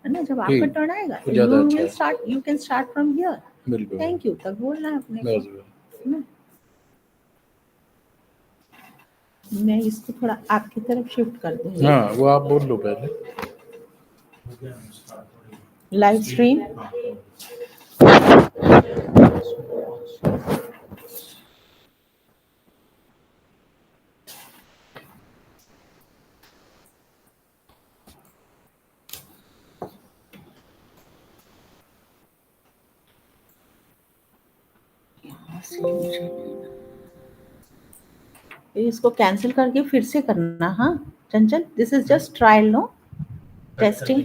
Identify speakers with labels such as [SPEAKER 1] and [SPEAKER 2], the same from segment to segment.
[SPEAKER 1] है ना, जब आपका टर्न आएगा you can start from here, thank you तक बोलना है अपने को। मैं इसको थोड़ा आपकी तरफ शिफ्ट कर दूंगी।
[SPEAKER 2] हाँ, वो आप बोल लो पहले।
[SPEAKER 1] लाइव स्ट्रीम इसको कैंसिल करके फिर से करना। हाँ Chanchal, this is just trial, no testing.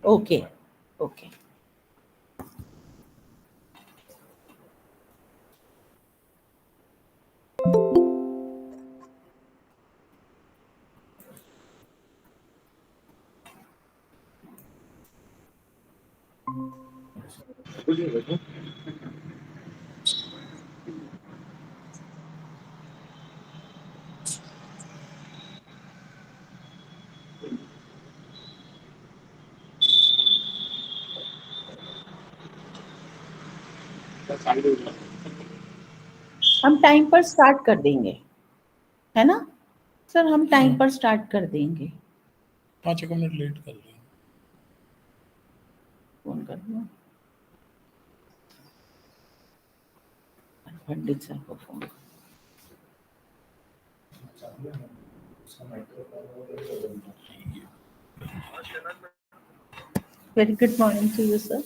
[SPEAKER 1] Okay okay. हम टाइम पर स्टार्ट कर देंगे, है ना सर, हम टाइम पर स्टार्ट कर देंगे।
[SPEAKER 2] 5 मिनट लेट कर लेंगे।
[SPEAKER 1] फोन कर दो पंडित सर को phone. Very good morning to you sir.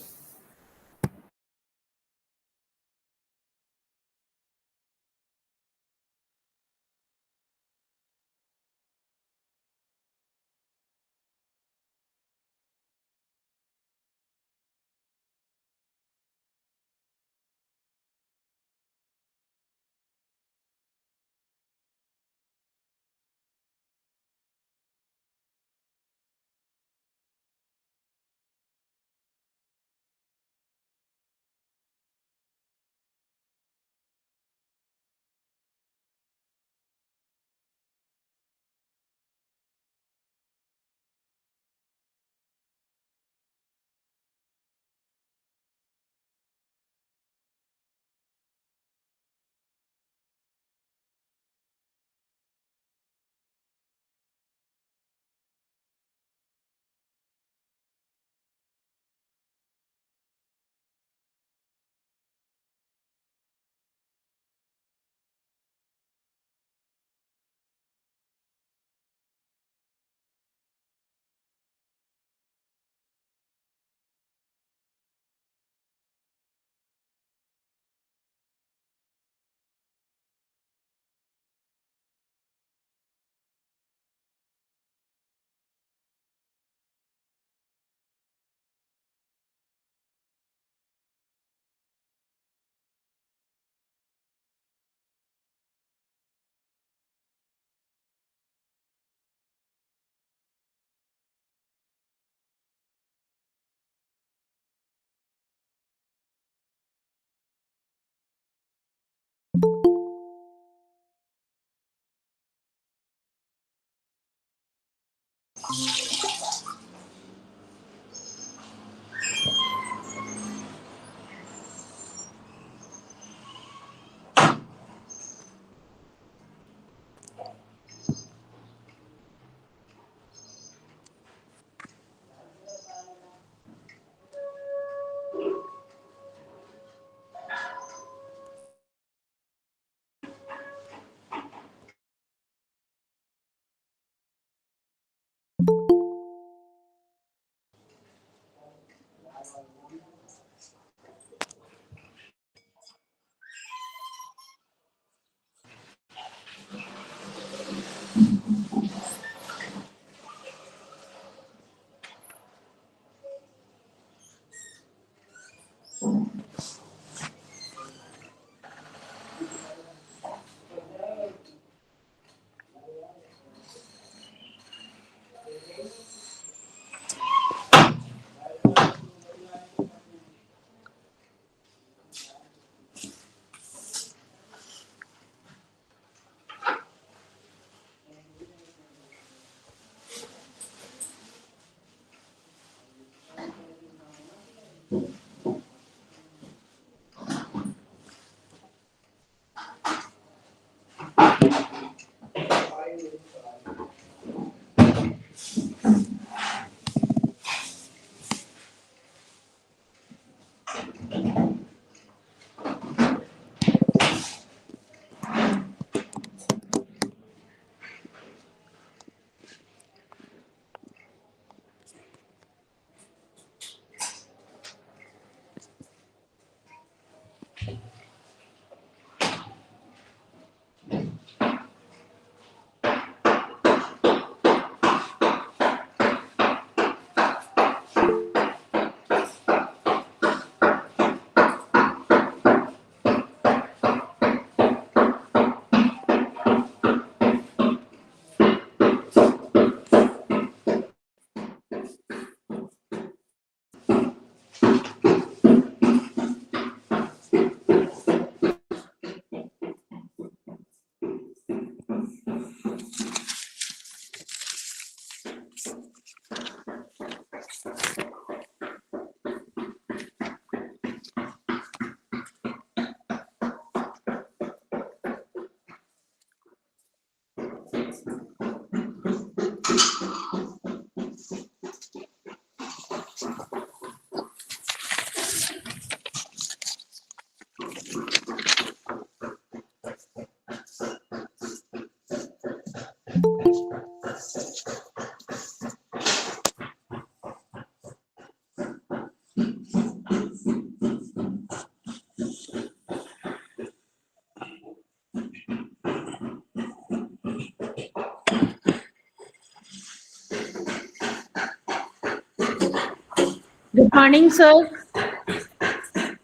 [SPEAKER 1] Good morning, sir.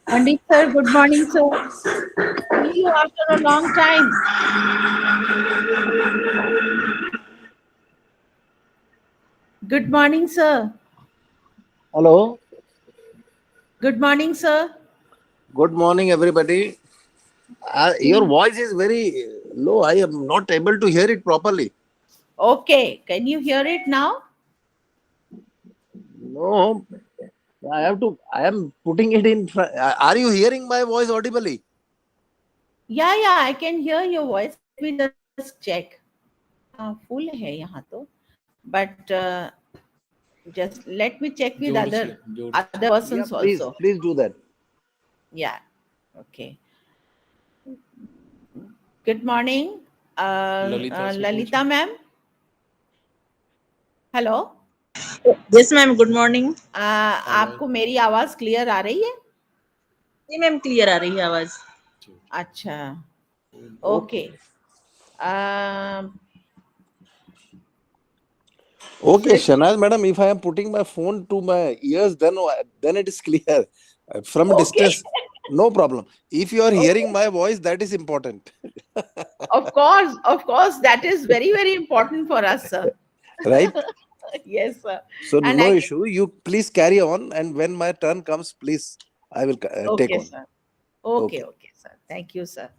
[SPEAKER 1] Pandit sir, good morning, sir. See you after a long time. Good morning, sir.
[SPEAKER 3] Hello.
[SPEAKER 1] Good morning, sir.
[SPEAKER 3] Good morning, everybody. Your voice is very low. I am not able to hear it properly.
[SPEAKER 1] Okay, can you hear it now?
[SPEAKER 3] No, I have to. I am putting it in. Are you hearing my voice audibly?
[SPEAKER 1] Yeah, I can hear your voice. Let me just check. Full है यहाँ तो, but just let me check with
[SPEAKER 2] जोर से,
[SPEAKER 1] other
[SPEAKER 2] जोर से.
[SPEAKER 1] other persons
[SPEAKER 3] Yeah, please,
[SPEAKER 1] also.
[SPEAKER 3] please do that.
[SPEAKER 1] Yeah. Okay. Good morning,
[SPEAKER 2] Lalita से
[SPEAKER 1] Lalita
[SPEAKER 2] पूछो.
[SPEAKER 1] ma'am. Hello.
[SPEAKER 4] Yes ma'am, good morning.
[SPEAKER 1] आपको मेरी आवाज क्लियर आ रही है?
[SPEAKER 4] जी मैम, क्लियर आ रही है आवाज.
[SPEAKER 1] अच्छा, okay.
[SPEAKER 3] Okay, Shanaz madam, if I am putting my phone to my ears, then it is clear. From
[SPEAKER 1] Okay.
[SPEAKER 3] distance, no problem. If you are hearing my voice, that is important.
[SPEAKER 1] Of course, that is very, very important for us, sir.
[SPEAKER 3] Right?
[SPEAKER 1] Yes, sir.
[SPEAKER 3] So
[SPEAKER 1] And
[SPEAKER 3] no issue. You please carry on, and when my turn comes, please, I will take
[SPEAKER 1] Okay,
[SPEAKER 3] on.
[SPEAKER 1] sir. Okay,
[SPEAKER 3] Okay.
[SPEAKER 1] sir. Thank you, sir.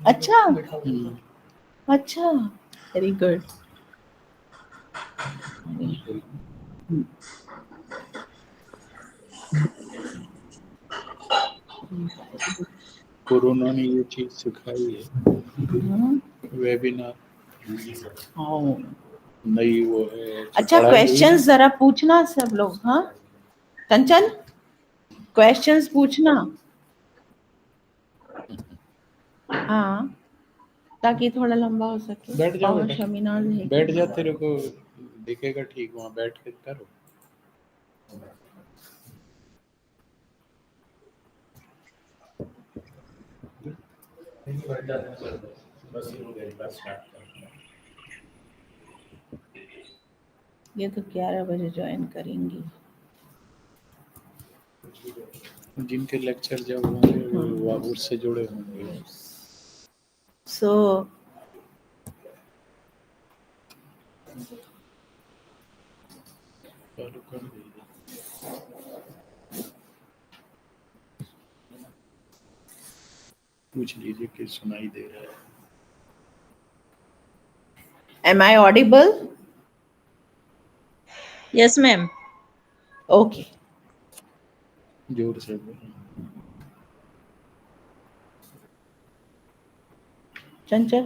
[SPEAKER 1] अच्छा अच्छा, very good.
[SPEAKER 2] Corona ने ये चीज सिखाई है, webinar नई वो है.
[SPEAKER 1] अच्छा, क्वेश्चंस जरा पूछना सब लोग. हाँ कंचन, क्वेश्चंस पूछना. हाँ, ताकि थोड़ा लंबा हो सके.
[SPEAKER 2] बैठ जाओ
[SPEAKER 1] और
[SPEAKER 2] बेटा,
[SPEAKER 1] शमीना नहीं.
[SPEAKER 2] बैठ जा, तेरे को दिखेगा ठीक, वहाँ बैठ के करो.
[SPEAKER 1] ये तो 11 बजे ज्वाइन करेंगी.
[SPEAKER 2] जिनके लेक्चर जब होंगे वो उससे जुड़े होंगे.
[SPEAKER 1] सो
[SPEAKER 2] चालू कर दीजिए. पूछ लीजिए कि सुनाई दे रहा है.
[SPEAKER 1] am I audible?
[SPEAKER 4] Yes, ma'am.
[SPEAKER 1] Okay.
[SPEAKER 2] जोर से बोलो.
[SPEAKER 1] चंचल,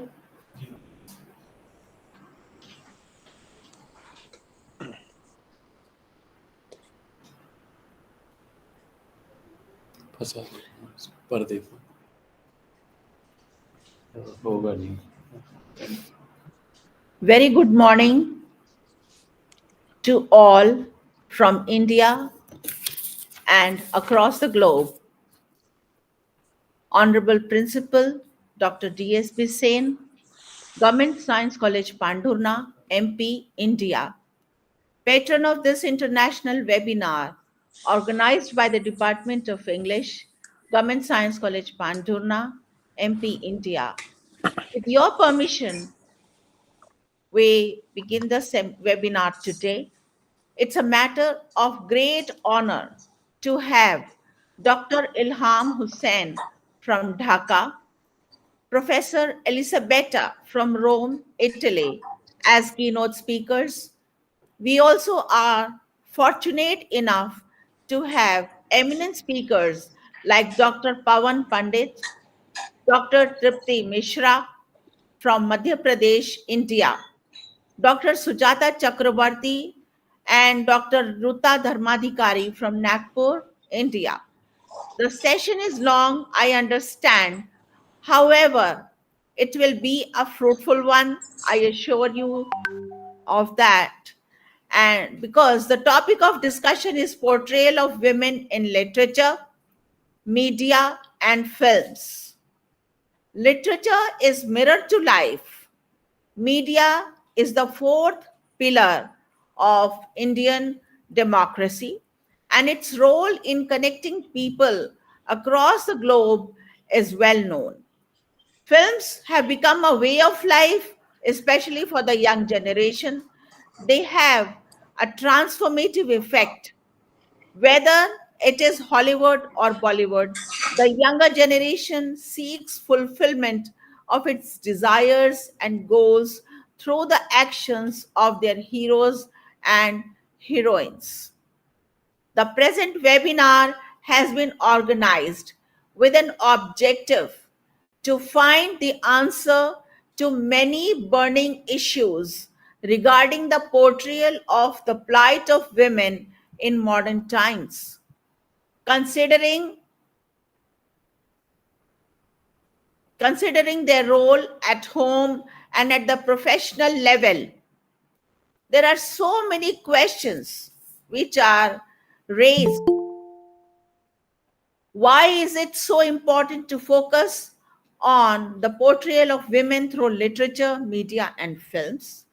[SPEAKER 2] फंसा पर्दे को होगा नहीं.
[SPEAKER 1] very good morning to all from India and across the globe. Honorable Principal Dr. D.S.B. Sen, Government Science College Pandhurna, MP, India, patron of this international webinar organized by the Department of English, Government Science College Pandhurna, MP, India. With your permission, we begin the webinar today. It's a matter of great honor to have Dr. Ilham Hussain from Dhaka, Professor Elisabetta from Rome, Italy, as keynote speakers. We also are fortunate enough to have eminent speakers like Dr. Pawan Pandit, Dr. Tripti Mishra from Madhya Pradesh, India, Dr. Sujata Chakrabarti, and Dr. Ruta Dharmadhikari from Nagpur, India. The session is long, I understand. However, it will be a fruitful one, I assure you of that. And because the topic of discussion is portrayal of women in literature, media, and films. Literature is mirror to life. Media is the fourth pillar of Indian democracy, and its role in connecting people across the globe is well known. Films have become a way of life, especially for the young generation. They have a transformative effect. Whether it is Hollywood or Bollywood, the younger generation seeks fulfillment of its desires and goals through the actions of their heroes and heroines. The present webinar has been organized with an objective to find the answer to many burning issues regarding the portrayal of the plight of women in modern times. Considering, considering their role at home and at the professional level, there are so many questions which are raised. Why is it so important to focus on the portrayal of women through literature, media, and films?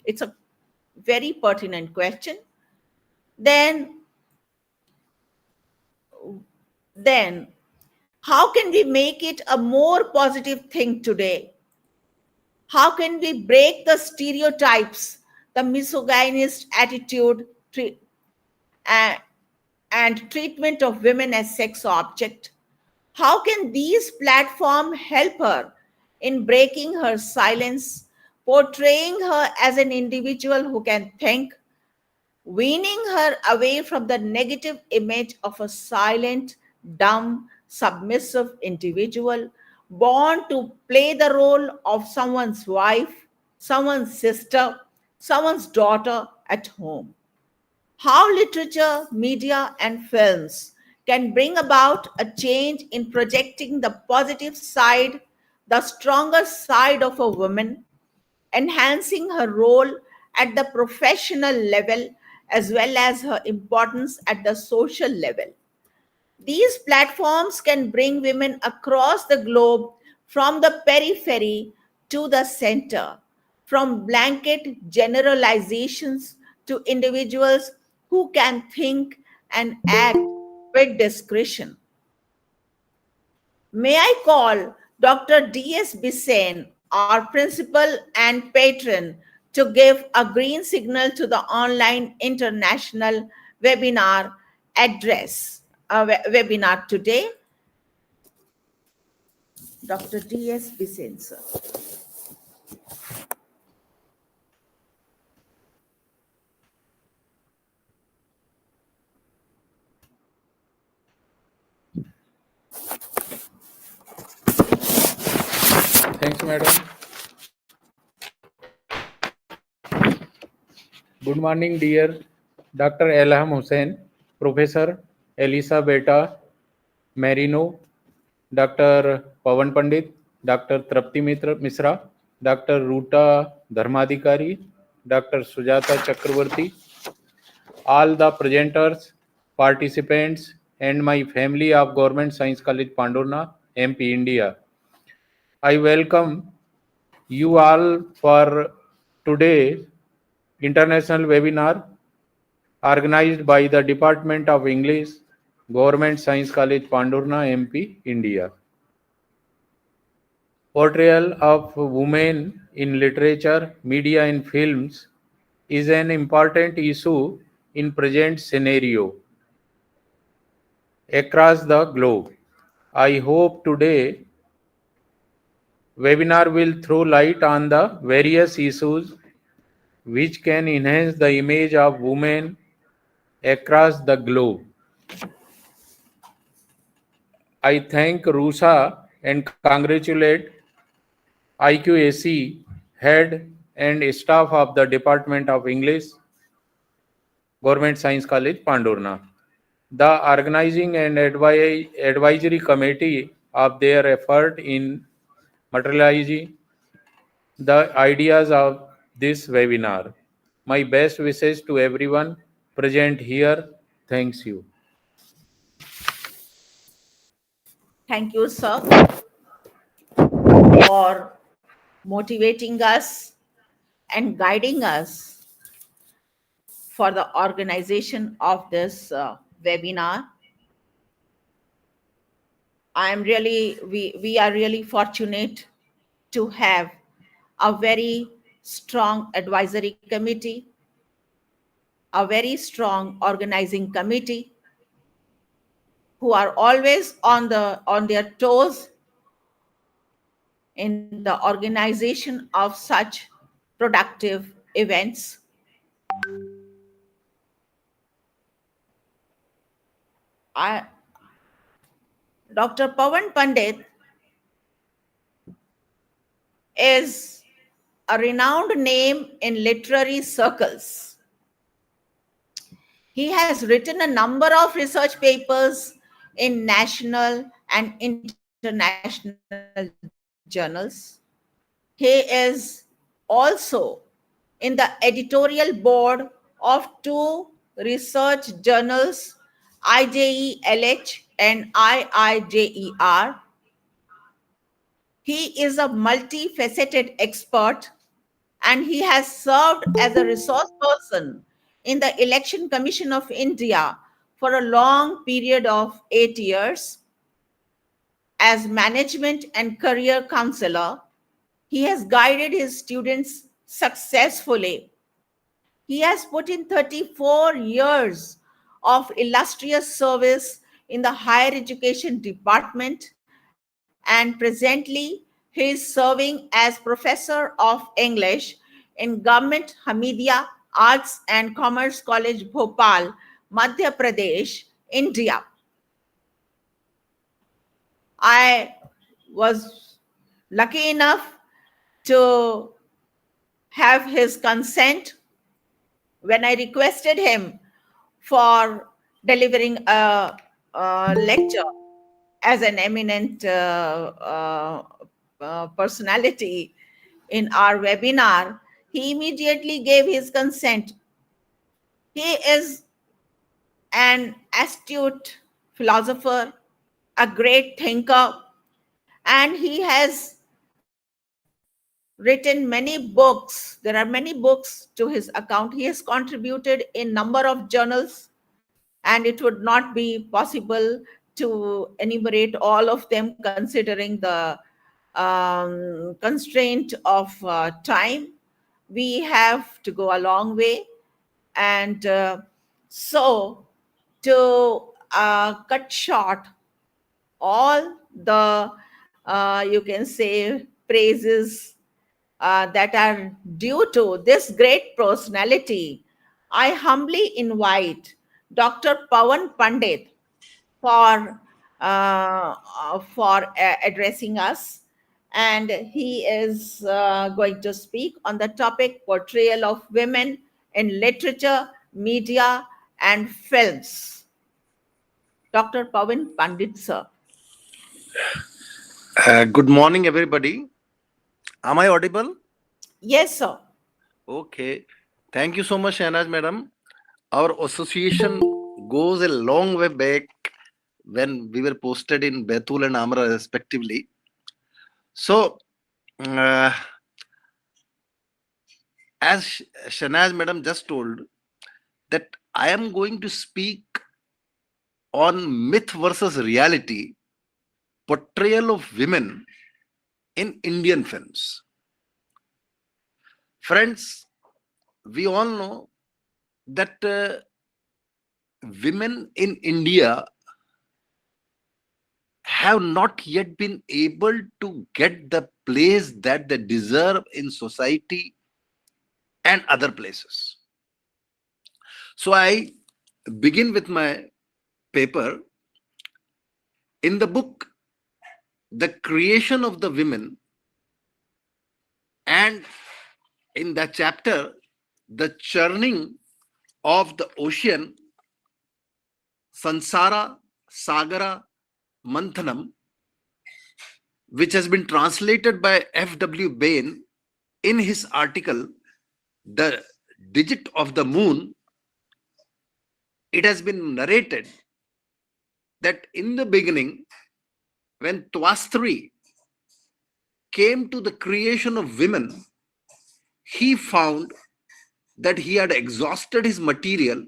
[SPEAKER 1] It's a very pertinent question. Then, then, how can we make it a more positive thing today? How can we break the stereotypes, the misogynist attitude, uh, and treatment of women as sex object? How can these platforms help her in breaking her silence, portraying her as an individual who can think, weaning her away from the negative image of a silent, dumb, submissive individual born to play the role of someone's wife, someone's sister, someone's daughter at home? How literature, media, and films can bring about a change in projecting the positive side, the stronger side of a woman, enhancing her role at the professional level as well as her importance at the social level. These platforms can bring women across the globe from the periphery to the center, from blanket generalizations to individuals who can think and act with discretion. May I call Dr. D.S. Bisen, our principal and patron, to give a green signal to the online international webinar address, webinar today. Dr. D.S. Bisen, sir.
[SPEAKER 2] Thanks, madam. Good morning, dear Dr. Elham Hussain, Professor Elisa Beta Marino, Dr. Pawan Pandit, Dr. Trapti Misra, Dr. Ruta Dharmadikari, Dr. Sujata Chakravarti, all the presenters, participants, and my family of Government Science College Pandhurna, MP, India. I welcome you all for today's international webinar organized by the Department of English, Government Science College Pandhurna, MP, India. Portrayal of women in literature, media, and films is an important issue in present scenario across the globe. I hope today webinar will throw light on the various issues which can enhance the image of women across the globe. I thank RUSA and congratulate IQAC head and staff of the Department of English, Government Science College, Pandhurna, the organizing and advisory committee of their effort in materializing the ideas of this webinar. My best wishes to everyone present here. Thanks you.
[SPEAKER 1] Thank you, sir, for motivating us and guiding us for the organization of this webinar. We are really fortunate to have a very strong advisory committee, a very strong organizing committee who are always on their toes in the organization of such productive events. I, Dr. Pawan Pandit is a renowned name in literary circles. He has written a number of research papers in national and international journals. He is also in the editorial board of two research journals, IJELH and IIJER. He is a multifaceted expert, and he has served as a resource person in the Election Commission of India for a long period of 8 years. As management and career counselor, he has guided his students successfully. He has put in 34 years of illustrious service in the higher education department, and presently he is serving as professor of English in Government Hamidia Arts and Commerce College, Bhopal, Madhya Pradesh, India. I was lucky enough to have his consent when I requested him for delivering a lecture as an eminent personality in our webinar. He immediately gave his consent. He is an astute philosopher, a great thinker, and he has written many books. There are many books to his account. He has contributed in number of journals, and it would not be possible to enumerate all of them considering the constraint of time. We have to go a long way, and so to cut short all the you can say praises that are due to this great personality, I humbly invite Dr. Pawan Pandit for addressing us, and he is going to speak on the topic portrayal of women in literature, media, and films. Dr. Pawan Pandit, sir.
[SPEAKER 3] Good morning, everybody. Am I audible?
[SPEAKER 1] Yes, sir.
[SPEAKER 3] Okay. Thank you so much, Shahnaz madam. Our association goes a long way back when we were posted in Betul and Amra respectively. So, as Shahnaz madam just told, that I am going to speak on myth versus reality, portrayal of women in Indian films. Friends, we all know that women in India have not yet been able to get the place that they deserve in society and other places. So I begin with my paper. In the book, The Creation of the Women, and in that chapter, The Churning of the Ocean, Sansara, Sagara, Manthanam, which has been translated by F.W. Bain in his article, The Digit of the Moon. It has been narrated that in the beginning, when Twastri came to the creation of women, he found that he had exhausted his material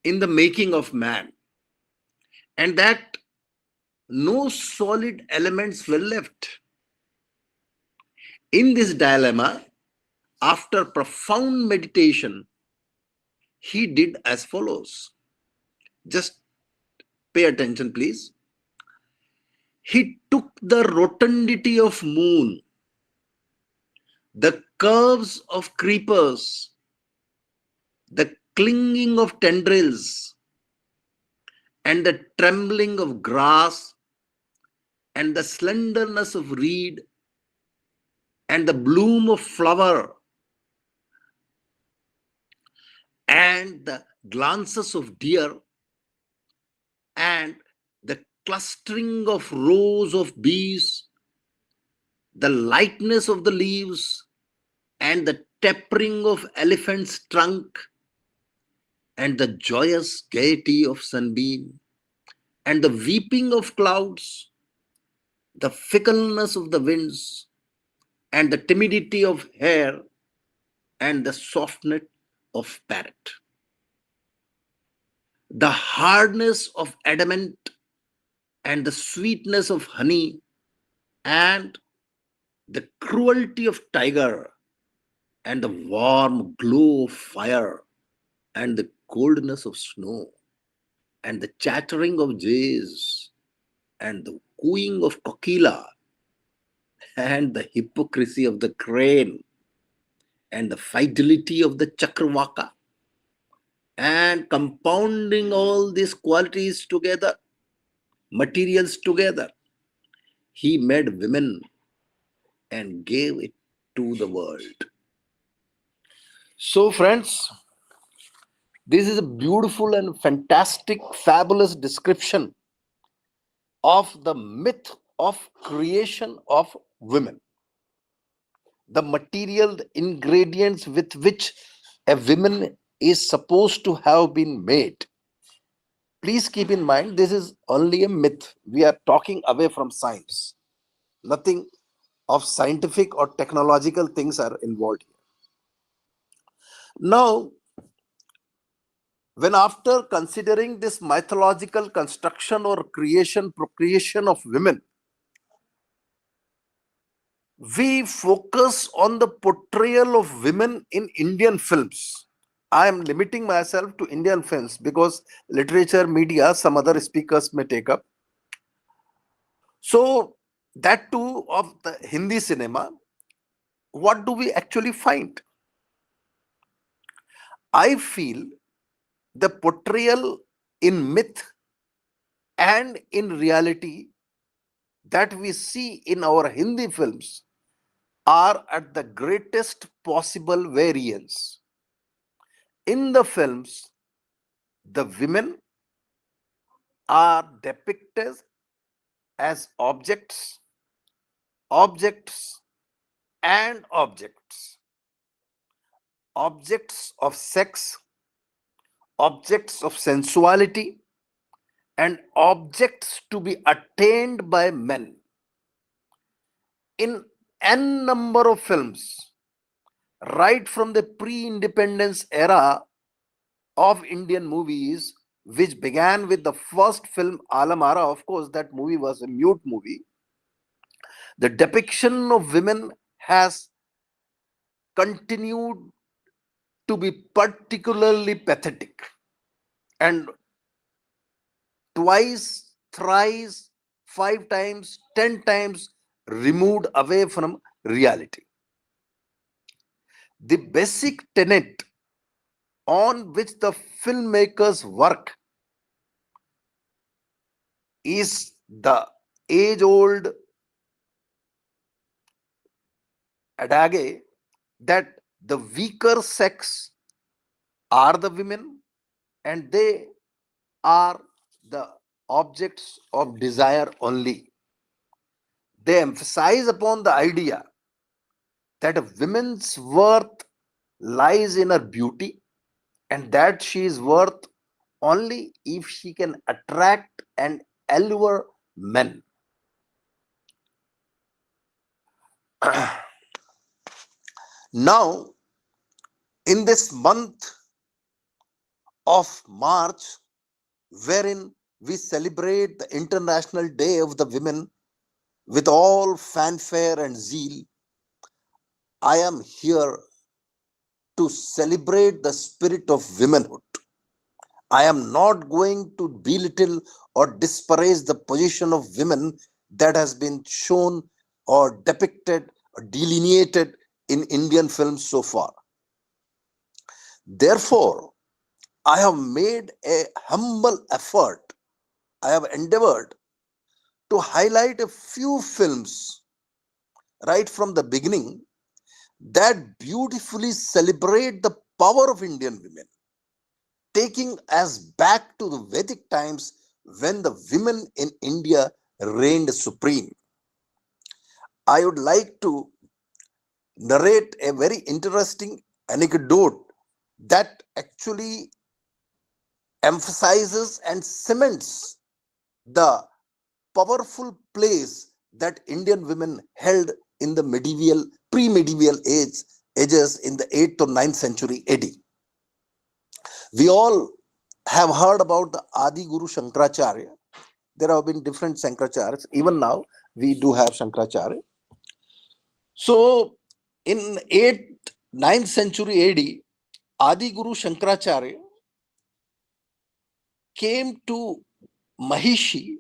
[SPEAKER 3] in the making of man, and that no solid elements were left. In this dilemma, after profound meditation, he did as follows. Just pay attention, please. He took the rotundity of moon, the curves of creepers, the clinging of tendrils, and the trembling of grass, and the slenderness of reed, and the bloom of flower, and the glances of deer, and the clustering of rows of bees, the lightness of the leaves, and the tapering of elephant's trunk, and the joyous gaiety of sunbeam, and the weeping of clouds, the fickleness of the winds, and the timidity of hare, and the softness of parrot, the hardness of adamant, and the sweetness of honey, and the cruelty of tiger, and the warm glow of fire, and the coldness of snow, and the chattering of jays, and the cooing of kokila, and the hypocrisy of the crane, and the fidelity of the chakravaka, and compounding all these qualities together, materials together, he made women and gave it to the world. So, friends, this is a beautiful and fantastic, fabulous description of the myth of creation of women. The material, the ingredients with which a woman is supposed to have been made. Please keep in mind, this is only a myth. We are talking away from science. Nothing of scientific or technological things are involved here. Now, when after considering this mythological construction or creation, procreation of women, we focus on the portrayal of women in Indian films. I am limiting myself to Indian films because literature, media, some other speakers may take up. So, that too of the Hindi cinema, what do we actually find? I feel the portrayal in myth and in reality that we see in our Hindi films are at the greatest possible variance. In the films, the women are depicted as objects, objects, and objects. Objects of sex, objects of sensuality, and objects to be attained by men. In n number of films, right from the pre-independence era of Indian movies, which began with the first film Alamara. Of course, that movie was a mute movie. The depiction of women has continued to be particularly pathetic and twice, thrice, 5 times, 10 times removed away from reality. The basic tenet on which the filmmakers work is the age-old adage that the weaker sex are the women and they are the objects of desire only. They emphasize upon the idea that a woman's worth lies in her beauty and that she is worth only if she can attract and allure men. Now, in this month of March, wherein we celebrate the International Day of the Women with all fanfare and zeal, I am here to celebrate the spirit of womanhood. I am not going to belittle or disparage the position of women that has been shown or depicted or delineated in Indian films so far. Therefore, I have made a humble effort. I have endeavored to highlight a few films right from the beginning that beautifully celebrate the power of Indian women, taking us back to the Vedic times when the women in India reigned supreme. I would like to narrate a very interesting anecdote that actually emphasizes and cements the powerful place that Indian women held in the pre-medieval ages in the 8th or 9th century AD. We all have heard about the Adi Guru Shankaracharya. There have been different Shankaracharyas. Even now, we do have Shankaracharya. So, in 8th, 9th century AD, Adi Guru Shankaracharya came to Mahishi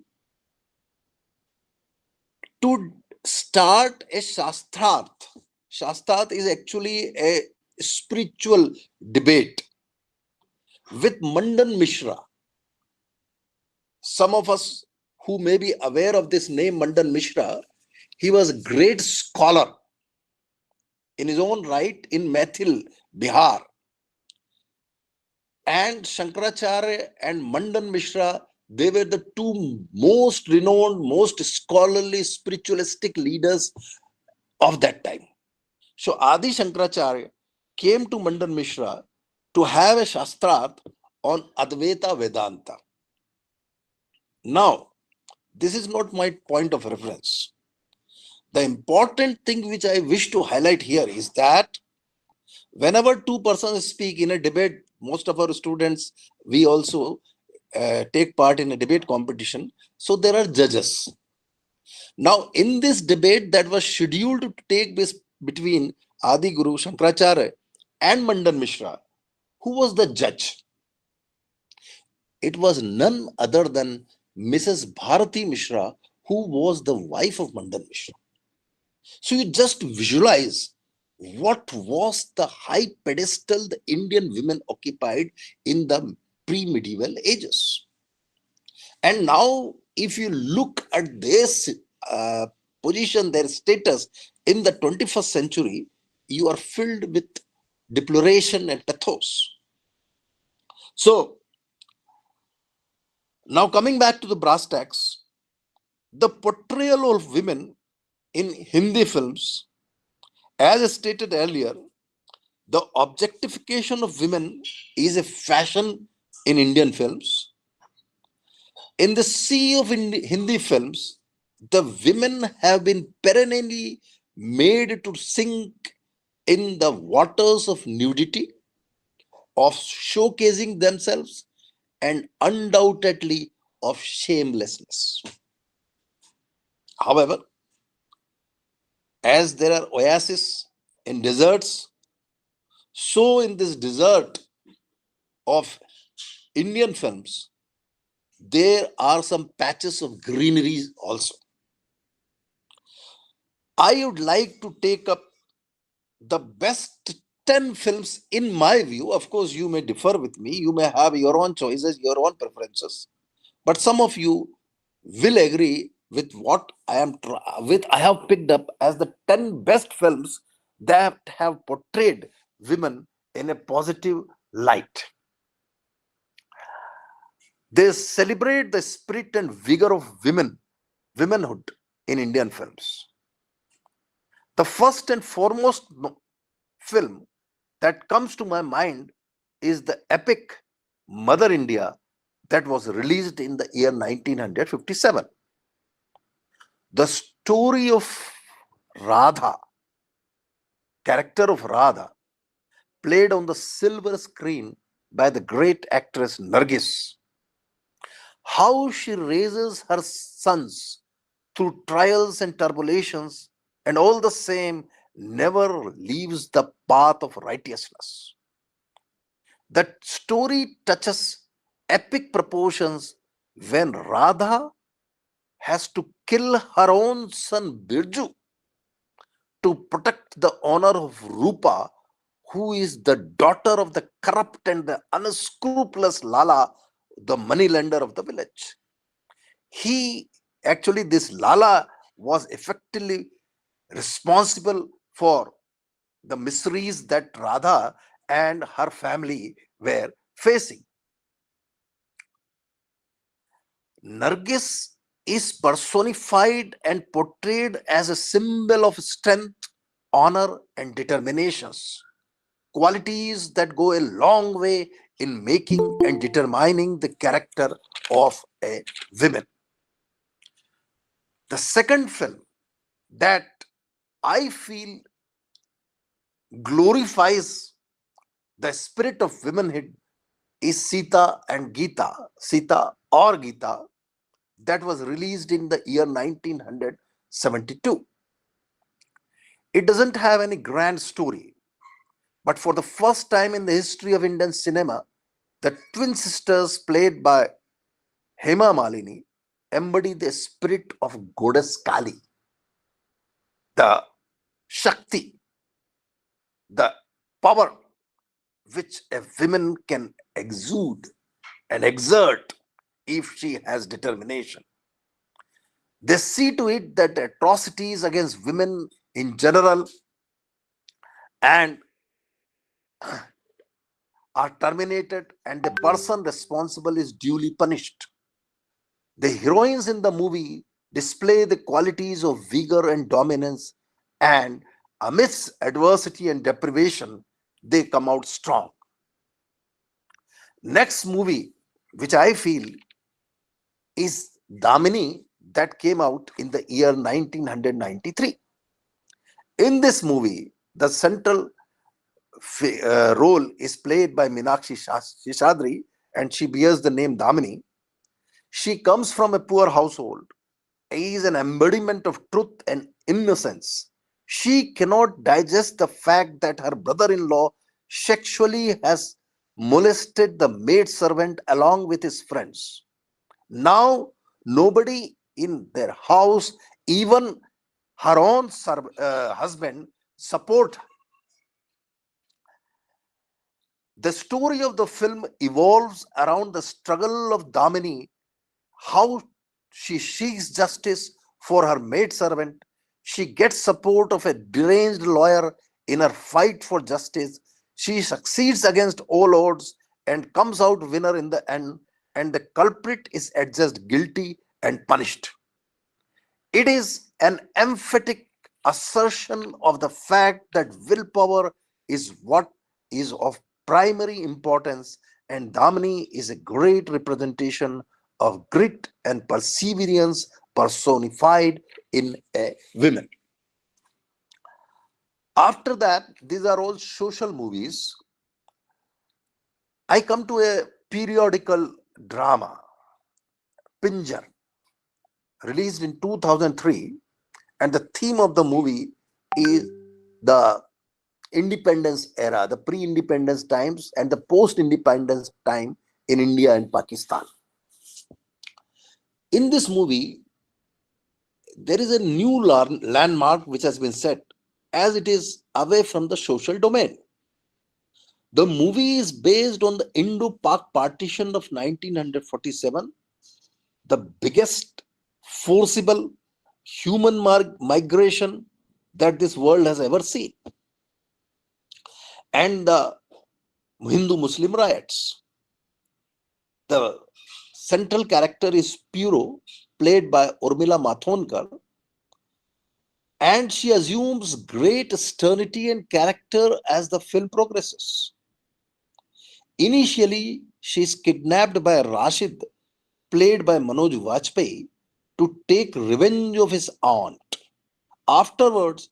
[SPEAKER 3] to start a Shastrat. Shastrat is actually a spiritual debate with Mandan Mishra. Some of us who may be aware of this name, Mandan Mishra, he was a great scholar in his own right in Maithil, Bihar. And Shankaracharya and Mandan Mishra, they were the two most renowned, most scholarly, spiritualistic leaders of that time. So Adi Shankaracharya came to Mandan Mishra to have a Shastrat on Advaita Vedanta. Now, this is not my point of reference. The important thing which I wish to highlight here is that whenever two persons speak in a debate, most of our students, we also take part in a debate competition. So there are judges. Now, in this debate that was scheduled to take place between Adi Guru Shankaracharya and Mandan Mishra, who was the judge? It was none other than Mrs. Bharati Mishra, who was the wife of Mandan Mishra. So you just visualize what was the high pedestal the Indian women occupied in the pre-medieval ages. And now, if you look at this position, their status in the 21st century, you are filled with deploration and pathos. So, now coming back to the brass tacks, the portrayal of women in Hindi films, as stated earlier, the objectification of women is a fashion in Indian films. In the sea of Hindi films, the women have been perennially made to sink in the waters of nudity, of showcasing themselves, and undoubtedly of shamelessness. However, as there are oases in deserts, so in this desert of Indian films, there are some patches of greenery also. I would like to take up the best 10 films in my view. Of course, you may differ with me. You may have your own choices, your own preferences. But some of you will agree with what I have picked up as the 10 best films that have portrayed women in a positive light. They celebrate the spirit and vigor of womanhood in Indian films. The first and foremost film that comes to my mind is the epic Mother India that was released in the year 1957. The story of Radha, character of Radha, played on the silver screen by the great actress Nargis. How she raises her sons through trials and tribulations, and all the same never leaves the path of righteousness. That story touches epic proportions when Radha has to kill her own son Birju to protect the honor of Rupa, who is the daughter of the corrupt and the unscrupulous Lala, the moneylender of the village. This Lala was effectively responsible for the miseries that Radha and her family were facing. Nargis is personified and portrayed as a symbol of strength, honor, and determinations, qualities that go a long way in making and determining the character of a woman. The second film that I feel glorifies the spirit of womanhood is Sita and Gita, Sita or Gita, that was released in the year 1972. It doesn't have any grand story, but for the first time in the history of Indian cinema, the twin sisters played by Hema Malini embody the spirit of goddess Kali, the Shakti, the power which a woman can exude and exert if she has determination. They see to it that atrocities against women in general and are terminated and the person responsible is duly punished. The heroines in the movie display the qualities of vigor and dominance, and amidst adversity and deprivation, they come out strong. Next movie, which I feel is Damini, that came out in the year 1993. In this movie, the central role is played by Meenakshi Shishadri, and she bears the name Damini. She comes from a poor household, is an embodiment of truth and innocence. She cannot digest the fact that her brother-in-law sexually has molested the maidservant along with his friends. Now, nobody in their house, even her own husband, support her. The story of the film evolves around the struggle of Damini, how she seeks justice for her maidservant. She gets support of a deranged lawyer in her fight for justice. She succeeds against all odds and comes out winner in the end, and the culprit is adjudged guilty and punished. It is an emphatic assertion of the fact that willpower is what is of primary importance, and Damini is a great representation of grit and perseverance personified in a woman. After that, these are all social movies. I come to a periodical drama, Pinjar, released in 2003, and the theme of the movie is the independence era, the pre-independence times and the post-independence time in India and Pakistan. In this movie, there is a new landmark which has been set, as it is away from the social domain. The movie is based on the Indo-Pak partition of 1947, the biggest forcible human migration that this world has ever seen, and the Hindu-Muslim riots. The central character is Puro, played by Urmila Matondkar, and she assumes great sternity and character as the film progresses. Initially, she is kidnapped by Rashid, played by Manoj Vajpayee, to take revenge of his aunt. Afterwards,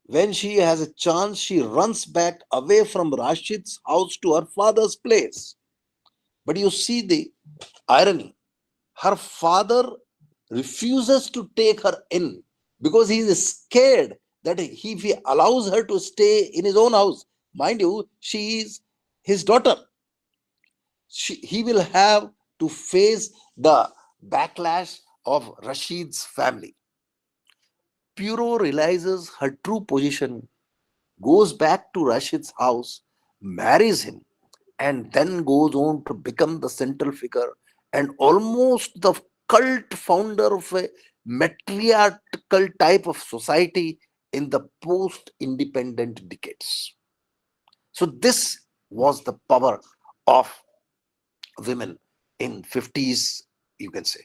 [SPEAKER 3] when she has a chance, she runs back away from Rashid's house to her father's place. But you see the irony. Her father refuses to take her in because he is scared that if he allows her to stay in his own house, mind you, she is his daughter, he will have to face the backlash of Rashid's family. Puro realizes her true position, goes back to Rashid's house, marries him, and then goes on to become the central figure and almost the cult founder of a matriarchal type of society in the post-independent decades. So this was the power of women in 50s, you can say.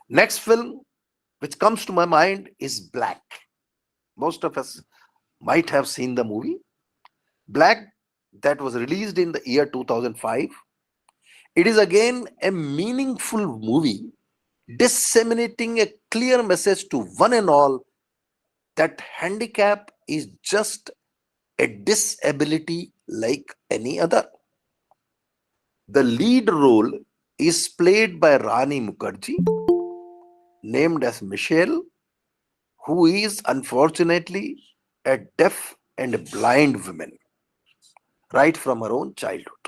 [SPEAKER 3] Next film which comes to my mind is Black. Most of us might have seen the movie. Black, that was released in the year 2005. It is again a meaningful movie disseminating a clear message to one and all that handicap is just a disability like any other. The lead role is played by Rani Mukherjee, named as Michelle, who is unfortunately a deaf and blind woman right from her own childhood.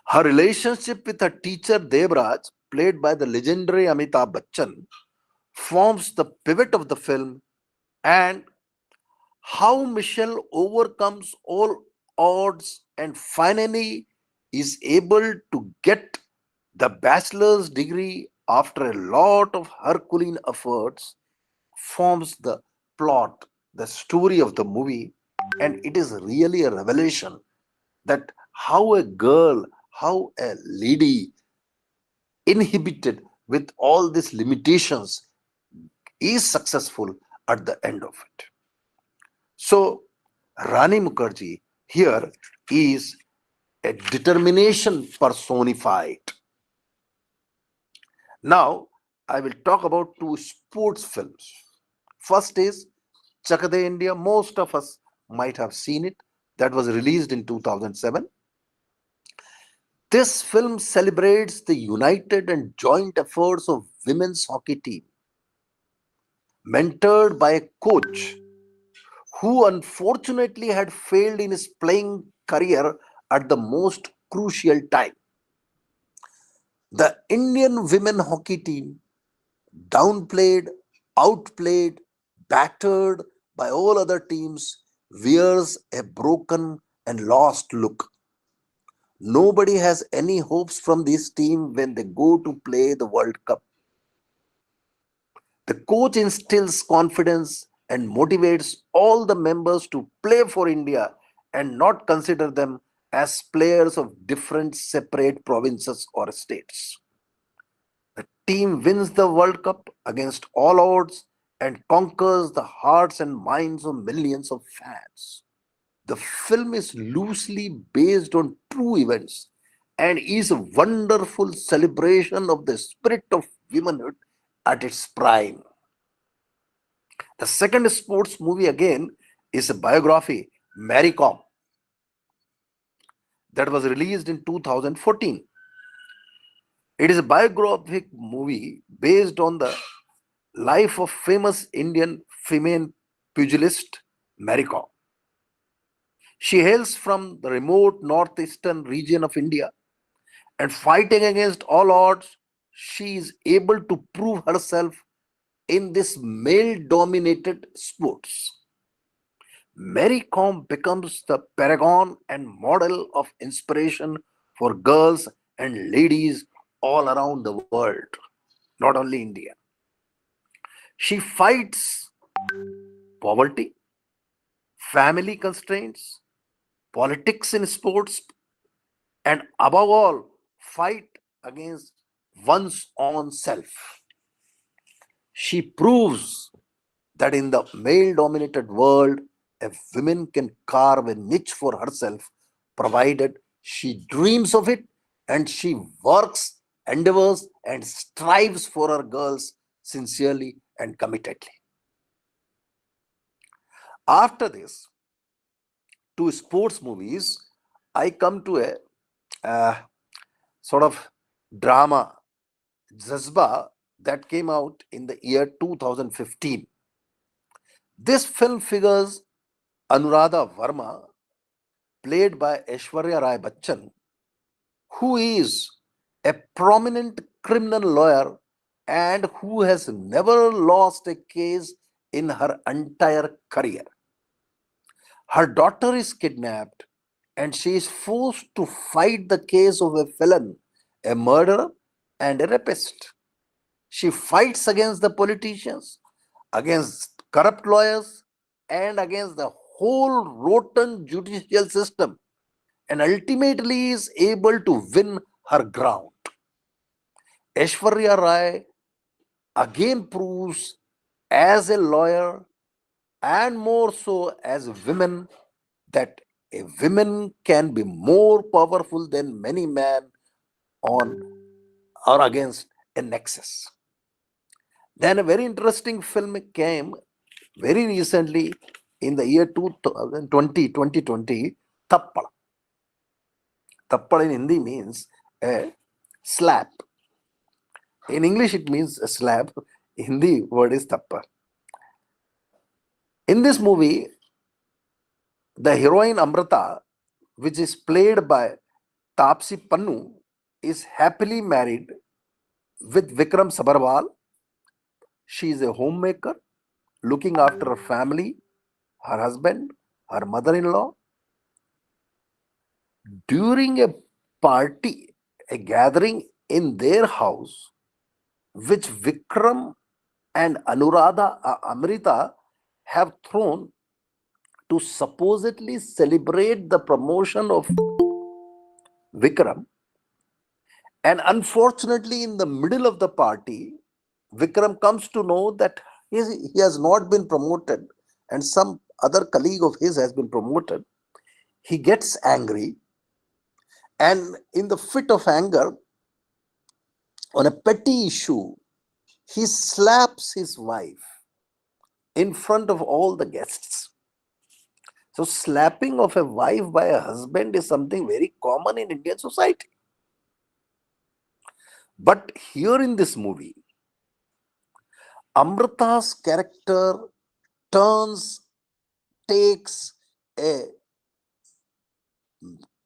[SPEAKER 3] Her relationship with her teacher Devraj, played by the legendary Amitabh Bachchan, forms the pivot of the film, and how Michelle overcomes all odds and finally is able to get the bachelor's degree after a lot of Herculean efforts forms the plot, the story of the movie. And it is really a revelation that how a girl, how a lady inhibited with all these limitations is successful at the end of it. So, Rani Mukherjee here is a determination personified. Now, I will talk about two sports films. First is Chakade India. Most of us might have seen it. That was released in 2007. This film celebrates the united and joint efforts of women's hockey team, mentored by a coach who unfortunately had failed in his playing career at the most crucial time. The Indian women hockey team, downplayed, outplayed, battered by all other teams, wears a broken and lost look. Nobody has any hopes from this team when they go to play the World Cup. The coach instills confidence and motivates all the members to play for India and not consider them as players of different separate provinces or states. The team wins the World Cup against all odds and conquers the hearts and minds of millions of fans. The film is loosely based on true events and is a wonderful celebration of the spirit of womanhood at its prime. The second sports movie again is a biography, Mary Kom, that was released in 2014. It is a biographic movie based on the life of famous Indian female pugilist Mary Kom. She hails from the remote northeastern region of India, and fighting against all odds, she is able to prove herself in this male dominated sports. Mary Kom becomes the paragon and model of inspiration for girls and ladies all around the world, not only India. She fights poverty, family constraints, politics in sports, and above all, fight against one's own self. She proves that in the male dominated world, a woman can carve a niche for herself provided she dreams of it and she works, endeavors, and strives for her girls sincerely and committedly. After this, two sports movies, I come to a uh, sort of drama, Jazba, that came out in the year 2015. This film figures Anuradha Verma, played by Aishwarya Rai Bachchan, who is a prominent criminal lawyer and who has never lost a case in her entire career. Her daughter is kidnapped and she is forced to fight the case of a felon, a murderer, and a rapist. She fights against the politicians, against corrupt lawyers, and against the whole rotten judicial system, and ultimately is able to win her ground. Aishwarya Rai again proves as a lawyer and more so as women, that a woman can be more powerful than many men on or against a nexus. Then a very interesting film came very recently in the year 2020, Thappad. Thappad in Hindi means a slap. In English, it means a slap. Hindi word is Thappad. In this movie, the heroine Amrita, which is played by Taapsee Pannu, is happily married with Vikram Sabharwal. She is a homemaker, looking after her family, her husband, her mother-in-law. During a party, a gathering in their house, which Vikram and Anuradha Amrita have thrown to supposedly celebrate the promotion of Vikram. And unfortunately, in the middle of the party, Vikram comes to know that he has not been promoted and some other colleague of his has been promoted. He gets angry, and in the fit of anger, on a petty issue, he slaps his wife in front of all the guests. So, slapping of a wife by a husband is something very common in Indian society. But here in this movie, Amrita's character takes a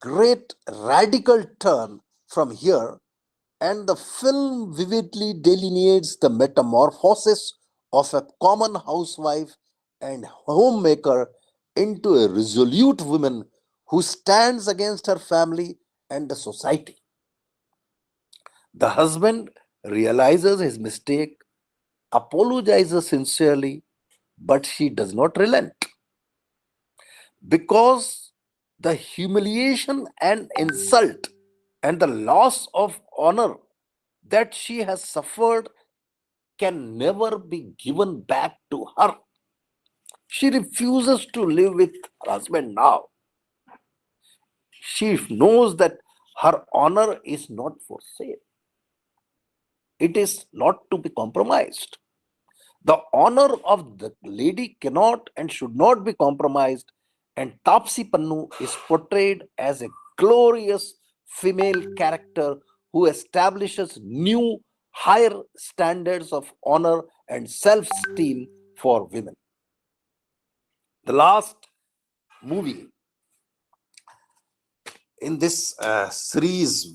[SPEAKER 3] great radical turn from here, and the film vividly delineates the metamorphosis of a common housewife and homemaker into a resolute woman who stands against her family and the society. The husband realizes his mistake, apologizes sincerely, but she does not relent, because the humiliation and insult and the loss of honor that she has suffered can never be given back to her. She refuses to live with her husband now. She knows that her honor is not for sale. It is not to be compromised. The honor of the lady cannot and should not be compromised, and Taapsee Pannu is portrayed as a glorious female character who establishes new, higher standards of honor and self esteem for women. The last movie in this series,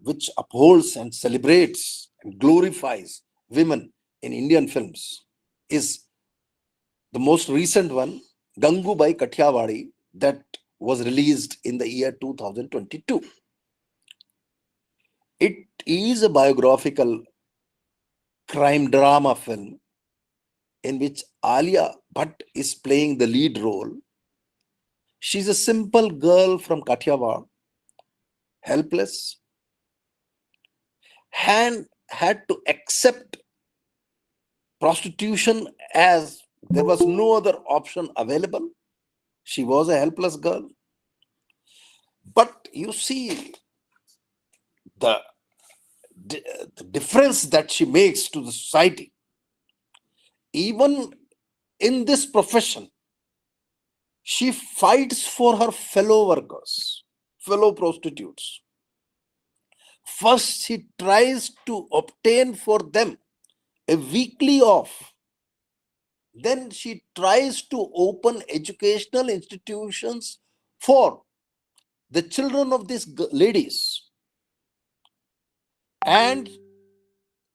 [SPEAKER 3] which upholds and celebrates and glorifies women in Indian films, is the most recent one, Gangubai Kathiawadi, that was released in the year 2022. It is a biographical crime drama film in which Alia Bhatt is playing the lead role. She's a simple girl from Kathiawad, helpless, and had to accept prostitution as there was no other option available. She was a helpless girl. But you see the, the difference that she makes to the society. Even in this profession, she fights for her fellow workers, fellow prostitutes. First, she tries to obtain for them a weekly off. Then she tries to open educational institutions for the children of these ladies. And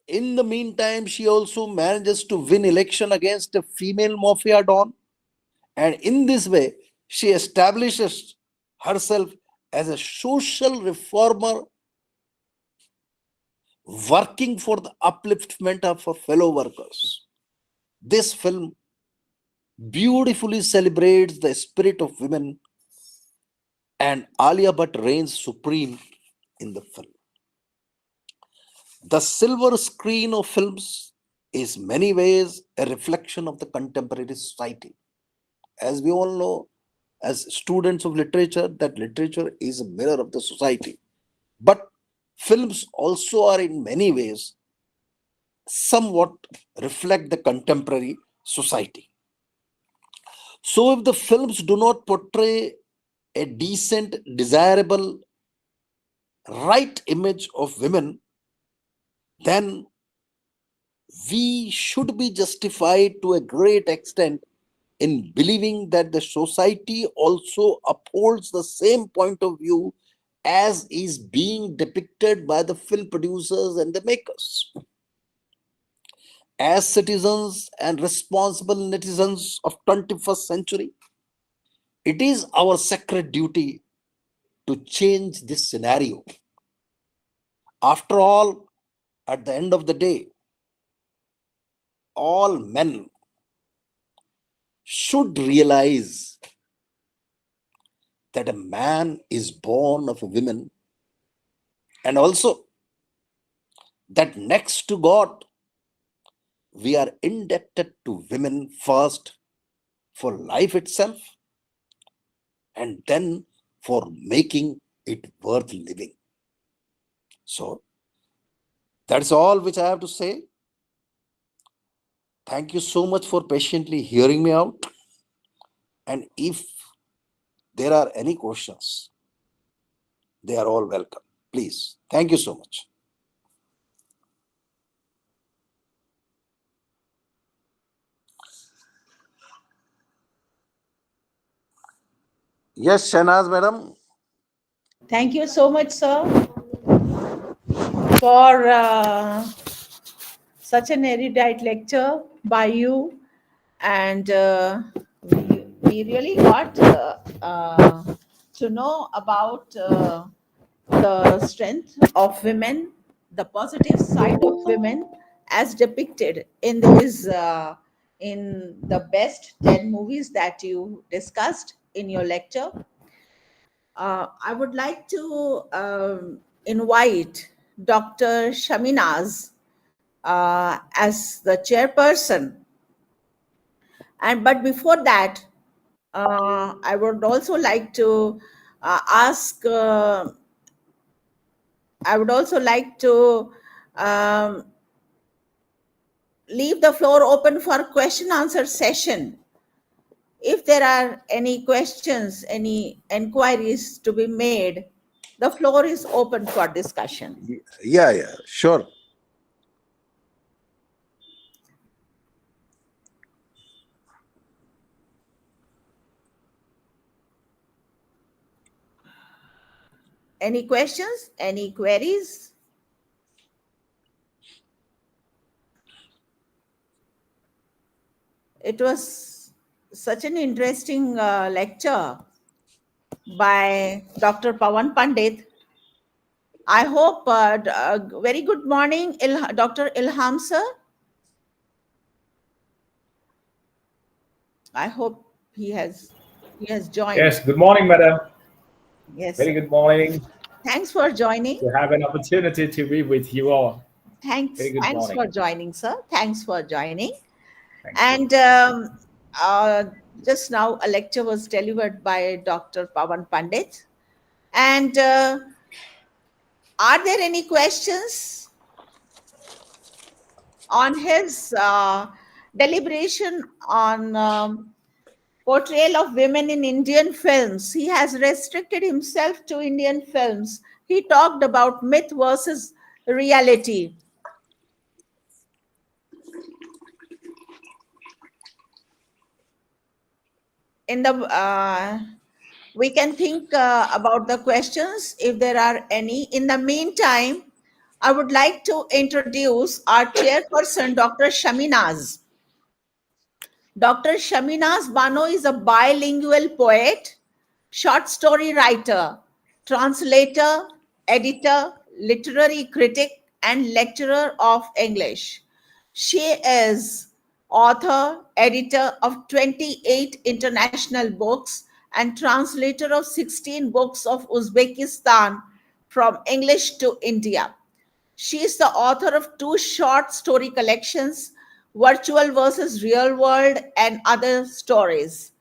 [SPEAKER 3] in the meantime, she also manages to win election against a female mafia don. And in this way, she establishes herself as a social reformer working for the upliftment of her fellow workers. This film beautifully celebrates the spirit of women, and Alia Bhatt reigns supreme in the film. The silver screen of films is many ways a reflection of the contemporary society. As we all know, as students of literature, that literature is a mirror of the society. But films also are in many ways somewhat reflect the contemporary society. So if the films do not portray a decent, desirable, right image of women, then we should be justified to a great extent in believing that the society also upholds the same point of view as is being depicted by the film producers and the makers. As citizens and responsible netizens of 21st century, it is our sacred duty to change this scenario. After all, at the end of the day, all men should realize that a man is born of a woman, and also that next to God, we are indebted to women first for life itself and then for making it worth living. So that's all which I have to say. Thank you so much for patiently hearing me out. And if there are any questions, they are all welcome. Please. Thank you so much. Yes, Shahnaz madam.
[SPEAKER 1] Thank you so much, sir, for such an erudite lecture by you. And we really got to know about the strength of women, the positive side of women, as depicted in the best 10 movies that you discussed in your lecture. I would like to invite Dr. Shaminaz as the chairperson. And but before that, I would also like to ask. I would also like to um, leave the floor open for question answer session. If there are any questions, any enquiries to be made, the floor is open for discussion.
[SPEAKER 3] Yeah, sure.
[SPEAKER 1] Any questions? Any queries? It was such an interesting lecture by Dr. Pawan Pandit. I hope, very good morning, Dr. Ilham sir. I hope he has joined.
[SPEAKER 5] Yes, good morning, madam.
[SPEAKER 1] Yes,
[SPEAKER 5] Very
[SPEAKER 1] sir.
[SPEAKER 5] good morning.
[SPEAKER 1] Thanks for joining.
[SPEAKER 5] To have an opportunity to be with you all. Very
[SPEAKER 1] Thanks,
[SPEAKER 5] good
[SPEAKER 1] thanks
[SPEAKER 5] morning.
[SPEAKER 1] for joining, sir. Thanks for joining.
[SPEAKER 5] Thank you.
[SPEAKER 1] And uh, just now, a lecture was delivered by Dr. Pawan Pandit. And are there any questions on his deliberation on portrayal of women in Indian films? He has restricted himself to Indian films. He talked about myth versus reality. In the we can think about the questions if there are any. In the meantime, I would like to introduce our chairperson, Dr. Shaminaz. Dr. Shaminaz Bano is a bilingual poet, short story writer, translator, editor, literary critic, and lecturer of English. She is author, editor of 28 international books, and translator of 16 books of Uzbekistan from English to India. She is the author of two short story collections, Virtual versus Real World and Other Stories.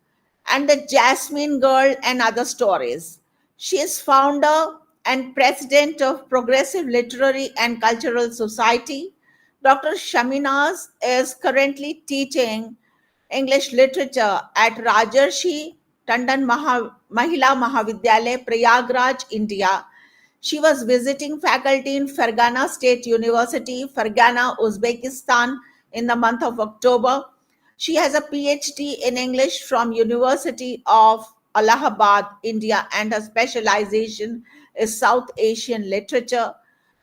[SPEAKER 1] and The Jasmine Girl and Other Stories. She is founder and president of Progressive Literary and Cultural Society. Dr. Shaminaz is currently teaching English literature at Rajarshi Tandon Mahila Mahavidyalaya, Prayagraj, India. She was visiting faculty in Fergana State University, Fergana, Uzbekistan in the month of October. She has a PhD in English from University of Allahabad, India, and her specialization is South Asian literature.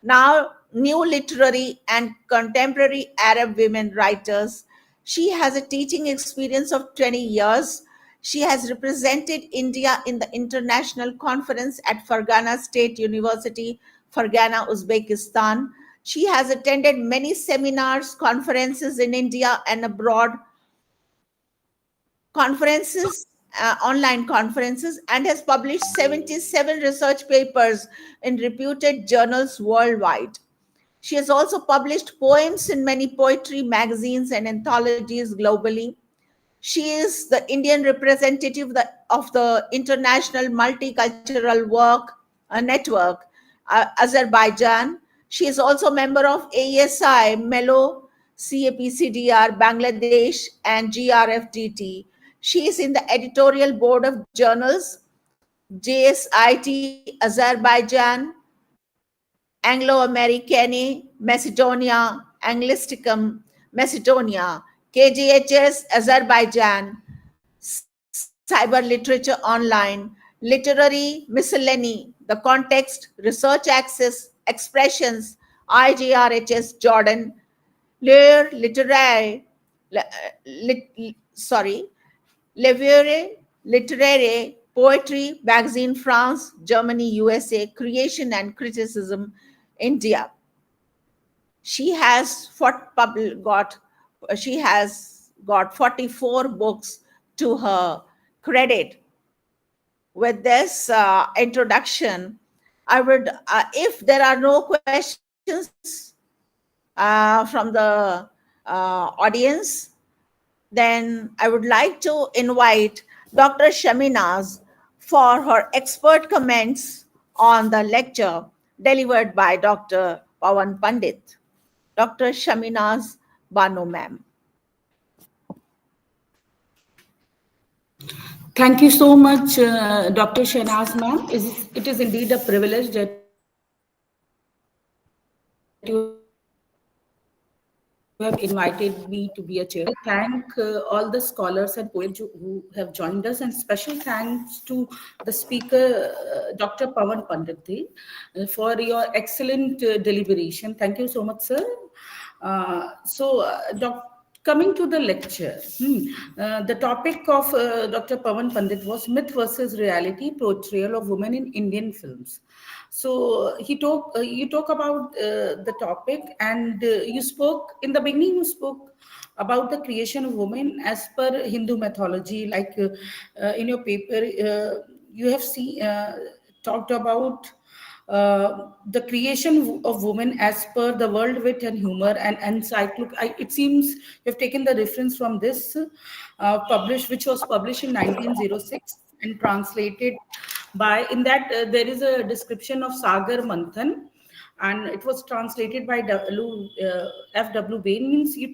[SPEAKER 1] Now, new literary and contemporary Arab women writers. She has a teaching experience of 20 years. She has represented India in the international conference at Fergana State University, Fergana, Uzbekistan. She has attended many seminars, conferences in India and abroad, conferences, online conferences, and has published 77 research papers in reputed journals worldwide. She has also published poems in many poetry magazines and anthologies globally. She is the Indian representative of the International Multicultural Work Network, Azerbaijan. She is also a member of AESI, MELO, CAPCDR, Bangladesh, and GRFDT. She is in the editorial board of journals JSIT, Azerbaijan, Anglo-Americane, Macedonia, Anglisticum, Macedonia, KGHS, Azerbaijan, Cyber Literature Online, Literary Miscellany, The Context, Research Access, Expressions, IGRHS, Jordan, Leur Littéraire, sorry, Leviere Littéraire, Poetry, Magazine France, Germany, USA, Creation and Criticism, India. She has she has got 44 books to her credit. With this introduction, I would, if there are no questions from the audience, then I would like to invite Dr. Shaminaz for her expert comments on the lecture delivered by Dr. Pawan Pandit. Dr. Shaminaz Banu, ma'am.
[SPEAKER 6] Thank you so much, Dr. Shahnaz ma'am. It is indeed a privilege that you have invited me to be a chair. I thank all the scholars and poets who have joined us, and special thanks to the speaker, Dr. Pawan Pandit, for your excellent deliberation. Thank you so much, sir. Coming to the lecture, the topic of Dr. Pawan Pandit was Myth versus Reality: Portrayal of Women in Indian Films. So you talk about the topic, and you spoke in the beginning. You spoke about the creation of women as per Hindu mythology. Like in your paper, you have talked about the creation of women as per the World Wit and Humor and encyclopedia. It seems you have taken the reference from this which was published in 1906 and translated by, in that there is a description of Sagar Manthan, and it was translated by F.W. Bain. Means you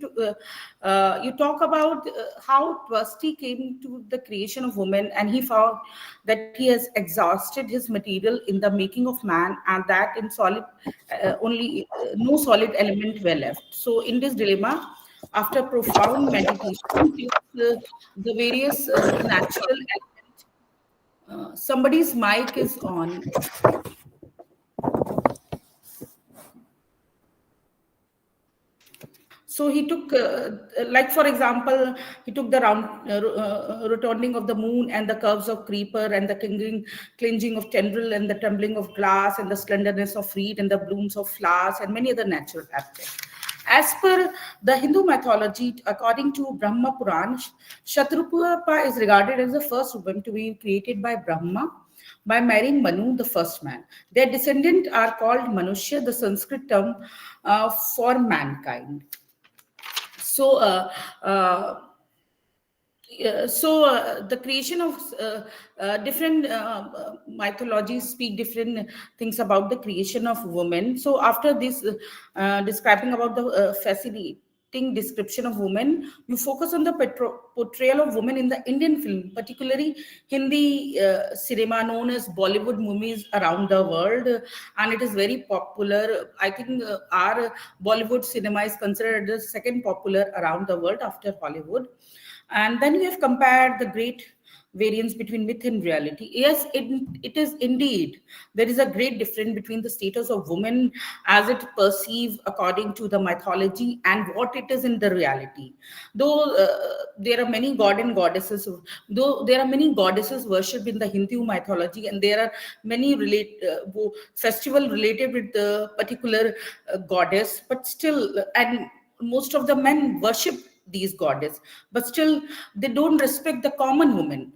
[SPEAKER 6] talk about how Trusty came to the creation of women, and he found that he has exhausted his material in the making of man, and that in solid only no solid element were left. So in this dilemma, after profound meditation, the various natural elements. Somebody's mic is on. So he took, like for example, he took the rotunding of the moon and the curves of creeper and the clinging of tendril and the trembling of glass and the slenderness of reed and the blooms of flowers and many other natural aspects. As per the Hindu mythology, according to Brahma Puran, Shatrupapa is regarded as the first woman to be created by Brahma by marrying Manu, the first man. Their descendants are called Manushya, the Sanskrit term for mankind. So The creation of different mythologies speak different things about the creation of women. So after this describing about the fascinating description of women, you focus on the portrayal of women in the Indian film, particularly Hindi cinema known as Bollywood movies around the world, and it is very popular. I think our Bollywood cinema is considered the second popular around the world after Hollywood. And then you have compared the great variance between myth and reality. Yes, it is indeed. There is a great difference between the status of women as it perceived according to the mythology and what it is in the reality. Though there are many god and goddesses, though there are many goddesses worshipped in the Hindu mythology, and there are many festival related with the particular goddess, but still, and most of the men worship these goddess, but still they don't respect the common woman,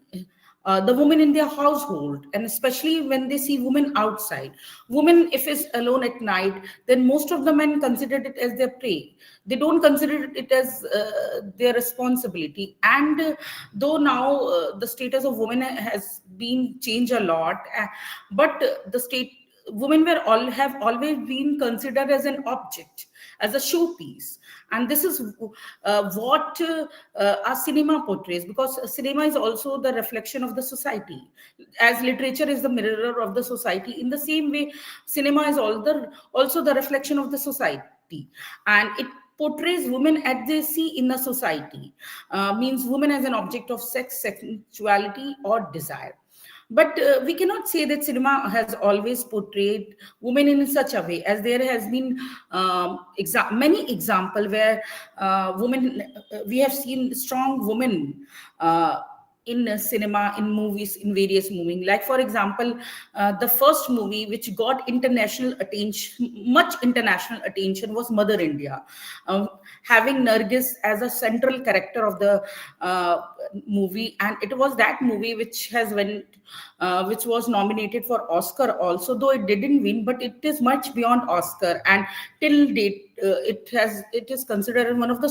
[SPEAKER 6] the woman in their household, and especially when they see women outside. Women, if is alone at night, then most of the men consider it as their prey. They don't consider it as their responsibility. And though now the status of women has been changed a lot, but the state women have always been considered as an object, as a showpiece. And this is what our cinema portrays, because cinema is also the reflection of the society, as literature is the mirror of the society. In the same way, cinema is also the reflection of the society, and it portrays women as they see in the society, means women as an object of sex, sexuality, or desire. But we cannot say that cinema has always portrayed women in such a way, as there has been many examples where we have seen strong women in cinema, in movies, in various movies. Like, for example, the first movie which got international attention, much international attention, was Mother India, having Nargis as a central character of the movie. And it was that movie which was nominated for Oscar also, though it didn't win, but it is much beyond Oscar. And till date, it is considered one of the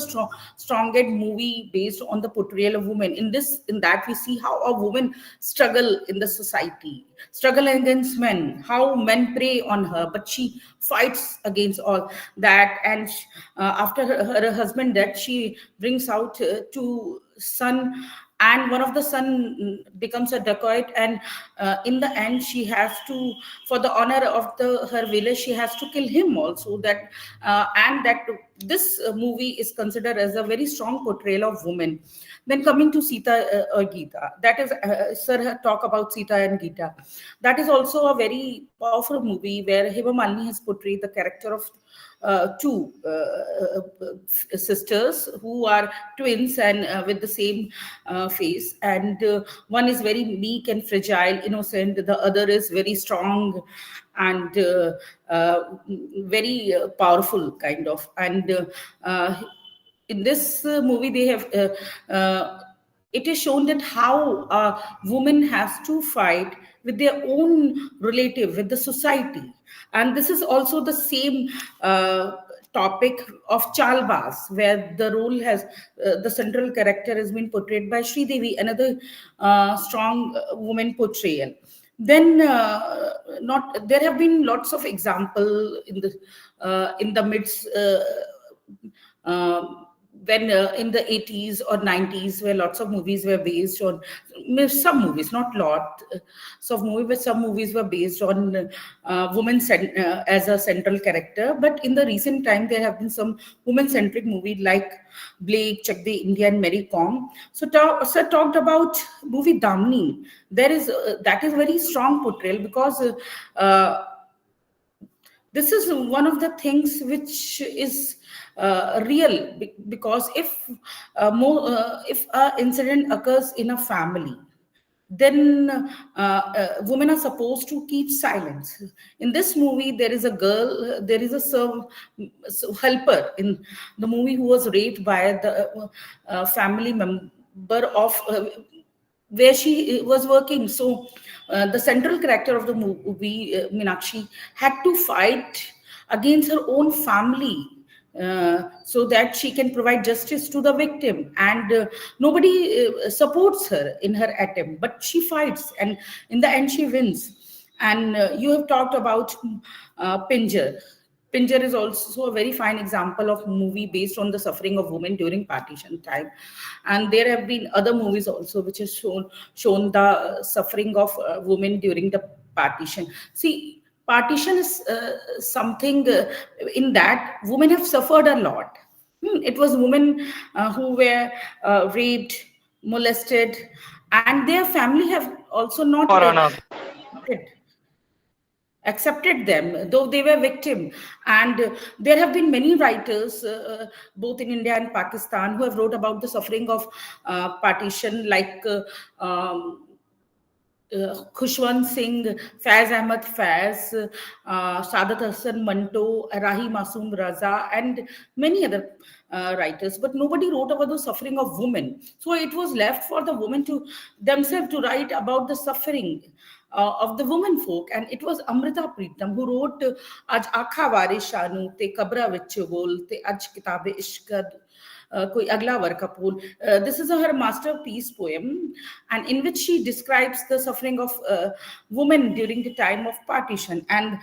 [SPEAKER 6] strongest movie based on the portrayal of women. In that we see how a woman struggle in the society, struggle against men, how men prey on her, but she fights against all that. And after her husband death, she brings out two son, and one of the son becomes a dacoit, and in the end she has to, for the honor of her village, she has to kill him also. That and that this movie is considered as a very strong portrayal of women. Then coming to Sita or Gita, that is sir talk about Sita and Gita. That is also a very powerful movie where Hema Malini has portrayed the character of two sisters who are twins and with the same face, and one is very meek and fragile, innocent, the other is very strong and very powerful kind of. And in this movie they have it is shown that how a woman has to fight with their own relative, with the society. And this is also the same topic of Chalbaz, where the role has the central character has been portrayed by Sri Devi, another strong woman portrayal. Then there have been lots of example in the midst when in the 80s or 90s, where lots of movies were based on, some movies, not lot, of movies, but some movies were based on women as a central character. But in the recent time, there have been some women-centric movies like Blake, Chak De India, and Mary Kom. So sir talked about movie Damni. That is very strong portrayal, because this is one of the things which is real, because if an incident occurs in a family, then women are supposed to keep silence. In this movie, there is a girl, there is a helper in the movie who was raped by the family member of where she was working. So the central character of the movie, Meenakshi, had to fight against her own family so that she can provide justice to the victim. And nobody supports her in her attempt, but she fights, and in the end she wins. And you have talked about Pinjar. Pinjar is also a very fine example of movie based on the suffering of women during partition time, and there have been other movies also which has shown the suffering of women during the partition. See, partition is something in that women have suffered a lot. It was women who were raped, molested, and their family have also not accepted them, though they were victim. And there have been many writers both in India and Pakistan who have wrote about the suffering of partition, like Khushwant Singh, Faiz Ahmad Faiz, Sadat Hassan Manto, Rahi Masoom Raza, and many other writers. But nobody wrote about the suffering of women. So it was left for the women to themselves to write about the suffering of the women folk. And it was Amrita Pritam who wrote Aj Akha Varis Shanu Te Kabra Vich Bol Te Aj Kitabe Ishq Koi Agla Varkapul. This is her masterpiece poem, and in which she describes the suffering of women during the time of partition. And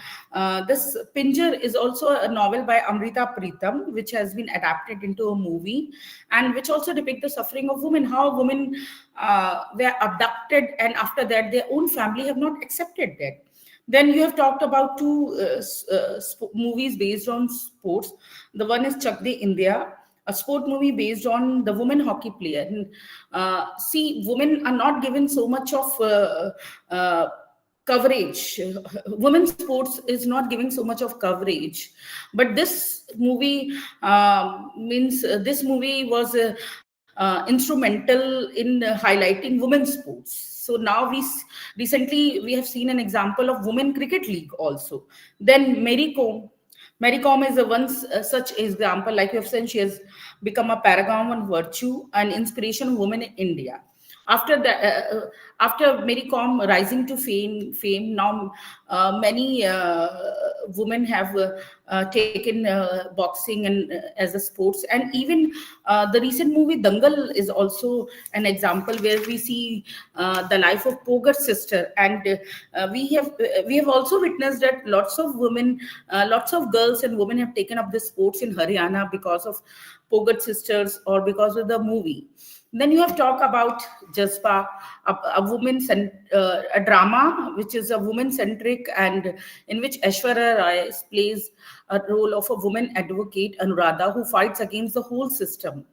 [SPEAKER 6] this Pinjar is also a novel by Amrita Pritam, which has been adapted into a movie, and which also depicts the suffering of women, how women were abducted, and after that their own family have not accepted that. Then you have talked about two movies based on sports. The one is Chak De India, a sport movie based on the women hockey player. And, see, women are not given so much of coverage. Women's sports is not giving so much of coverage. But this movie this movie was instrumental in highlighting women's sports. So now recently we have seen an example of women cricket league also. Then Mary Kom. Mary Kom is a such example. Like you have said, she has become a paragon of virtue and inspiration of women in India. After that, after Mary Kom rising to fame, now many women have taken boxing and as a sports. And even the recent movie Dangal is also an example where we see the life of Pogar's sister. And we have also witnessed that lots of women, lots of girls and women have taken up the sports in Haryana because of Pogar's sisters or because of the movie. Then you have talked about Jazba, a drama which is a woman-centric, and in which Aishwarya Rai plays a role of a woman advocate, Anuradha, who fights against the whole system.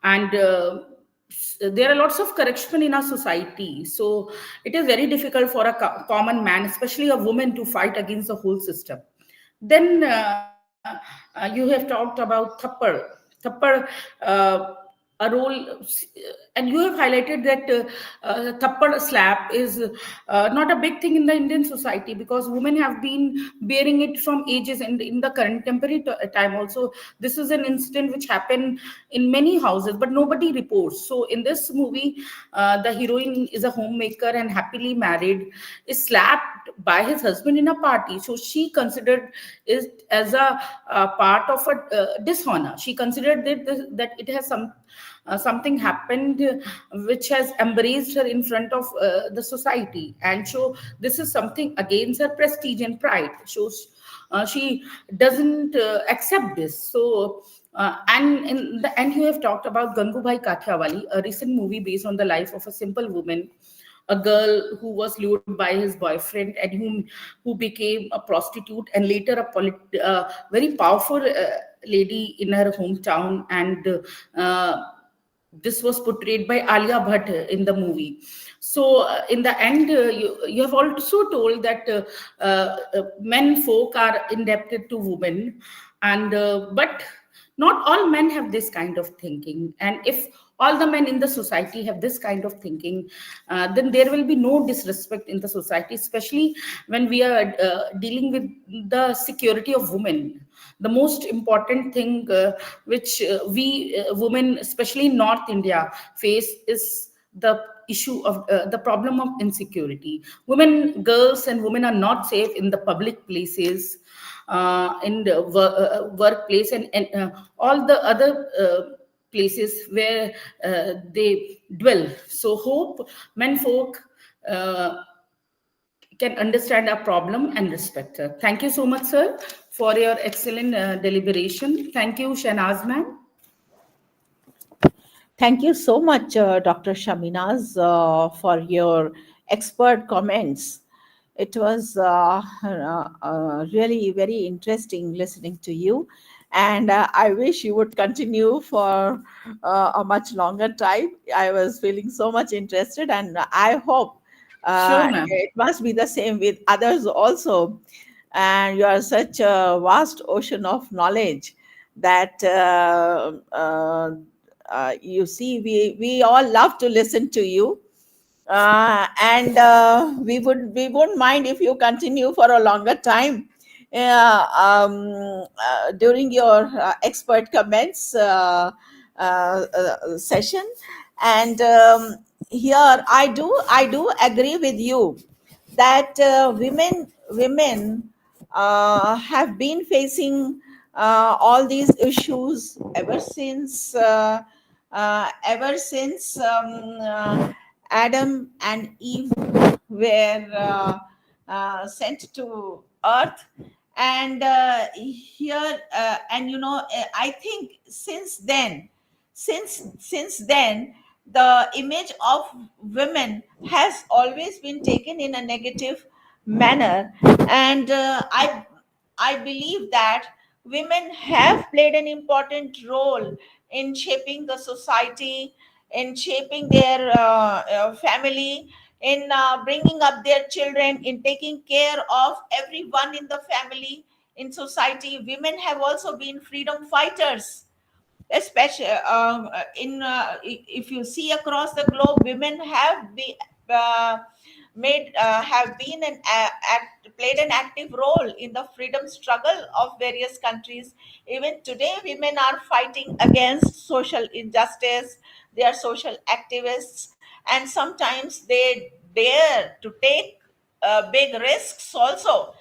[SPEAKER 6] And there are lots of corruption in our society. So it is very difficult for a common man, especially a woman, to fight against the whole system. Then you have talked about Thappad. Thappad, a role, and you have highlighted that Thappad slap is not a big thing in the Indian society, because women have been bearing it from ages, and in the contemporary time also this is an incident which happened in many houses, but nobody reports. So in this movie, the heroine is a homemaker and happily married, is slapped by his husband in a party. So she considered it as a part of a dishonor. She considered that it has something happened which has embraced her in front of the society, and so this is something against her prestige and pride. So she doesn't accept this. So and in the end, you have talked about Gangubai Kathiawali, a recent movie based on the life of a simple woman, a girl who was lured by his boyfriend and who became a prostitute, and later a very powerful lady in her hometown. And this was portrayed by Alia Bhatt in the movie. So in the end, you have also told that men folk are indebted to women, and but not all men have this kind of thinking. And if all the men in the society have this kind of thinking, then there will be no disrespect in the society, especially when we are dealing with the security of women. The most important thing which we women, especially in North India, face is the issue of the problem of insecurity. Girls and women are not safe in the public places. in the workplace, and all the other places where they dwell. So hope menfolk can understand our problem and respect her. Thank you so much, sir, for your excellent deliberation. Thank you, Shahnaz ma'am.
[SPEAKER 1] Thank you so much, Dr. Shaminaz, for your expert comments. It was really very interesting listening to you. And I wish you would continue for a much longer time. I was feeling so much interested, and I hope
[SPEAKER 6] Sure, ma'am.
[SPEAKER 1] it must be the same with others also. And you are such a vast ocean of knowledge that you see, we all love to listen to you, and we won't mind if you continue for a longer time during your expert comments session. And here I do agree with you that women have been facing all these issues ever since Adam and Eve were sent to earth. And here and I think since then the image of women has always been taken in a negative manner. And I believe that women have played an important role in shaping the society, in shaping their family, in bringing up their children, in taking care of everyone in the family, in society. Women have also been freedom fighters, especially if you see across the globe, women have been uh, made have been played an active role in the freedom struggle of various countries. Even today, women are fighting against social injustice. They are social activists, and sometimes they dare to take big risks also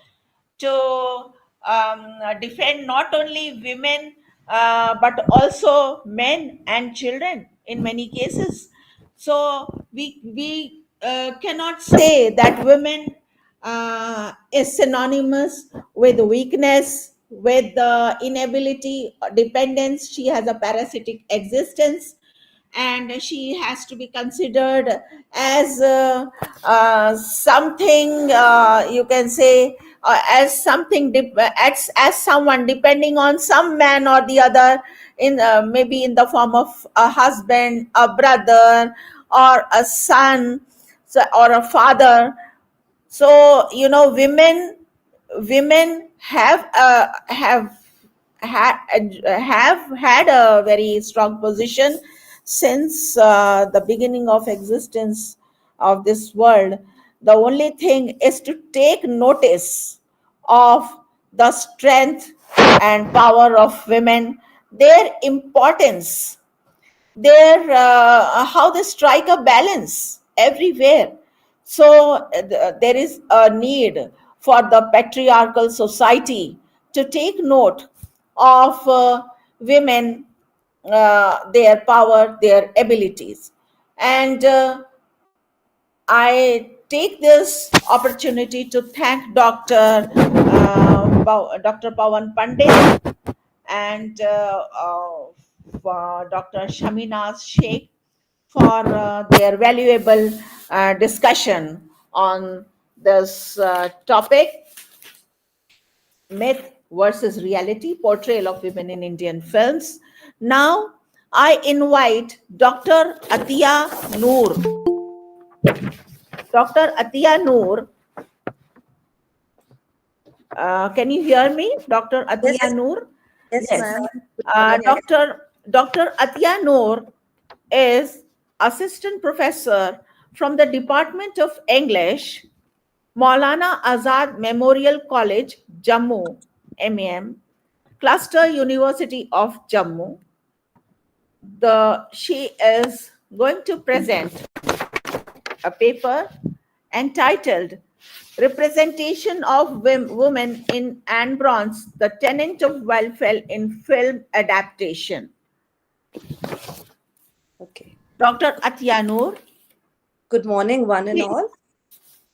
[SPEAKER 1] to defend not only women but also men and children in many cases. So we cannot say that women is synonymous with weakness, with inability, dependence. She has a parasitic existence, and she has to be considered as something, you can say, as something as someone depending on some man or the other, in maybe in the form of a husband, a brother, or a son, or a father. So women have had a very strong position since the beginning of existence of this world. The only thing is to take notice of the strength and power of women, their importance, their how they strike a balance everywhere. So there is a need for the patriarchal society to take note of women, their power, their abilities. And I take this opportunity to thank Dr. Pawan Pandit and for Dr. Shaminaz Sheikh for their valuable discussion on this topic: myth versus reality, portrayal of women in Indian films. Now, I invite Dr. Atiya Noor. Dr. Atiya Noor, can you hear me, Dr.
[SPEAKER 7] Yes,
[SPEAKER 1] Atiya Noor?
[SPEAKER 7] yes,
[SPEAKER 1] Yes.
[SPEAKER 7] ma'am.
[SPEAKER 1] Dr. Atiya Noor is assistant professor from the Department of English, Maulana Azad Memorial College, Jammu, MEM, Cluster University of Jammu. She is going to present a paper entitled Representation of women in Anne Bronte's The Tenant of Wildfell in film adaptation.
[SPEAKER 7] Okay.
[SPEAKER 1] Dr. Atyanur.
[SPEAKER 7] Good morning, one and all.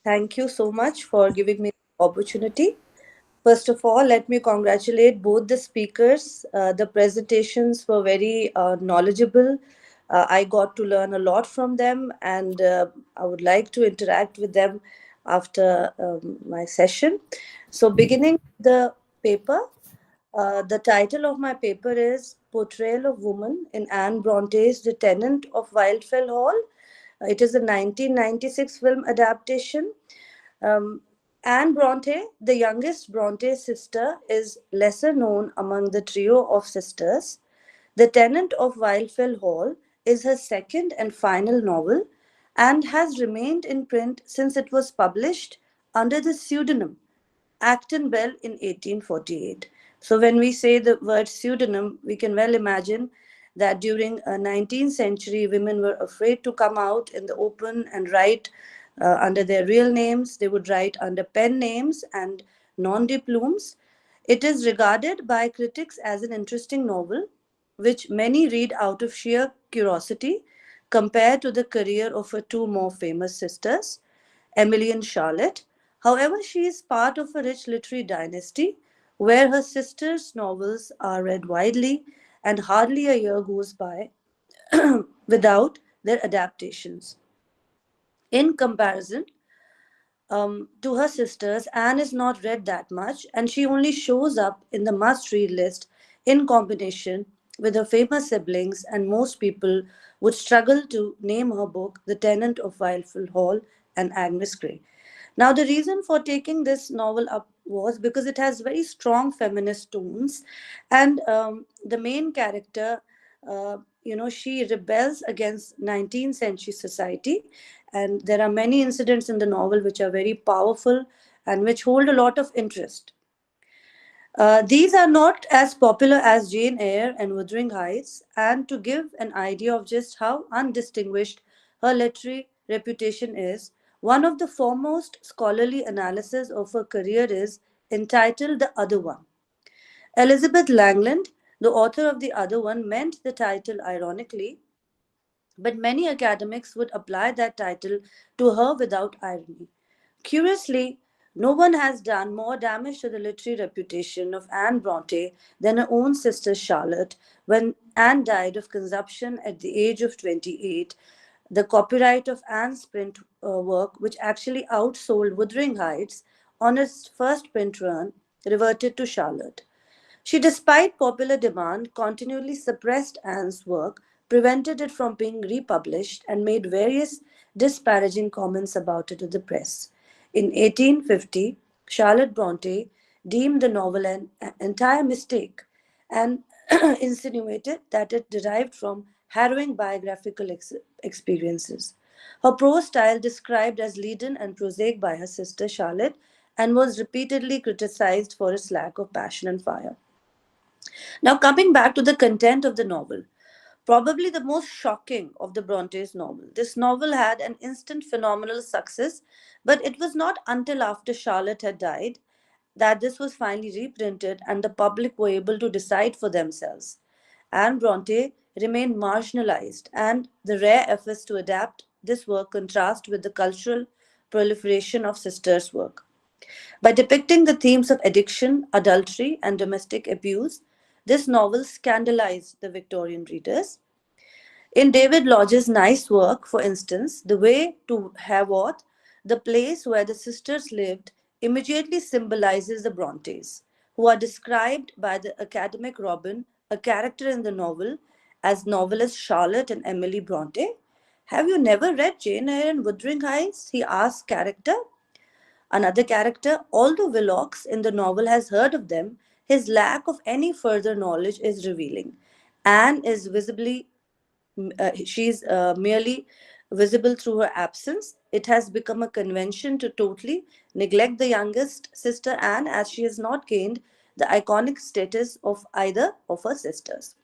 [SPEAKER 7] Thank you so much for giving me the opportunity. First of all, let me congratulate both the speakers. The presentations were very knowledgeable. I got to learn a lot from them, and I would like to interact with them after my session. So, beginning with the paper, the title of my paper is Portrayal of Woman in Anne Bronte's The Tenant of Wildfell Hall. It is a 1996 film adaptation. Um, Anne Bronte, the youngest Bronte sister, is lesser known among the trio of sisters. The Tenant of Wildfell Hall is her second and final novel and has remained in print since it was published under the pseudonym Acton Bell in 1848. So, when we say the word pseudonym, we can well imagine that during a 19th century, women were afraid to come out in the open and write under their real names. They would write under pen names and nom de plumes. It is regarded by critics as an interesting novel, which many read out of sheer curiosity compared to the career of her two more famous sisters, Emily and Charlotte. However, she is part of a rich literary dynasty where her sisters' novels are read widely, and hardly a year goes by without their adaptations. In comparison, to her sisters, Anne is not read that much, and she only shows up in the must read list in combination with her famous siblings, and most people would struggle to name her book The Tenant of Wildfell Hall and Agnes Grey. Now, the reason for taking this novel up was because it has very strong feminist tones, and the main character, she rebels against 19th century society, and there are many incidents in the novel which are very powerful and which hold a lot of interest. These are not as popular as Jane Eyre and Wuthering Heights, and to give an idea of just how undistinguished her literary reputation is, one of the foremost scholarly analyses of her career is entitled The Other One. Elizabeth Langland, the author of The Other One, meant the title ironically, but many academics would apply that title to her without irony. Curiously, no one has done more damage to the literary reputation of Anne Bronte than her own sister Charlotte. When Anne died of consumption at the age of 28, the copyright of Anne's print work, which actually outsold Wuthering Heights on its first print run, reverted to Charlotte. She, despite popular demand, continually suppressed Anne's work, prevented it from being republished, and made various disparaging comments about it to the press. In 1850, Charlotte Bronte deemed the novel an entire mistake and insinuated that it derived from harrowing biographical experiences. Her prose style, described as leaden and prosaic by her sister Charlotte, and was repeatedly criticized for its lack of passion and fire. Now, coming back to the content of the novel, probably the most shocking of the Bronte's novel. This novel had an instant phenomenal success, but it was not until after Charlotte had died that this was finally reprinted and the public were able to decide for themselves. Anne Bronte remained marginalized, and the rare efforts to adapt this work contrast with the cultural proliferation of sisters' work. By depicting the themes of addiction, adultery, and domestic abuse, this novel scandalized the Victorian readers. In David Lodge's nice work, for instance, The Way to Haworth, the place where the sisters lived immediately symbolizes the Brontes, who are described by the academic Robin, a character in the novel, as novelist Charlotte and Emily Bronte. Have you never read Jane Eyre and Wuthering Heights? He asks character. Another character, although Willox in the novel has heard of them, his lack of any further knowledge is revealing. Anne is visibly, she's merely visible through her absence. It has become a convention to totally neglect the youngest sister Anne, as she has not gained the iconic status of either of her sisters.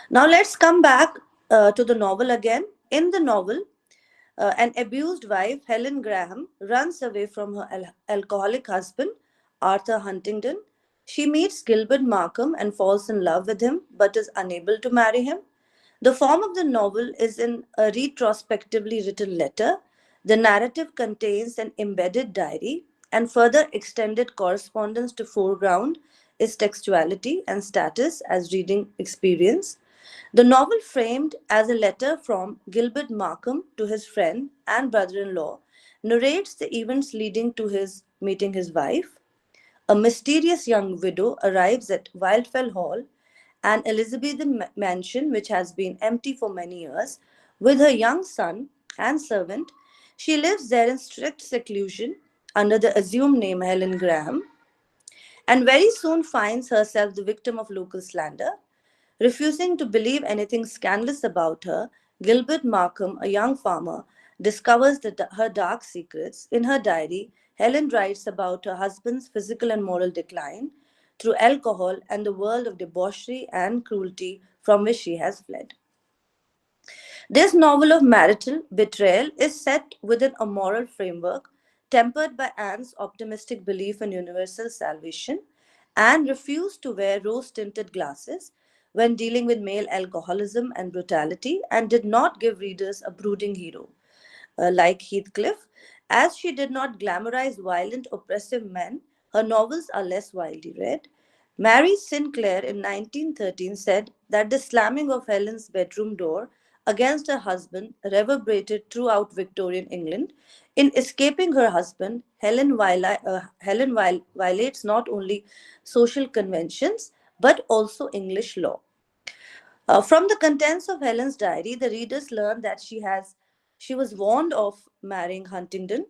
[SPEAKER 7] Now let's come back to the novel again. In the novel, An abused wife, Helen Graham, runs away from her alcoholic husband, Arthur Huntington. She meets Gilbert Markham and falls in love with him, but is unable to marry him. The form of the novel is in a retrospectively written letter. The narrative contains an embedded diary, and further extended correspondence to foreground is textuality and status as reading experience. The novel, framed as a letter from Gilbert Markham to his friend and brother in law, narrates the events leading to his meeting his wife. A mysterious young widow arrives at Wildfell Hall, an Elizabethan mansion which has been empty for many years, with her young son and servant. She lives there in strict seclusion under the assumed name Helen Graham, and very soon finds herself the victim of local slander. Refusing to believe anything scandalous about her, Gilbert Markham, a young farmer, discovers her dark secrets. In her diary, Helen writes about her husband's physical and moral decline through alcohol and the world of debauchery and cruelty from which she has fled. This novel of marital betrayal is set within a moral framework tempered by Anne's optimistic belief in universal salvation. Anne refused to wear rose tinted glasses when dealing with male alcoholism and brutality and did not give readers a brooding hero like Heathcliff. As she did not glamorize violent, oppressive men, her novels are less widely read. Mary Sinclair in 1913 said that the slamming of Helen's bedroom door against her husband reverberated throughout Victorian England. In escaping her husband, Helen violates not only social conventions but also English law. From the contents of Helen's diary, the readers learn that she was warned of marrying Huntington,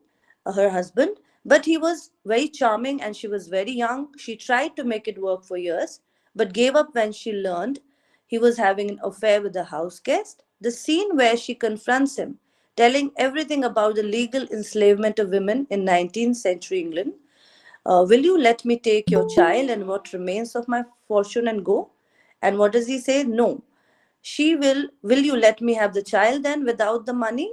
[SPEAKER 7] her husband, but he was very charming and she was very young. She tried to make it work for years, but gave up when she learned he was having an affair with a house guest. The scene where she confronts him, telling everything about the legal enslavement of women in 19th century England. Will you let me take your child and what remains of my fortune and go? And what does he say? No. Will you let me have the child then without the money?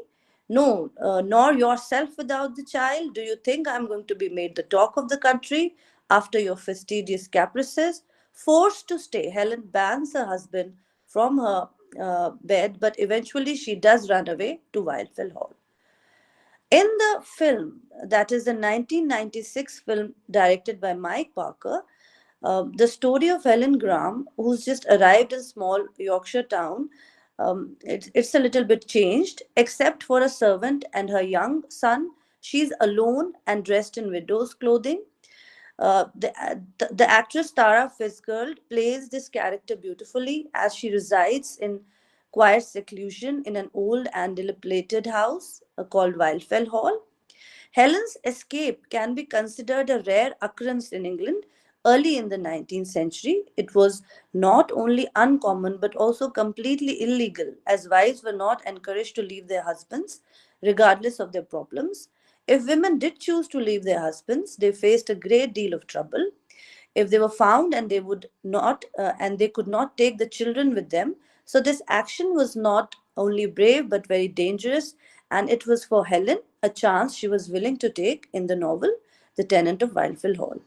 [SPEAKER 7] No, nor yourself without the child. Do you think I'm going to be made the talk of the country after your fastidious caprices? Forced to stay, Helen bans her husband from her bed, but eventually she does run away to Wildfell Hall. In the film, that is the 1996 film directed by Mike Parker, the story of Helen Graham, who's just arrived in small Yorkshire town, it's a little bit changed, except for a servant and her young son. She's alone and dressed in widow's clothing. The actress Tara Fitzgerald plays this character beautifully as she resides in quiet seclusion in an old and dilapidated house called Wildfell Hall. Helen's escape can be considered a rare occurrence in England early in the 19th century. It was not only uncommon but also completely illegal, as wives were not encouraged to leave their husbands regardless of their problems. If women did choose to leave their husbands, they faced a great deal of trouble. If they were found and they could not take the children with them, so this action was not only brave but very dangerous, and it was for Helen a chance she was willing to take in the novel The Tenant of Wildfell Hall.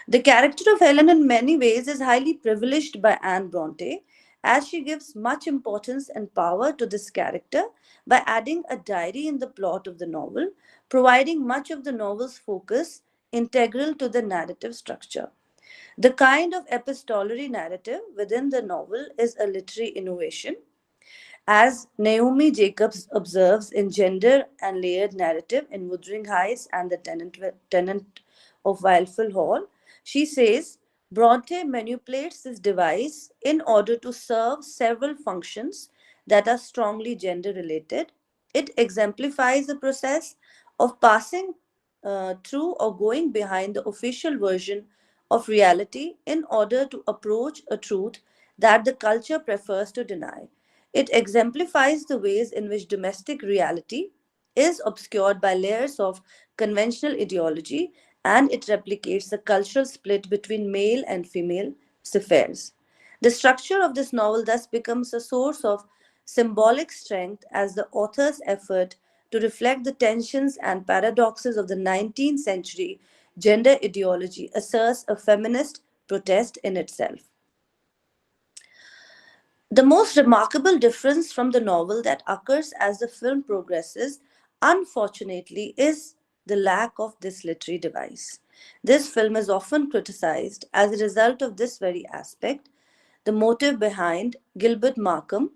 [SPEAKER 7] The character of Helen in many ways is highly privileged by Anne Bronte, as she gives much importance and power to this character by adding a diary in the plot of the novel, providing much of the novel's focus integral to the narrative structure. The kind of epistolary narrative within the novel is a literary innovation. As Naomi Jacobs observes in Gender and Layered Narrative in Wuthering Heights and The Tenant of Wildfell Hall, she says, Bronte manipulates this device in order to serve several functions that are strongly gender related. It exemplifies the process of passing through or going behind the official version of reality in order to approach a truth that the culture prefers to deny. It exemplifies the ways in which domestic reality is obscured by layers of conventional ideology, and it replicates the cultural split between male and female spheres. The structure of this novel thus becomes a source of symbolic strength as the author's effort to reflect the tensions and paradoxes of the 19th century gender ideology asserts a feminist protest in itself. The most remarkable difference from the novel that occurs as the film progresses, unfortunately, is the lack of this literary device. This film is often criticized as a result of this very aspect, the motive behind Gilbert Markham,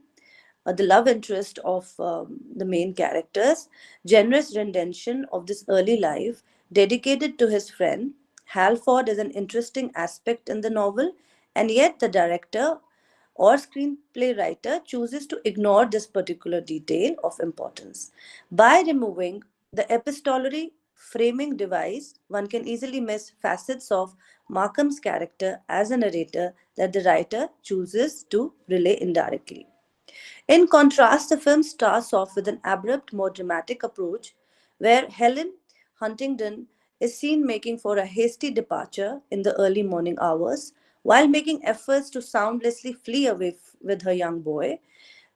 [SPEAKER 7] the love interest of the main characters, generous rendition of this early life dedicated to his friend. Halford is an interesting aspect in the novel, and yet the director or screenplay writer chooses to ignore this particular detail of importance. By removing the epistolary framing device, one can easily miss facets of Markham's character as a narrator that the writer chooses to relay indirectly. In contrast, the film starts off with an abrupt, more dramatic approach where Helen Huntingdon is seen making for a hasty departure in the early morning hours while making efforts to soundlessly flee away with her young boy.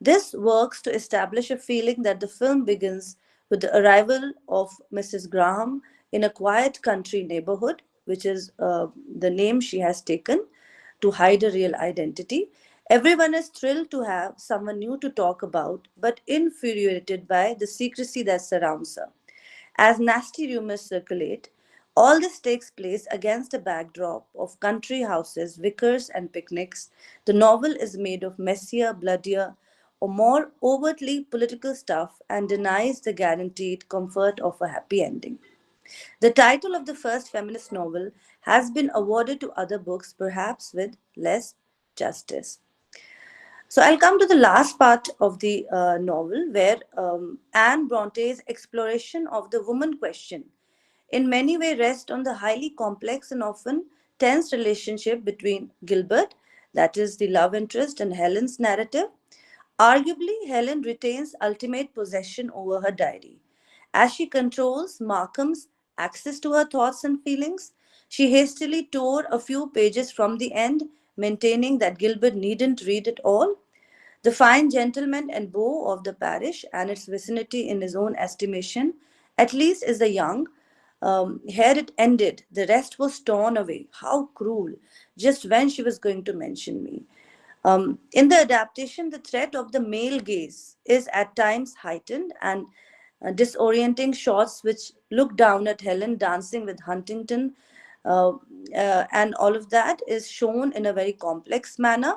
[SPEAKER 7] This works to establish a feeling that the film begins with the arrival of Mrs. Graham in a quiet country neighborhood, which is the name she has taken to hide a real identity. Everyone is thrilled to have someone new to talk about, but infuriated by the secrecy that surrounds her. As nasty rumors circulate, all this takes place against a backdrop of country houses, vicars, and picnics. The novel is made of messier, bloodier, or more overtly political stuff and denies the guaranteed comfort of a happy ending. The title of the first feminist novel has been awarded to other books, perhaps with less justice. So I'll come to the last part of the novel where Anne Bronte's exploration of the woman question in many ways rests on the highly complex and often tense relationship between Gilbert, that is the love interest, and Helen's narrative. Arguably, Helen retains ultimate possession over her diary. As she controls Markham's access to her thoughts and feelings, she hastily tore a few pages from the end, maintaining that Gilbert needn't read it all. The fine gentleman and beau of the parish and its vicinity, in his own estimation, at least is the young. Here it ended. The rest was torn away. How cruel! Just when she was going to mention me. In the adaptation, the threat of the male gaze is at times heightened, and disorienting shots which look down at Helen dancing with Huntington, uh, and all of that is shown in a very complex manner.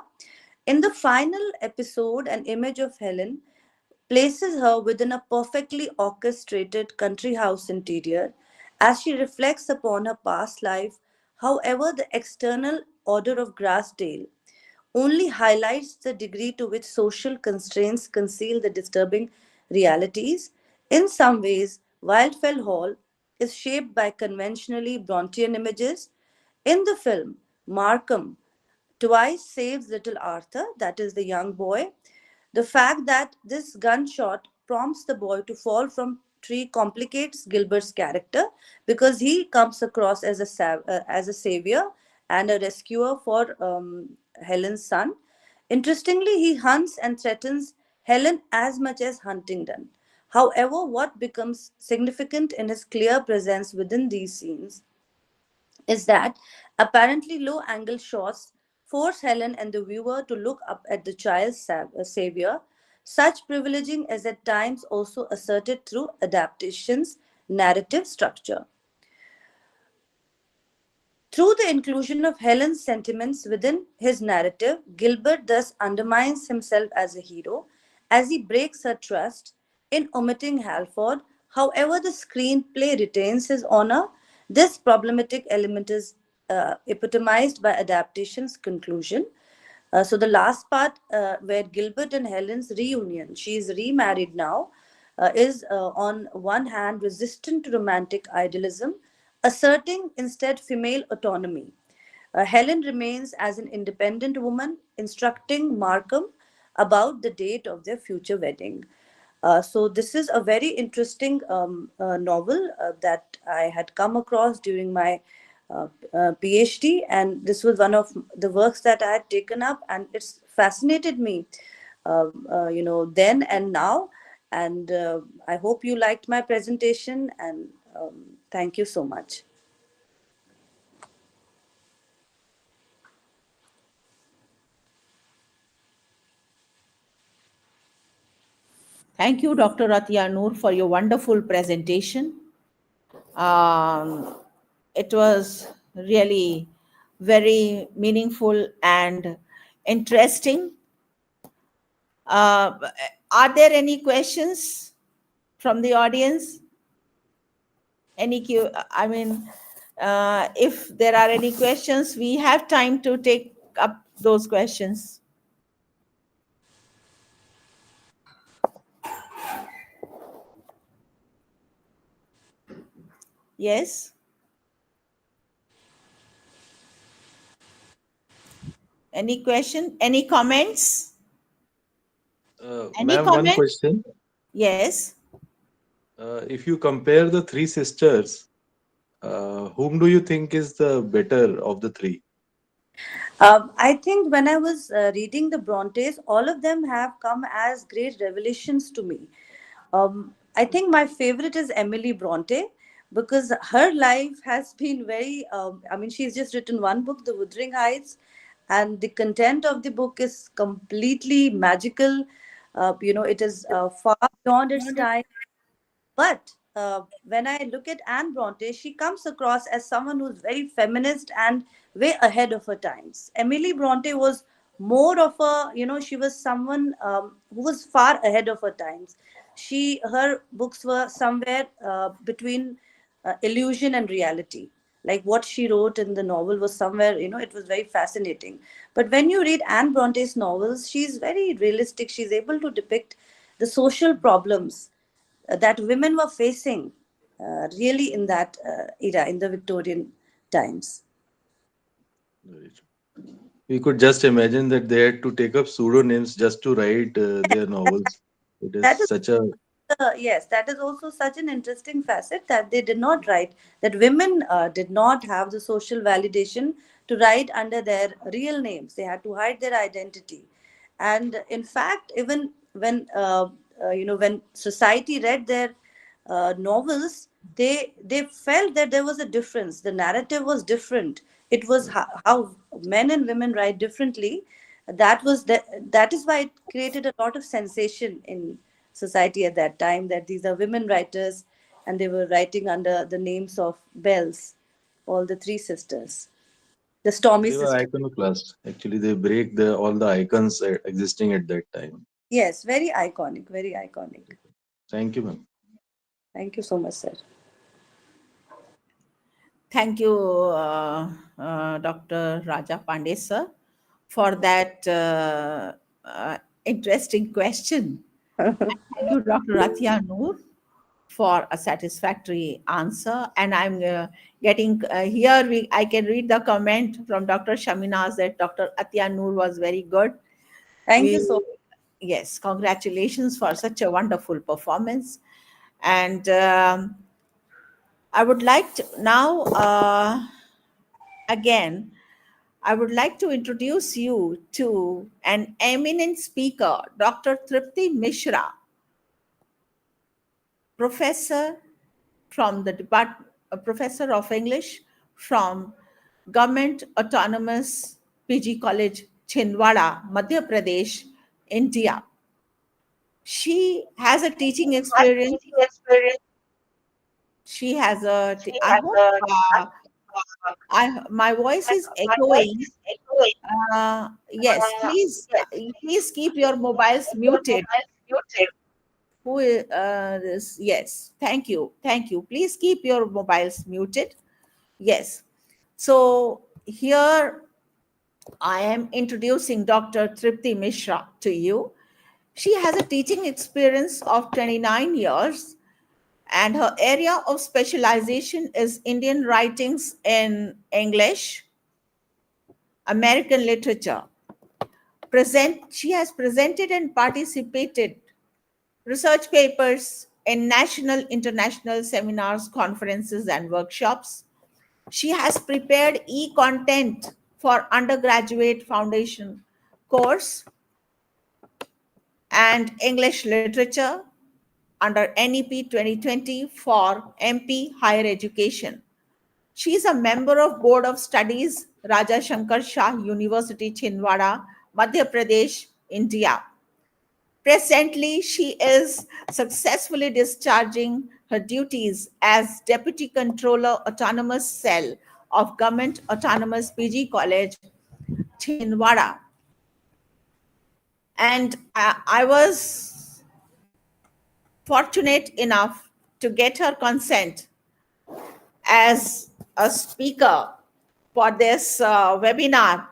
[SPEAKER 7] In the final episode, an image of Helen places her within a perfectly orchestrated country house interior as she reflects upon her past life. However, the external order of Grassdale only highlights the degree to which social constraints conceal the disturbing realities. In some ways, Wildfell Hall is shaped by conventionally Brontean images. In the film, Markham twice saves little Arthur, that is the young boy. The fact that this gunshot prompts the boy to fall from tree complicates Gilbert's character because he comes across as as a savior and a rescuer for Helen's son. Interestingly, he hunts and threatens Helen as much as Huntingdon. However, what becomes significant in his clear presence within these scenes is that apparently low angle shots force Helen and the viewer to look up at the child's savior. Such privileging is at times also asserted through adaptation's narrative structure. Through the inclusion of Helen's sentiments within his narrative, Gilbert thus undermines himself as a hero as he breaks her trust in omitting Halford. However, the screenplay retains his honor. This problematic element is epitomized by adaptation's conclusion. So the last part, where Gilbert and Helen's reunion, she is remarried now, is on one hand resistant to romantic idealism, asserting instead female autonomy. Helen remains as an independent woman, instructing Markham about the date of their future wedding. So this is a very interesting novel that I had come across during my PhD, and this was one of the works that I had taken up, and it's fascinated me, then and now. And I hope you liked my presentation, and thank you so much.
[SPEAKER 1] Thank you, Dr. Atia Noor, for your wonderful presentation. It was really very meaningful and interesting. Are there any questions from the audience? I mean, if there are any questions, we have time to take up those questions. Yes. Any question? Any comments? Any
[SPEAKER 8] Ma'am, one
[SPEAKER 1] comment?
[SPEAKER 8] question.
[SPEAKER 1] Yes.
[SPEAKER 8] If you compare the three sisters, whom do you think is the better of the three?
[SPEAKER 7] I think when I was reading the Brontes, all of them have come as great revelations to me. I think my favorite is Emily Bronte, because her life has been very, I mean, she's just written one book, The Wuthering Heights, and the content of the book is completely magical. It is far beyond its time. But when I look at Anne Bronte, she comes across as someone who's very feminist and way ahead of her times. Emily Bronte was more of a, she was someone who was far ahead of her times. Her books were somewhere between illusion and reality. Like what she wrote in the novel was somewhere, it was very fascinating. But when you read Anne Bronte's novels, she's very realistic. She's able to depict the social problems that women were facing really in that era, in the Victorian times.
[SPEAKER 8] Very true. We could just imagine that they had to take up pseudonyms just to write their novels. It is
[SPEAKER 7] That is
[SPEAKER 8] such a
[SPEAKER 7] yes, that is also such an interesting facet that they did not write, that women did not have the social validation to write under their real names. They had to hide their identity. And in fact, even when society read their novels, they felt that there was a difference. The narrative was different. It was how men and women write differently. That is why it created a lot of sensation in society at that time, that these are women writers and they were writing under the names of Bells, all the three sisters, the Stormy
[SPEAKER 8] they were
[SPEAKER 7] sisters.
[SPEAKER 8] iconoclast. Actually, they break the all the icons existing at that time.
[SPEAKER 7] Yes, very iconic, very iconic.
[SPEAKER 8] Thank you, ma'am.
[SPEAKER 7] Thank you so much, sir.
[SPEAKER 1] Thank you, Dr. Raja Pandey, sir, for that interesting question. Thank you, Dr. Ratia Noor, for a satisfactory answer. And I'm getting here, I can read the comment from Dr. Shaminaz that Dr. Atia Noor was very good.
[SPEAKER 7] Thank you so
[SPEAKER 1] Yes, congratulations for such a wonderful performance. And I would like to now, again, I would like to introduce you to an eminent speaker, Dr. Tripti Mishra, professor from the professor of English from Government Autonomous PG College, Chhindwara, Madhya Pradesh, India. She has a teaching experience. She has I hope my voice is echoing. Yes, please keep your mobiles muted. Yes, thank you. Please keep your mobiles muted. Yes. So here I am introducing Dr. Tripti Mishra to you. She has a teaching experience of 29 years, and her area of specialization is Indian writings in English, American literature. She has presented and participated research papers in national, international seminars, conferences, and workshops. She has prepared e-content for undergraduate foundation course and English literature. under NEP 2020 for MP Higher Education. She is a member of Board of Studies, Raja Shankar Shah University, Chhindwara, Madhya Pradesh, India. Presently, she is successfully discharging her duties as Deputy Controller Autonomous Cell of Government Autonomous PG College, Chhindwara. And I was fortunate enough to get her consent as a speaker for this webinar,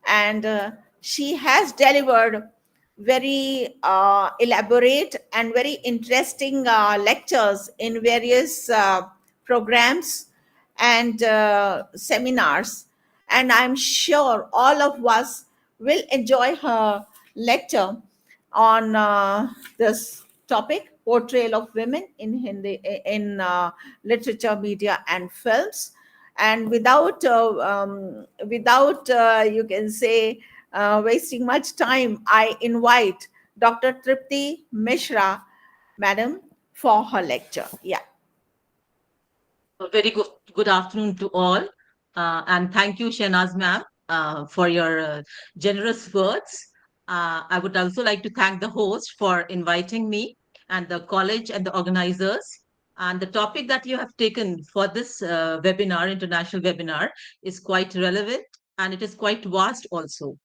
[SPEAKER 1] and she has delivered very elaborate and very interesting lectures in various programs and seminars, and I'm sure all of us will enjoy her lecture on this topic, portrayal of women in Hindi, in literature, media, and films. And without you can say wasting much time, I invite Dr. Tripti Mishra, madam, for her lecture. Yeah.
[SPEAKER 9] A very good afternoon to all. And thank you, Shanaz ma'am, for your generous words. I would also like to thank the host for inviting me and the college and the organizers. And the topic that you have taken for this webinar, international webinar, is quite relevant and it is quite vast also.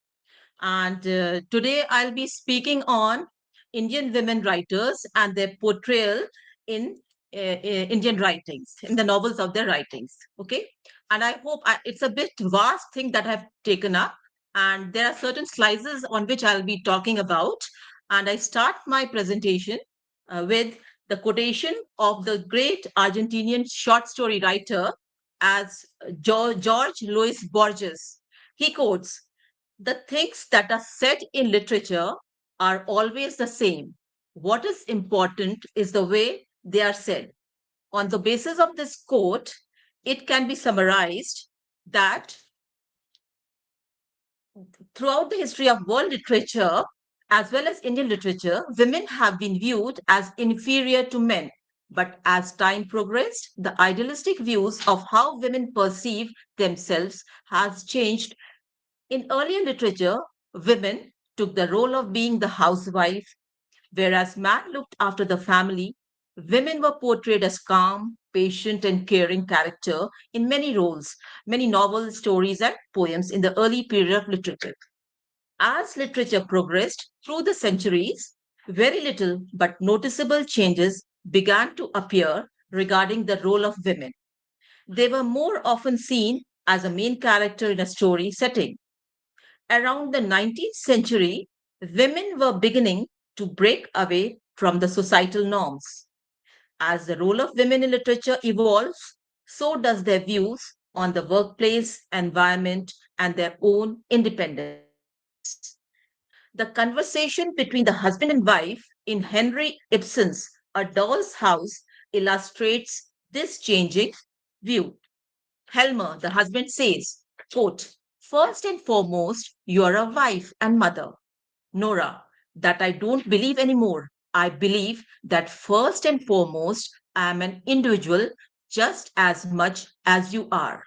[SPEAKER 9] And today I'll be speaking on Indian women writers and their portrayal in Indian writings, in the novels of their writings. Okay. And I hope it's a bit vast thing that I've taken up. And there are certain slices on which I'll be talking about. And I start my presentation with the quotation of the great Argentinian short story writer as George Luis Borges. He quotes, "The things that are said in literature are always the same. What is important is the way they are said." On the basis of this quote, it can be summarized that throughout the history of world literature, as well as Indian literature, women have been viewed as inferior to men. But as time progressed, the idealistic views of how women perceive themselves has changed. In earlier literature, women took the role of being the housewife, whereas man looked after the family. Women were portrayed as calm, patient, and caring character in many roles, many novels, stories, and poems in the early period of literature. As literature progressed through the centuries, very little but noticeable changes began to appear regarding the role of women. They were more often seen as a main character in a story setting. Around the 19th century, women were beginning to break away from the societal norms. As the role of women in literature evolves, so does their views on the workplace, environment, and their own independence. The conversation between the husband and wife in Henry Ibsen's A Doll's House illustrates this changing view. Helmer, the husband, says, quote, "First and foremost, you are a wife and mother. Nora, that I don't believe anymore. I believe that first and foremost, I am an individual just as much as you are."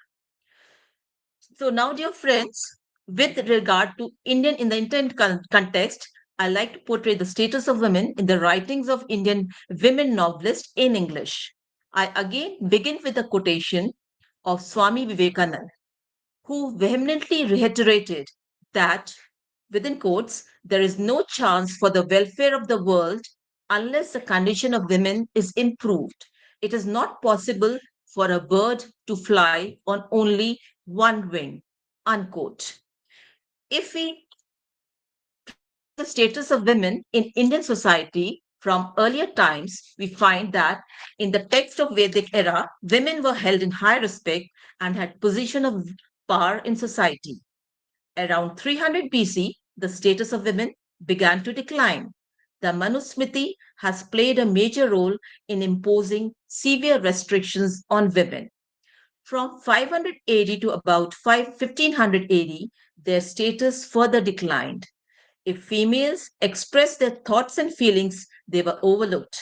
[SPEAKER 9] So now, dear friends, with regard to Indian in the Indian context, I like to portray the status of women in the writings of Indian women novelists in English. I again begin with a quotation of Swami Vivekananda, who vehemently reiterated that, within quotes, there is no chance for the welfare of the world unless the condition of women is improved. It is not possible for a bird to fly on only one wing. Unquote. If we trace the status of women in Indian society from earlier times, we find that in the text of Vedic era, women were held in high respect and had position of power in society. Around 300 BC, the status of women began to decline. The Manusmriti has played a major role in imposing severe restrictions on women. From 500 AD to about 1500 AD, their status further declined. If females expressed their thoughts and feelings, they were overlooked.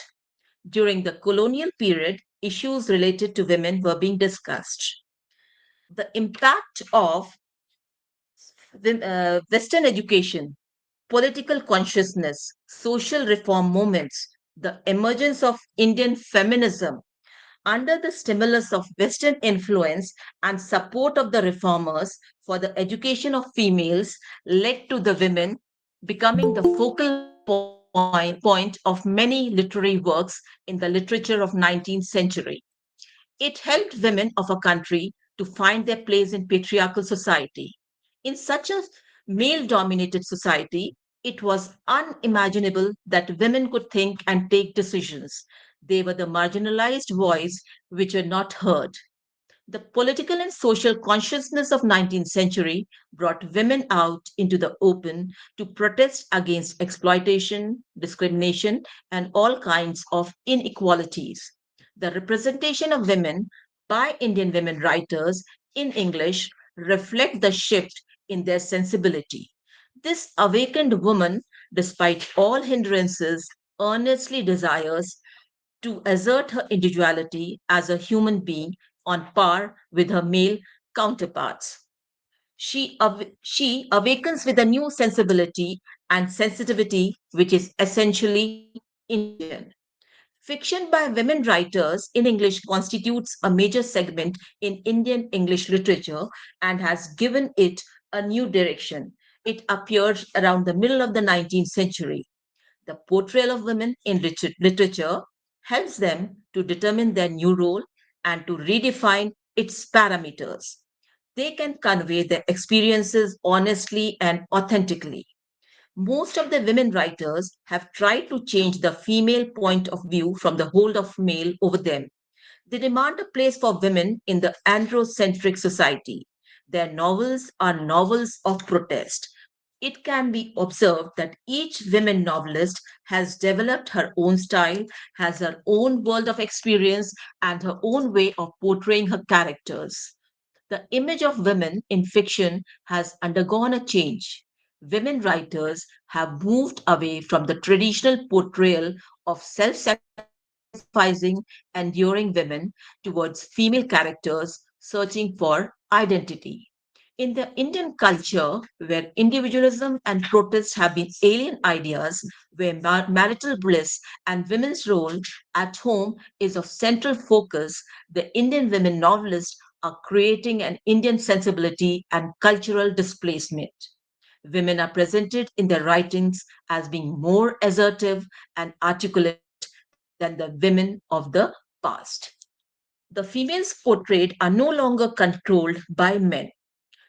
[SPEAKER 9] During the colonial period, issues related to women were being discussed. The impact of Western education, political consciousness, social reform movements, the emergence of Indian feminism under the stimulus of Western influence and support of the reformers for the education of females led to the women becoming the focal point of many literary works in the literature of 19th century. It helped women of a country to find their place in patriarchal society. In such a male dominated society, it was unimaginable that women could think and take decisions. They were the marginalized voice which were not heard. The political and social consciousness of 19th century brought women out into the open to protest against exploitation, discrimination, and all kinds of inequalities. The representation of women by Indian women writers in English reflect the shift in their sensibility. This awakened woman, despite all hindrances, earnestly desires to assert her individuality as a human being on par with her male counterparts. She awakens with a new sensibility and sensitivity which is essentially Indian. Fiction by women writers in English constitutes a major segment in Indian English literature and has given it a new direction. It appeared around the middle of the 19th century. The portrayal of women in literature helps them to determine their new role and to redefine its parameters. They can convey their experiences honestly and authentically. Most of the women writers have tried to change the female point of view from the hold of male over them. They demand a place for women in the androcentric society. Their novels are novels of protest. It can be observed that each women novelist has developed her own style, has her own world of experience, and her own way of portraying her characters. The image of women in fiction has undergone a change. Women writers have moved away from the traditional portrayal of self sacrificing, enduring women towards female characters searching for identity. In the Indian culture, where individualism and protest have been alien ideas, where marital bliss and women's role at home is of central focus, the Indian women novelists are creating an Indian sensibility and cultural displacement. Women are presented in their writings as being more assertive and articulate than the women of the past. The females portrayed are no longer controlled by men.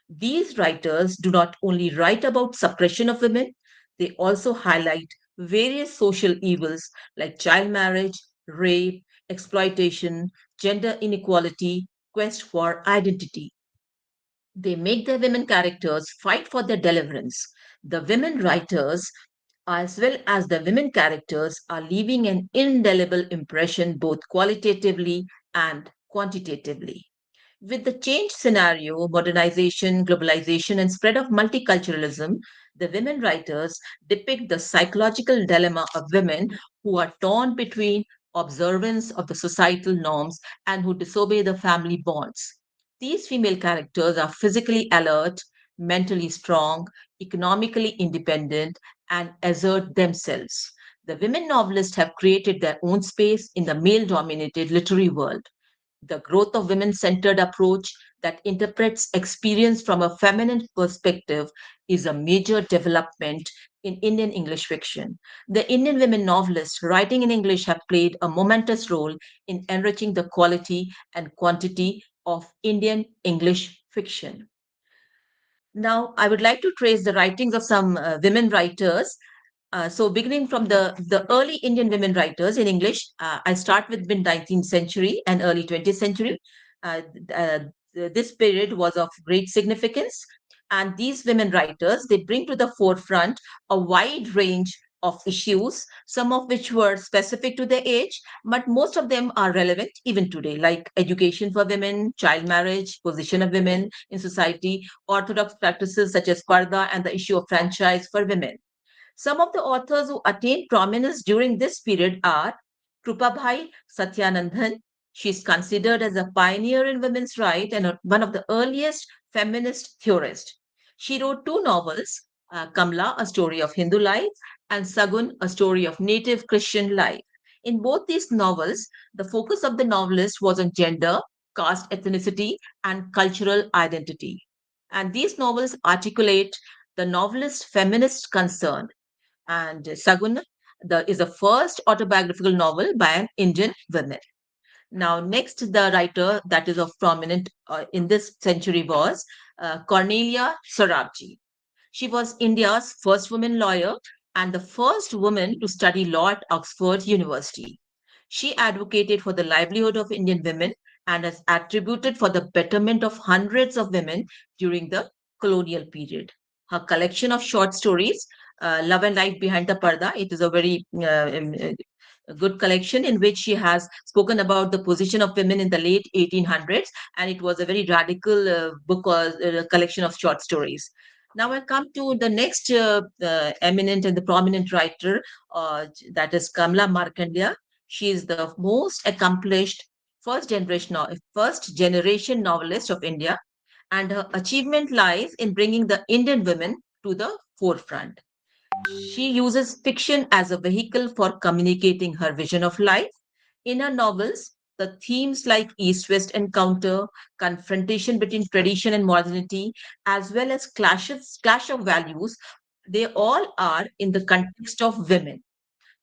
[SPEAKER 9] These writers do not only write about suppression of women, they also highlight various social evils like child marriage, rape, exploitation, gender inequality, quest for identity. They make their women characters fight for their deliverance. The women writers, as well as the women characters, are leaving an indelible impression both qualitatively and quantitatively. With the changed scenario, modernization, globalization, and spread of multiculturalism, the women writers depict the psychological dilemma of women who are torn between observance of the societal norms and who disobey the family bonds. These female characters are physically alert, mentally strong, economically independent, and assert themselves. The women novelists have created their own space in the male dominated literary world. The growth of women centered approach that interprets experience from a feminine perspective is a major development in Indian English fiction. The Indian women novelists writing in English have played a momentous role in enriching the quality and quantity of Indian English fiction. Now, I would like to trace the writings of some women writers. Beginning from the early Indian women writers in English, I start with mid 19th century and early 20th century. Uh, uh, this period was of great significance, and these women writers they bring to the forefront a wide range of issues, some of which were specific to their age, but most of them are relevant even today, like education for women, child marriage, position of women in society, orthodox practices such as parda, and the issue of franchise for women. Some of the authors who attained prominence during this period are Krupabhai Satyanandan, she is considered as a pioneer in women's rights and one of the earliest feminist theorists. She wrote two novels, Kamla, A Story of Hindu Life, and Sagun, A Story of Native Christian Life. In both these novels, the focus of the novelist was on gender, caste, ethnicity, and cultural identity. And these novels articulate the novelist's feminist concern. And Sagun is the first autobiographical novel by an Indian woman. Now, next, the writer that is of prominent in this century was Cornelia Sorabji. She was India's first woman lawyer and the first woman to study law at Oxford University. She advocated for the livelihood of Indian women and has attributed for the betterment of hundreds of women during the colonial period. Her collection of short stories, Love and Life Behind the Parda, it is a very good collection in which she has spoken about the position of women in the late 1800s, and it was a very radical book or collection of short stories. Now I come to the next eminent and the prominent writer, that is Kamla Markandeya. She is the most accomplished first generation novelist of India, and her achievement lies in bringing the Indian women to the forefront. She uses fiction as a vehicle for communicating her vision of life. In her novels, the themes like East West encounter, confrontation between tradition and modernity, as well as clash of values, they all are in the context of women.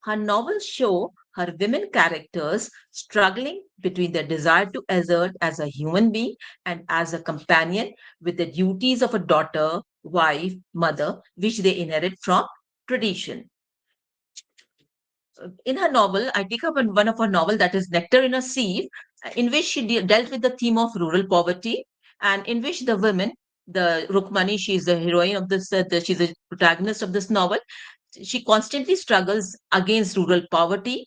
[SPEAKER 9] Her novels show her women characters struggling between their desire to assert as a human being and as a companion with the duties of a daughter, wife, mother, which they inherit from tradition. In her novel, I take up one of her novel that is Nectar in a Sieve, in which she dealt with the theme of rural poverty, and in which the women, the Rukmani, she is the heroine of this, she's the protagonist of this novel. She constantly struggles against rural poverty,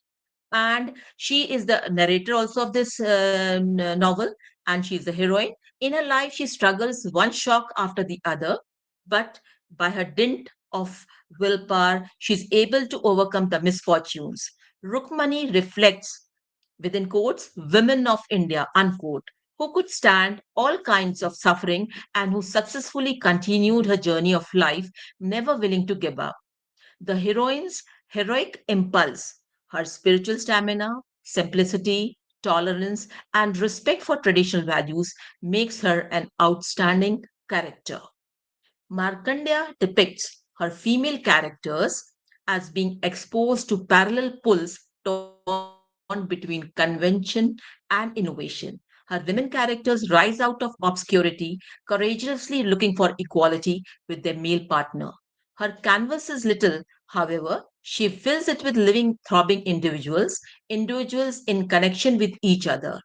[SPEAKER 9] and she is the narrator also of this novel, and she's the heroine. In her life, she struggles one shock after the other, but by her dint of willpower, she's able to overcome the misfortunes. Rukmani reflects, within quotes, women of India, unquote, who could stand all kinds of suffering and who successfully continued her journey of life, never willing to give up. The heroine's heroic impulse, her spiritual stamina, simplicity, tolerance, and respect for traditional values makes her an outstanding character. Markandeya depicts her female characters as being exposed to parallel pulls torn between convention and innovation. Her women characters rise out of obscurity, courageously looking for equality with their male partner. Her canvas is little, however, she fills it with living, throbbing individuals in connection with each other.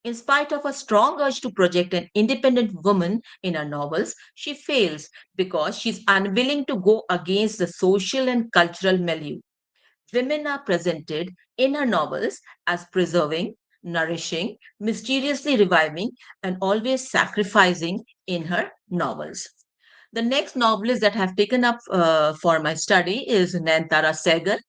[SPEAKER 9] In spite of a strong urge to project an independent woman in her novels, she fails because she's unwilling to go against the social and cultural milieu. Women are presented in her novels as preserving, nourishing, mysteriously reviving, and always sacrificing in her novels. The next novelist that I've taken up for my study is Nayantara Sehgal.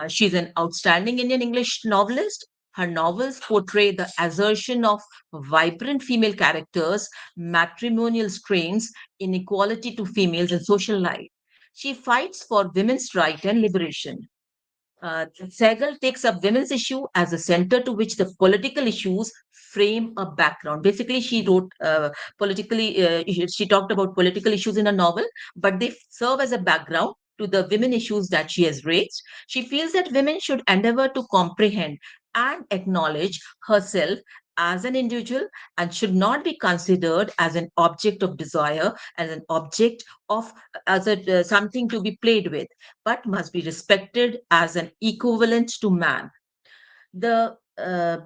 [SPEAKER 9] She's an outstanding Indian English novelist. Her novels portray the assertion of vibrant female characters, matrimonial strains, inequality to females in social life. She fights for women's right and liberation. Sehgal takes up women's issue as a center to which the political issues frame a background. Basically, she wrote she talked about political issues in a novel, but they serve as a background to the women issues that she has raised. She feels that women should endeavor to comprehend and acknowledge herself as an individual and should not be considered as an object of desire, as an object of something to be played with, but must be respected as an equivalent to man. The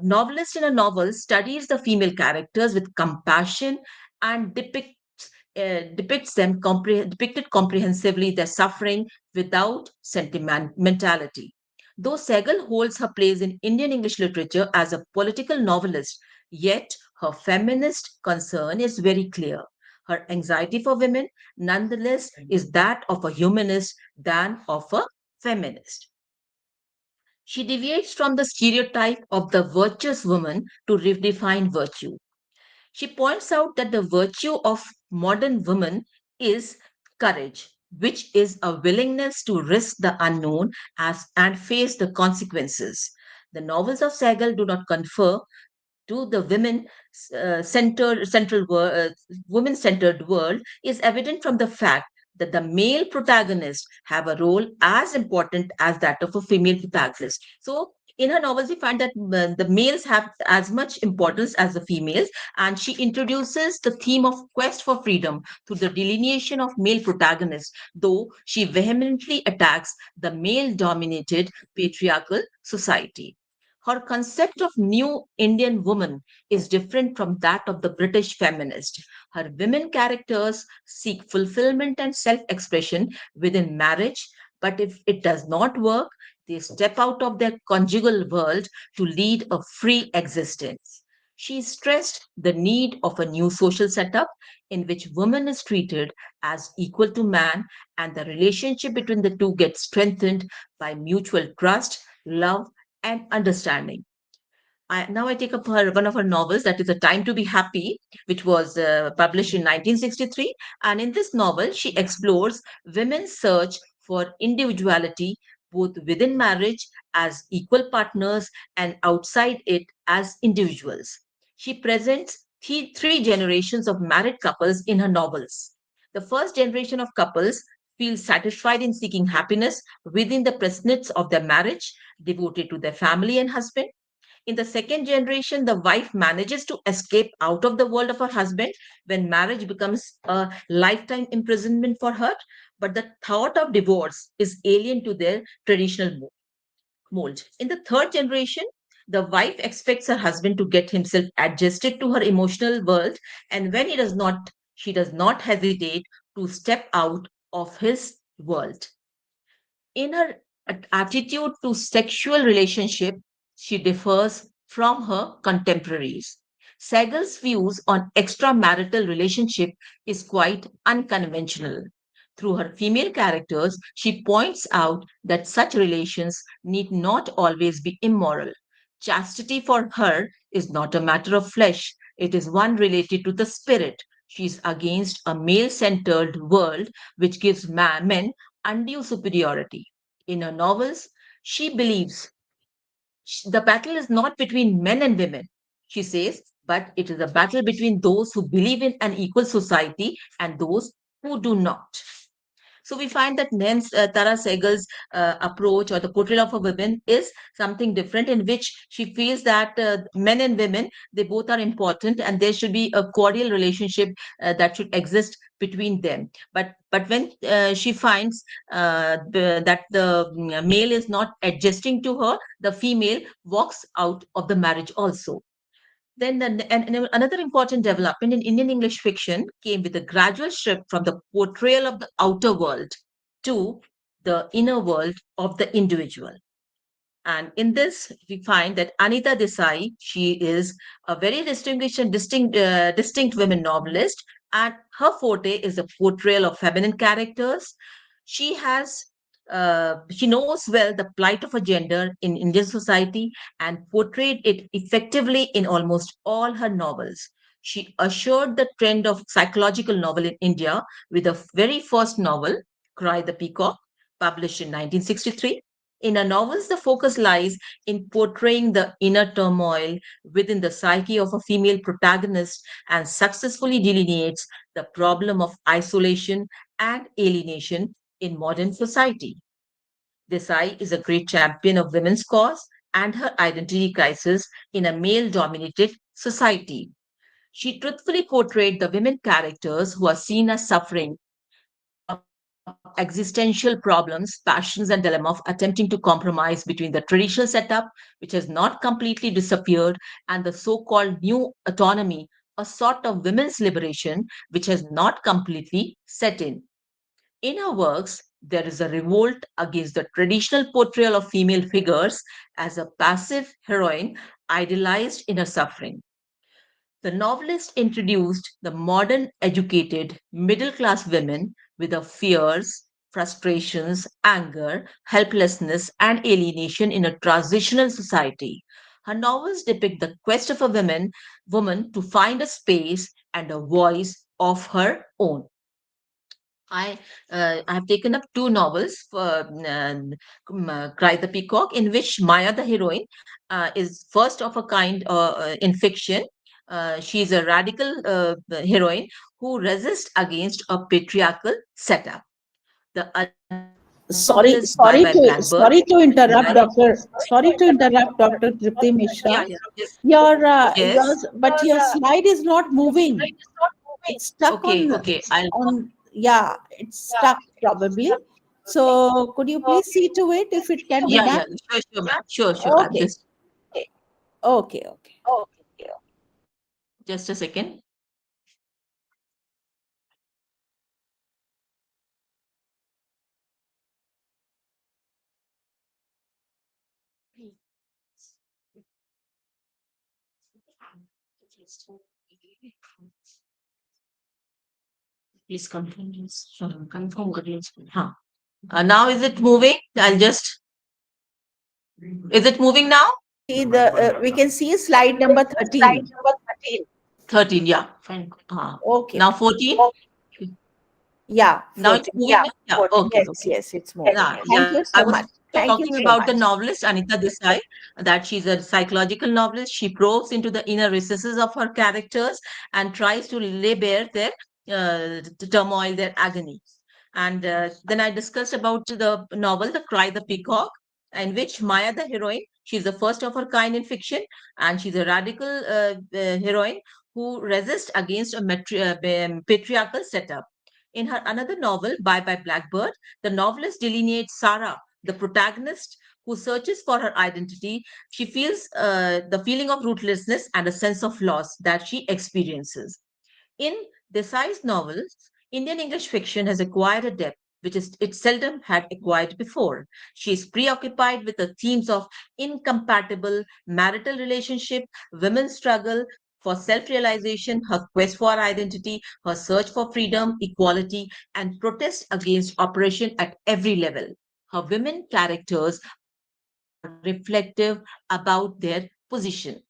[SPEAKER 9] novelist in a novel studies the female characters with compassion and depicts them depicted comprehensively their suffering without sentimentality. Though Sehgal holds her place in Indian English literature as a political novelist, yet her feminist concern is very clear. Her anxiety for women, nonetheless, is that of a humanist than of a feminist. She deviates from the stereotype of the virtuous woman to redefine virtue. She points out that the virtue of modern women is courage, which is a willingness to risk the unknown and face the consequences. The novels of Sehgal do not confer to the women centered world is evident from the fact that the male protagonists have a role as important as that of a female protagonist. So in her novels we find that the males have as much importance as the females, and she introduces the theme of quest for freedom through the delineation of male protagonists, though she vehemently attacks the male dominated patriarchal society. Her concept of new Indian woman is different from that of the British feminist. Her women characters seek fulfillment and self expression within marriage, but if it does not work, they step out of their conjugal world to lead a free existence. She stressed the need of a new social setup in which woman is treated as equal to man, and the relationship between the two gets strengthened by mutual trust, love, and understanding. Now I take up one of her novels, that is A Time to Be Happy, which was published in 1963. And in this novel, she explores women's search for individuality, both within marriage as equal partners and outside it as individuals. She presents three generations of married couples in her novels. The first generation of couples feel satisfied in seeking happiness within the presence of their marriage, devoted to their family and husband. In the second generation, the wife manages to escape out of the world of her husband when marriage becomes a lifetime imprisonment for her. But the thought of divorce is alien to their traditional mold. In the third generation, the wife expects her husband to get himself adjusted to her emotional world, and when he does not, she does not hesitate to step out of his world. In her attitude to sexual relationship, she differs from her contemporaries. Segal's views on extramarital relationship is quite unconventional. Through her female characters, she points out that such relations need not always be immoral. Chastity for her is not a matter of flesh, it is one related to the spirit. She is against a male centered world which gives men undue superiority. In her novels, she believes the battle is not between men and women, she says, but it is a battle between those who believe in an equal society and those who do not. So we find that Tara Segal's approach or the portrayal of a woman is something different, in which she feels that men and women, they both are important and there should be a cordial relationship that should exist between them. But when she finds that the male is not adjusting to her, the female walks out of the marriage also. Then and another important development in Indian English fiction came with a gradual shift from the portrayal of the outer world to the inner world of the individual. And in this, we find that Anita Desai, she is a very distinguished and distinct women novelist, and her forte is the portrayal of feminine characters. She has she knows well the plight of a gender in Indian society and portrayed it effectively in almost all her novels. She ushered the trend of psychological novel in India with the very first novel, Cry the Peacock, published in 1963. In her novels, the focus lies in portraying the inner turmoil within the psyche of a female protagonist and successfully delineates the problem of isolation and alienation in modern society. Desai is a great champion of women's cause and her identity crisis in a male dominated society. She truthfully portrayed the women characters who are seen as suffering from existential problems, passions, and dilemma of attempting to compromise between the traditional setup, which has not completely disappeared, and the so called new autonomy, a sort of women's liberation, which has not completely set in. In her works, there is a revolt against the traditional portrayal of female figures as a passive heroine idealized in her suffering. The novelist introduced the modern, educated, middle class women with her fears, frustrations, anger, helplessness, and alienation in a transitional society. Her novels depict the quest of a woman to find a space and a voice of her own. I have taken up two novels for Cry the Peacock, in which Maya, the heroine, is first of a kind in fiction. She is a radical heroine who resists against a patriarchal setup. The other novel is Bye Bye Blackbird.
[SPEAKER 1] Sorry to interrupt, Dr. Tripti
[SPEAKER 9] Yeah,
[SPEAKER 1] Mishra.
[SPEAKER 9] yeah. Yes.
[SPEAKER 1] Yours, but your slide is not moving. It's stuck
[SPEAKER 9] Okay, okay. I'll
[SPEAKER 1] yeah, it's stuck probably. So could you please see to it if it can be
[SPEAKER 9] yeah,
[SPEAKER 1] done?
[SPEAKER 9] yeah. Sure, sure, ma'am. Sure, sure.
[SPEAKER 1] Okay, okay, okay.
[SPEAKER 9] Just a second. Please confirm this. Confirm. Huh. Now is it moving? I'll just. Is it moving now?
[SPEAKER 1] We can see slide number 13.
[SPEAKER 9] 13, yeah. Fine.
[SPEAKER 1] Okay,
[SPEAKER 9] Now 14?
[SPEAKER 1] yeah,
[SPEAKER 9] Now it's
[SPEAKER 1] 14.
[SPEAKER 9] moving? Yeah, okay,
[SPEAKER 1] Yes,
[SPEAKER 9] okay.
[SPEAKER 1] yes, it's moving.
[SPEAKER 9] Yeah,
[SPEAKER 1] Thank you
[SPEAKER 9] I
[SPEAKER 1] so
[SPEAKER 9] was
[SPEAKER 1] much. Thank you
[SPEAKER 9] talking
[SPEAKER 1] so
[SPEAKER 9] about
[SPEAKER 1] much.
[SPEAKER 9] the novelist Anita Desai, that she's a psychological novelist. She probes into the inner recesses of her characters and tries to lay bare their turmoil, their agony. And then I discussed about the novel The Cry the Peacock, in which Maya, the heroine, she's the first of her kind in fiction, and she's a radical heroine who resists against a patriarchal setup. In her another novel, Bye Bye Blackbird, the novelist delineates Sarah, the protagonist who searches for her identity. She feels the feeling of rootlessness and a sense of loss that she experiences. In Desai's novels, Indian English fiction has acquired a depth which it seldom had acquired before. She is preoccupied with the themes of incompatible marital relationship, women's struggle for self-realization, her quest for identity, her search for freedom, equality, and protest against oppression at every level. Her women characters are reflective about their position.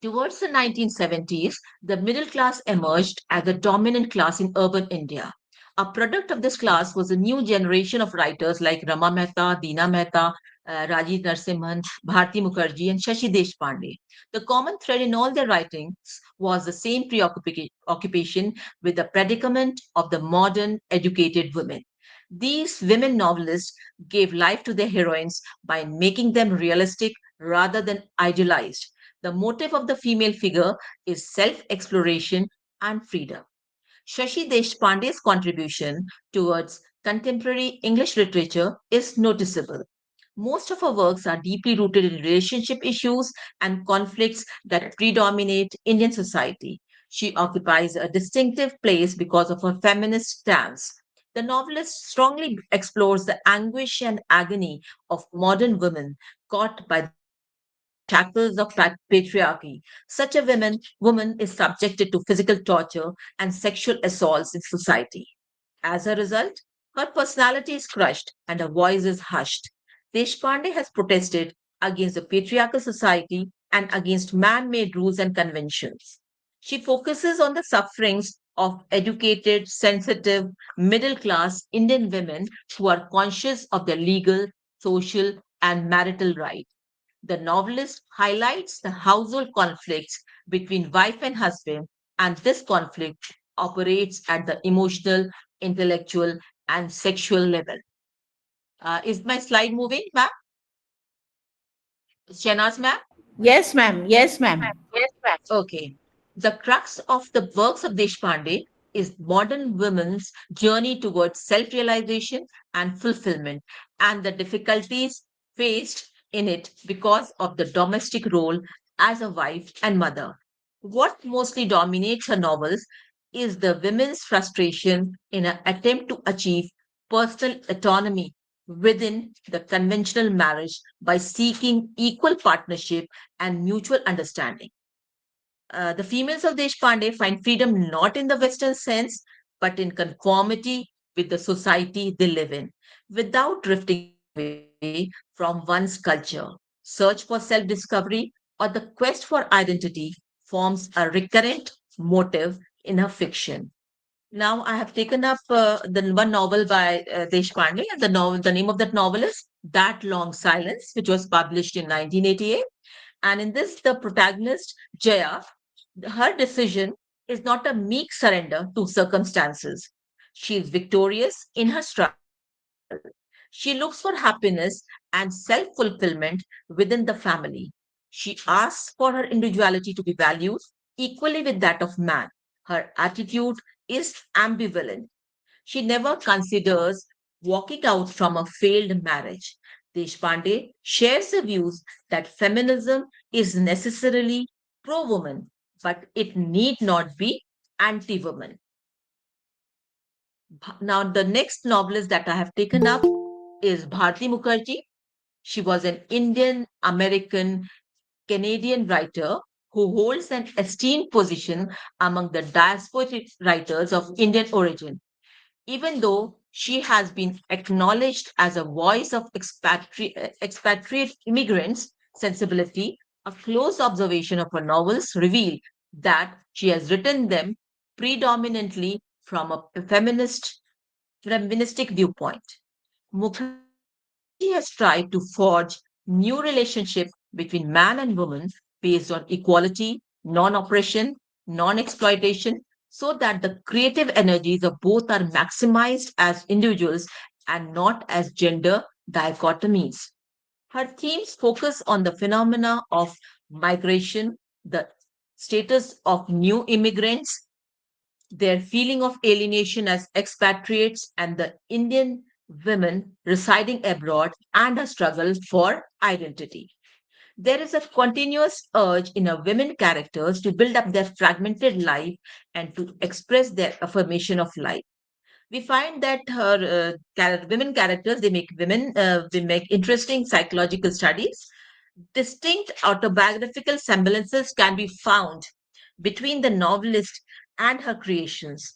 [SPEAKER 9] Towards the 1970s, the middle class emerged as the dominant class in urban India. A product of this class was a new generation of writers like Rama Mehta, Deena Mehta, Rajiv Narsimhan, Bharti Mukherjee, and Shashi Deshpande. The common thread in all their writings was the same preoccupation with the predicament of the modern educated women. These women novelists gave life to their heroines by making them realistic rather than idealized. The motive of the female figure is self exploration and freedom. Shashi Deshpande's contribution towards contemporary English literature is noticeable. Most of her works are deeply rooted in relationship issues and conflicts that predominate Indian society. She occupies a distinctive place because of her feminist stance. The novelist strongly explores the anguish and agony of modern women caught by the shackles of patriarchy. Such a woman is subjected to physical torture and sexual assaults in society. As a result, her personality is crushed and her voice is hushed. Deshpande has protested against the patriarchal society and against man made rules and conventions. She focuses on the sufferings of educated, sensitive, middle class Indian women who are conscious of their legal, social, and marital rights. The novelist highlights the household conflicts between wife and husband, and this conflict operates at the emotional, intellectual, and sexual level. Is my slide moving, ma'am? Shanaz, ma'am?
[SPEAKER 1] Yes, ma'am. Yes, ma'am.
[SPEAKER 9] Okay. The crux of the works of Deshpande is modern women's journey towards self realization and fulfillment, and the difficulties faced in it because of the domestic role as a wife and mother. What mostly dominates her novels is the women's frustration in an attempt to achieve personal autonomy within the conventional marriage by seeking equal partnership and mutual understanding. The females of Deshpande find freedom not in the Western sense, but in conformity with the society they live in without drifting away from one's culture. Search for self discovery or the quest for identity forms a recurrent motive in her fiction. Now, I have taken up the one novel by Deshpande, and the name of that novel is That Long Silence, which was published in 1988. And in this, the protagonist, Jaya, her decision is not a meek surrender to circumstances. She is victorious in her struggle. She looks for happiness and self fulfillment within the family. She asks for her individuality to be valued equally with that of man. Her attitude is ambivalent. She never considers walking out from a failed marriage. Deshpande shares the views that feminism is necessarily pro woman, but it need not be anti woman. Now, the next novelist that I have taken up is Bharti Mukherjee. She was an Indian American Canadian writer who holds an esteemed position among the diasporic writers of Indian origin. Even though she has been acknowledged as a voice of expatriate immigrants' sensibility, a close observation of her novels reveal that she has written them predominantly from a feministic viewpoint. Mukherjee has tried to forge new relationship between man and woman based on equality, non-oppression, non-exploitation, so that the creative energies of both are maximized as individuals and not as gender dichotomies. Her themes focus on the phenomena of migration, the status of new immigrants, their feeling of alienation as expatriates, and the Indian women residing abroad and a struggle for identity. There is a continuous urge in our women characters to build up their fragmented life and to express their affirmation of life. We find that her women characters they make interesting psychological studies. Distinct autobiographical semblances can be found between the novelist and her creations.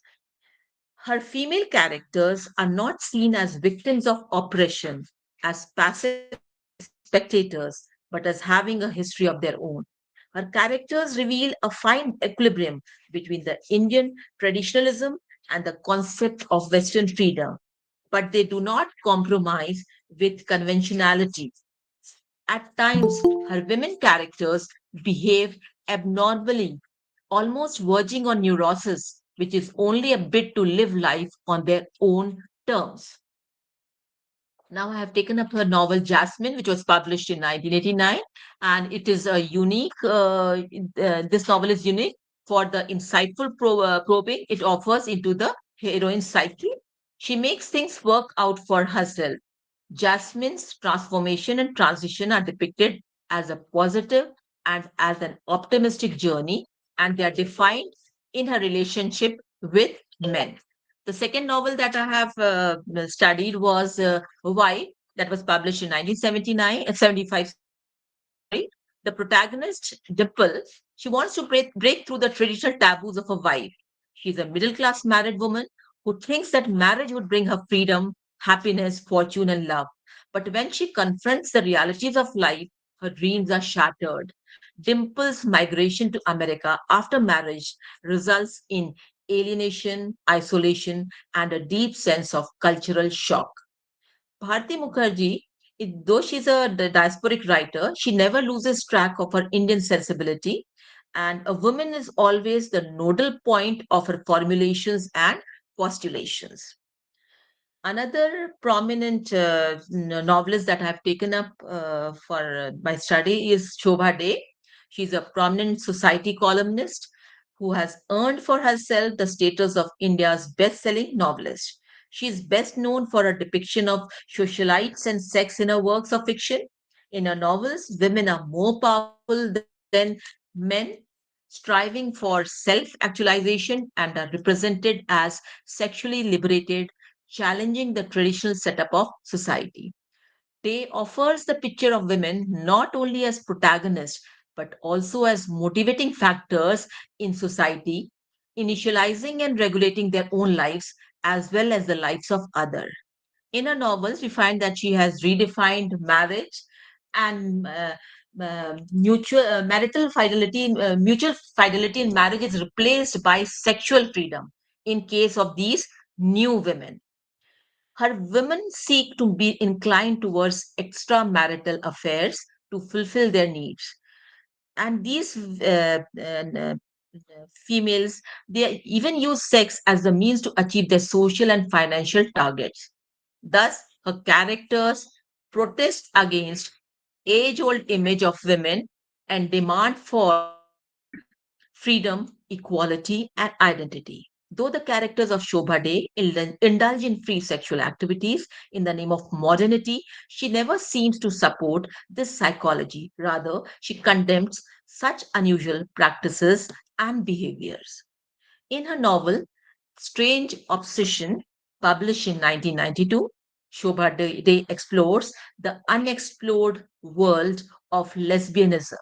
[SPEAKER 9] Her female characters are not seen as victims of oppression, as passive spectators, but as having a history of their own. Her characters reveal a fine equilibrium between the Indian traditionalism and the concept of Western freedom, but they do not compromise with conventionality. At times, her women characters behave abnormally, almost verging on neurosis, which is only a bit to live life on their own terms. Now I have taken up her novel Jasmine, which was published in 1989, and it is a unique. This novel is unique for the insightful probing it offers into the heroine's psyche. She makes things work out for herself. Jasmine's transformation and transition are depicted as a positive and as an optimistic journey, and they are defined in her relationship with men. The second novel that I have studied was Why, that was published in 1979, 75, sorry. The protagonist, Dimple, she wants to break through the traditional taboos of a wife. She's a middle class married woman who thinks that marriage would bring her freedom, happiness, fortune, and love. But when she confronts the realities of life, her dreams are shattered. Dimple's migration to America after marriage results in alienation, isolation, and a deep sense of cultural shock. Bharti Mukherjee, though she's a diasporic writer, she never loses track of her Indian sensibility, and a woman is always the nodal point of her formulations and postulations. Another prominent novelist that I've taken up for my study is Shobha Dey. She's a prominent society columnist who has earned for herself the status of India's best selling novelist. She is best known for her depiction of socialites and sex in her works of fiction. In her novels, women are more powerful than men, striving for self actualization, and are represented as sexually liberated, challenging the traditional setup of society. Day offers the picture of women not only as protagonists but also as motivating factors in society, initializing and regulating their own lives as well as the lives of others. In her novels, we find that she has redefined marriage and mutual fidelity in marriage is replaced by sexual freedom in case of these new women. Her women seek to be inclined towards extramarital affairs to fulfill their needs. And these females, they even use sex as the means to achieve their social and financial targets. Thus, her characters protest against age-old image of women and demand for freedom, equality, and identity. Though the characters of Shobha Day indulge in free sexual activities in the name of modernity, she never seems to support this psychology. Rather, she condemns such unusual practices and behaviors. In her novel, Strange Obsession, published in 1992, Shobha Day explores the unexplored world of lesbianism.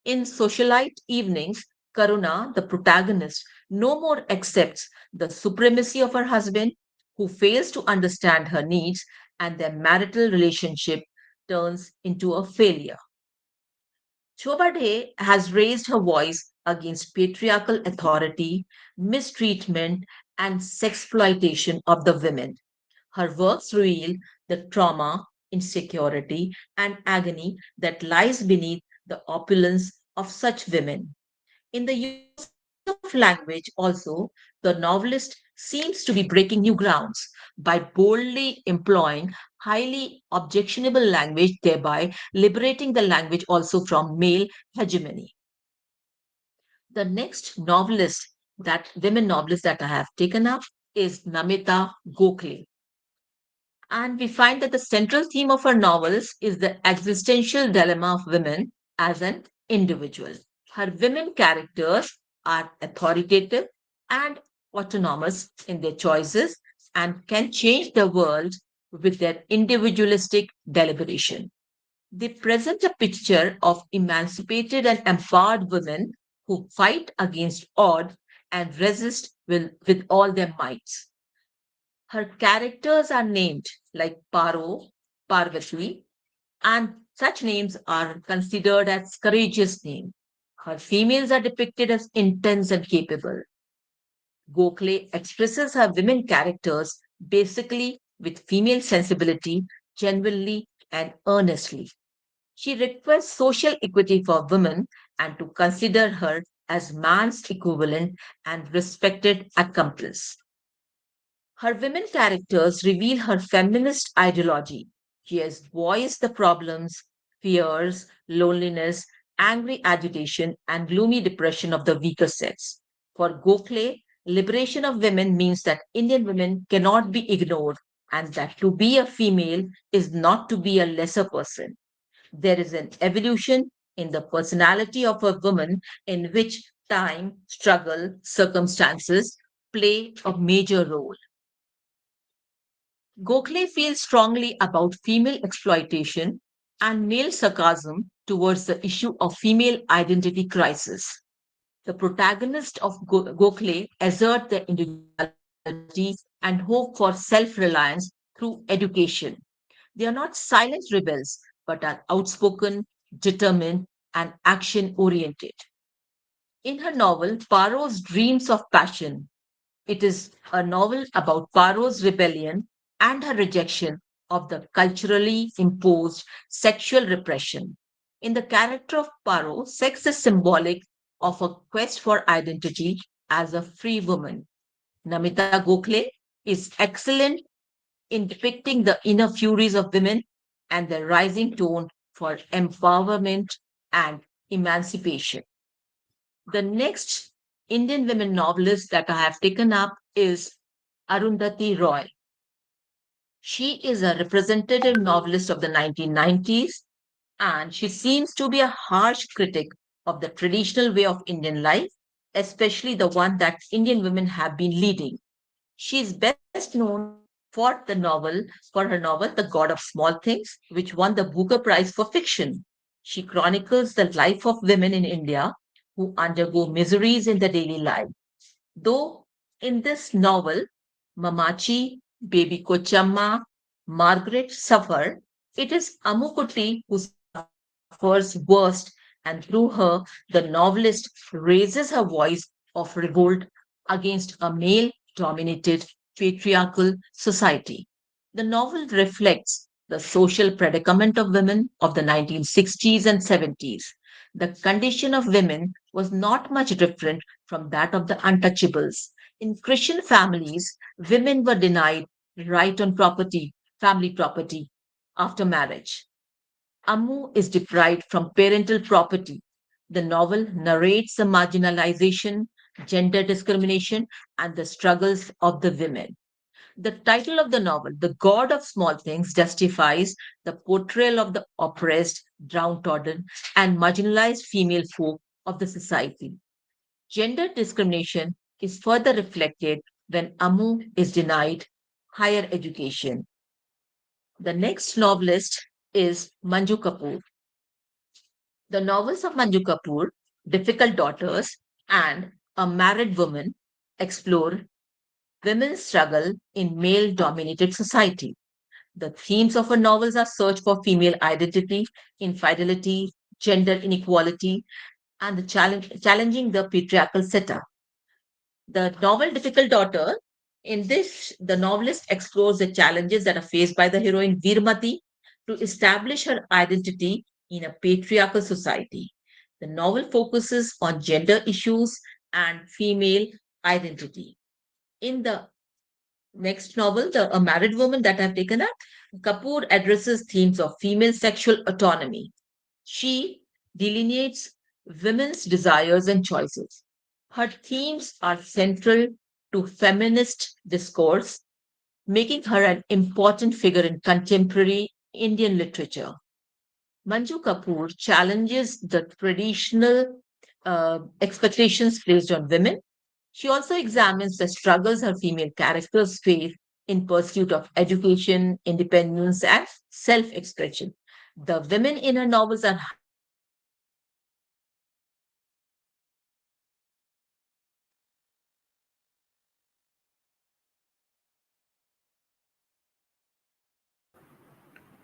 [SPEAKER 9] In Socialite Evenings, Karuna, the protagonist, no more accepts the supremacy of her husband, who fails to understand her needs, and their marital relationship turns into a failure. Chobade has raised her voice against patriarchal authority, mistreatment, and sexploitation of the women. Her works reveal the trauma, insecurity, and agony that lies beneath the opulence of such women. In the use of language, also, the novelist seems to be breaking new grounds by boldly employing highly objectionable language, thereby liberating the language also from male hegemony. The next women novelist that I have taken up is Namita Gokhale. And we find that the central theme of her novels is the existential dilemma of women as an individual. Her women characters are authoritative and autonomous in their choices and can change the world with their individualistic deliberation. They present a picture of emancipated and empowered women who fight against odds and resist with all their mights. Her characters are named like Paro, Parvati, and such names are considered as courageous names. Her females are depicted as intense and capable. Gokhale expresses her women characters basically with female sensibility, genuinely and earnestly. She requests social equity for women and to consider her as man's equivalent and respected accomplice. Her women characters reveal her feminist ideology. She has voiced the problems, fears, loneliness, angry agitation, and gloomy depression of the weaker sex. For Gokhale, liberation of women means that Indian women cannot be ignored and that to be a female is not to be a lesser person. There is an evolution in the personality of a woman in which time, struggle, circumstances play a major role. Gokhale feels strongly about female exploitation and male sarcasm towards the issue of female identity crisis. The protagonist of Gokhale assert their individuality and hope for self-reliance through education. They are not silent rebels, but are outspoken, determined, and action-oriented. In her novel, Paro's Dreams of Passion, it is a novel about Paro's rebellion and her rejection of the culturally imposed sexual repression. In the character of Paro, sex is symbolic of a quest for identity as a free woman. Namita Gokhale is excellent in depicting the inner furies of women and the rising tone for empowerment and emancipation. The next Indian women novelist that I have taken up is Arundhati Roy. She is a representative novelist of the 1990s, and she seems to be a harsh critic of the traditional way of Indian life, especially the one that Indian women have been leading. She is best known for her novel The God of Small Things, which won the Booker Prize for fiction. She chronicles the life of women in India who undergo miseries in their daily life. Though in this novel, Mamachi, Baby Kochamma, Margaret suffer, it is Amukutti who suffers worst, and through her, the novelist raises her voice of revolt against a male dominated patriarchal society. The novel reflects the social predicament of women of the 1960s and 70s. The condition of women was not much different from that of the untouchables. In Christian families, women were denied right on property, family property, after marriage. Ammu is deprived from parental property. The novel narrates the marginalization, gender discrimination, and the struggles of the women. The title of the novel, The God of Small Things, justifies the portrayal of the oppressed, downtrodden, and marginalized female folk of the society. Gender discrimination is further reflected when Amu is denied higher education. The next novelist is Manju Kapoor. The novels of Manju Kapoor, Difficult Daughters, and A Married Woman explore women's struggle in male dominated society. The themes of her novels are search for female identity, infidelity, gender inequality, and the challenging the patriarchal setup. The novel Difficult Daughter, in this, the novelist explores the challenges that are faced by the heroine Veermati to establish her identity in a patriarchal society. The novel focuses on gender issues and female identity. In the next novel, A Married Woman, that I've taken up, Kapoor addresses themes of female sexual autonomy. She delineates women's desires and choices. Her themes are central to feminist discourse, making her an important figure in contemporary Indian literature. Manju Kapoor challenges the traditional expectations placed on women. She also examines the struggles her female characters face in pursuit of education, independence, and self expression. The women in her novels are highly complex, complex characters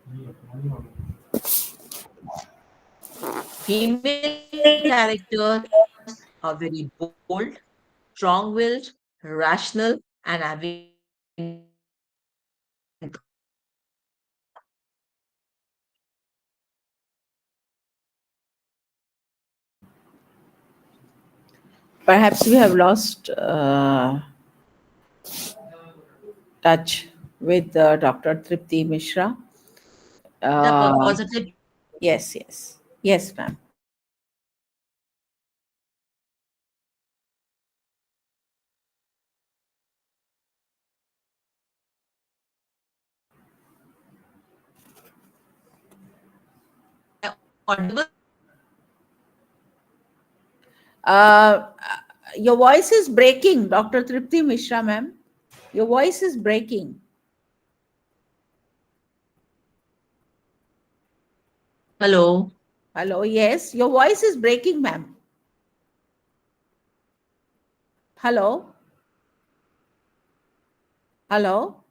[SPEAKER 9] with complex personalities. Female characters are very bold, strong willed, rational, and having complex personalities.
[SPEAKER 1] Perhaps we have lost touch with Dr. Tripti Mishra.
[SPEAKER 9] The
[SPEAKER 1] Uh,
[SPEAKER 9] positive
[SPEAKER 1] yes, yes. Yes, ma'am.
[SPEAKER 9] audible.
[SPEAKER 1] Uh, your voice is breaking, Dr. Tripti Mishra, ma'am. Your voice is breaking.
[SPEAKER 9] Hello.
[SPEAKER 1] Hello, yes, your voice is breaking, ma'am. Hello, hello,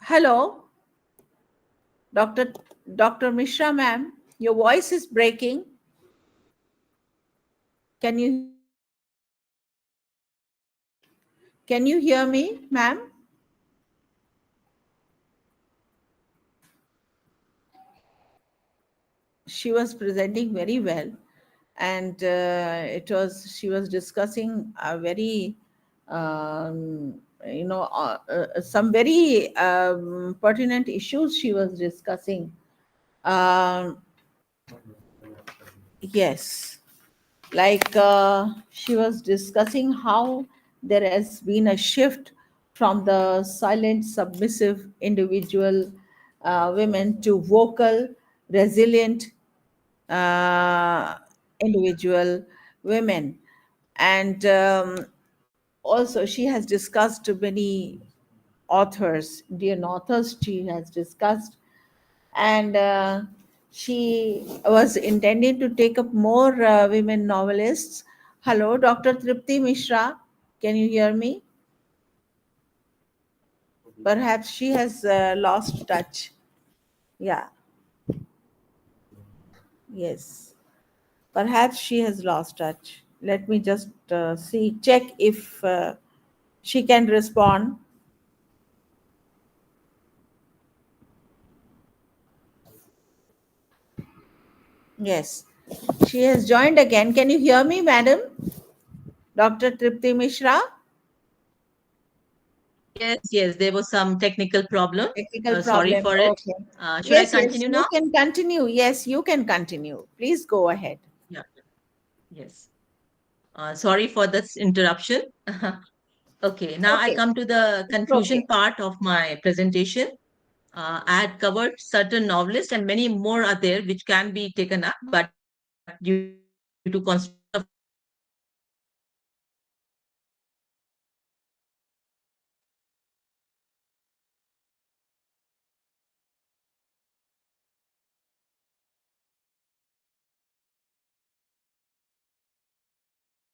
[SPEAKER 1] hello, Dr. Dr. Mishra, ma'am. Your voice is breaking. Can you hear me, ma'am? She was presenting very well, and it was she was discussing a very some very pertinent issues she was discussing. um, yes, like she was discussing how there has been a shift from the silent submissive individual women to vocal resilient individual women. And also she has discussed many authors, Indian authors she has discussed. And she was intending to take up more women novelists. Hello, Dr. Tripti Mishra. Can you hear me? Perhaps she has lost touch. Yeah, yes. Perhaps she has lost touch. Let me just check if she can respond. Yes, she has joined again. Can you hear me, madam? Dr. Tripti Mishra?
[SPEAKER 9] Yes, there was some technical problem.
[SPEAKER 1] Technical
[SPEAKER 9] Sorry
[SPEAKER 1] problem.
[SPEAKER 9] for it.
[SPEAKER 1] Okay.
[SPEAKER 9] Should I
[SPEAKER 1] Yes,
[SPEAKER 9] continue
[SPEAKER 1] you
[SPEAKER 9] now?
[SPEAKER 1] can continue. Yes, you can continue. Please go ahead.
[SPEAKER 9] Yeah, yes. Sorry for this interruption. Okay, now I
[SPEAKER 1] Okay,
[SPEAKER 9] come to the
[SPEAKER 1] it's
[SPEAKER 9] conclusion
[SPEAKER 1] okay.
[SPEAKER 9] part of my presentation. I had covered certain novelists and many more are there which can be taken up, but due to constraint of time, I have taken up certain novelists which are well known and well reputed.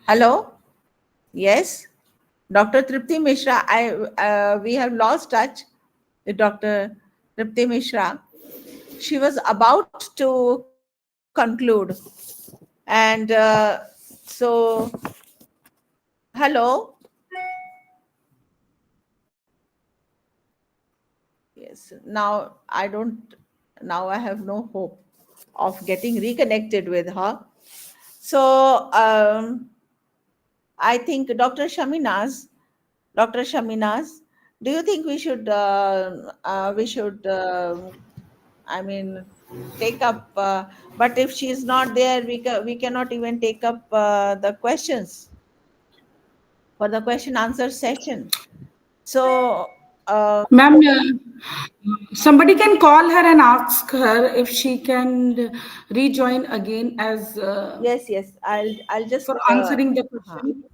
[SPEAKER 1] Hello? Yes? Dr. Tripti Mishra, we have lost touch with Dr. Tripti Mishra. She was about to conclude. And so, hello? Yes, now I have no hope of getting reconnected with her. So, I think Dr. Shaminaz, do you think I mean, take up, but if she is not there, we cannot even take up the questions for the question answer session. So,
[SPEAKER 6] Ma'am, somebody can call her and ask her if she can rejoin again as
[SPEAKER 1] yes, I'll just,
[SPEAKER 6] for answering the
[SPEAKER 1] huh.
[SPEAKER 6] question.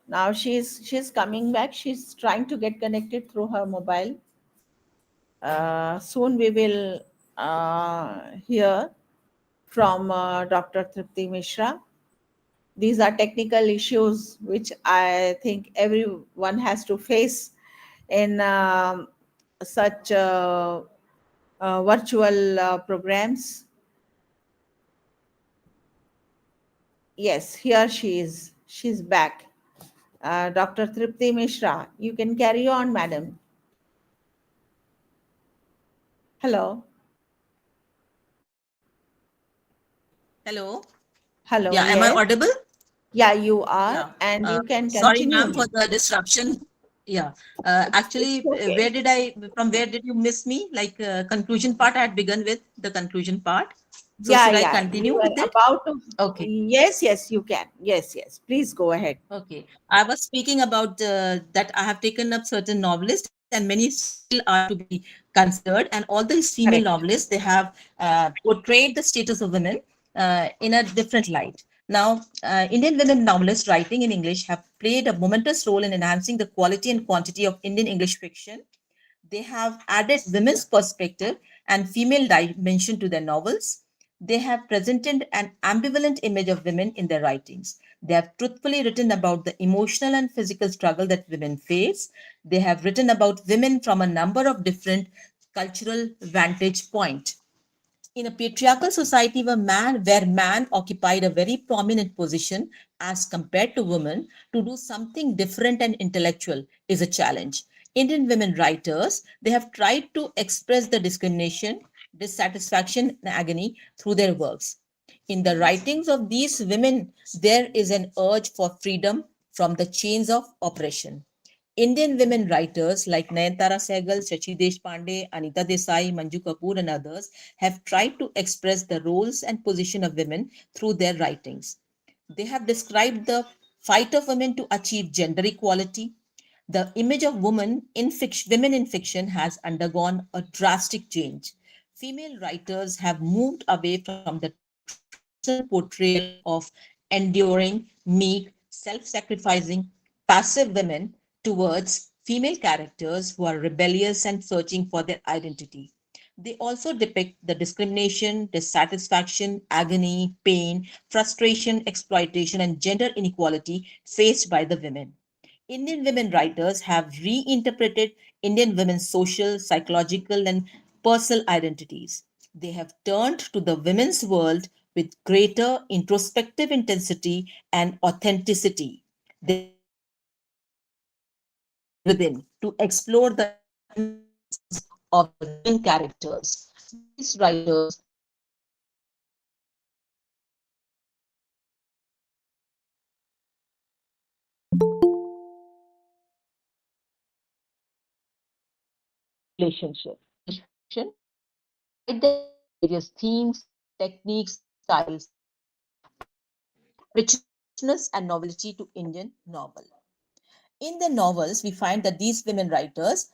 [SPEAKER 1] Now she's coming back. She's trying to get connected through her mobile. Soon we will hear from Dr. Tripti Mishra. These are technical issues which I think everyone has to face in such virtual programs. Yes, here she is. She's back. Dr. Tripti Mishra, you can carry on, madam. Hello.
[SPEAKER 9] Hello.
[SPEAKER 1] Hello,
[SPEAKER 9] Yeah, am I
[SPEAKER 1] yes.
[SPEAKER 9] audible?
[SPEAKER 1] Yeah, you are,
[SPEAKER 9] Yeah.
[SPEAKER 1] and you can
[SPEAKER 9] Sorry,
[SPEAKER 1] continue
[SPEAKER 9] ma'am, for
[SPEAKER 1] now.
[SPEAKER 9] the disruption. Yeah.
[SPEAKER 1] It's
[SPEAKER 9] Actually,
[SPEAKER 1] okay.
[SPEAKER 9] from where did you miss me? Like conclusion part, I had begun with the conclusion part. So
[SPEAKER 1] Yeah,
[SPEAKER 9] should I
[SPEAKER 1] yeah.
[SPEAKER 9] continue
[SPEAKER 1] You
[SPEAKER 9] with
[SPEAKER 1] are
[SPEAKER 9] it?
[SPEAKER 1] about to.
[SPEAKER 9] Okay.
[SPEAKER 1] Yes, you can. Yes. Please go ahead.
[SPEAKER 9] Okay. I was speaking about that I have taken up certain novelists and many still are to be considered. And all these female
[SPEAKER 1] Correct.
[SPEAKER 9] novelists, they have portrayed the status of women in a different light. Now, Indian women novelists writing in English have played a momentous role in enhancing the quality and quantity of Indian English fiction. They have added women's perspective and female dimension to their novels. They have presented an ambivalent image of women in their writings. They have truthfully written about the emotional and physical struggle that women face. They have written about women from a number of different cultural vantage points. In a patriarchal society where man occupied a very prominent position as compared to women, to do something different and intellectual is a challenge. Indian women writers, they have tried to express the discrimination, dissatisfaction, and agony through their works. In the writings of these women, there is an urge for freedom from the chains of oppression. Indian women writers like Nayantara Sehgal, Shachi Deshpande, Anita Desai, Manju Kapoor, and others have tried to express the roles and position of women through their writings. They have described the fight of women to achieve gender equality. The image of women in fiction has undergone a drastic change. Female writers have moved away from the traditional portrayal of enduring, meek, self-sacrificing, passive women towards female characters who are rebellious and searching for their identity. They also depict the discrimination, dissatisfaction, agony, pain, frustration, exploitation, and gender inequality faced by the women. Indian women writers have reinterpreted Indian women's social, psychological, and personal identities. They have turned to the women's world with greater introspective intensity and authenticity. They have taken the reader within to explore the inner workings of the women characters. These writers have explored the complex emotional, social, psychological, relationship. They guide the reader through various themes, techniques, and styles, adding richness and novelty to Indian novel. In the novels, we find that these women writers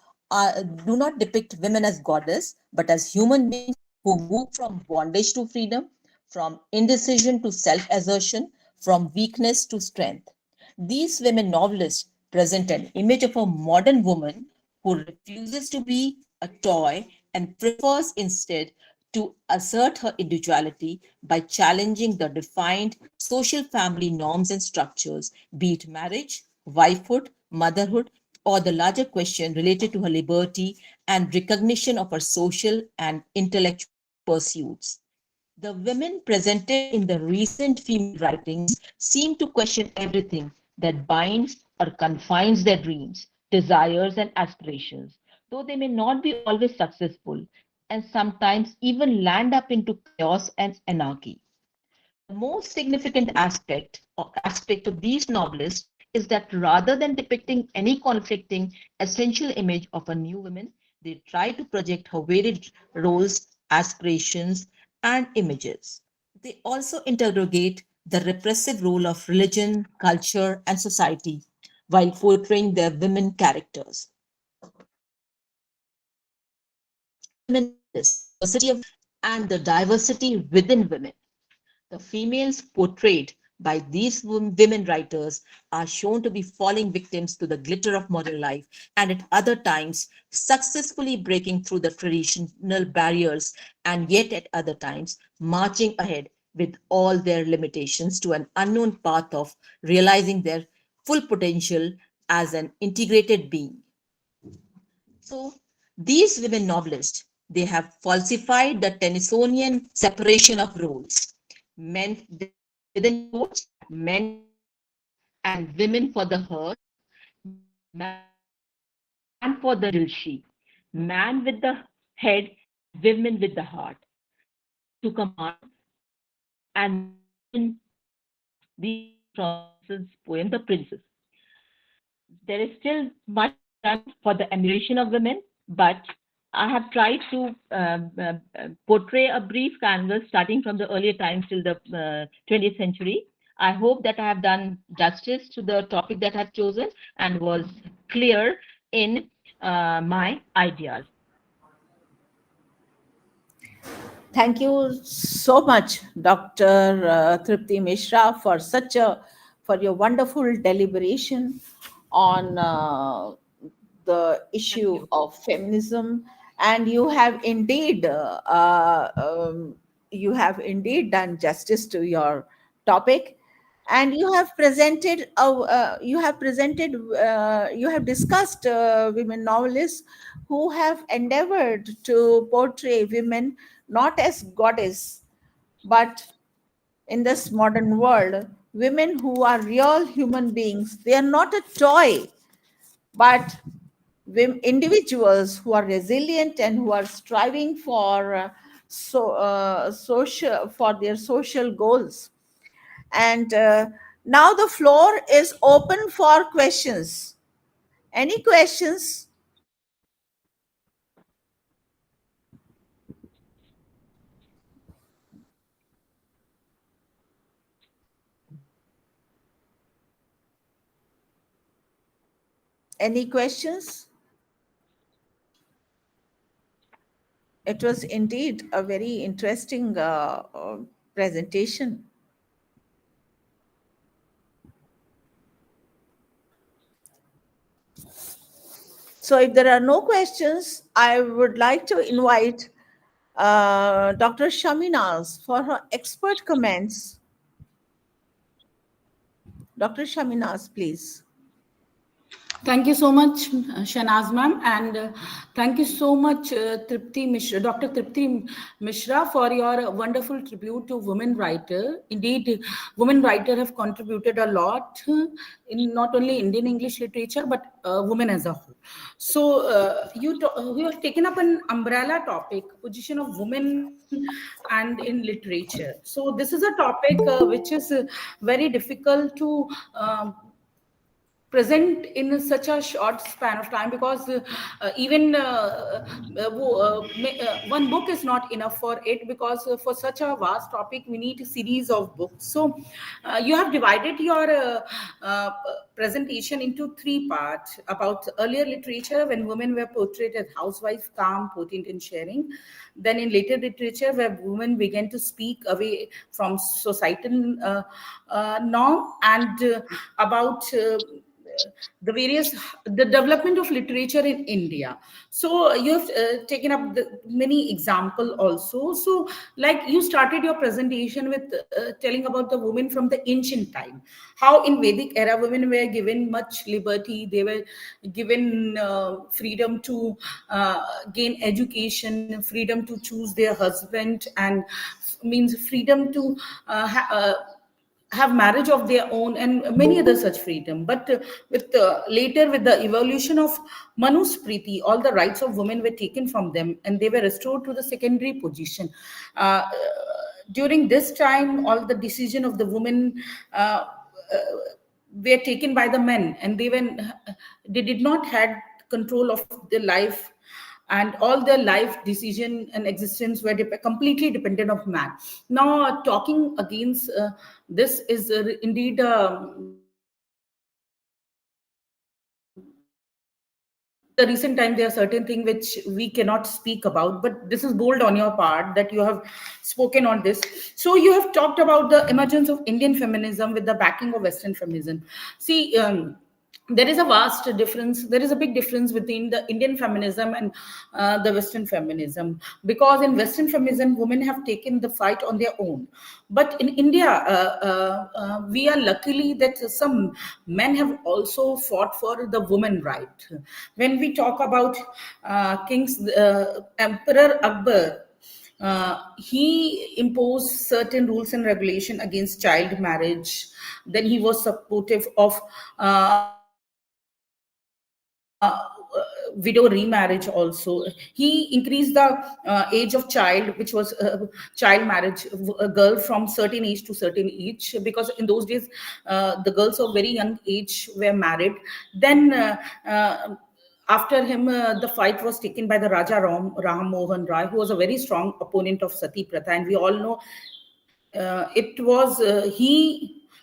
[SPEAKER 9] do not depict women as goddess, but as human beings who move from bondage to freedom, from indecision to self assertion, from weakness to strength. These women novelists present an image of a modern woman who refuses to be a toy and prefers instead to assert her individuality by challenging the defined social family norms and structures, be it marriage, wifehood, motherhood, or the larger question related to her liberty and recognition of her social and intellectual pursuits. The women presented in the recent female writings seem to question everything that binds or confines their dreams, desires, and aspirations, though they may not be always successful and sometimes even land up into chaos and anarchy. The most significant aspect of these novelists is that rather than depicting any conflicting essential image of a new woman, they try to project her varied roles, aspirations, and images. They also interrogate the repressive role of religion, culture, and society while portraying their women characters. And the diversity within women. The females portrayed by these women writers are shown to be falling victims to the glitter of modern life and at other times successfully breaking through the traditional barriers and yet at other times marching ahead with all their limitations to an unknown path of realizing their full potential as an integrated being. So these women novelists, they have falsified the Tennysonian separation of roles. Men within quotes, men for the house and women for the hearth, man for the dilshi, man with the head and women with the heart, men to command and women to serve. These are from Emerson's poem, The Princess. There is still much to be done for the admiration of women, but I have tried to portray a brief canvas starting from the earlier times till the 20th century. I hope that I have done justice to the topic that I have chosen and was clear in my ideas.
[SPEAKER 1] Thank you so much, Dr. Tripti Mishra, for your wonderful deliberation on the
[SPEAKER 9] Thank
[SPEAKER 1] issue
[SPEAKER 9] you.
[SPEAKER 1] of feminism, and you have indeed done justice to your topic, and you have discussed women novelists who have endeavored to portray women not as goddess, but in this modern world, women who are real human beings. They are not a toy, but individuals who are resilient and who are striving for social for their social goals. And now the floor is open for questions. Any questions? Any questions? It was indeed a very interesting presentation. So, if there are no questions, I would like to invite Dr. Shaminas for her expert comments. Dr. Shaminas, please.
[SPEAKER 6] Thank you so much, Shanaz ma'am, and thank you so much, Tripti Mishra, Dr. Tripti Mishra, for your wonderful tribute to women writer. Indeed, women writer have contributed a lot in not only Indian English literature but women as a whole. So you have taken up an umbrella topic, position of women and in literature. So this is a topic which is very difficult to present in such a short span of time, because even one book is not enough for it, because for such a vast topic we need a series of books. So you have divided your uh, presentation into three parts: about earlier literature, when women were portrayed as housewives, calm, potent, and sharing; then in later literature, where women began to speak away from societal norm; and about the development of literature in India. So you have taken up many example also. So like you started your presentation with telling about the women from the ancient time, how in Vedic era women were given much liberty, they were given freedom to gain education, freedom to choose their husband, and means freedom to have marriage of their own, and many other such freedom. But with later, with the evolution of manuspriti, all the rights of women were taken from them and they were restored to the secondary position. During this time, all the decision of the women were taken by the men, and they did not had control of their life, and all their life decision and existence were completely dependent of man. Now talking against this is indeed in the recent time there are certain things which we cannot speak about, but this is bold on your part that you have spoken on this. So you have talked about the emergence of Indian feminism with the backing of Western feminism. See, there is a vast difference, there is a big difference between the Indian feminism and the Western feminism, because in Western feminism women have taken the fight on their own, but in India we are luckily that some men have also fought for the women right. When we talk about kings, Emperor Akbar, he imposed certain rules and regulation against child marriage. Then he was supportive of widow remarriage also. He increased the age of child, which was child marriage, a girl from certain age to certain age, because in those days the girls of very young age were married. Then after him, the fight was taken by the Raja Ram Mohan Rai, who was a very strong opponent of Sati Pratha, and we all know it was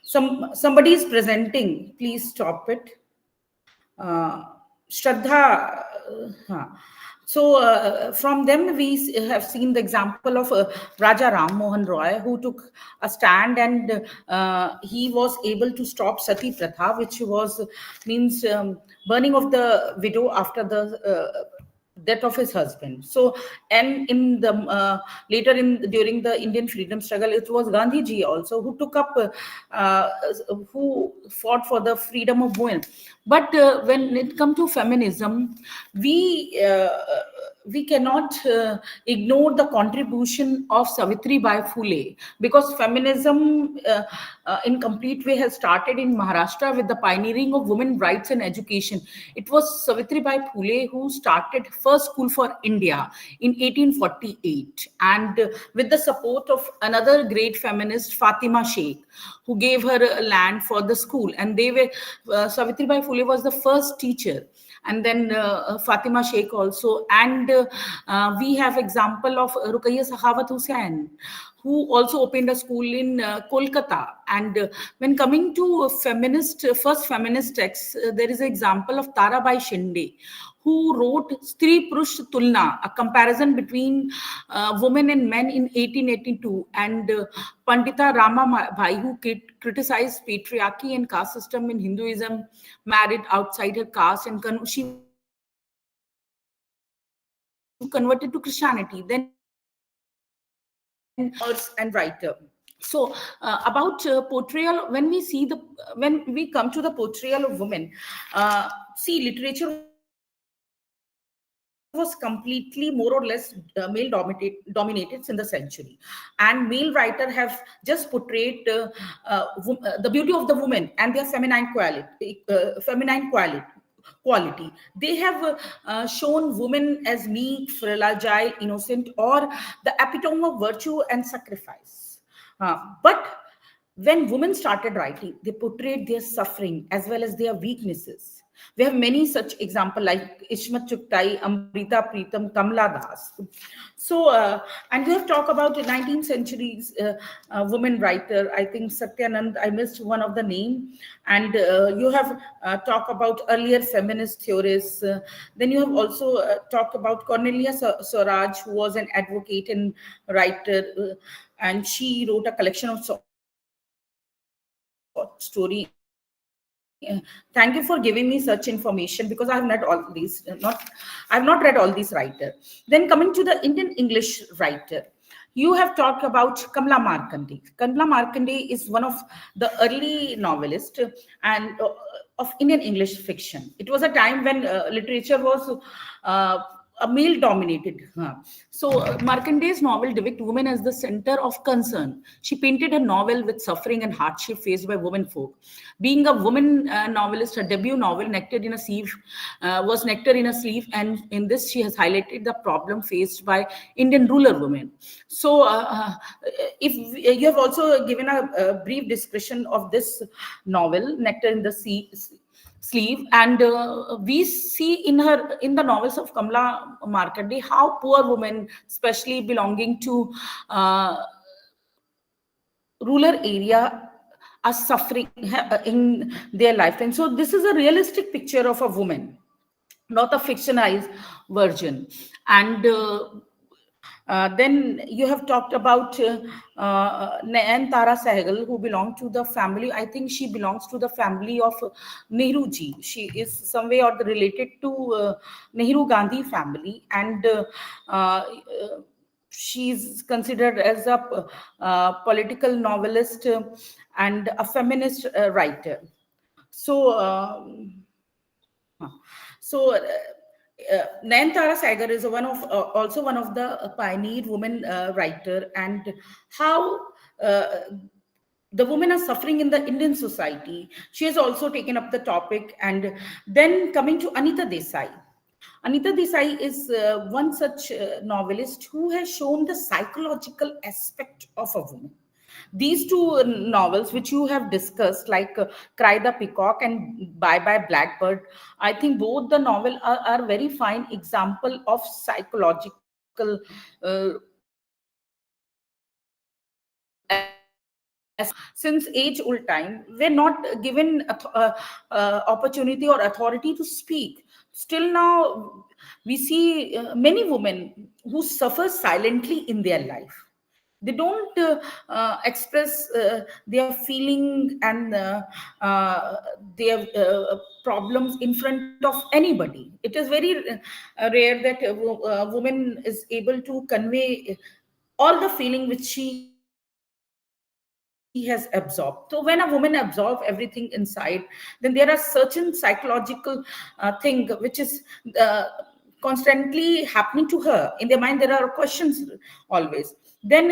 [SPEAKER 6] somebody is presenting. Please stop it. Shraddha From them, we have seen the example of Raja Ram Mohan Roy, who took a stand, and he was able to stop Sati Pratha, which was means burning of the widow after the death of his husband. So, and in the later in during the Indian freedom struggle, it was Gandhi ji also who took up, uh, who fought for the freedom of women. But when it comes to feminism, we uh, we cannot ignore the contribution of Savitri Bai Phule, because feminism in complete way has started in Maharashtra with the pioneering of women rights and education. It was Savitri Bai Phule who started first school for India in 1848, and with the support of another great feminist, Fatima Sheikh, who gave her land for the school. And they were Savitri Bai Phule was the first teacher, and then Fatima Sheikh also. And we have example of Ruqayya Sakhawat Hussain, who also opened a school in Kolkata. And when coming to first feminist texts, there is an example of Tarabai Shinde, who wrote Stri Purush Tulna, a comparison between women and men in 1882, and Pandita Rama Bhai, who criticized patriarchy and caste system in Hinduism, married outside her caste, and she converted to Christianity. Then nurse and writer. So about portrayal, when we come to the portrayal of women, see, literature was completely more or less male dominated since the century, and male writer have just portrayed the beauty of the woman and their feminine quality. They have shown women as meek, fragile, innocent, or the epitome of virtue and sacrifice. But when women started writing, they portrayed their suffering as well as their weaknesses. We have many such examples like Ishmat Chugtai, Amrita Pritam, Kamla Das. So, and we have talked about the 19th century's women writer. I think Satyanand, I missed one of the name. And you have talked about earlier feminist theorists. Then you have also talked about Cornelia Swaraj, who was an advocate and writer. And she wrote a collection of story. Thank you for giving me such information, because I have not all these I have not read all these writers. Then coming to the Indian English writer, you have talked about Kamla Markande. Kamla Markande is one of the early novelists and of Indian English fiction. It was a time when literature was a male dominated. So Markande's novel depict women as the center of concern. She painted a novel with suffering and hardship faced by women folk. Being a woman novelist, her debut novel, Nectar in a Sleeve, was Nectar in a Sleeve, and in this she has highlighted the problem faced by Indian rural women. So if you have also given a brief description of this novel, Nectar in the Sleeve, and we see in the novels of Kamla Markande how poor women, especially belonging to rural area, are suffering in their lifetime. So this is a realistic picture of a woman, not a fictionalized version. And then you have talked about Nayan Tara Sehgal, who belonged to the family. I think she belongs to the family of Nehru ji. She is some way or related to Nehru Gandhi family, and uh, she's considered as a political novelist and a feminist writer. So. So, Nayantara Sagar is also one of the pioneer women writer, and how the women are suffering in the Indian society. She has also taken up the topic. And then coming to Anita Desai. Anita Desai is one such novelist who has shown the psychological aspect of a woman. These two novels, which you have discussed, like Cry the Peacock and Bye Bye Blackbird, I think both the novel are very fine example of psychological aspect of a woman. since age old time, were not given opportunity or authority to speak. Still now, we see many women who suffer silently in their life. They don't express their feeling and their problems in front of anybody. It is very rare that a woman is able to convey all the feeling which she has absorbed. So when a woman absorbs everything inside, then there are certain psychological thing which is constantly happening to her. In their mind, there are questions always. Then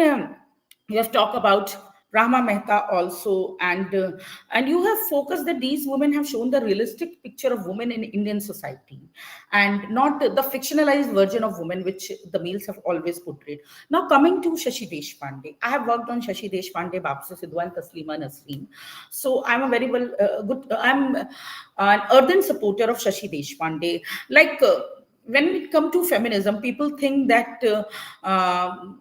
[SPEAKER 6] you have talked about Rama Mehta also, and you have focused that these women have shown the realistic picture of women in Indian society, and not the fictionalized version of women which the males have always portrayed. Now coming to Shashi Deshpande, I have worked on Shashi Deshpande, Bapsa Sidhu, and Taslima Nasreen. So I'm a very well I'm an ardent supporter of Shashi Deshpande. Like when it comes to feminism, people think that uh,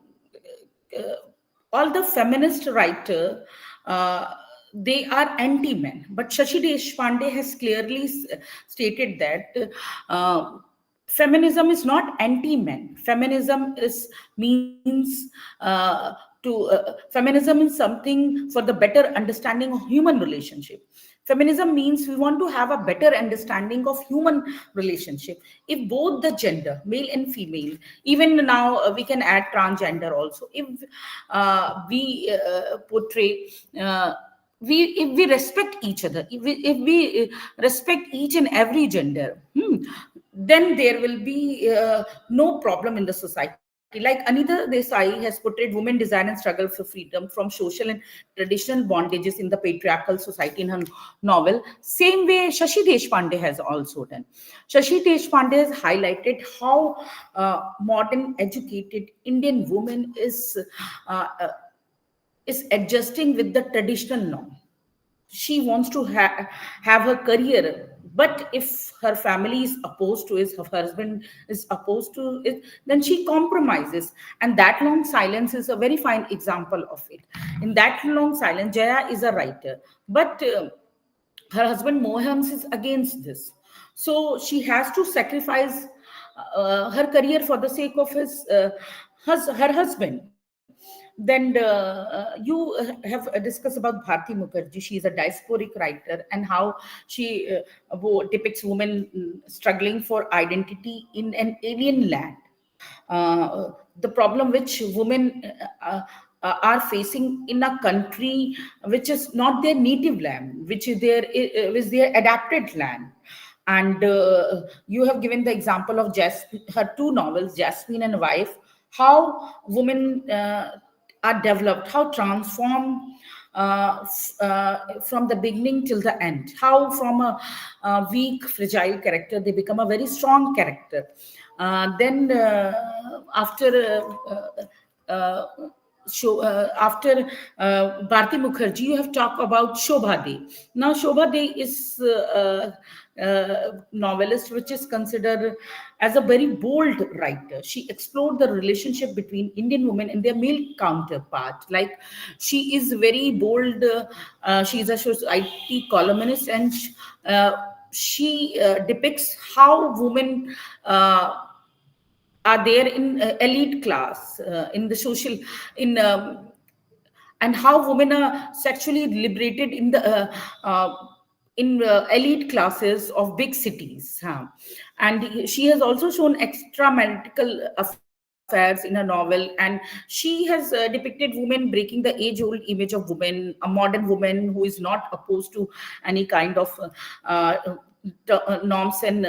[SPEAKER 6] all the feminist writer they are anti-men, but Shashi Deshpande has clearly stated that feminism is not anti-men. Feminism is something for the better understanding of human relationship. Feminism means we want to have a better understanding of human relationship. If both the gender, male and female, even now we can add transgender also, if we portray if we respect each other, if we respect each and every gender, then there will be no problem in the society. Like Anita Desai has portrayed women desire and struggle for freedom from social and traditional bondages in the patriarchal society in her novel. Same way Shashi Deshpande has also done. Shashi Deshpande has highlighted how modern educated Indian woman is adjusting with the traditional norm. She wants to have her career, but if her family is opposed to it, her husband is opposed to it, then she compromises. And that long silence is a very fine example of it. In that long silence, Jaya is a writer, but her husband Mohams is against this. So she has to sacrifice her career for the sake of her husband. Then you have discussed about Bharti Mukherjee. She is a diasporic writer, and how she depicts women struggling for identity in an alien land. The problem which women are facing in a country which is not their native land, which is their adapted land. And you have given the example of her two novels, Jasmine and Wife, how women are developed, how transformed from the beginning till the end, how from a weak, fragile character they become a very strong character. Then after after Bharti Mukherjee, you have talked about Shobha Dey. Now, Shobha Dey is novelist which is considered as a very bold writer. She explored the relationship between Indian women and their male counterpart. Like, she is very bold. She is a society columnist, and she depicts how women are there in elite class in the social in and how women are sexually liberated in elite classes of big cities, and she has also shown extramarital affairs in a novel, and she has depicted women breaking the age old image of women, a modern woman who is not opposed to any kind of norms and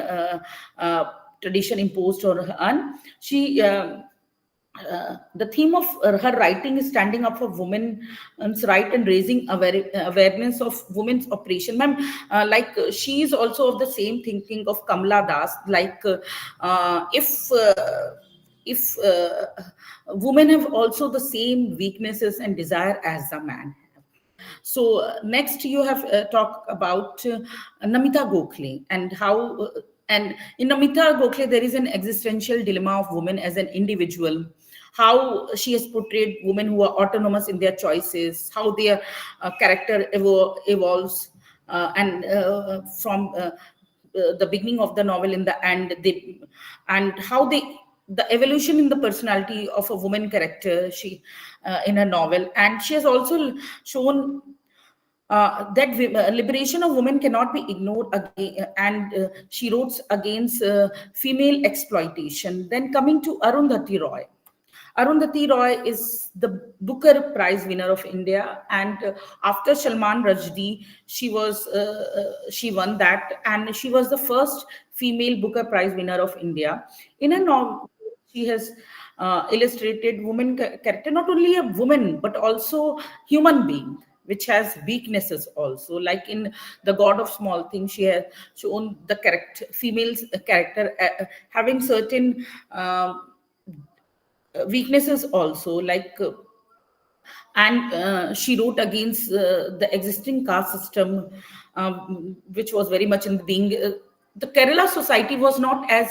[SPEAKER 6] tradition imposed on her. She the theme of her writing is standing up for women's right and raising awareness of women's oppression. Ma'am, she is also of the same thinking of Kamala Das. Like, if women have also the same weaknesses and desire as the man. So next you have talked about Namita Gokhale, and how and in Namita Gokhale there is an existential dilemma of women as an individual how she has portrayed women who are autonomous in their choices, how their character evolves, and from the beginning of the novel in the end, and how the evolution in the personality of a woman character in her novel. And she has also shown that liberation of women cannot be ignored again, and she wrote against female exploitation. Then coming to Arundhati Roy. Arundhati Roy is the Booker Prize winner of India, and after Salman Rushdie, she won that, and she was the first female Booker Prize winner of India. In a novel, she has illustrated woman character, not only a woman but also human being, which has weaknesses also. Like in The God of Small Things, she has shown the character, female's character having certain weaknesses also, and she wrote against the existing caste system, which was very much in being. The Kerala society was not as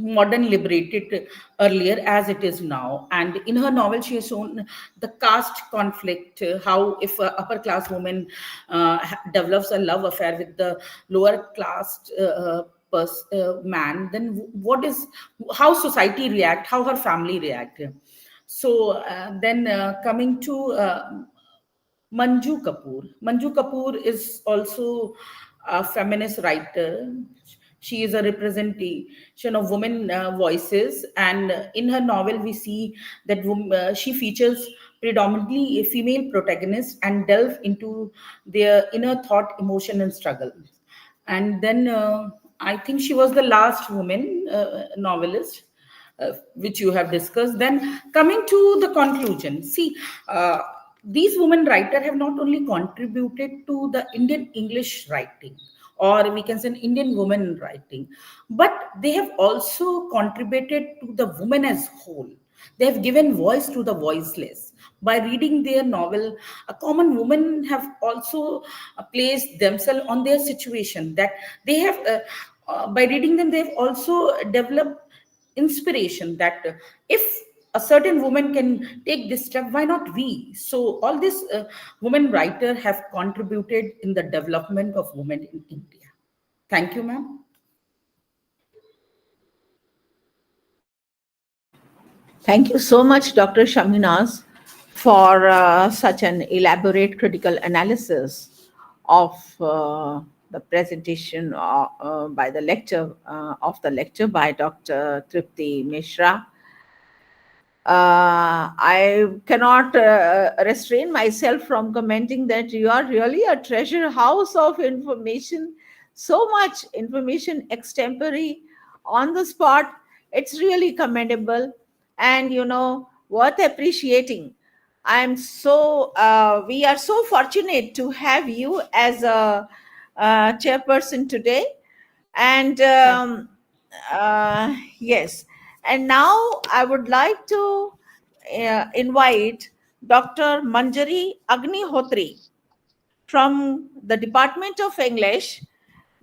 [SPEAKER 6] modern liberated earlier as it is now. And in her novel, she has shown the caste conflict, how if a upper class woman develops a love affair with the lower class man, then what is, how society react, how her family react. So then coming to Manju Kapoor. Manju Kapoor is also a feminist writer. She is a representation of women voices, and in her novel, we see that she features predominantly a female protagonist and delve into their inner thought, emotion, and struggle. And then I think she was the last woman novelist, which you have discussed. Then coming to the conclusion, see, these women writers have not only contributed to the Indian English writing, or we can say Indian women writing, but they have also contributed to the woman as whole. They have given voice to the voiceless. By reading their novel, a common woman have also placed themselves on their situation, that they have, by reading them, they have also developed inspiration that if a certain woman can take this step, why not we? So all these women writers have contributed in the development of women in India. Thank you, ma'am.
[SPEAKER 1] Thank you so much, Dr. Shaminaz, for such an elaborate critical analysis of the presentation by the lecture of the lecture by Dr. Tripti Mishra. I cannot restrain myself from commenting that you are really a treasure house of information, so much information extempore on the spot. It's really commendable and, worth appreciating. We are so fortunate to have you as a chairperson today. And yes, and now I would like to invite Dr. Manjari Agnihotri from the Department of English,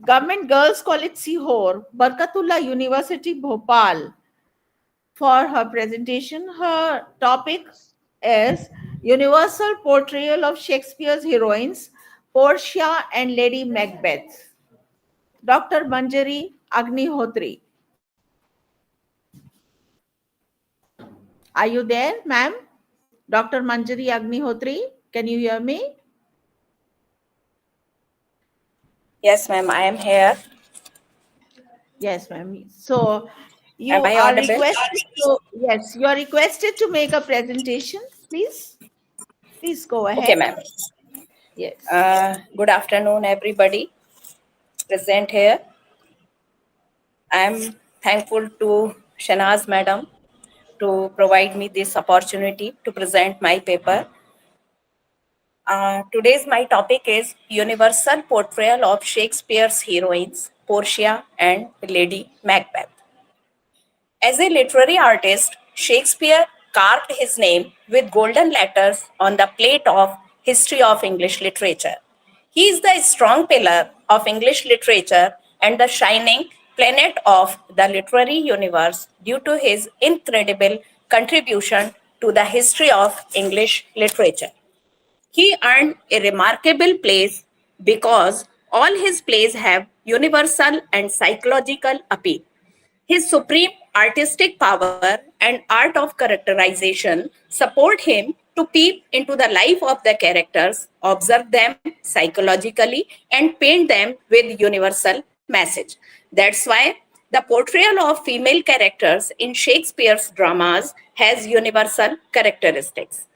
[SPEAKER 1] Government Girls College Sihor, Barkatullah University, Bhopal, for her presentation. Her topic is Universal Portrayal of Shakespeare's Heroines, Portia and Lady Macbeth. Dr. Manjari Agnihotri. Are you there, ma'am? Dr. Manjari Agnihotri, can you hear me?
[SPEAKER 10] Yes, ma'am, I am here.
[SPEAKER 1] Yes, ma'am. So you
[SPEAKER 10] Am I
[SPEAKER 1] are
[SPEAKER 10] audible?
[SPEAKER 1] requested to, yes, you are requested to make a presentation, please. Please go ahead.
[SPEAKER 10] Okay, ma'am.
[SPEAKER 1] Yes.
[SPEAKER 10] Good afternoon, everybody present here. I am thankful to Shanaz madam to provide me this opportunity to present my paper. Today's my topic is Universal Portrayal of Shakespeare's Heroines, Portia and Lady Macbeth. As a literary artist, Shakespeare carved his name with golden letters on the plate of history of English literature. He is the strong pillar of English literature and the shining planet of the literary universe due to his incredible contribution to the history of English literature. He earned a remarkable place because all his plays have universal and psychological appeal. His supreme artistic power and art of characterization support him to peep into the life of the characters, observe them psychologically, and paint them with universal message. That's why the portrayal of female characters in Shakespeare's dramas has universal characteristics.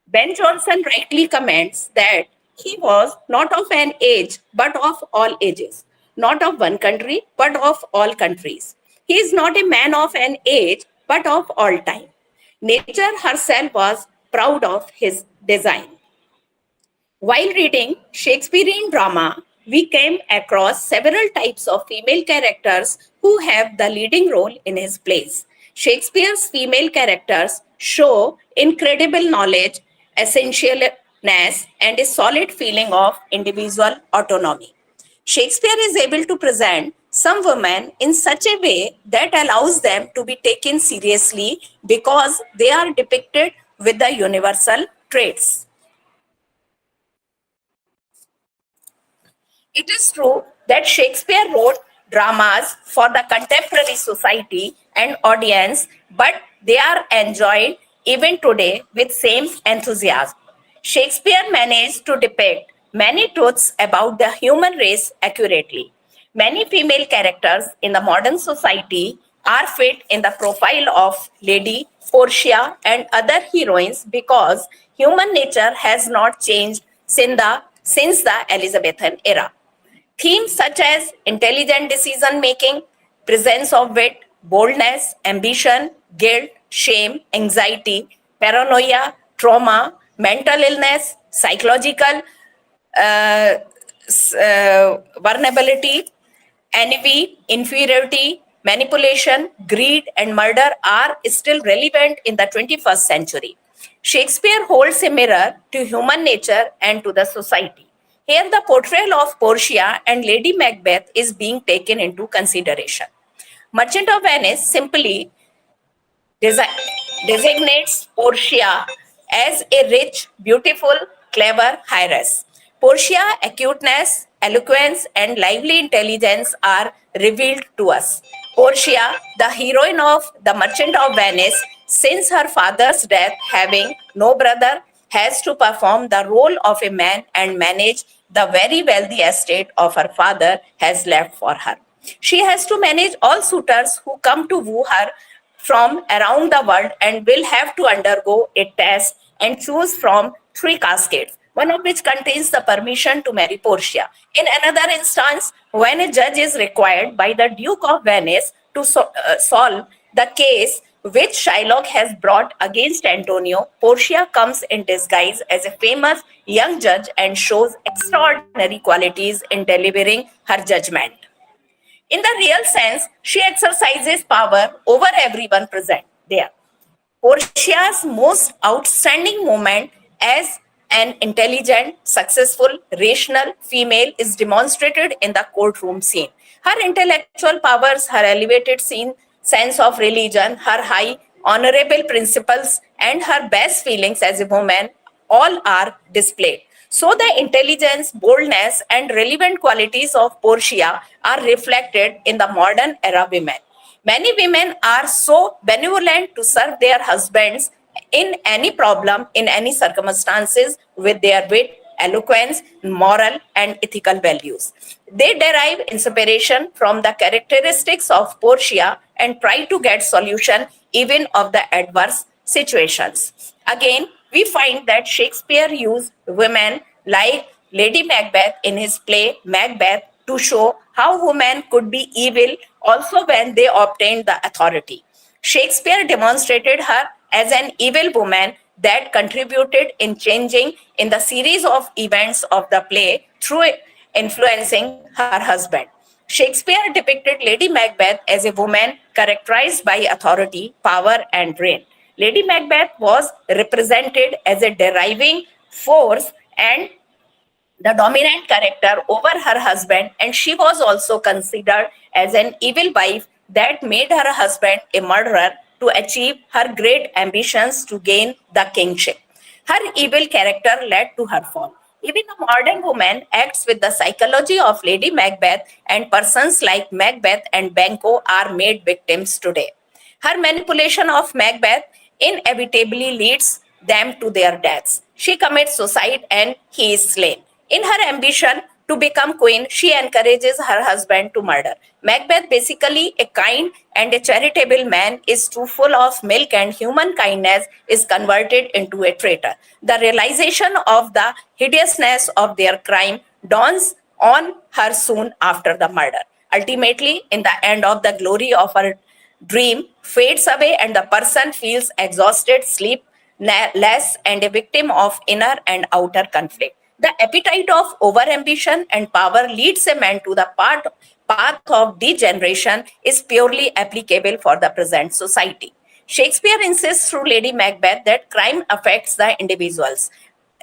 [SPEAKER 10] Ben Jonson rightly comments that he was not of an age, but of all ages, not of one country, but of all countries. He is not a man of an age, but of all time. Nature herself was proud of his design. While reading Shakespearean drama, we came across several types of female characters who have the leading role in his plays. Shakespeare's female characters show incredible knowledge, essentialness, and a solid feeling of individual autonomy. Shakespeare is able to present some women in such a way that allows them to be taken seriously because they are depicted with the universal traits. It is true that Shakespeare wrote dramas for the contemporary society and audience, but they are enjoyed even today with same enthusiasm. Shakespeare managed to depict many truths about the human race accurately. Many female characters in the modern society are fit in the profile of Lady Portia and other heroines because human nature has not changed since the Elizabethan era. Themes such as intelligent decision making, presence of wit, boldness, ambition, guilt, shame, anxiety, paranoia, trauma, mental illness, psychological vulnerability, envy, inferiority, manipulation, greed, and murder are still relevant in the 21st century. Shakespeare holds a mirror to human nature and to the society. Here, the portrayal of Portia and Lady Macbeth is being taken into consideration. Merchant of Venice simply designates Portia as a rich, beautiful, clever heiress. Portia's acuteness, eloquence, and lively intelligence are revealed to us. Portia, the heroine of The Merchant of Venice, since her father's death, having no brother, has to perform the role of a man and manage the very wealthy estate of her father has left for her. She has to manage all suitors who come to woo her from around the world and will have to undergo a test and choose from 3 caskets, one of which contains the permission to marry Portia. In another instance, when a judge is required by the Duke of Venice to solve the case which Shylock has brought against Antonio, Portia comes in disguise as a famous young judge and shows extraordinary qualities in delivering her judgment. In the real sense, she exercises power over everyone present there. Portia's most outstanding moment as an intelligent, successful, rational female is demonstrated in the courtroom scene. Her intellectual powers, her elevated sense of religion, her high honorable principles, and her best feelings as a woman all are displayed. So the intelligence, boldness, and relevant qualities of Portia are reflected in the modern era women. Many women are so benevolent to serve their husbands in any problem, in any circumstances, with their wit, eloquence, moral, and ethical values. They derive inspiration from the characteristics of Portia and try to get solution even of the adverse situations. Again, we find that Shakespeare used women like Lady Macbeth in his play Macbeth to show how women could be evil also when they obtained the authority. Shakespeare demonstrated her as an evil woman that contributed in changing in the series of events of the play through influencing her husband. Shakespeare depicted Lady Macbeth as a woman characterized by authority, power, and reign. Lady Macbeth was represented as a deriving force and the dominant character over her husband, and she was also considered as an evil wife that made her husband a murderer to achieve her great ambitions to gain the kingship. Her evil character led to her fall. Even a modern woman acts with the psychology of Lady Macbeth, and persons like Macbeth and Banquo are made victims today. Her manipulation of Macbeth inevitably leads them to their deaths. She commits suicide and he is slain. In her ambition to become queen, she encourages her husband to murder. Macbeth, basically a kind and a charitable man, is too full of milk and human kindness, is converted into a traitor. The realization of the hideousness of their crime dawns on her soon after the murder. Ultimately, in the end of the glory of her dream fades away and the person feels exhausted, sleepless, and a victim of inner and outer conflict. The appetite of overambition and power leads a man to the path of degeneration is purely applicable for the present society. Shakespeare insists through Lady Macbeth that crime affects the individuals.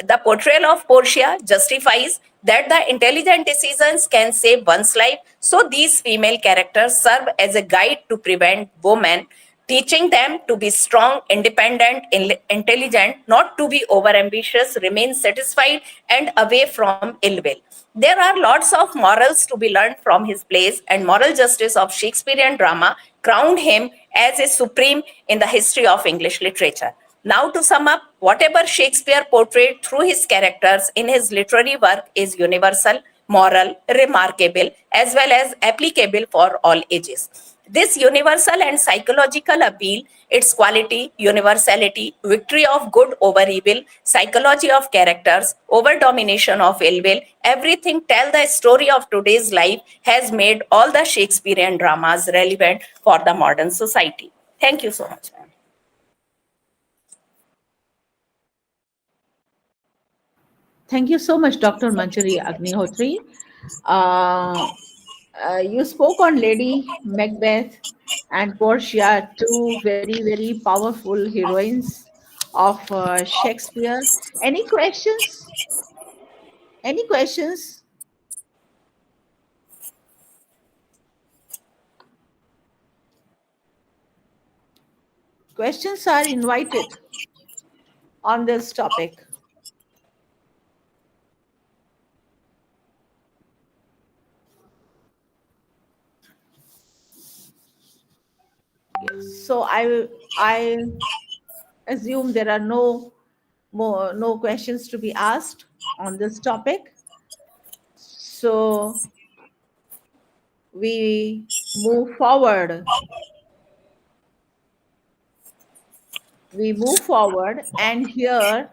[SPEAKER 10] The portrayal of Portia justifies that the intelligent decisions can save one's life, so these female characters serve as a guide to prevent women, teaching them to be strong, independent, intelligent, not to be overambitious, remain satisfied, and away from ill will. There are lots of morals to be learned from his plays, and moral justice of Shakespearean drama crowned him as a supreme in the history of English literature. Now, to sum up, whatever Shakespeare portrayed through his characters in his literary work is universal, moral, remarkable, as well as applicable for all ages. This universal and psychological appeal, its quality, universality, victory of good over evil, psychology of characters, over domination of ill will, everything tell the story of today's life has made all the Shakespearean dramas relevant for the modern society. Thank you so much, ma'am.
[SPEAKER 1] Thank you so much, Dr. Manjari Agnihotri. Uh, you spoke on Lady Macbeth and Portia, two very, very powerful heroines of Shakespeare. Any questions? Any questions? Questions are invited on this topic. Yes. So I assume there are no questions to be asked on this topic. So we move forward. We move forward, and here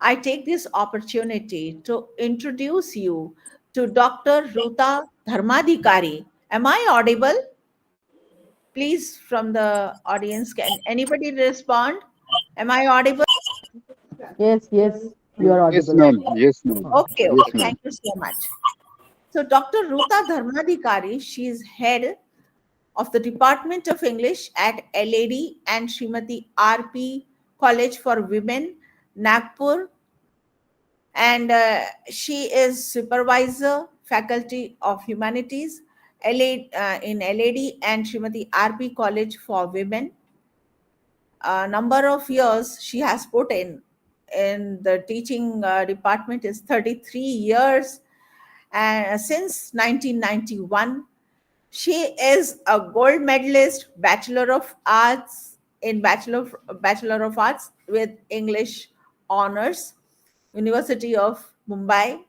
[SPEAKER 1] I take this opportunity to introduce you to Dr. Ruta Dharmadhikari. Am I audible? Please, from the audience, can anybody respond? Am I audible?
[SPEAKER 11] Yes, yes, you are
[SPEAKER 12] Yes,
[SPEAKER 11] audible.
[SPEAKER 12] ma'am. Yes, ma'am.
[SPEAKER 1] Okay,
[SPEAKER 12] Yes,
[SPEAKER 1] okay.
[SPEAKER 12] ma'am.
[SPEAKER 1] Thank you so much. So, Dr. Ruta Dharmadhikari, she is head of the Department of English at LAD and Srimati RP College for Women, Nagpur, and she is supervisor, faculty of humanities, in LAD and Srimati RP College for Women. A number of years she has put in the teaching department is 33 years, and since 1991 she is a gold medalist, Bachelor of Arts in Bachelor of Arts with English honors, University of Mumbai.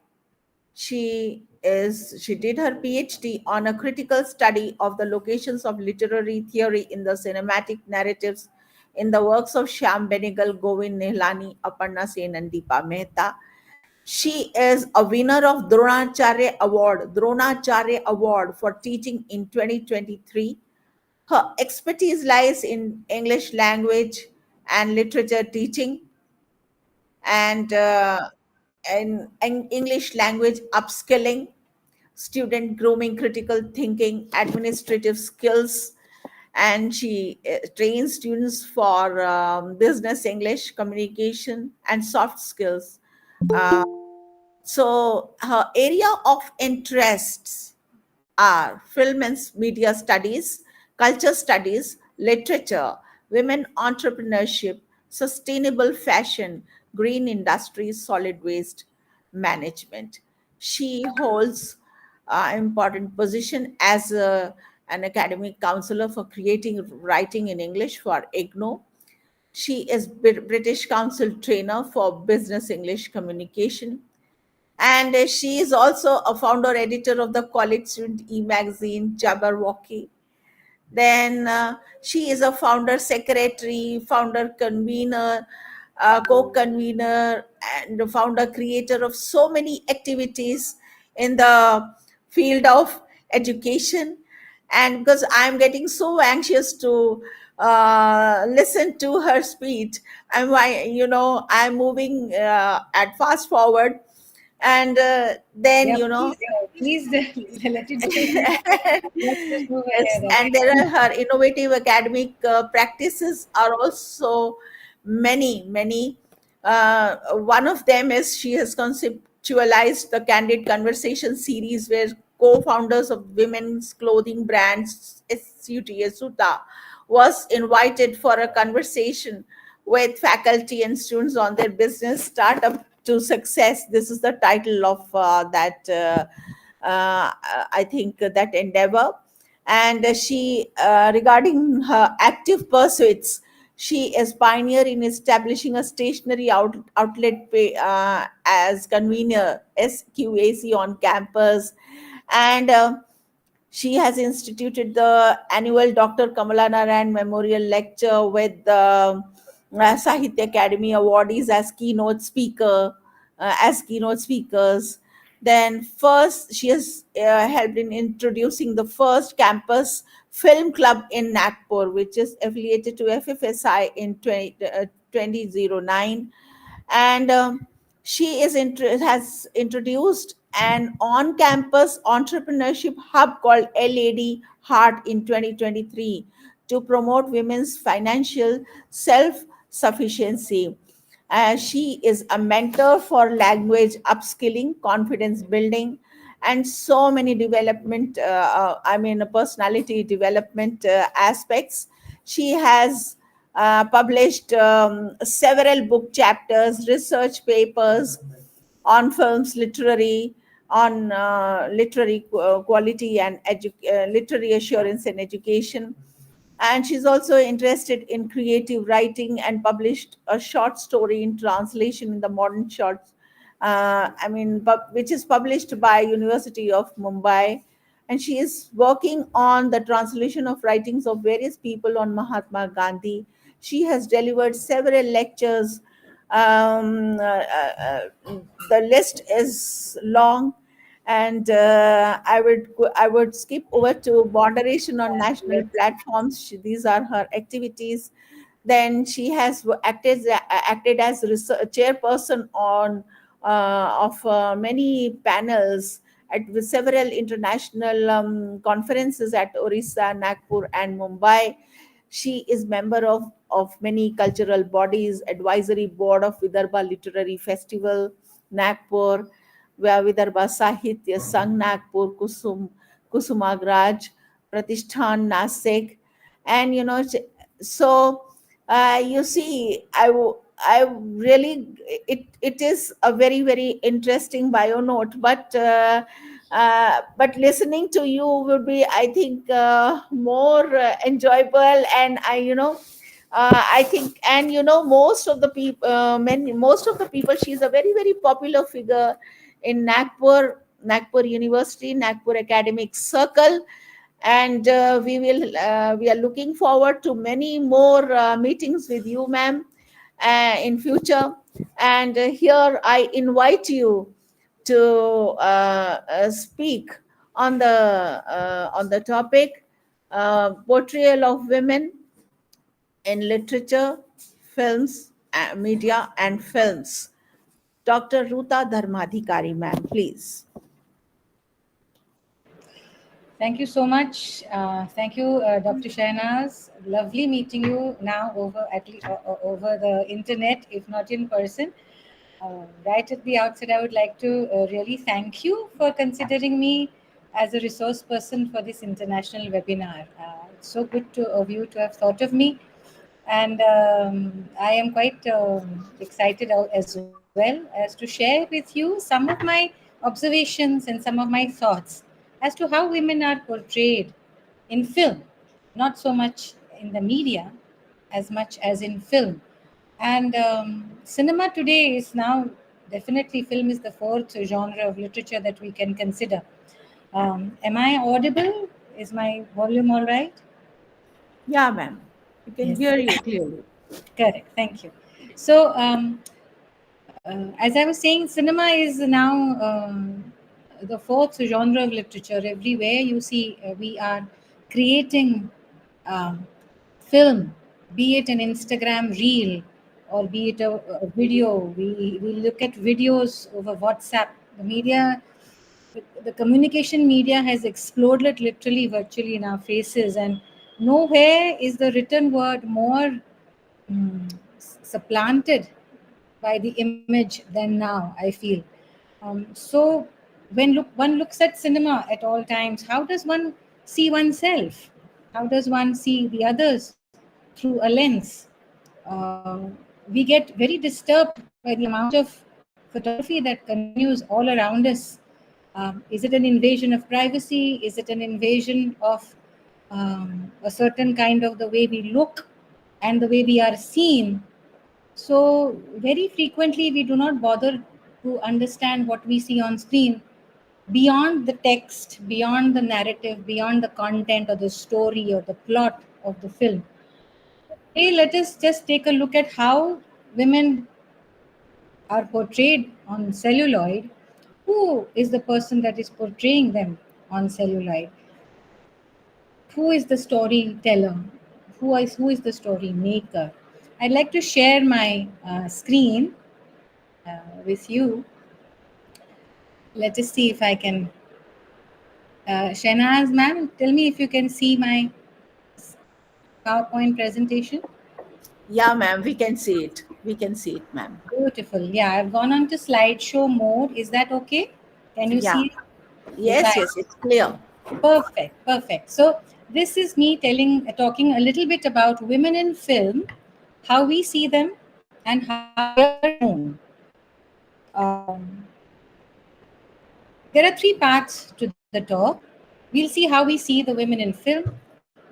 [SPEAKER 1] She did her PhD on a critical study of the locations of literary theory in the cinematic narratives in the works of Shyam Benegal, Govind Nihlani, Aparna Sen, and Deepa Mehta. She is a winner of Dronacharya Award for teaching in 2023. Her expertise lies in English language and literature teaching, and in English language upskilling, student grooming, critical thinking, administrative skills, and she trains students for business English, communication, and soft skills. Uh, So her area of interests are film and media studies, culture studies, literature, women entrepreneurship, sustainable fashion, green industries, solid waste management. She holds important position as an academic counselor for creating writing in English for IGNO. She is British Council trainer for business English communication, and she is also a founder editor of the college student e-magazine Jabberwocky. Then she is a founder secretary, founder convener, co-convener, and the founder creator of so many activities in the field of education. And because I'm getting so anxious to listen to her speech, I'm moving at fast forward, and then
[SPEAKER 12] Yeah, please, let it go. Let's just move
[SPEAKER 1] Yes,
[SPEAKER 12] ahead.
[SPEAKER 1] and there are her innovative academic practices are also many. One of them is she has conceptualized the Candid Conversation series, where co-founders of women's clothing brands Suta was invited for a conversation with faculty and students on their business startup to success. This is the title of that. I think that endeavor. And she, regarding her active pursuits, she is pioneer in establishing a stationary outlet as convener SQAC on campus, and she has instituted the annual Dr. Kamala Narayan Memorial Lecture with the Sahitya Academy awardees as keynote speakers. Then first, she has helped in introducing the first campus film club in Nagpur, which is affiliated to FFSI in 2009. And she has introduced an on-campus entrepreneurship hub called LAD Heart in 2023 to promote women's financial self-sufficiency. She is a mentor for language upskilling, confidence building, and so many personality development aspects. She has published several book chapters, research papers on films, literary quality and literary assurance and education. And she's also interested in creative writing and published a short story in translation in the modern shorts, which is published by University of Mumbai. And she is working on the translation of writings of various people on Mahatma Gandhi. She has delivered several lectures. The list is long, and I would skip over to moderation on national platforms. These are her activities. Then she has acted as chairperson on of many panels with several international conferences at Orissa, Nagpur, and Mumbai. She is member of many cultural bodies, advisory board of Vidarbha Literary Festival, Nagpur, where Vidarbha Sahitya Sangh Nagpur, Kusumagraj, Pratishthan Nasik, and so you see, I really, it is a very interesting bio note, but listening to you would be, I think, more enjoyable. And I think, and most of the people, most of the people, she's a very popular figure in Nagpur University, Nagpur Academic Circle. And we are looking forward to many more meetings with you, ma'am, in future. And here I invite you to speak on the topic, portrayal of women in literature, films, media, and films. Dr. Ruta Dharmadhikari, ma'am, please.
[SPEAKER 12] Thank you so much. Thank you, Dr. Shahnaz. Lovely meeting you now over at least over the internet, if not in person. Right at the outset, I would like to really thank you for considering me as a resource person for this international webinar. It's so good of you to have thought of me, and I am quite excited as well as to share with you some of my observations and some of my thoughts as to how women are portrayed in film, not so much in the media as much as in film. And cinema today is now definitely film is the fourth genre of literature that we can consider. Am I audible? Is my volume all right?
[SPEAKER 1] Yeah, ma'am. We can
[SPEAKER 12] Yes.
[SPEAKER 1] hear you clearly.
[SPEAKER 12] Correct. Thank you. So, as I was saying, cinema is now the fourth genre of literature. Everywhere you see, we are creating um, film, be it an Instagram reel or be it a video. We look at videos over WhatsApp. The media, the communication media has exploded literally virtually in our faces, and nowhere is the written word more supplanted by the image than now, I feel. So when one looks at cinema at all times, how does one see oneself? How does one see the others through a lens? We get very disturbed by the amount of photography that continues all around us. Is it an invasion of privacy? Is it an invasion of a certain kind of the way we look and the way we are seen? So, very frequently, we do not bother to understand what we see on screen beyond the text, beyond the narrative, beyond the content or the story or the plot of the film. Hey, let us just take a look at how women are portrayed on celluloid. Who is the person that is portraying them on celluloid? Who is the storyteller? Who is the story maker? I'd like to share my screen with you. Let us see if I can. Shahnaz, ma'am, tell me if you can see my PowerPoint presentation.
[SPEAKER 1] Yeah, ma'am. We can see it. We can see it, ma'am.
[SPEAKER 12] Beautiful. Yeah, I've gone on to slideshow mode. Is that okay? Can you
[SPEAKER 1] Yeah.
[SPEAKER 12] see it?
[SPEAKER 1] Yes, yes, it's clear.
[SPEAKER 12] Perfect, perfect. So this is me talking a little bit about women in film, how we see them, and how they are shown. Um, there are three parts to the talk. We'll see how we see the women in film.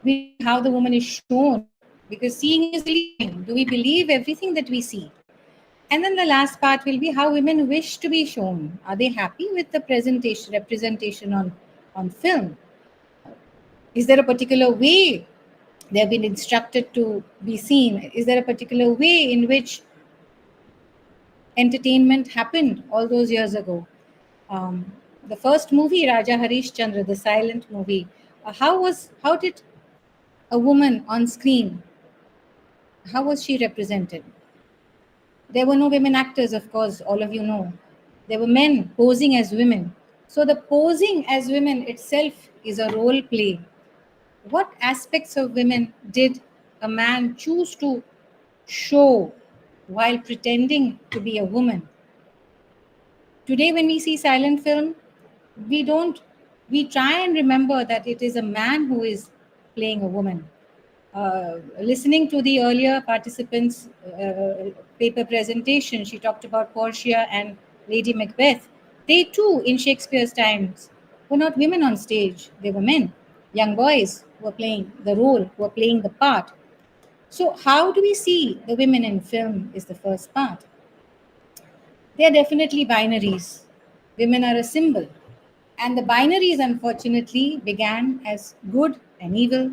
[SPEAKER 12] We'll see how the woman is shown, because seeing is believing. Do we believe everything that we see? And then the last part will be how women wish to be shown. Are they happy with the representation on film? Is there a particular way they have been instructed to be seen? Is there a particular way in which entertainment happened all those years ago? The first movie, Raja Harish Chandra, the silent movie, how did a woman on screen, how was she represented? There were no women actors, of course, all of you know. There were men posing as women. So the posing as women itself is a role play. What aspects of women did a man choose to show while pretending to be a woman? Today, when we see silent film, we don't, we try and remember that it is a man who is playing a woman. Listening to the earlier participants' paper presentation, she talked about Portia and Lady Macbeth. They too, in Shakespeare's times, were not women on stage, they were men. Young boys were playing the role, were playing the part. So, how do we see the women in film is the first part. They are definitely binaries. Women are a symbol. And the binaries, unfortunately, began as good and evil.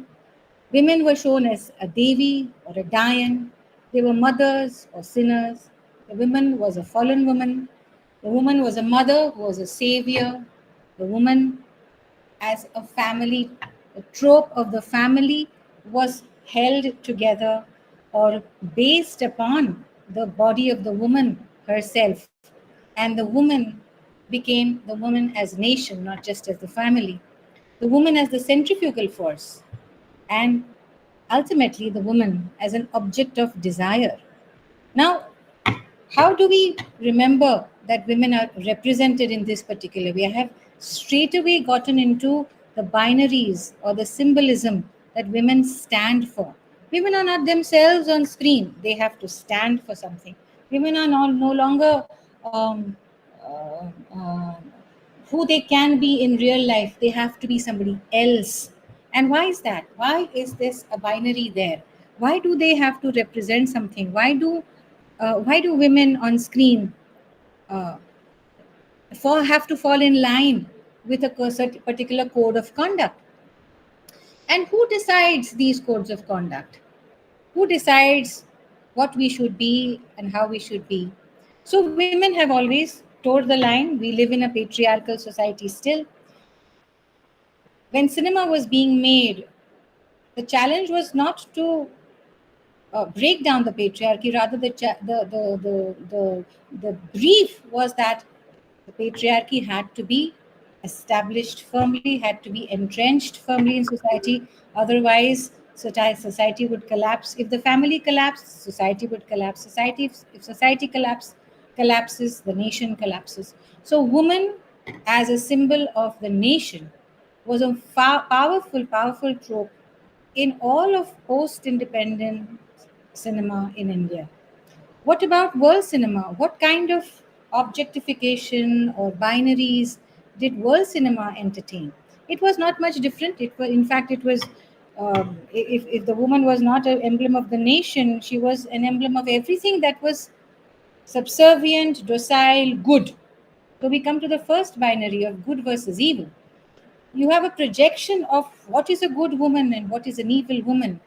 [SPEAKER 12] Women were shown as a Devi or a Dian. They were mothers or sinners. The woman was a fallen woman. The woman was a mother who was a savior. The woman, as a family, the trope of the family was held together or based upon the body of the woman herself. And the woman became the woman as nation, not just as the family. The woman as the centrifugal force, and ultimately the woman as an object of desire. Now, How do we remember that women are represented in this particular way? I have straight away gotten into the binaries or the symbolism that women stand for. Women are not themselves on screen, they have to stand for something. Women are no longer uh, uh, who they can be in real life, they have to be somebody else. And why is that? Why is this a binary there? Why do they have to represent something? Why do women on screen uh, have to fall in line with a particular code of conduct? And who decides these codes of conduct? Who decides what we should be and how we should be? So women have always toed the line. We live in a patriarchal society still. When cinema was being made, the challenge was not to break down the patriarchy. Rather, the brief was that the patriarchy had to be established firmly, had to be entrenched firmly in society. Otherwise, society would collapse. If the family collapsed, society would collapse. If society collapses, the nation collapses. So, woman as a symbol of the nation was a powerful trope in all of post-independent cinema in India. What about world cinema? What kind of objectification or binaries did world cinema entertain? It was not much different. In fact, it was. If the woman was not an emblem of the nation, she was an emblem of everything that was subservient, docile, good. So we come to the first binary of good versus evil. You have a projection of what is a good woman and what is an evil woman.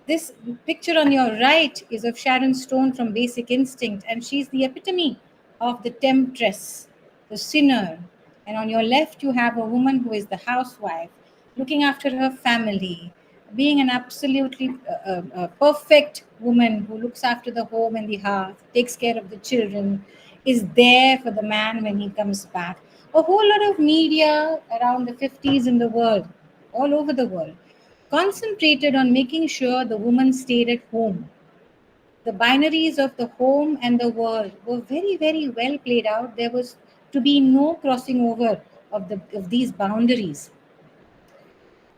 [SPEAKER 12] This picture on your right is of Sharon Stone from Basic Instinct, and she's the epitome of the temptress, the sinner. And on your left, you have a woman who is the housewife, looking after her family, being an absolutely perfect woman who looks after the home and the hearth, takes care of the children, is there for the man when he comes back. A whole lot of media around the 50s in the world, all over the world, concentrated on making sure the woman stayed at home. The binaries of the home and the world were very, very well played out. There was to be no crossing over of these boundaries.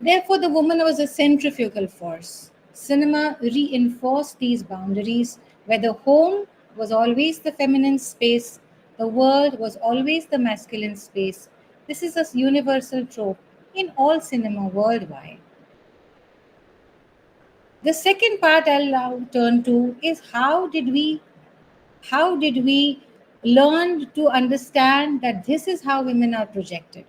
[SPEAKER 12] Therefore, the woman was a centrifugal force. Cinema reinforced these boundaries where the home was always the feminine space, the world was always the masculine space. This is a universal trope in all cinema worldwide. The second part I'll now turn to is how did we learn to understand that this is how women are projected?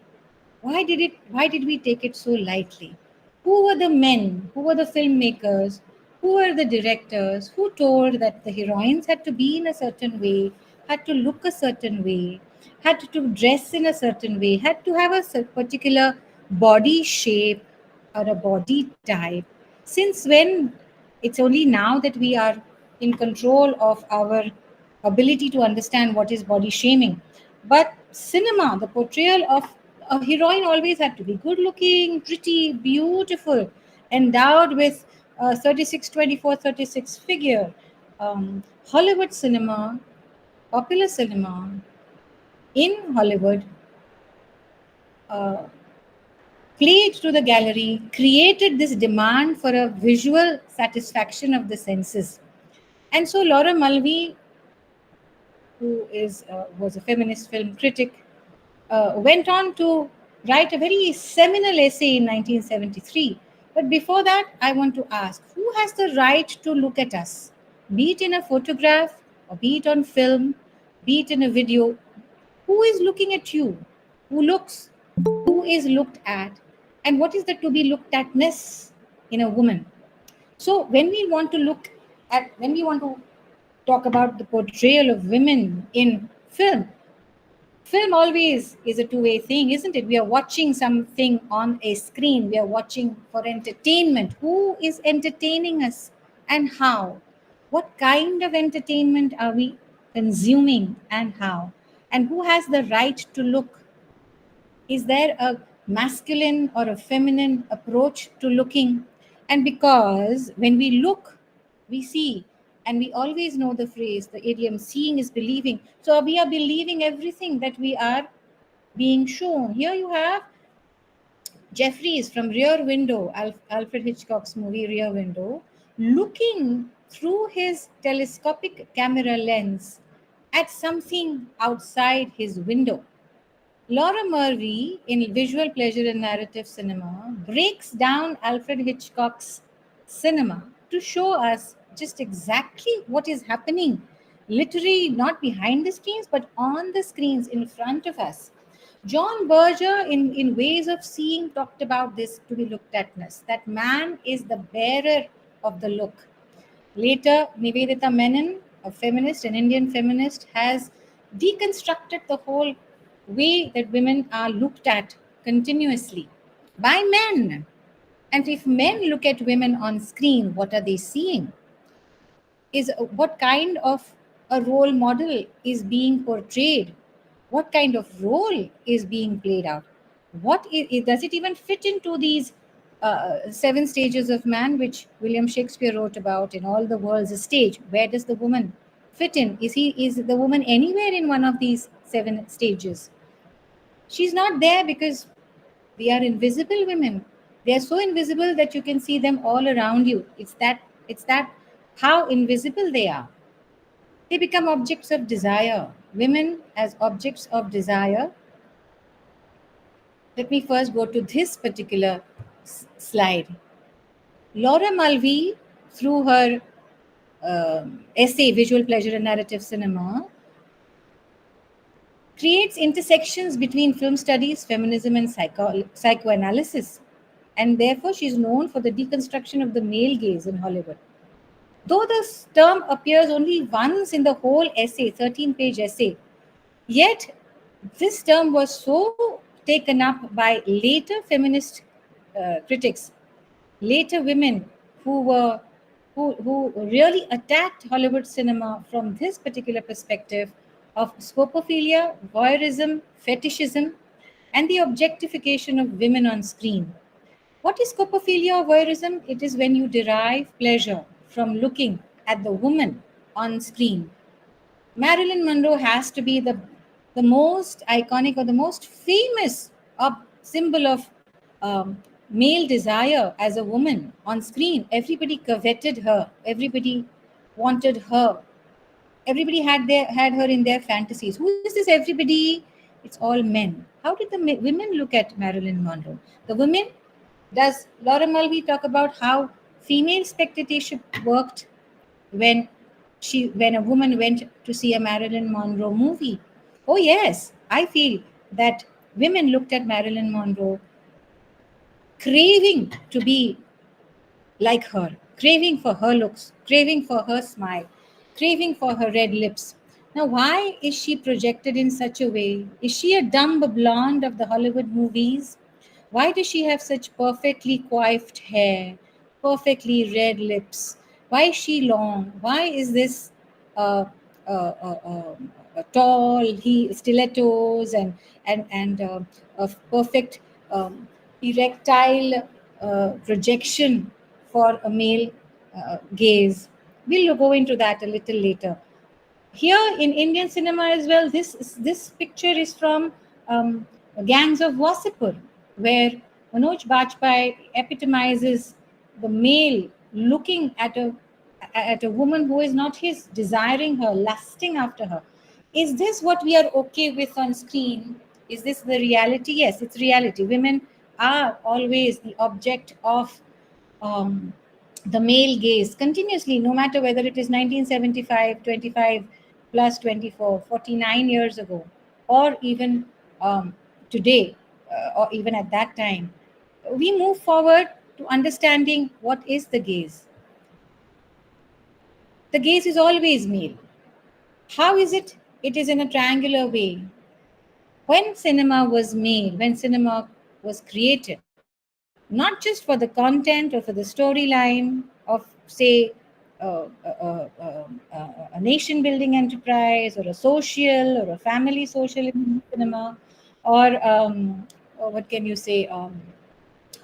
[SPEAKER 12] Why did we take it so lightly? Who were the men? Who were the filmmakers? Who were the directors? Who told that the heroines had to be in a certain way, had to look a certain way, had to dress in a certain way, had to have a particular body shape or a body type? Since when? It's only now that we are in control of our ability to understand what is body shaming. But cinema, the portrayal of a heroine always had to be good looking, pretty, beautiful, endowed with 36, 24, 36 figure. Hollywood cinema, popular cinema in Hollywood, uh, played to the gallery, created this demand for a visual satisfaction of the senses. And so Laura Mulvey, who was a feminist film critic, went on to write a very seminal essay in 1973. But before that, I want to ask, who has the right to look at us, be it in a photograph or be it on film, be it in a video? Who is looking at you? Who looks? Who is looked at? And what is the to be looked atness in a woman? So when we want to talk about the portrayal of women in film always is a two-way thing, isn't it? We are watching something on a screen, we are watching for entertainment. Who is entertaining us and how? What kind of entertainment are we consuming and how? And who has the right to look? Is there a masculine or a feminine approach to looking? And because when we look, we see And we always know the phrase, the idiom, seeing is believing. So we are believing everything that we are being shown. Here you have Jeffries from Rear Window, Alfred Hitchcock's movie Rear Window, looking through his telescopic camera lens at something outside his window. Laura Murray, in Visual Pleasure and Narrative Cinema, breaks down Alfred Hitchcock's cinema to show us just exactly what is happening, literally not behind the screens, but on the screens in front of us. John Berger, in Ways of Seeing, talked about this to be looked atness, that man is the bearer of the look. Later, Nivedita Menon, a feminist, an Indian feminist, has deconstructed the whole way that women are looked at continuously by men. And if men look at women on screen, what are they seeing? Is what kind of a role model is being portrayed? What kind of role is being played out? Does it even fit into these 7 stages of man, which William Shakespeare wrote about in All the World's a Stage? Where does the woman fit in? Is the woman anywhere in one of these 7 stages? She's not there because they are invisible women. They are so invisible that you can see them all around you. It's that how invisible they are. They become objects of desire. Women as objects of desire. Let me first go to this particular slide. Laura Mulvey, through her essay, Visual Pleasure and Narrative Cinema, creates intersections between film studies, feminism, and psychoanalysis. And therefore, she's known for the deconstruction of the male gaze in Hollywood. Though this term appears only once in the whole essay, 13-page essay, yet this term was so taken up by later feminist critics, later women who really attacked Hollywood cinema from this particular perspective of scopophilia, voyeurism, fetishism, and the objectification of women on screen. What is scopophilia or voyeurism? It is when you derive pleasure from looking at the woman on screen. Marilyn Monroe has to be the most iconic or the most famous symbol of male desire as a woman on screen. Everybody coveted her. Everybody wanted her. Everybody had her in their fantasies. Who is this everybody? It's all men. How did the women look at Marilyn Monroe? The women, does Laura Mulvey talk about how female spectatorship worked when a woman went to see a Marilyn Monroe movie? Oh yes, I feel that women looked at Marilyn Monroe craving to be like her, craving for her looks, craving for her smile, craving for her red lips. Now, why is she projected in such a way? Is she a dumb blonde of the Hollywood movies? Why does she have such perfectly coiffed hair, perfectly red lips? Why is she long? Why is this uh, uh, uh, tall, stilettos and a perfect erectile projection for a male gaze? We'll go into that a little later. Here in Indian cinema as well, this picture is from Gangs of Wasseypur, where Manoj Bajpayee epitomizes the male looking at a woman who is not his, desiring her, lusting after her. Is this what we are okay with on screen? Is this the reality? Yes, it's reality. Women are always the object of the male gaze continuously, no matter whether it is 1975, 25 plus 24, 49 years ago, or even today, or even at that time. We move forward to understanding what is the gaze. The gaze is always male. How is it? It is in a triangular way. When cinema was made, when cinema was created, not just for the content or for the storyline of, say, a nation building enterprise or a social or a family social cinema, or what can you say,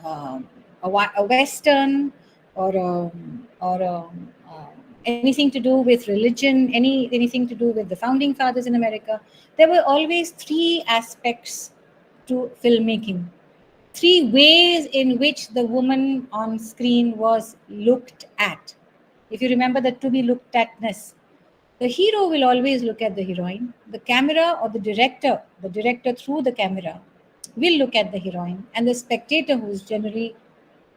[SPEAKER 12] a western or anything to do with religion, anything to do with the founding fathers in America. There were always three aspects to filmmaking, three ways in which the woman on screen was looked at. If you remember the to be looked atness, the hero will always look at the heroine. The camera or the director through the camera will look at the heroine, and the spectator, who is generally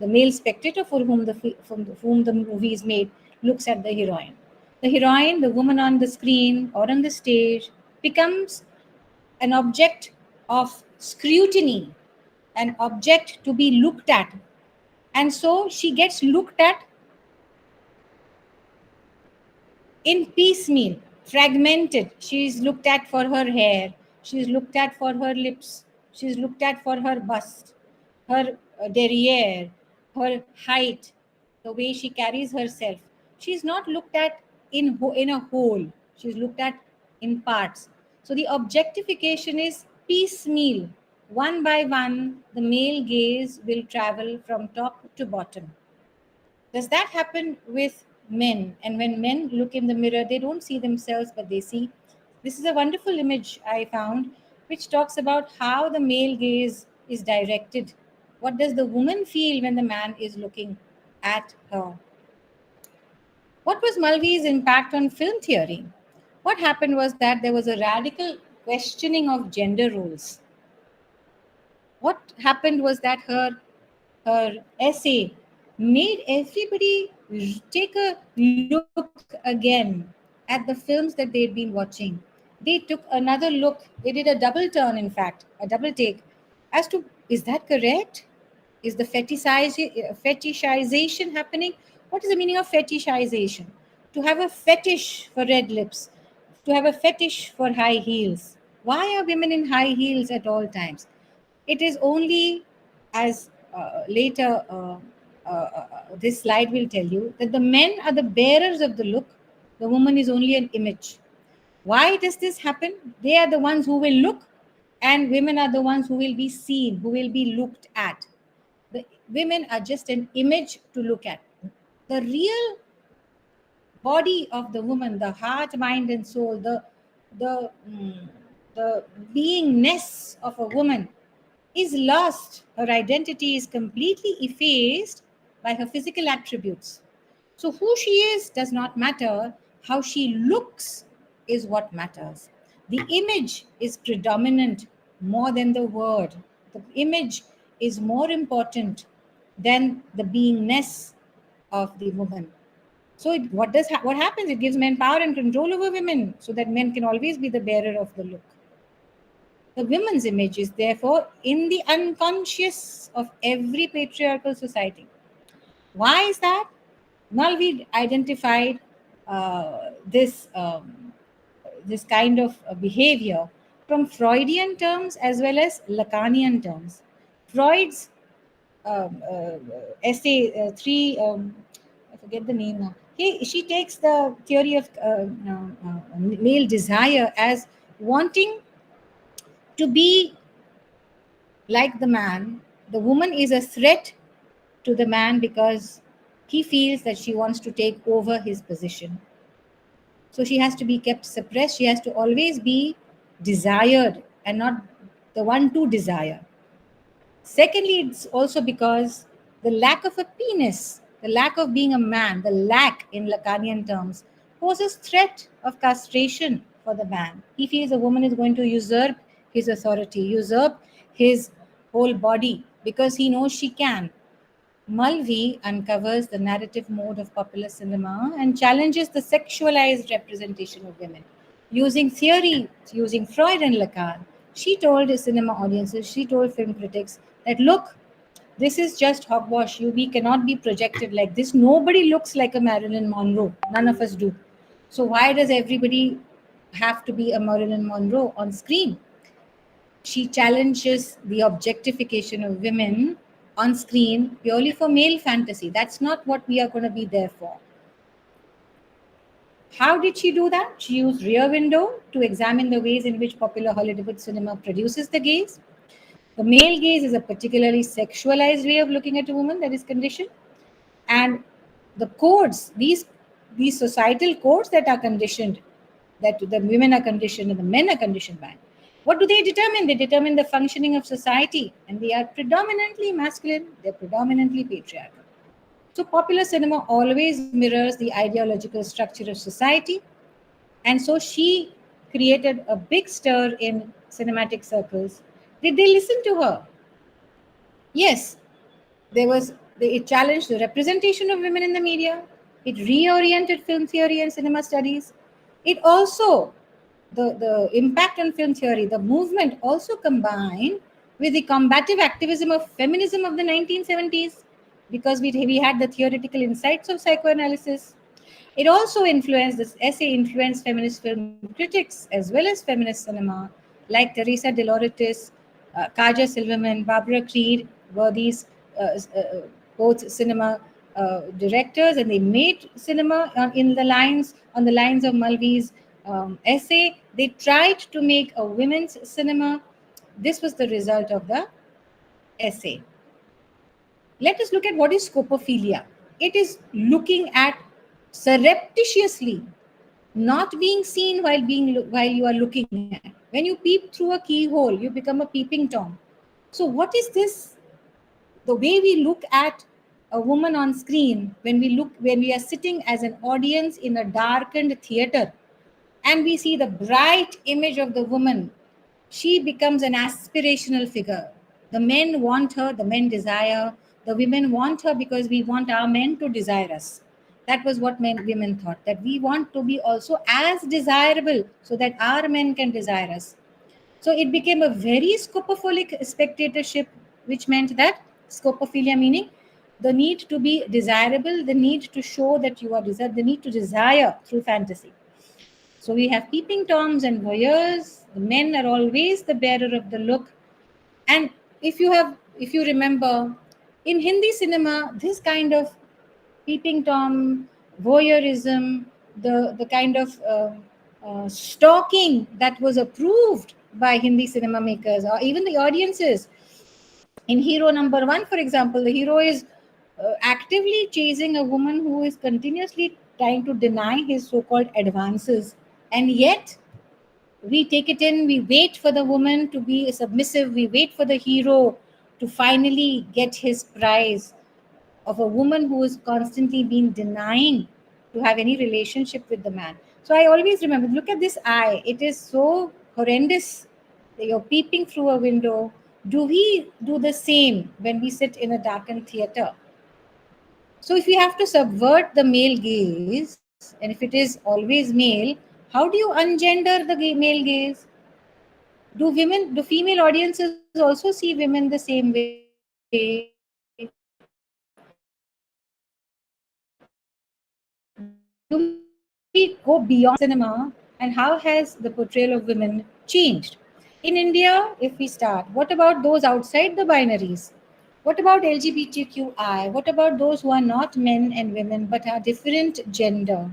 [SPEAKER 12] the male spectator for whom the movie is made, looks at the heroine. The heroine, the woman on the screen or on the stage, becomes an object of scrutiny, an object to be looked at. And so she gets looked at in piecemeal, fragmented. She is looked at for her hair, she is looked at for her lips, she is looked at for her bust, her derriere, her height, the way she carries herself. She is not looked at in a whole, she is looked at in parts. So the objectification is piecemeal. One by one, the male gaze will travel from top to bottom. Does that happen with men? And when men look in the mirror, they don't see themselves, but they see. This is a wonderful image I found, which talks about how the male gaze is directed. What does the woman feel when the man is looking at her? What was Mulvey's impact on film theory? What happened was that there was a radical questioning of gender roles. What happened was that her essay made everybody take a look again at the films that they'd been watching. They took another look. They did a double turn, in fact, a double take, as to, is that correct? Is the fetishization happening? What is the meaning of fetishization? To have a fetish for red lips, to have a fetish for high heels. Why are women in high heels at all times? It is only, as later this slide will tell you, that the men are the bearers of the look, the woman is only an image. Why does this happen? They are the ones who will look, and women are the ones who will be seen, who will be looked at. The women are just an image to look at. The real body of the woman, the heart, mind, and soul, the beingness of a woman is lost. Her identity is completely effaced by her physical attributes. So who she is does not matter. How she looks is what matters. The image is predominant more than the word. The image is more important than the beingness of the woman. So what happens? It gives men power and control over women, so that men can always be the bearer of the look. The women's image is therefore in the unconscious of every patriarchal society. Why is that? Mulvey identified this kind of behavior from Freudian terms as well as Lacanian terms. Freud's essay 3, I forget the name now. She takes the theory of male desire as wanting to be like the man. The woman is a threat to the man because he feels that she wants to take over his position. So she has to be kept suppressed. She has to always be desired and not the one to desire. Secondly, it's also because the lack of a penis, the lack of being a man, the lack in Lacanian terms, poses threat of castration for the man. He feels a woman is going to usurp his authority, usurp his whole body, because he knows she can. Mulvey uncovers the narrative mode of popular cinema and challenges the sexualized representation of women. Using theory, using Freud and Lacan, she told cinema audiences, she told film critics that, look, this is just hogwash. We cannot be projected like this. Nobody looks like a Marilyn Monroe. None of us do. So why does everybody have to be a Marilyn Monroe on screen? She challenges the objectification of women on screen purely for male fantasy. That's not what we are going to be there for. How did she do that? She used Rear Window to examine the ways in which popular Hollywood cinema produces the gaze. The male gaze is a particularly sexualized way of looking at a woman that is conditioned. And the codes, these these societal codes that are conditioned, that the women are conditioned and the men are conditioned by. What do they determine? They determine the functioning of society, and they are predominantly masculine, they're predominantly patriarchal. So, popular cinema always mirrors the ideological structure of society, and so she created a big stir in cinematic circles. Did they listen to her? Yes, it challenged the representation of women in the media. It reoriented film theory and cinema studies. It also, the impact on film theory, the movement also combined with the combative activism of feminism of the 1970s, because we had the theoretical insights of psychoanalysis. It also influenced, this essay influenced feminist film critics as well as feminist cinema, like Teresa de Lauretis, Kaja Silverman, Barbara Creed were these both cinema directors, and they made cinema on the lines of Mulvey's essay. They tried to make a women's cinema. This was the result of the essay. Let us look at what is scopophilia. It is looking at surreptitiously, not being seen while you are looking at. When you peep through a keyhole, you become a peeping tom. So what is this? The way we look at a woman on screen, when we are sitting as an audience in a darkened theater, and we see the bright image of the woman, she becomes an aspirational figure. The men want her, the men desire, the women want her because we want our men to desire us. That was what women thought, that we want to be also as desirable so that our men can desire us. So it became a very scopophilic spectatorship, which meant that scopophilia meaning the need to be desirable, the need to show that you are desired, the need to desire through fantasy. So we have peeping toms and voyeurs. The men are always the bearer of the look. And if you remember, in Hindi cinema, this kind of peeping tom, voyeurism, the kind of stalking that was approved by Hindi cinema makers or even the audiences. In hero number one, for example, the hero is actively chasing a woman who is continuously trying to deny his so-called advances, and yet we take it in, we wait for the woman to be submissive, we wait for the hero to finally get his prize of a woman who is constantly been denying to have any relationship with the man. So I always remember, look at this eye, it is so horrendous. You're peeping through a window. Do we do the same when we sit in a darkened theater? So if we have to subvert the male gaze, and if it is always male, how do you ungender the male gaze? Do female audiences also see women the same way? Do we go beyond cinema? And how has the portrayal of women changed? In India, if we start, what about those outside the binaries? What about those outside the binaries? What about LGBTQI? What about those who are not men and women but are different gender?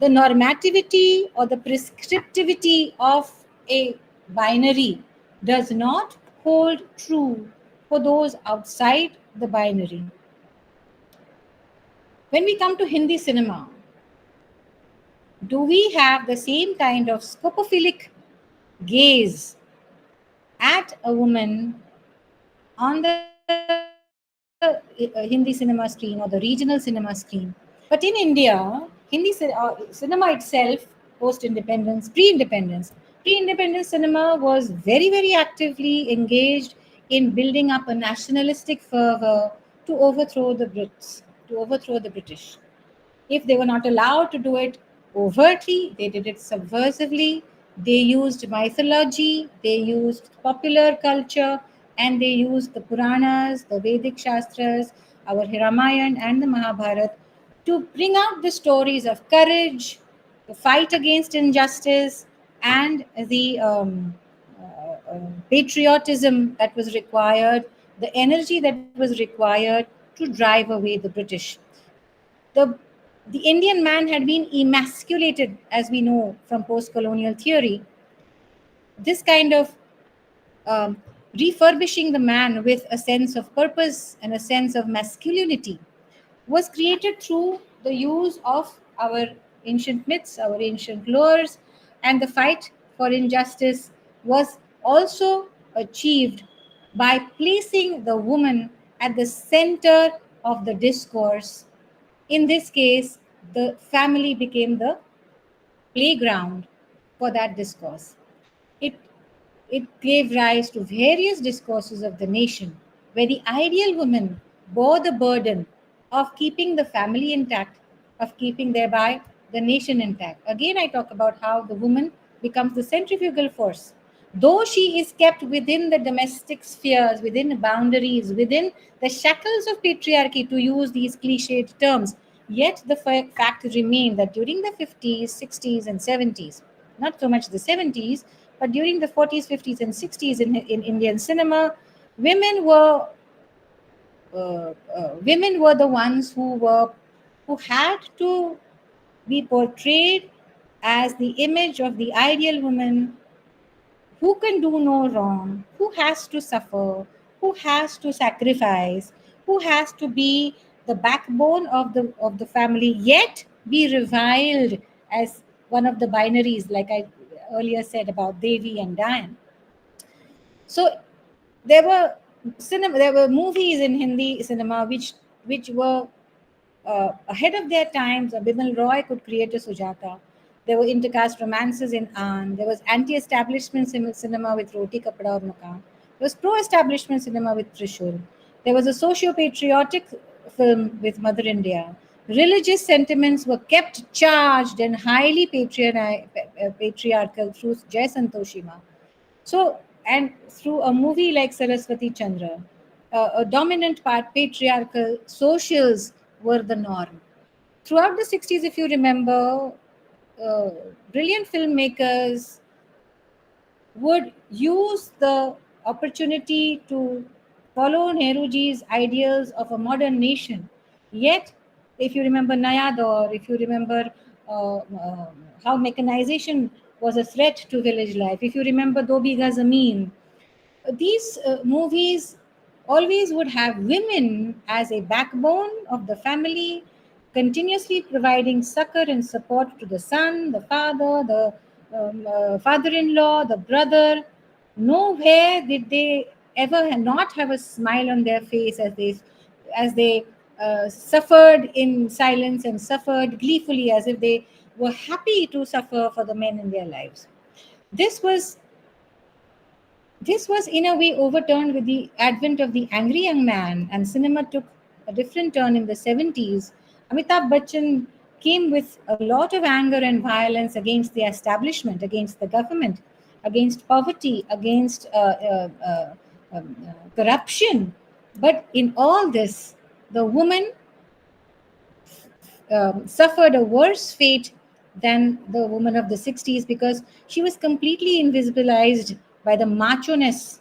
[SPEAKER 12] The normativity or the prescriptivity of a binary does not hold true for those outside the binary. When we come to Hindi cinema, do we have the same kind of scopophilic gaze at a woman on the Hindi cinema screen or the regional cinema screen? But in India, cinema itself, post-independence, pre-independence cinema was very, very actively engaged in building up a nationalistic fervor to overthrow the Brits, to overthrow the British. If they were not allowed to do it overtly, they did it subversively. They used mythology, they used popular culture, and they used the Puranas, the Vedic Shastras, our Ramayana and the Mahabharata to bring out the stories of courage, the fight against injustice, and the patriotism that was required, the energy that was required to drive away the British. The, the Indian man had been emasculated, as we know from post colonial theory. This kind of refurbishing the man with a sense of purpose and a sense of masculinity was created through the use of our ancient myths, our ancient lores, and the fight for injustice was also achieved by placing the woman at the center of the discourse. In this case, the family became the playground for that discourse. It, it gave rise to various discourses of the nation, where the ideal woman bore the burden of keeping the family intact, of keeping thereby the nation intact. Again, I talk about how the woman becomes the centrifugal force. Though she is kept within the domestic spheres, within the boundaries, within the shackles of patriarchy, to use these cliched terms, yet the fact remained that during the 50s, 60s, and 70s, not so much the 70s, but during the 40s, 50s, and 60s in Indian cinema, women were women were the ones who had to be portrayed as the image of the ideal woman who can do no wrong, who has to suffer, who has to sacrifice, who has to be the backbone of the family, yet be reviled as one of the binaries, like I earlier said about Devi and Diane. So there were movies in Hindi cinema which were ahead of their times. Bimal Roy could create a Sujata. There were intercaste romances in Aan. There was anti-establishment cinema with Roti Kapda aur Makan. There was pro-establishment cinema with Trishul. There was a socio-patriotic film with Mother India. Religious sentiments were kept charged and highly patriarchal through Jai Santoshima. So, and through a movie like Saraswati Chandra, a dominant part, patriarchal socials were the norm. Throughout the 60s, if you remember, uh, brilliant filmmakers would use the opportunity to follow Nehruji's ideals of a modern nation. Yet, if you remember Naya Daur, if you remember how mechanization was a threat to village life, if you remember Do Bigha Zameen, these movies always would have women as a backbone of the family, continuously providing succor and support to the son, the father, the father-in-law, the brother. Nowhere did they ever not have a smile on their face as they suffered in silence and suffered gleefully, as if they were happy to suffer for the men in their lives. This was this was in a way overturned with the advent of the angry young man, and cinema took a different turn in the 70s. Amitabh Bachchan came with a lot of anger and violence against the establishment, against the government, against poverty, against corruption. But in all this, the woman suffered a worse fate than the woman of the 60s, because she was completely invisibilized by the macho-ness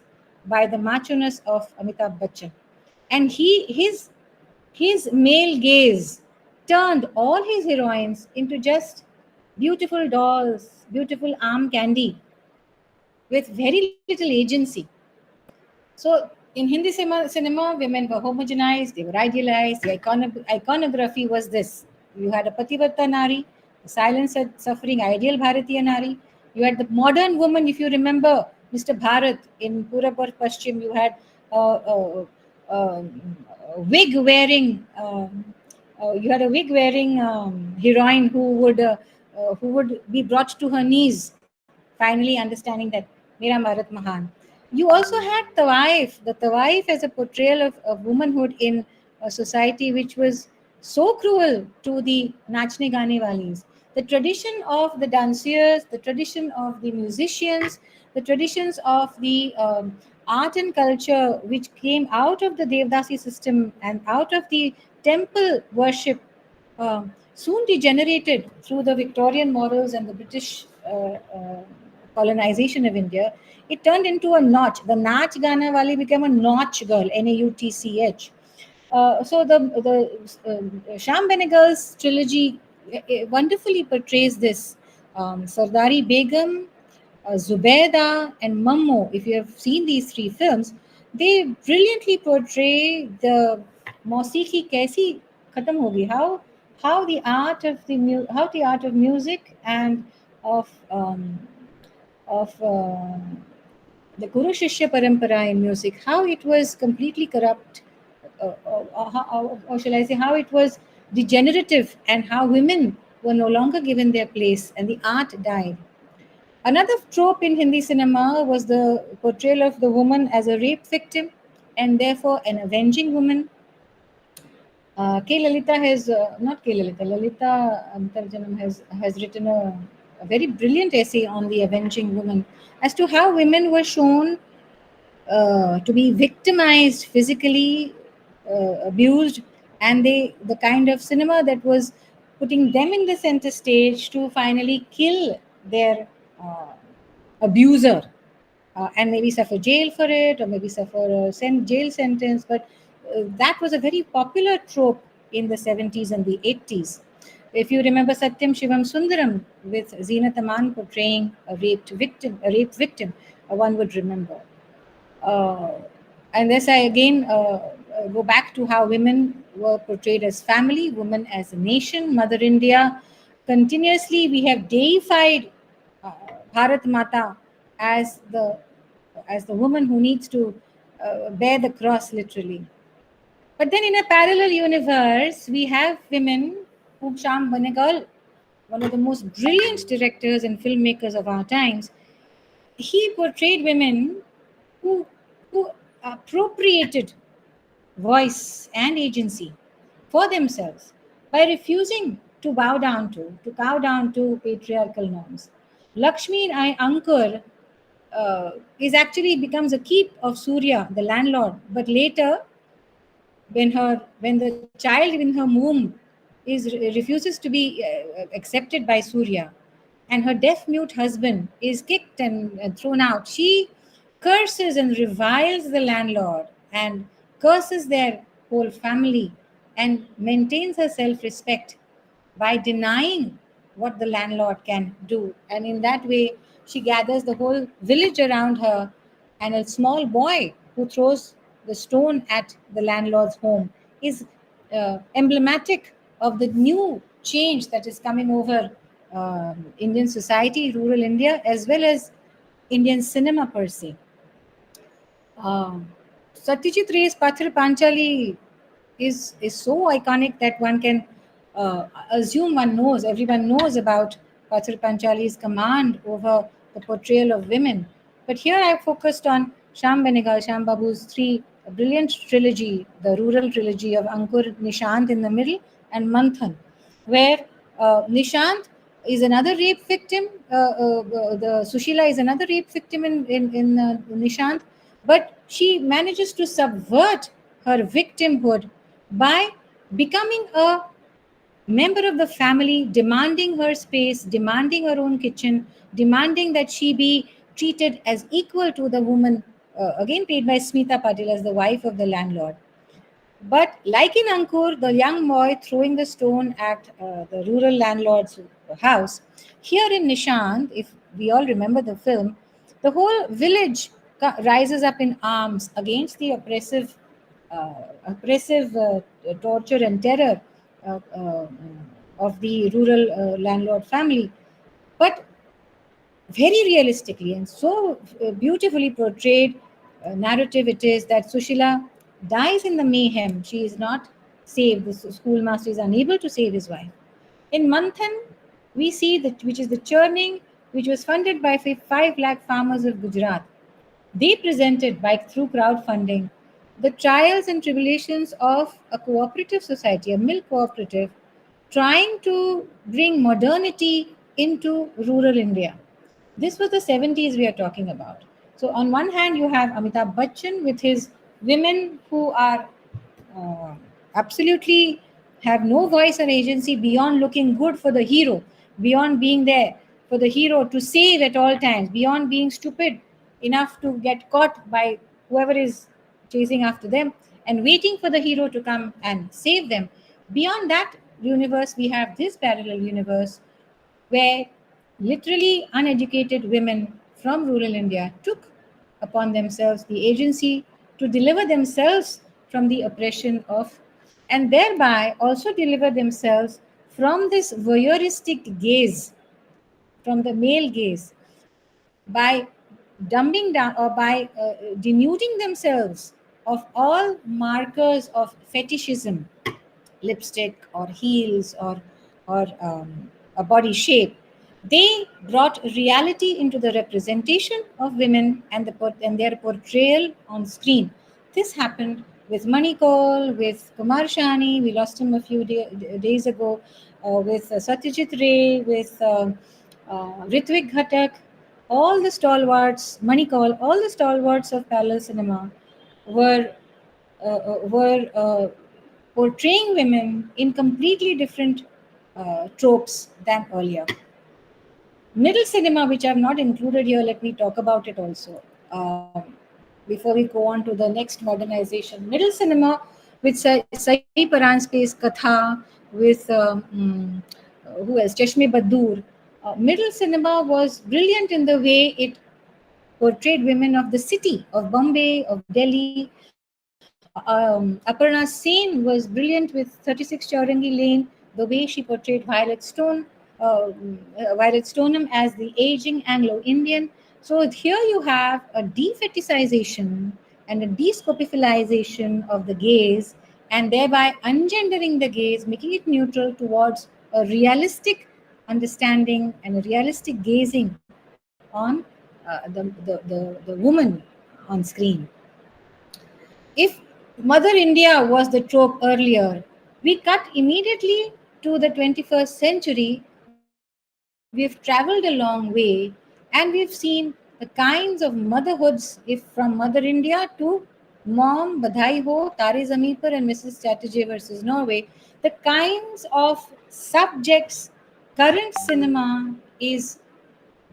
[SPEAKER 12] of Amitabh Bachchan. And his male gaze turned all his heroines into just beautiful dolls, beautiful arm candy with very little agency. So in cinema, women were homogenized, they were idealized. The iconography was this. You had a Pativrata Nari, the silent suffering ideal Bharatiya Nari. You had the modern woman, if you remember Mr. Bharat in Purab or Paschim, you had wig wearing heroine who would be brought to her knees, finally understanding that Mera Marat Mahan. You also had the Tawaif as a portrayal of womanhood in a society which was so cruel to the Nachne Gaane Walis. The tradition of the dancers, the tradition of the musicians, the traditions of the art and culture which came out of the Devdasi system and out of the temple worship soon degenerated through the Victorian morals and the British colonization of India. It turned into a notch. The Nach Gana Wali became a notch girl, Nautch. So the Sham Benegal's trilogy wonderfully portrays this. Sardari Begum, Zubaida, and Mammo, if you have seen these three films, they brilliantly portray the Mausiki Kaisi Khatam Hogi, how how the art of music and of the Guru Shishya Parampara in music, how it was completely corrupt, or shall I say, how it was degenerative, and how women were no longer given their place and the art died. Another trope in Hindi cinema was the portrayal of the woman as a rape victim and therefore an avenging woman. K. Lalita has, not K. Lalita, Lalita Antarjanam has written a very brilliant essay on the avenging woman as to how women were shown to be victimized, physically abused, and the kind of cinema that was putting them in the center stage to finally kill their abuser, and maybe suffer jail for it, or maybe suffer a jail sentence. But that was a very popular trope in the 70s and the 80s. If you remember Satyam Shivam Sundaram with Zeenat Aman portraying a rape victim, one would remember. And this I again go back to how women were portrayed as family, women as a nation, Mother India. Continuously, we have deified Bharat Mata as the woman who needs to bear the cross literally. But then in a parallel universe, we have women whom Shyam Benegal, one of the most brilliant directors and filmmakers of our times, he portrayed women who appropriated voice and agency for themselves by refusing to cow down to patriarchal norms. Lakshmi Ankur is actually becomes a keep of Surya, the landlord, but later when the child in her womb refuses to be accepted by Surya, and her deaf mute husband is kicked and thrown out, she curses and reviles the landlord and curses their whole family and maintains her self-respect by denying what the landlord can do. And in that way, she gathers the whole village around her, and a small boy who throws the stone at the landlord's home is emblematic of the new change that is coming over Indian society, rural India, as well as Indian cinema per se. Satyajit Ray's Pathar Panchali is so iconic that one can assume everyone knows about Pathar Panchali's command over the portrayal of women. But here I focused on Shyam Babu's three brilliant trilogy, the rural trilogy of Ankur, Nishant in the middle, and Manthan, where Nishant is another rape victim. The Sushila is another rape victim in Nishant, but she manages to subvert her victimhood by becoming a member of the family, demanding her space, demanding her own kitchen, demanding that she be treated as equal to the woman, again played by Smita Patil as the wife of the landlord. But like in Ankur, the young boy throwing the stone at the rural landlord's house, here in Nishant, if we all remember the film, the whole village rises up in arms against the oppressive torture and terror of the rural landlord family. But very realistically and so beautifully portrayed narrative it is that Sushila dies in the mayhem. She is not saved. The schoolmaster is unable to save his wife. In Manthan, we see that which is the churning, which was funded by 5 lakh farmers of Gujarat. They presented through crowdfunding the trials and tribulations of a cooperative society, a milk cooperative, trying to bring modernity into rural India. This was the 70s we are talking about. So on one hand, you have Amitabh Bachchan with his women who are absolutely have no voice or agency beyond looking good for the hero, beyond being there for the hero to save at all times, beyond being stupid enough to get caught by whoever is chasing after them and waiting for the hero to come and save them. Beyond that universe, we have this parallel universe where literally uneducated women from rural India took upon themselves the agency to deliver themselves from the oppression of, and thereby also deliver themselves from this voyeuristic gaze, from the male gaze, by dumbing down or by denuding themselves of all markers of fetishism, lipstick or heels or a body shape, they brought reality into the representation of women and and their portrayal on screen. This happened with Manikol, with Kumar Shani, we lost him a few days ago, with Satyajit Ray, with Ritvik Ghatak, all the stalwarts, Manikol, all the stalwarts of parallel cinema were portraying women in completely different tropes than earlier. Middle cinema, which I've not included here, let me talk about it also. Before we go on to the next modernization, middle cinema with Sai Paran's plays Katha, with who else? Chashme Badur. Middle cinema was brilliant in the way it portrayed women of the city, of Bombay, of Delhi. Aparna Sen was brilliant with 36 Chaurangi Lane, the way she portrayed Violet Stoneham as the aging Anglo-Indian. So here you have a defetishization and a descopifilization of the gaze, and thereby ungendering the gaze, making it neutral towards a realistic understanding and a realistic gazing on the woman on screen. If Mother India was the trope earlier, we cut immediately to the 21st century. We've traveled a long way and we've seen the kinds of motherhoods, if from Mother India to Mom, Badhai Ho, Tare Zameen Par, and Mrs. Chatterjee versus Norway, the kinds of subjects current cinema is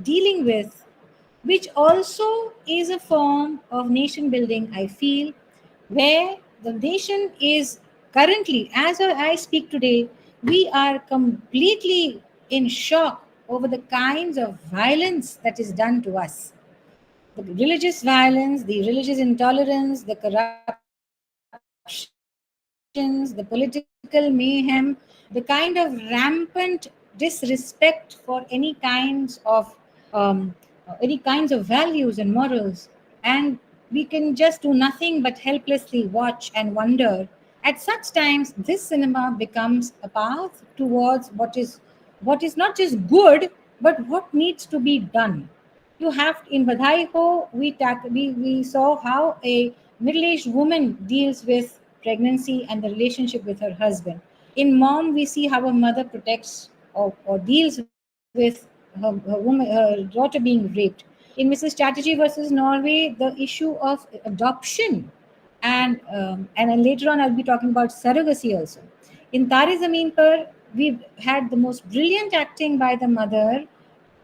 [SPEAKER 12] dealing with, which also is a form of nation building, I feel, where the nation is currently, as I speak today, we are completely in shock over the kinds of violence that is done to us. The religious violence, the religious intolerance, the corruptions, the political mayhem, the kind of rampant disrespect for any kinds of values and morals, and we can just do nothing but helplessly watch and wonder. At such times, this cinema becomes a path towards what is not just good, but what needs to be done. You have in Badhai Ho, we saw how a middle-aged woman deals with pregnancy and the relationship with her husband. In Mom, we see how a mother protects or deals with her daughter being raped. In Mrs. Chatterjee versus Norway, the issue of adoption, and then later on I'll be talking about surrogacy also. In Tare Zameen Par, we've had the most brilliant acting by the mother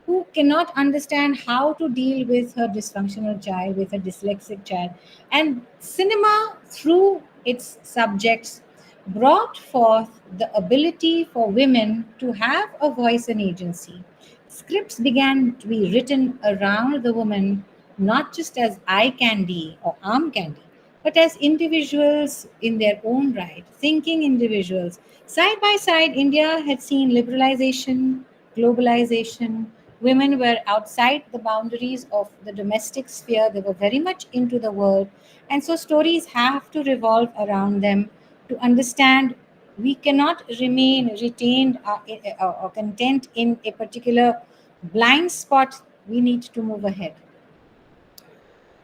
[SPEAKER 12] who cannot understand how to deal with her dysfunctional child, with her dyslexic child. And cinema, through its subjects, brought forth the ability for women to have a voice and agency. Scripts began to be written around the woman, not just as eye candy or arm candy, but as individuals in their own right, thinking individuals. Side by side, India had seen liberalization, globalization. Women were outside the boundaries of the domestic sphere, they were very much into the world. And so stories have to revolve around them to understand we cannot remain retained or content in a particular blind spot. We need to move ahead.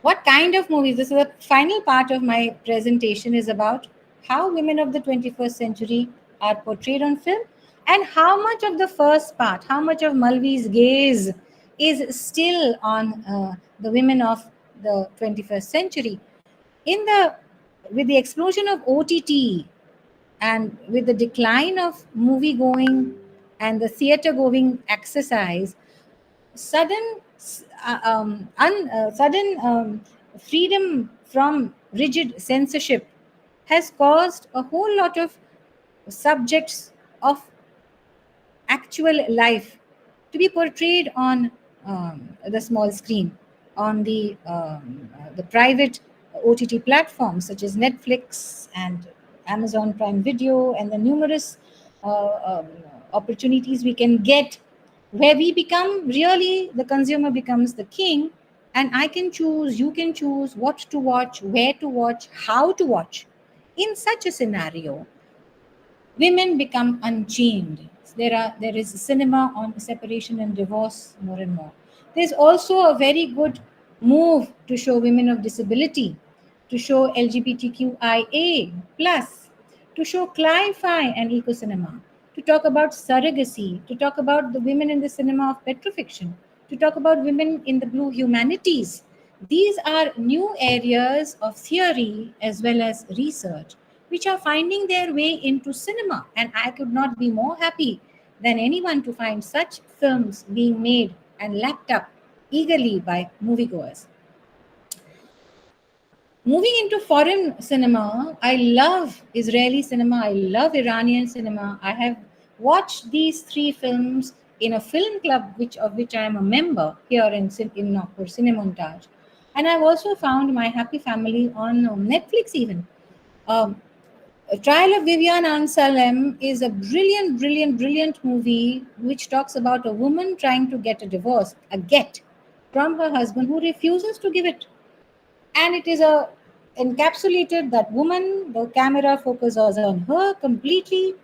[SPEAKER 12] What kind of movies? This is the final part of my presentation, is about how women of the 21st century are portrayed on film, and how much of the first part, how much of Malvi's gaze is still on the women of the 21st century. With the explosion of OTT and with the decline of movie going and the theater going exercise, sudden freedom from rigid censorship has caused a whole lot of subjects of actual life to be portrayed on the small screen, on the private OTT platforms such as Netflix and Amazon Prime Video, and the numerous opportunities we can get, where we become really, the consumer becomes the king, and I can choose, you can choose what to watch, where to watch, how to watch. In such a scenario, women become unchained. There is cinema on separation and divorce more and more. There's also a very good move to show women of disability, to show LGBTQIA plus, to show cli-fi and eco-cinema, to talk about surrogacy, to talk about the women in the cinema of petrofiction, to talk about women in the blue humanities. These are new areas of theory as well as research which are finding their way into cinema. And I could not be more happy than anyone to find such films being made and lapped up eagerly by moviegoers. Moving into foreign cinema, I love Israeli cinema, I love Iranian cinema. I have watched these three films in a film club of which I am a member here in Nagpur, Cinemontage. And I've also found my happy family on Netflix even. Trial of Vivian Ansalem is a brilliant, brilliant, brilliant movie which talks about a woman trying to get a divorce, a get, from her husband who refuses to give it. And it is encapsulated that woman, the camera focuses on her completely.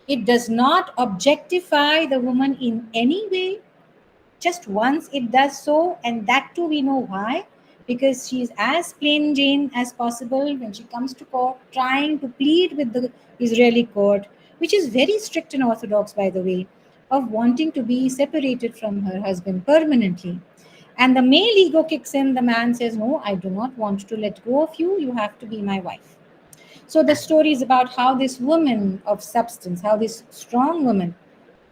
[SPEAKER 12] It does not objectify the woman in any way. Just once it does so, and that too we know why, because she is as plain Jane as possible when she comes to court, trying to plead with the Israeli court, which is very strict and orthodox, by the way, of wanting to be separated from her husband permanently. And the male ego kicks in. The man says, no, I do not want to let go of you. You have to be my wife. So the story is about how this woman of substance, how this strong woman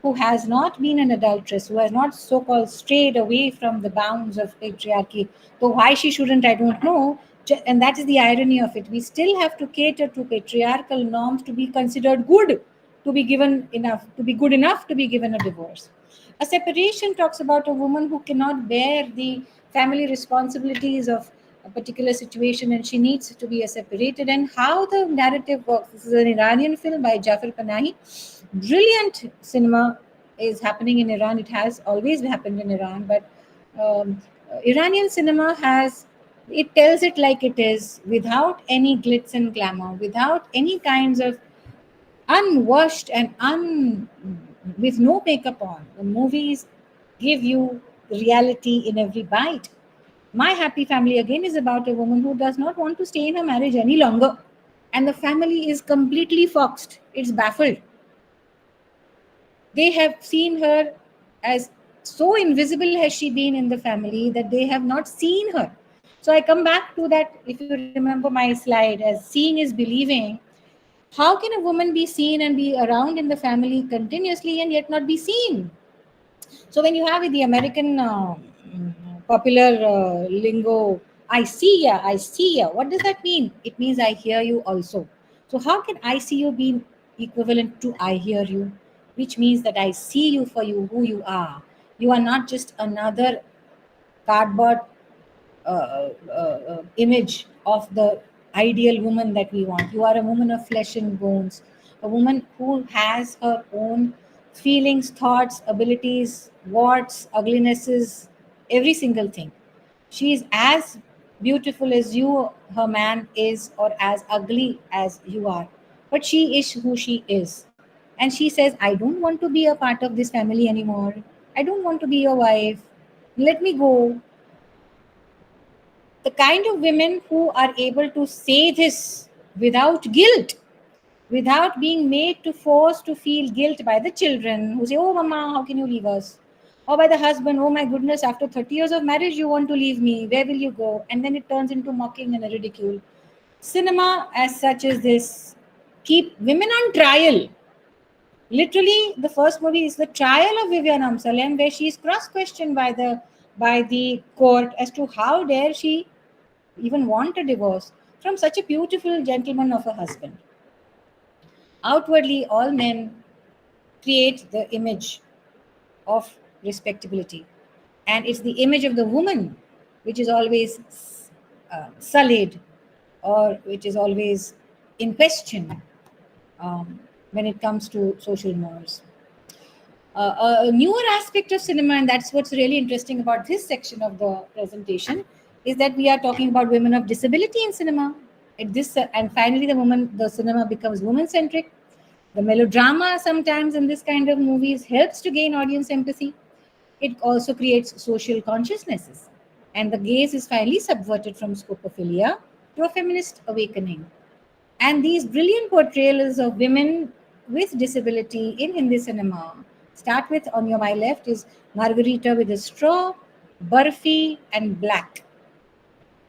[SPEAKER 12] who has not been an adulteress, who has not so-called strayed away from the bounds of patriarchy, though why she shouldn't, I don't know. And that is the irony of it. We still have to cater to patriarchal norms to be considered good, to be given enough, to be good enough to be given a divorce. A separation talks about a woman who cannot bear the family responsibilities of a particular situation and she needs to be separated, and how the narrative works. This is an Iranian film by Jafar Panahi. Brilliant cinema is happening in Iran. It has always happened in Iran, but Iranian cinema it tells it like it is, without any glitz and glamour, without any kinds of unwashed and with no makeup on. The movies give you reality in every bite. My Happy Family again is about a woman who does not want to stay in her marriage any longer, and the family is completely foxed. It's baffled. They have seen her as so invisible has she been in the family that they have not seen her. So I come back to that, if you remember my slide, as seeing is believing. How can a woman be seen and be around in the family continuously and yet not be seen? So when you have the American popular lingo, I see ya, what does that mean? It means I hear you also. So how can I see you be equivalent to I hear you? Which means that I see you for you, who you are. You are not just another cardboard image of the ideal woman that we want. You are a woman of flesh and bones, a woman who has her own feelings, thoughts, abilities, warts, uglinesses, every single thing. She is as beautiful as you, her man, is, or as ugly as you are. But she is who she is. And she says, I don't want to be a part of this family anymore. I don't want to be your wife. Let me go. The kind of women who are able to say this without guilt, without being made to force to feel guilt by the children who say, oh, mama, how can you leave us? Or by the husband, oh my goodness, after 30 years of marriage, you want to leave me. Where will you go? And then it turns into mocking and a ridicule. Cinema as such as this keep women on trial. Literally, the first movie is the trial of Vivian Amsalem, where she is cross-questioned by the court as to how dare she even want a divorce from such a beautiful gentleman of a husband. Outwardly, all men create the image of respectability, and it's the image of the woman which is always sullied, or which is always in question when it comes to social norms. A newer aspect of cinema, and that's what's really interesting about this section of the presentation, is that we are talking about women of disability in cinema. And finally, the cinema becomes woman-centric. The melodrama sometimes in this kind of movies helps to gain audience empathy. It also creates social consciousnesses, and the gaze is finally subverted from scopophilia to a feminist awakening. And these brilliant portrayals of women with disability in Hindi cinema start with, on your my left, is Margarita with a Straw, Burfi, and Black.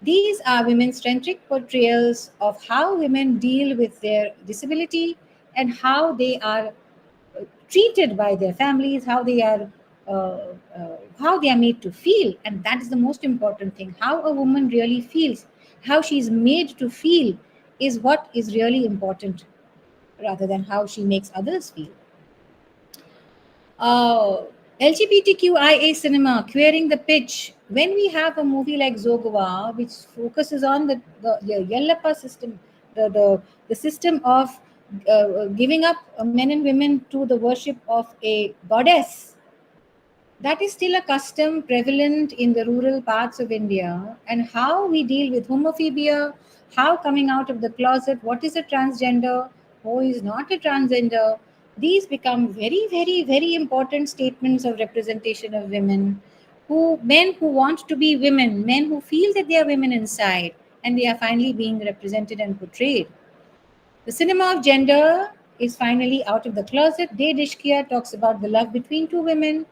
[SPEAKER 12] These are women-centric portrayals of how women deal with their disability and how they are treated by their families, how they are made to feel, and that is the most important thing. How a woman really feels, how she is made to feel, is what is really important, rather than how she makes others feel. Uh, LGBTQIA cinema, queering the pitch. When we have a movie like Zogwa, which focuses on the Yellappa system, the system of giving up men and women to the worship of a goddess, that is still a custom prevalent in the rural parts of India. And how we deal with homophobia, how coming out of the closet, what is a transgender, who is not a transgender, these become very, very, very important statements of representation of women, men who want to be women, men who feel that they are women inside, and they are finally being represented and portrayed. The cinema of gender is finally out of the closet. De Dishkia talks about the love between two women.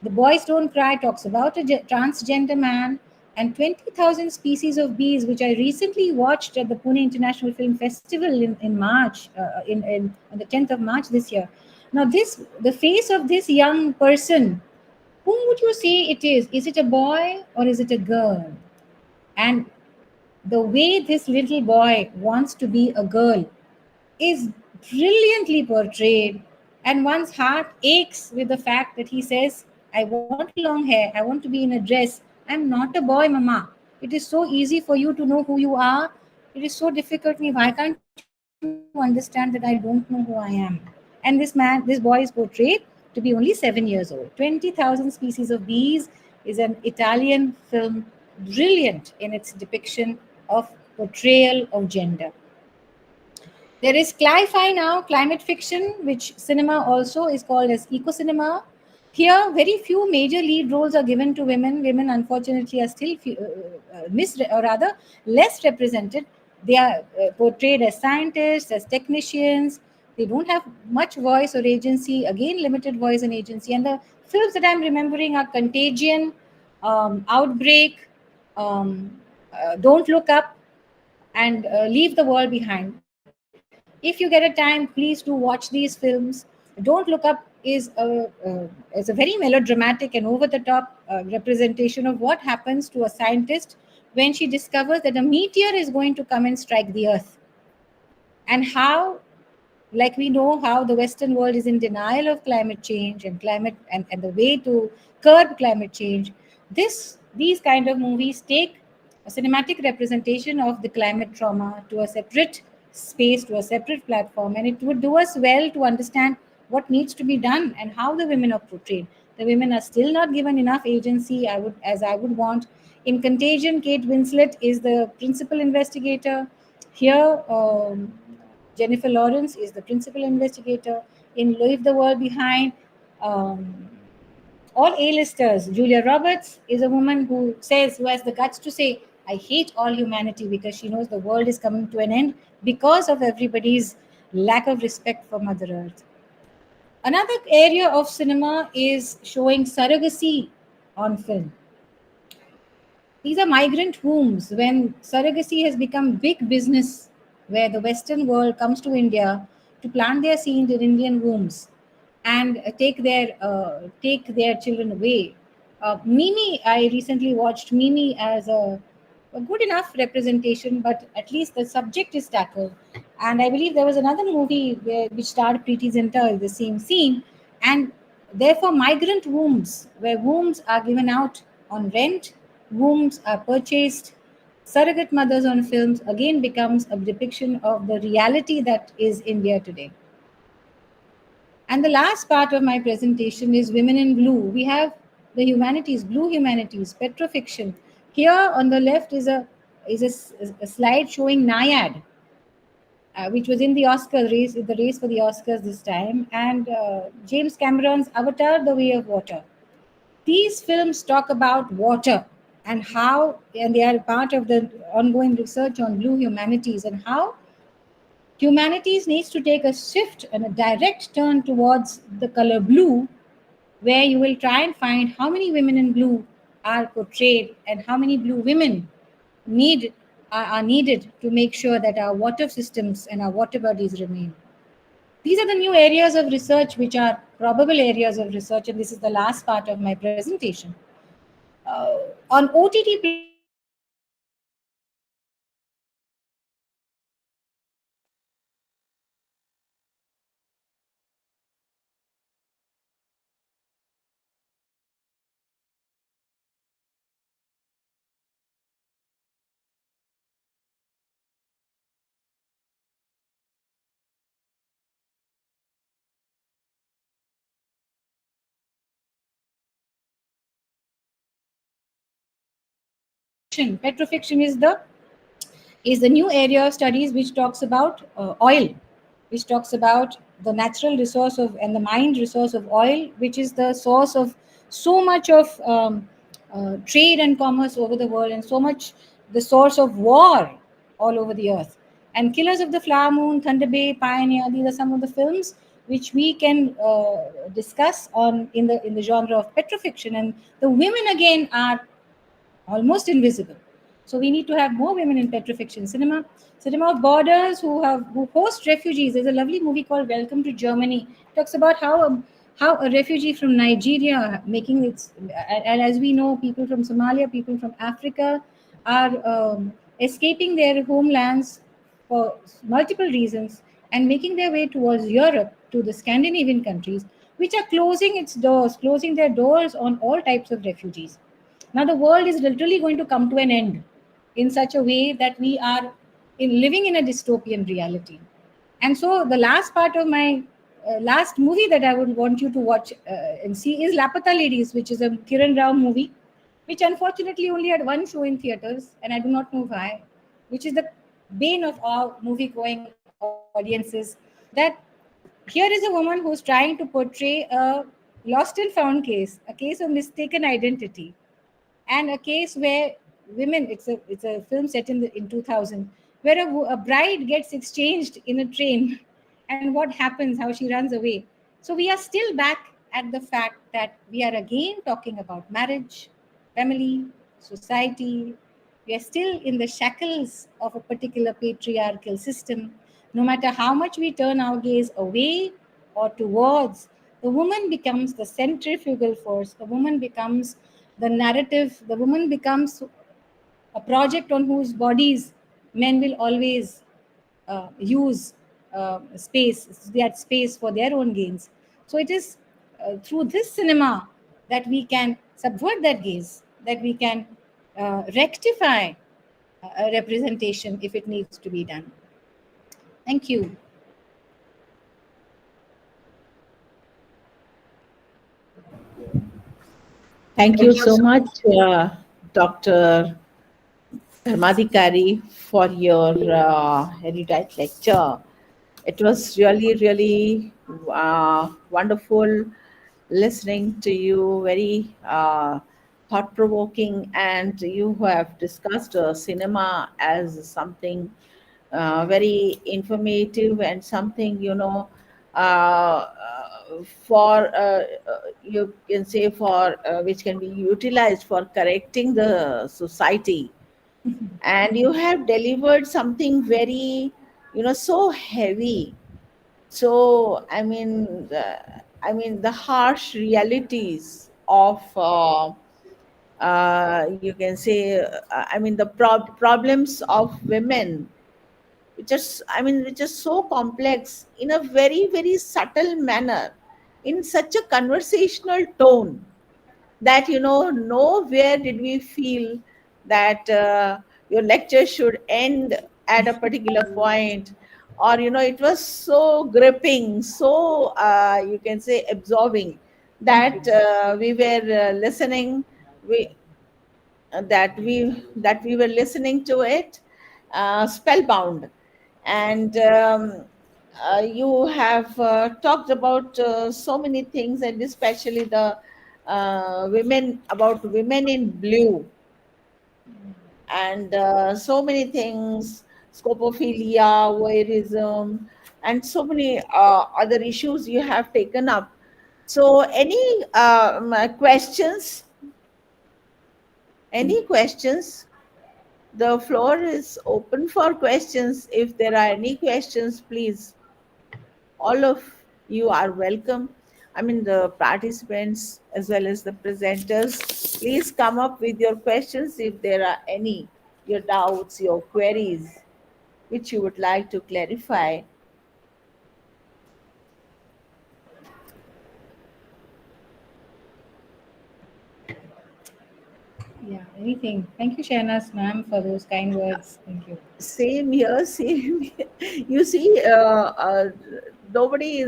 [SPEAKER 12] The Boys Don't Cry talks about a transgender man. And 20,000 Species of Bees, which I recently watched at the Pune International Film Festival in March, on the 10th of March this year. Now, the face of this young person, whom would you say it is? Is it a boy or is it a girl? And the way this little boy wants to be a girl is brilliantly portrayed, and one's heart aches with the fact that he says, I want long hair, I want to be in a dress, I'm not a boy, mama. It is so easy for you to know who you are. It is so difficult for me. Why can't you understand that I don't know who I am? And this boy is portrayed to be only 7 years old. 20,000 Species of Bees is an Italian film, brilliant in its depiction of portrayal of gender. There is cli-fi now, climate fiction, which cinema also is called as eco-cinema. Here, very few major lead roles are given to women. Women, unfortunately, are still less represented. They are portrayed as scientists, as technicians. They don't have much voice or agency. Again, limited voice and agency. And the films that I'm remembering are Contagion, Outbreak, Don't Look Up, and Leave the World Behind. If you get a time, please do watch these films. Don't Look Up is a very melodramatic and over-the-top representation of what happens to a scientist when she discovers that a meteor is going to come and strike the Earth, and how, like we know how the Western world is in denial of climate change and the way to curb climate change. These kind of movies take a cinematic representation of the climate trauma to a separate space, to a separate platform, and it would do us well to understand what needs to be done and how the women are portrayed. The women are still not given enough agency, as I would want. In Contagion, Kate Winslet is the principal investigator. Here, Jennifer Lawrence is the principal investigator. In Leave the World Behind, um, all A-listers. Julia Roberts is a woman who has the guts to say, I hate all humanity, because she knows the world is coming to an end because of everybody's lack of respect for Mother Earth. Another area of cinema is showing surrogacy on film. These are migrant wombs. When surrogacy has become big business, where the Western world comes to India to plant their seeds in Indian wombs and take their children away. Mimi, I recently watched Mimi as a good enough representation, but at least the subject is tackled. And I believe there was another movie which starred Preeti Zinta in the same scene, and therefore migrant wombs, where wombs are given out on rent, wombs are purchased. Surrogate mothers on films again becomes a depiction of the reality that is India today. And the last part of my presentation is Women in Blue. We have the humanities, blue humanities, petrofiction. Here on the left is a slide showing Naiad, which was in the Oscar race, the race for the Oscars this time, and James Cameron's Avatar: The Way of Water. These films talk about water and how, and they are part of the ongoing research on blue humanities and how humanities needs to take a shift and a direct turn towards the color blue, where you will try and find how many women in blue are portrayed and how many blue women need are needed to make sure that our water systems and our water bodies remain. These are the new areas of research which are probable areas of research, and this is the last part of my presentation. On OTT platforms, we have petrofiction is the new area of studies which talks about oil, which talks about the natural resource of and the mined resource of oil, which is the source of so much of trade and commerce over the world, and so much the source of war all over the earth. And Killers of the Flower Moon, Thunder Bay, Pioneer, these are some of the films which we can discuss on in the genre of petrofiction. And the women again are almost invisible. So we need to have more women in petrofiction cinema. Cinema of borders who host refugees. There's a lovely movie called Welcome to Germany. It talks about how a refugee from Nigeria making its, and as we know, people from Somalia, people from Africa are escaping their homelands for multiple reasons and making their way towards Europe, to the Scandinavian countries, which are closing their doors on all types of refugees. Now, the world is literally going to come to an end in such a way that we are living in a dystopian reality. And so, the last part of my last movie that I would want you to watch and see is Lapata Ladies, which is a Kiran Rao movie, which unfortunately only had one show in theaters, and I do not know why, which is the bane of all movie going audiences. That here is a woman who's trying to portray a lost and found case, a case of mistaken identity, and a case where women, it's a film set in 2000, where a bride gets exchanged in a train and what happens, how she runs away. So we are still back at the fact that we are again talking about marriage, family, society. We are still in the shackles of a particular patriarchal system. No matter how much we turn our gaze away or towards, the woman becomes the centrifugal force. The woman becomes the narrative. The woman becomes a project on whose bodies men will always use that space for their own gains. So it is through this cinema that we can subvert that gaze, that we can rectify a representation if it needs to be done. Thank you.
[SPEAKER 1] Thank you so much, Dr. Dharmadhikari, for your erudite lecture. It was really, really wonderful listening to you, very thought provoking, and you have discussed cinema as something very informative and something, for you can say for which can be utilized for correcting the society. And you have delivered something very, so heavy. So the harsh realities of you can say the problems of women, which are so complex, in a very, very subtle manner, in such a conversational tone, that nowhere did we feel that your lecture should end at a particular point, or it was so gripping, so you can say absorbing, that we were listening. We that we were listening to it, spellbound. And you have talked about so many things, and especially the women, about women in blue, and so many things, scopophilia, voyeurism, and so many other issues you have taken up. So any questions, any questions? The floor is open for questions. If there are any questions, please, all of you are welcome. I mean, the participants as well as the presenters, please come up with your questions if there are any, your doubts, your queries, which you would like to clarify.
[SPEAKER 12] Yeah, anything. Thank you, Shahnaz ma'am, for those kind words. Thank you.
[SPEAKER 1] Same here, same here. You see, nobody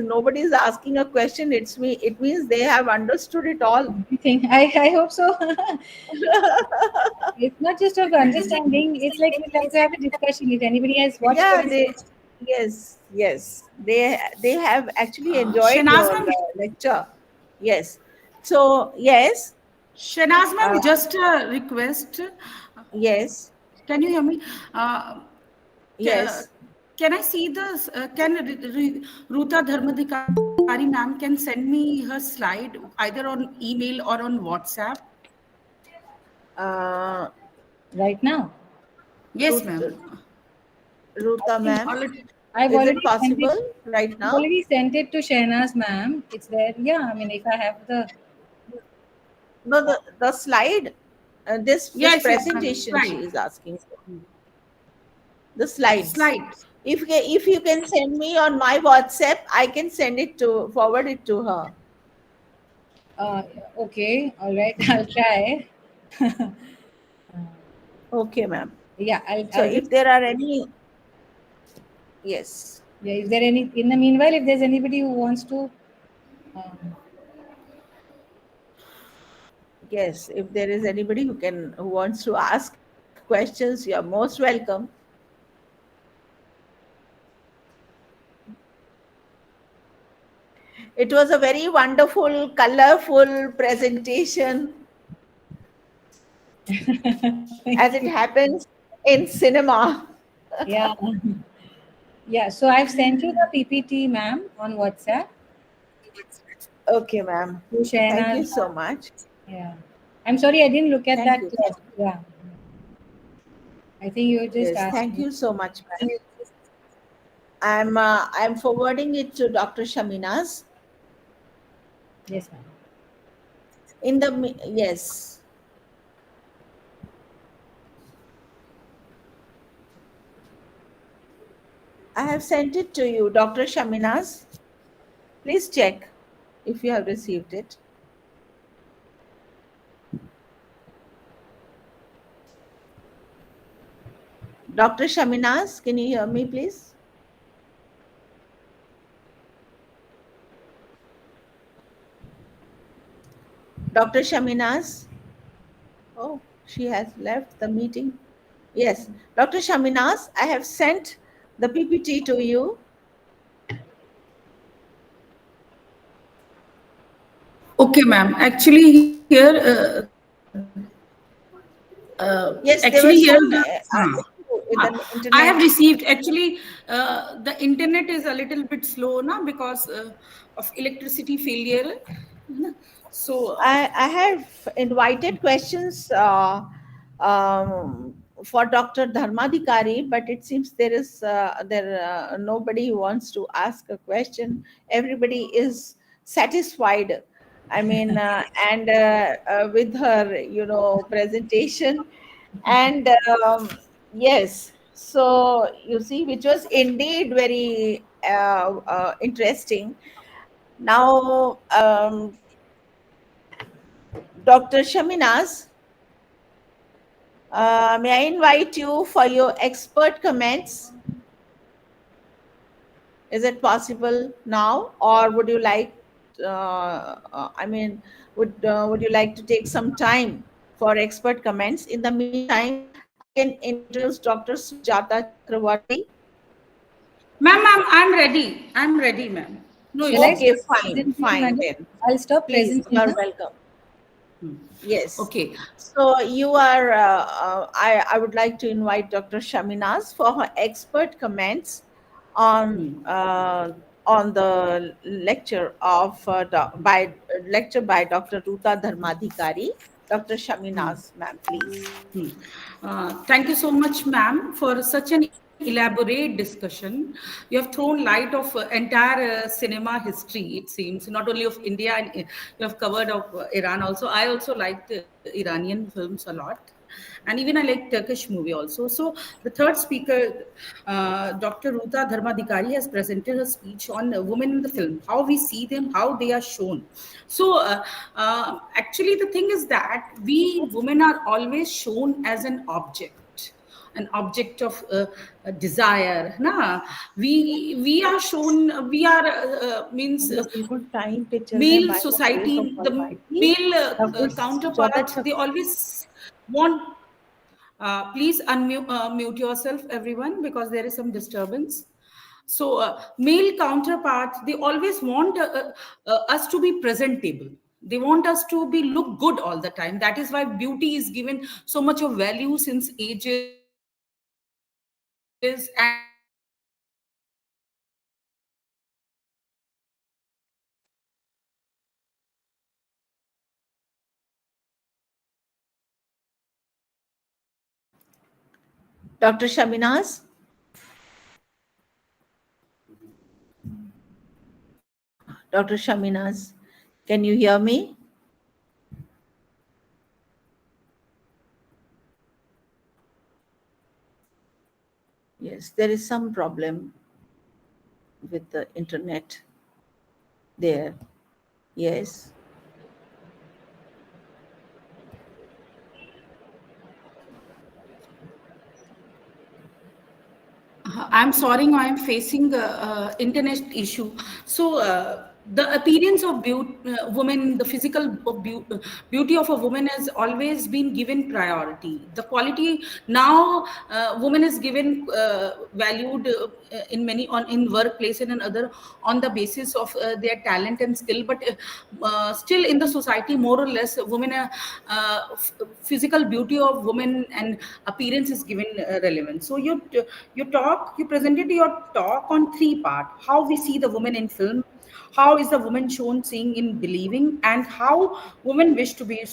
[SPEAKER 1] is asking a question. It means they have understood it all.
[SPEAKER 12] I hope so. It's not just of understanding. It's like we'd like to have a discussion. If anybody has watched
[SPEAKER 1] Yeah,
[SPEAKER 12] it,
[SPEAKER 1] yes, they have actually enjoyed
[SPEAKER 6] Shanaz
[SPEAKER 1] your
[SPEAKER 6] ma'am,
[SPEAKER 1] lecture. Yes. So yes,
[SPEAKER 6] Shanaz
[SPEAKER 1] uh,
[SPEAKER 6] ma'am, just a request.
[SPEAKER 1] yes,
[SPEAKER 6] Can you hear me? Uh, ca-
[SPEAKER 1] yes.
[SPEAKER 6] can I see the, Ruta Dharmadhikari ma'am can send me her slide either on email or on WhatsApp?
[SPEAKER 1] Uh,
[SPEAKER 12] right now.
[SPEAKER 6] Yes,
[SPEAKER 1] Ruth,
[SPEAKER 6] ma'am.
[SPEAKER 1] Ruta ma'am,
[SPEAKER 12] I've
[SPEAKER 1] is it
[SPEAKER 12] already sent it.
[SPEAKER 1] possible right
[SPEAKER 12] I've
[SPEAKER 1] now?
[SPEAKER 12] already sent it to Shahnaz ma'am. It's there. Yeah, I mean, if I have the
[SPEAKER 1] No, the slide, this
[SPEAKER 6] Yes, yes, ma'am.
[SPEAKER 1] presentation she
[SPEAKER 6] Slide.
[SPEAKER 1] is asking for. The slides.
[SPEAKER 6] Slide.
[SPEAKER 1] If you can send me on my WhatsApp, I can forward it to her.
[SPEAKER 12] uh, okay, all right, I'll try.
[SPEAKER 1] Okay, ma'am.
[SPEAKER 12] Yeah,
[SPEAKER 1] So
[SPEAKER 12] I'll
[SPEAKER 1] if
[SPEAKER 12] just
[SPEAKER 1] there are any, yes,
[SPEAKER 12] yeah. Is there any in the meanwhile? If there's anybody who wants to, um,
[SPEAKER 1] yes, if there is anybody who wants to ask questions, you are most welcome. It was a very wonderful, colorful presentation, as it happens in cinema.
[SPEAKER 12] yeah, yeah. So I've sent you the PPT, ma'am, on WhatsApp.
[SPEAKER 1] Okay, ma'am.
[SPEAKER 12] To
[SPEAKER 1] Thank you
[SPEAKER 12] Shahnaz.
[SPEAKER 1] so much.
[SPEAKER 12] Yeah, I'm sorry I didn't look at
[SPEAKER 1] Thank
[SPEAKER 12] that.
[SPEAKER 1] you.
[SPEAKER 12] Yeah, I think you just
[SPEAKER 1] Yes,
[SPEAKER 12] asked
[SPEAKER 1] thank
[SPEAKER 12] me.
[SPEAKER 1] you so much, ma'am. I'm forwarding it to Dr. Shaminaz.
[SPEAKER 12] Yes, ma'am.
[SPEAKER 1] Yes, I have sent it to you, Dr. Shaminaz. Please check if you have received it. Dr. Shaminaz, can you hear me, please? Dr. Shaminaz? Oh, she has left the meeting. Yes, Dr. Shaminaz, I have sent the PPT to you.
[SPEAKER 6] Okay, ma'am. Actually, here,
[SPEAKER 1] Yes,
[SPEAKER 6] actually
[SPEAKER 1] there
[SPEAKER 6] here
[SPEAKER 1] were
[SPEAKER 6] the
[SPEAKER 1] some in the
[SPEAKER 6] I have
[SPEAKER 1] internet.
[SPEAKER 6] received. Actually, the internet is a little bit slow now because of electricity failure. So
[SPEAKER 1] I have invited questions for Dr. Dharmadhikari, but it seems there nobody who wants to ask a question. Everybody is satisfied. I mean, and with her, presentation, and yes. So you see, which was indeed very interesting. Now, Dr. Shaminaz, may I invite you for your expert comments? Is it possible now, or would you like? I mean, would you like to take some time for expert comments? In the meantime, I can introduce Dr. Sujata Chakravarti.
[SPEAKER 6] Ma'am, I'm ready. I'm ready, ma'am. No
[SPEAKER 12] Shall I
[SPEAKER 6] issues.
[SPEAKER 1] Okay,
[SPEAKER 12] stop
[SPEAKER 1] fine,
[SPEAKER 12] presenting,
[SPEAKER 1] fine
[SPEAKER 12] madam?
[SPEAKER 1] then.
[SPEAKER 12] I'll stop
[SPEAKER 1] Please, you
[SPEAKER 12] presenting
[SPEAKER 1] are
[SPEAKER 12] now.
[SPEAKER 1] welcome.
[SPEAKER 6] Hmm.
[SPEAKER 1] Yes.
[SPEAKER 6] Okay.
[SPEAKER 1] So you are. I would like to invite Dr. Shaminaz for her expert comments on
[SPEAKER 6] Hmm.
[SPEAKER 1] on the lecture of by lecture by Dr. Ruta Dharmadhikari. Dr. Shaminaz, ma'am, please.
[SPEAKER 6] Hmm. Thank you so much, ma'am, for such an elaborate discussion. You have thrown light of entire cinema history, it seems, not only of India, and you have covered of Iran also. I also liked Iranian films a lot. And even I like Turkish movie also. So the third speaker, Dr. Ruta Dharmadhikari, has presented a speech on women in the film, how we see them, how they are shown. So actually, the thing is that we women are always shown as an object of desire. Na? We are shown, we are means
[SPEAKER 1] हम लोग बिल्कुल time पे चल रहे हैं
[SPEAKER 6] male
[SPEAKER 1] by the grace of
[SPEAKER 6] society, the
[SPEAKER 1] almighty
[SPEAKER 6] male
[SPEAKER 1] doctor Sujata
[SPEAKER 6] counterparts, they always want. Please mute yourself, everyone, because there is some disturbance. So, male counterparts, they always want us to be presentable. They want us to be look good all the time. That is why beauty is given so much of value since ages, and
[SPEAKER 1] Dr. Shaminaz. Dr. Shaminaz, can you hear me? Yes, there is some problem with the internet there. Yes.
[SPEAKER 6] I'm sorry, I am facing internet issue. So the appearance of women, the physical beauty of a woman has always been given priority. The quality now, woman is given valued in many on in workplace and in other on the basis of their talent and skill. But still in the society, more or less, women physical beauty of women and appearance is given relevance. So you presented your talk on three part: how we see the woman in film, how is the woman shown seeing in believing, and how women wish to be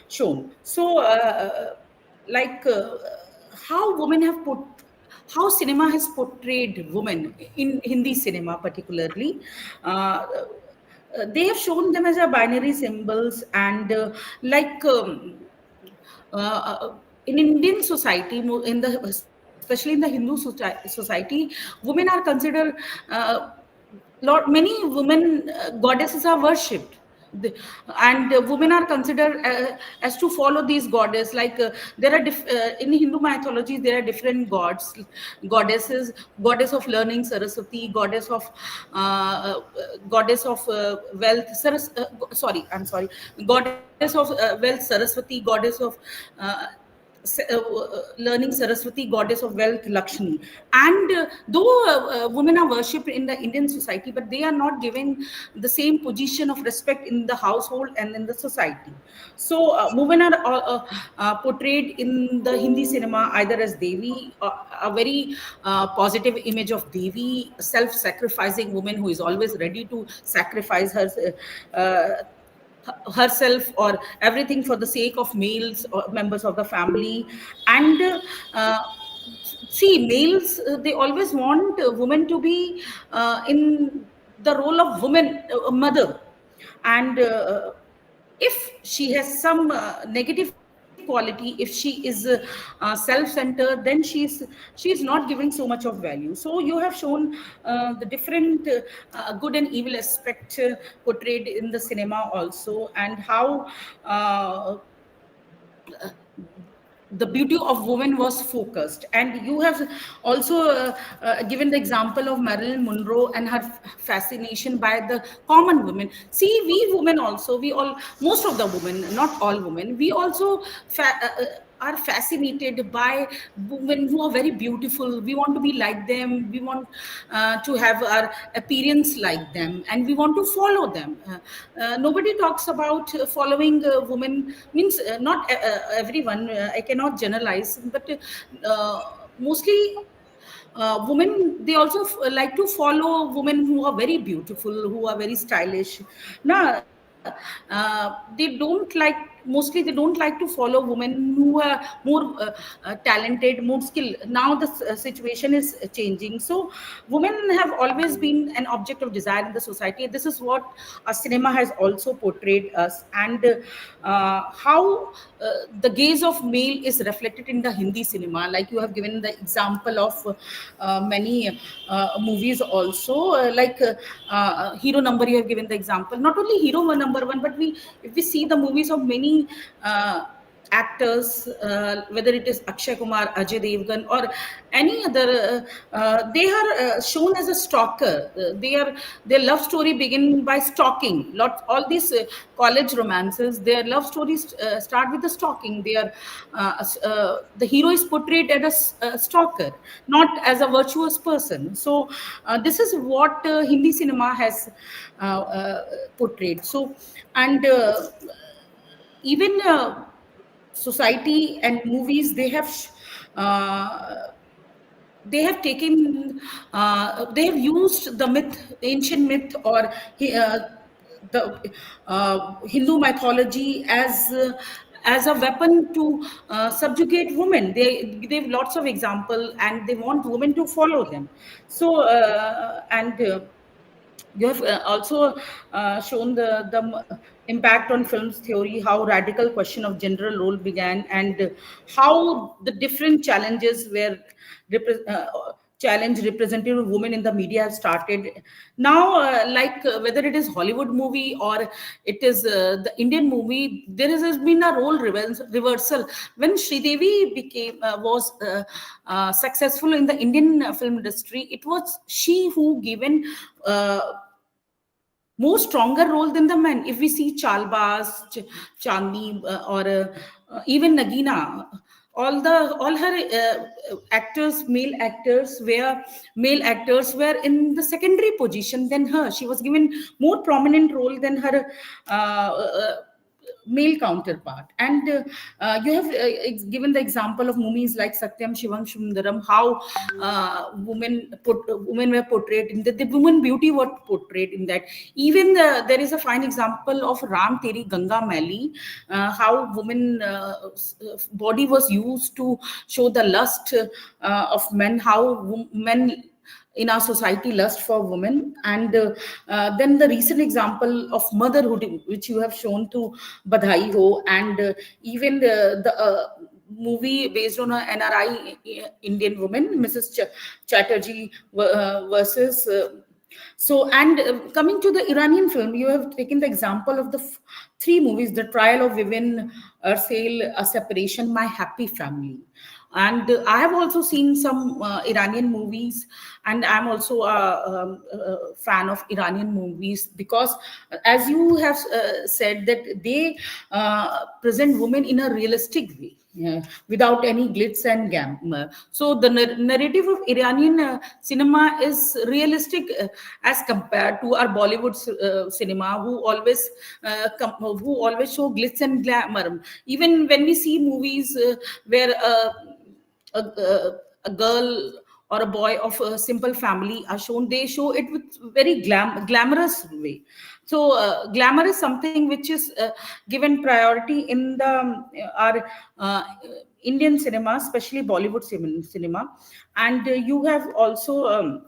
[SPEAKER 6] shown. So like how women have put how cinema has portrayed women in Hindi cinema particularly. They have shown them as a binary symbols, and in Indian society, in the especially in the Hindu society, women are considered many women goddesses are worshipped. And women are considered as to follow these goddesses. Like there are in Hindu mythology, there are different goddesses: goddess of learning Saraswati, goddess of wealth sorry, I'm sorry, goddess of wealth Saraswati, goddess of uh, learning Saraswati, goddess of wealth Lakshmi. And though women are worshipped in the Indian society, but they are not given the same position of respect in the household and in the society. So women are portrayed in the Hindi cinema either as Devi, a very positive image of Devi, self-sacrificing woman who is always ready to sacrifice herself or everything for the sake of males or members of the family. And uh, see, males, they always want women to be in the role of woman, mother. And if she has some negative quality, if she is self-centered, then she is not giving so much of value. So you have shown the different good and evil aspect portrayed in the cinema also, and how the beauty of women was focused. And you have also given the example of Marilyn Monroe and her fascination by the common women. See, we women also, we all, most of the women, not all women, we also are fascinated by women who are very beautiful. We want to be like them. We want to have our appearance like them, and we want to follow them. Nobody talks about following women, means not everyone, I cannot generalize, but mostly women, they also like to follow women who are very beautiful, who are very stylish. Now they don't like, mostly they don't like to follow women who are more talented, more skilled. Now the situation is changing. So women have always been an object of desire in the society. This is what cinema has also portrayed us. And how the gaze of male is reflected in the Hindi cinema, like you have given the example of many movies also, Hero Number, you have given the example. Not only Hero Number One, but if we see the movies of many actors, whether it is Akshay Kumar, Ajay Devgan, or any other, they are shown as a stalker. Their love story begin by stalking. All these college romances, their love stories start with the stalking. The hero is portrayed as a stalker, not as a virtuous person. So this is what Hindi cinema has portrayed. So, and even society and movies, uh, they have used the myth, ancient myth, or the Hindu mythology as a weapon to subjugate women. They have lots of example, and they want women to follow them. So you have also shown the impact on films theory, how radical question of gender role began, and how the different challenges were challenge representative women in the media have started. Now, whether it is Hollywood movie or it is the Indian movie, there has been a role reversal. When Sridevi was successful in the Indian film industry, it was she who given more stronger role than the men. If we see Chalbaz, Chandni, or even Nagina, all her male actors were in the secondary position than her. She was given more prominent role than her male counterpart. And you have given the example of movies like Satyam Shivam Sundaram, how women were portrayed in the woman beauty was portrayed in that. Even there is a fine example of Ram Teri Ganga Mali, how women body was used to show the lust of men, how men in our society lust for women. And then the recent example of motherhood, which you have shown to Badhai Ho, and even the movie based on an NRI Indian woman, Mrs. Chatterjee versus so. And coming to the Iranian film, you have taken the example of the three movies: The Trial of Vivian Ersail, A Separation, My Happy Family. And I have also seen some Iranian movies, and I'm also a fan of Iranian movies, because as you have said, that they present women in a realistic way, without any glitz and glamour. So the narrative of Iranian cinema is realistic as compared to our Bollywood cinema, who always show glitz and glamour. Even when we see movies where a girl or a boy of a simple family are shown, they show it with very glamorous way. So glamour is something which is given priority in the our Indian cinema, especially Bollywood cinema. And you have also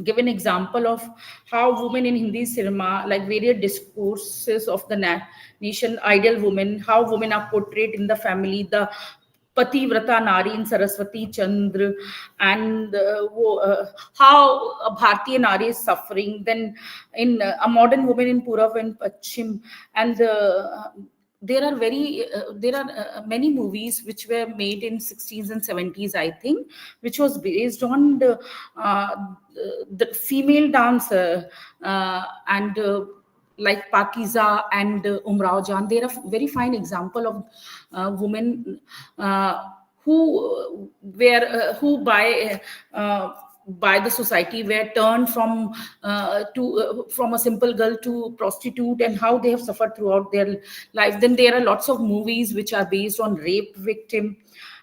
[SPEAKER 6] given example of how women in Hindi cinema, like various discourses of the nation, ideal women, how women are portrayed in the family, the Pativrata Nari in Saraswati Chandra, and how a Bharatiya Nari is suffering. Then in a modern woman in Purav and Pachim, and there are many movies which were made in 60s and 70s, I think, which was based on the female dancer, and like Pakiza and Umrao Jan. They are a very fine example of women who by the society were turned from a simple girl to prostitute, and how they have suffered throughout their life. Then there are lots of movies which are based on rape victim,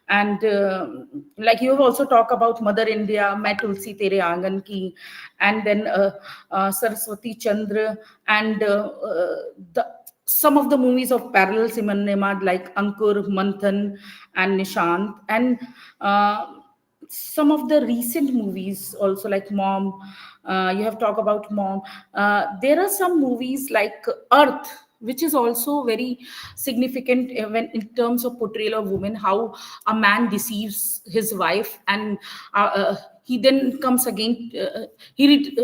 [SPEAKER 6] and like you have also talked about Mother India, Main Tulsi Tere Aangan Ki, and then Saraswati Chandra, and the some of the movies of parallel cinema like Ankur, Manthan, and Nishant, and some of the recent movies also like Mom. You have talked about Mom. There are some movies like Earth, which is also very significant when in terms of portrayal of women, how a man deceives his wife, and he then comes again, he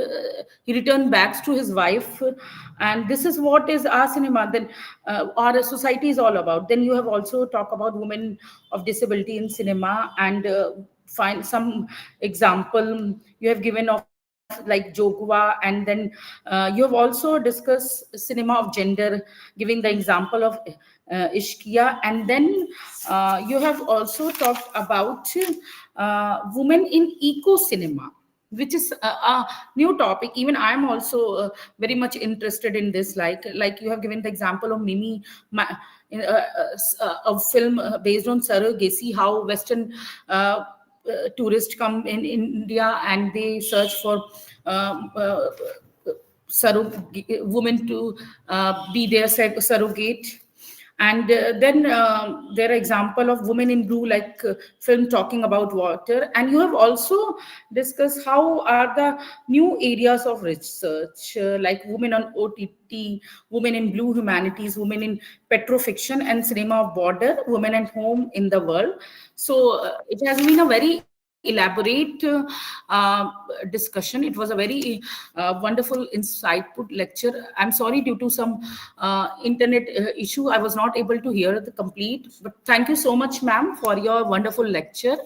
[SPEAKER 6] return back to his wife, and this is what is our cinema then, our society is all about. Then you have also talked about women of disability in cinema, and find some example you have given of like Jogwa, and then you have also discussed cinema of gender, giving the example of Ishkia, and then you have also talked about women in eco cinema, which is a new topic. Even I am also very much interested in this, like you have given the example of Mimi, a film based on surrogacy, how Western tourists come in India and they search for um, uh, women to be their surrogate. And then there are example of women in blue, like film talking about water. And you have also discussed how are the new areas of research, like women on OTT, women in blue humanities, women in petrofiction, and cinema of border, women at home in the world. So it has been a very elaborate discussion. It was a very wonderful, insightful lecture. I'm sorry, due to some internet issue, I was not able to hear the complete. But thank you so much, ma'am, for your wonderful lecture.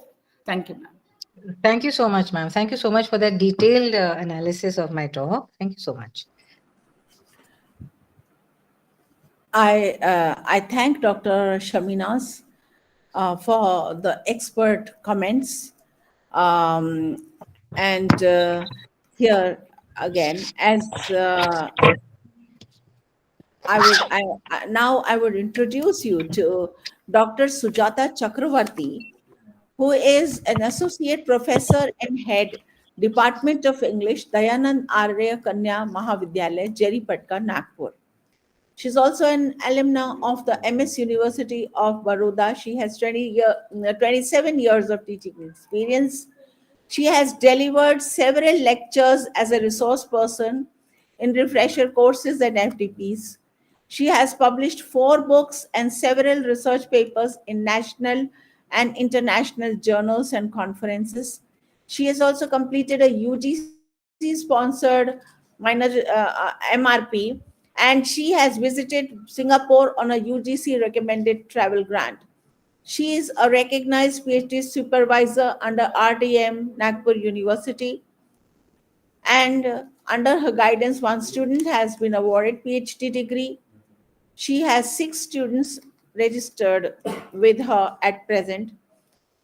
[SPEAKER 6] Thank you, ma'am.
[SPEAKER 11] Thank you so much, ma'am. Thank you so much for that detailed analysis of my talk. Thank you so much.
[SPEAKER 1] I thank Dr. Shaminas for the expert comments. And here again, as now I would introduce you to Dr. Sujata Chakravarti, who is an associate professor and head Department of English, Dayanand Arya Kanya Mahavidyalaya, Jeripatka, Nagpur. She's also an alumna of the MS University of Baroda. She has 27 years of teaching experience. She has delivered several lectures as a resource person in refresher courses and FDPs. She has published 4 books and several research papers in national and international journals and conferences. She has also completed a UGC sponsored MRP, and she has visited Singapore on a UGC recommended travel grant. She is a recognized PhD supervisor under RDM Nagpur University, and under her guidance, one student has been awarded PhD degree. She has 6 students registered with her at present,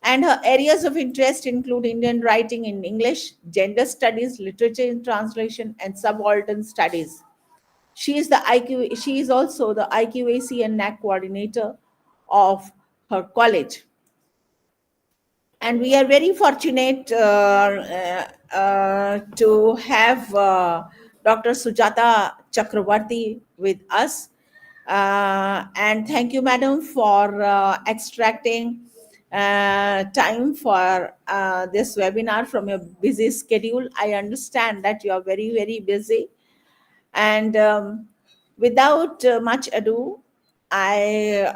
[SPEAKER 1] and her areas of interest include Indian writing in English, gender studies, literature in translation, and subaltern studies. She is also the IQAC and NAC coordinator of her college. And we are very fortunate to have Dr. Sujata Chakravarti with us. And thank you, madam, for extracting time for this webinar from your busy schedule. I understand that you are very, very busy. And without much ado, I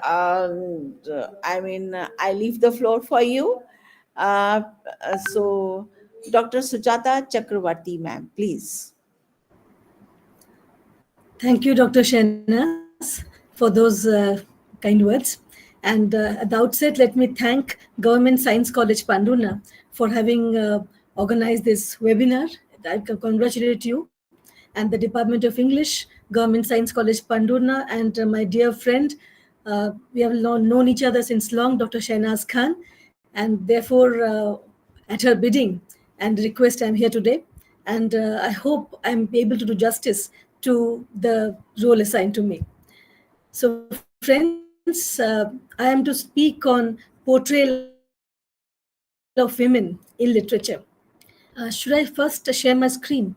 [SPEAKER 1] leave the floor for you. So, Dr. Sujata Chakravarti, ma'am, please.
[SPEAKER 13] Thank you, Dr. Shehnaz, for those kind words. And at the outset, let me thank Government Science College Pandhurna for having organized this webinar. I congratulate you and the Department of English, Government Science College Pandhurna, and my dear friend. We have known each other since long, Dr. Shahnaz Khan, and therefore, at her bidding and request, I'm here today. And I hope I'm able to do justice to the role assigned to me. So, friends, I am to speak on portrayal of women in literature. Should I first share my screen?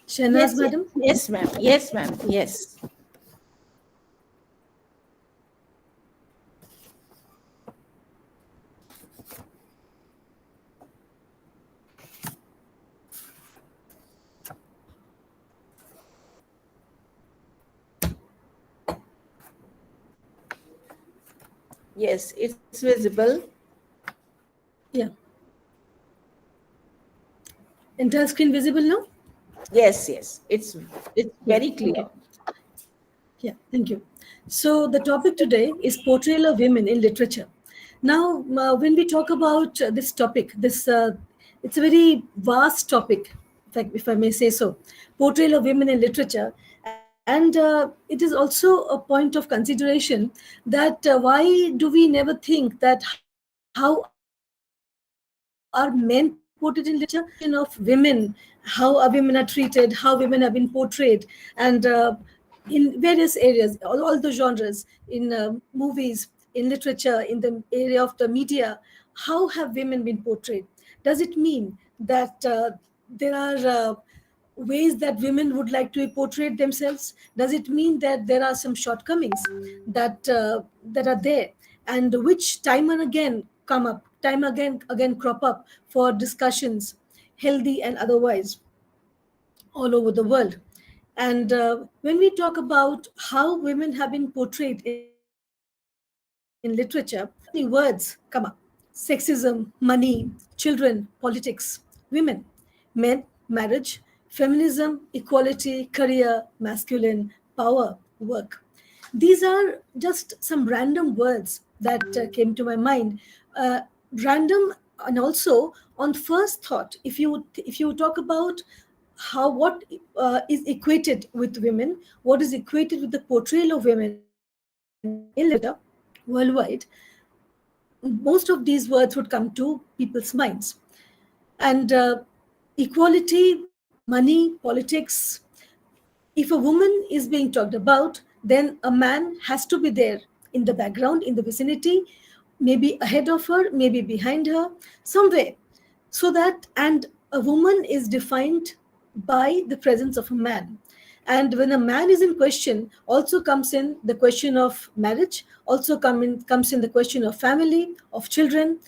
[SPEAKER 13] Shahnaz,
[SPEAKER 1] Yes,
[SPEAKER 13] madam?
[SPEAKER 1] yes, yes, ma'am. Yes, ma'am. Yes. Yes, it's visible.
[SPEAKER 13] Yeah. Entire screen visible now?
[SPEAKER 1] Yes, yes. It's
[SPEAKER 13] Yeah.
[SPEAKER 1] very clear.
[SPEAKER 13] Okay. Yeah, thank you. So the topic today is portrayal of women in literature. Now, when we talk about this topic, it's a very vast topic, if I may say so. Portrayal of women in literature, and it is also a point of consideration that why do we never think that how are men portrayed in literature? Of women, how are women are treated, how women have been portrayed, and in various areas, all the genres, in movies, in literature, in the area of the media, how have women been portrayed? Does it mean that there are ways that women would like to be portrayed themselves? Does it mean that there are some shortcomings that are there, and which time and again come up, time again crop up for discussions, healthy and otherwise, all over the world? And when we talk about how women have been portrayed in literature, many words come up: sexism, money, children, politics, women, men, marriage, feminism, equality, career, masculine, power, work. These are just some random words that came to my mind. Random, and also on first thought, if you talk about how what is equated with women, what is equated with the portrayal of women in literature worldwide, most of these words would come to people's minds. And equality, money, politics. If a woman is being talked about, then a man has to be there in the background, in the vicinity, maybe ahead of her, maybe behind her, somewhere. So that, and a woman is defined by the presence of a man. And when a man is in question, also comes in the question of marriage, also comes in the question of family, of children,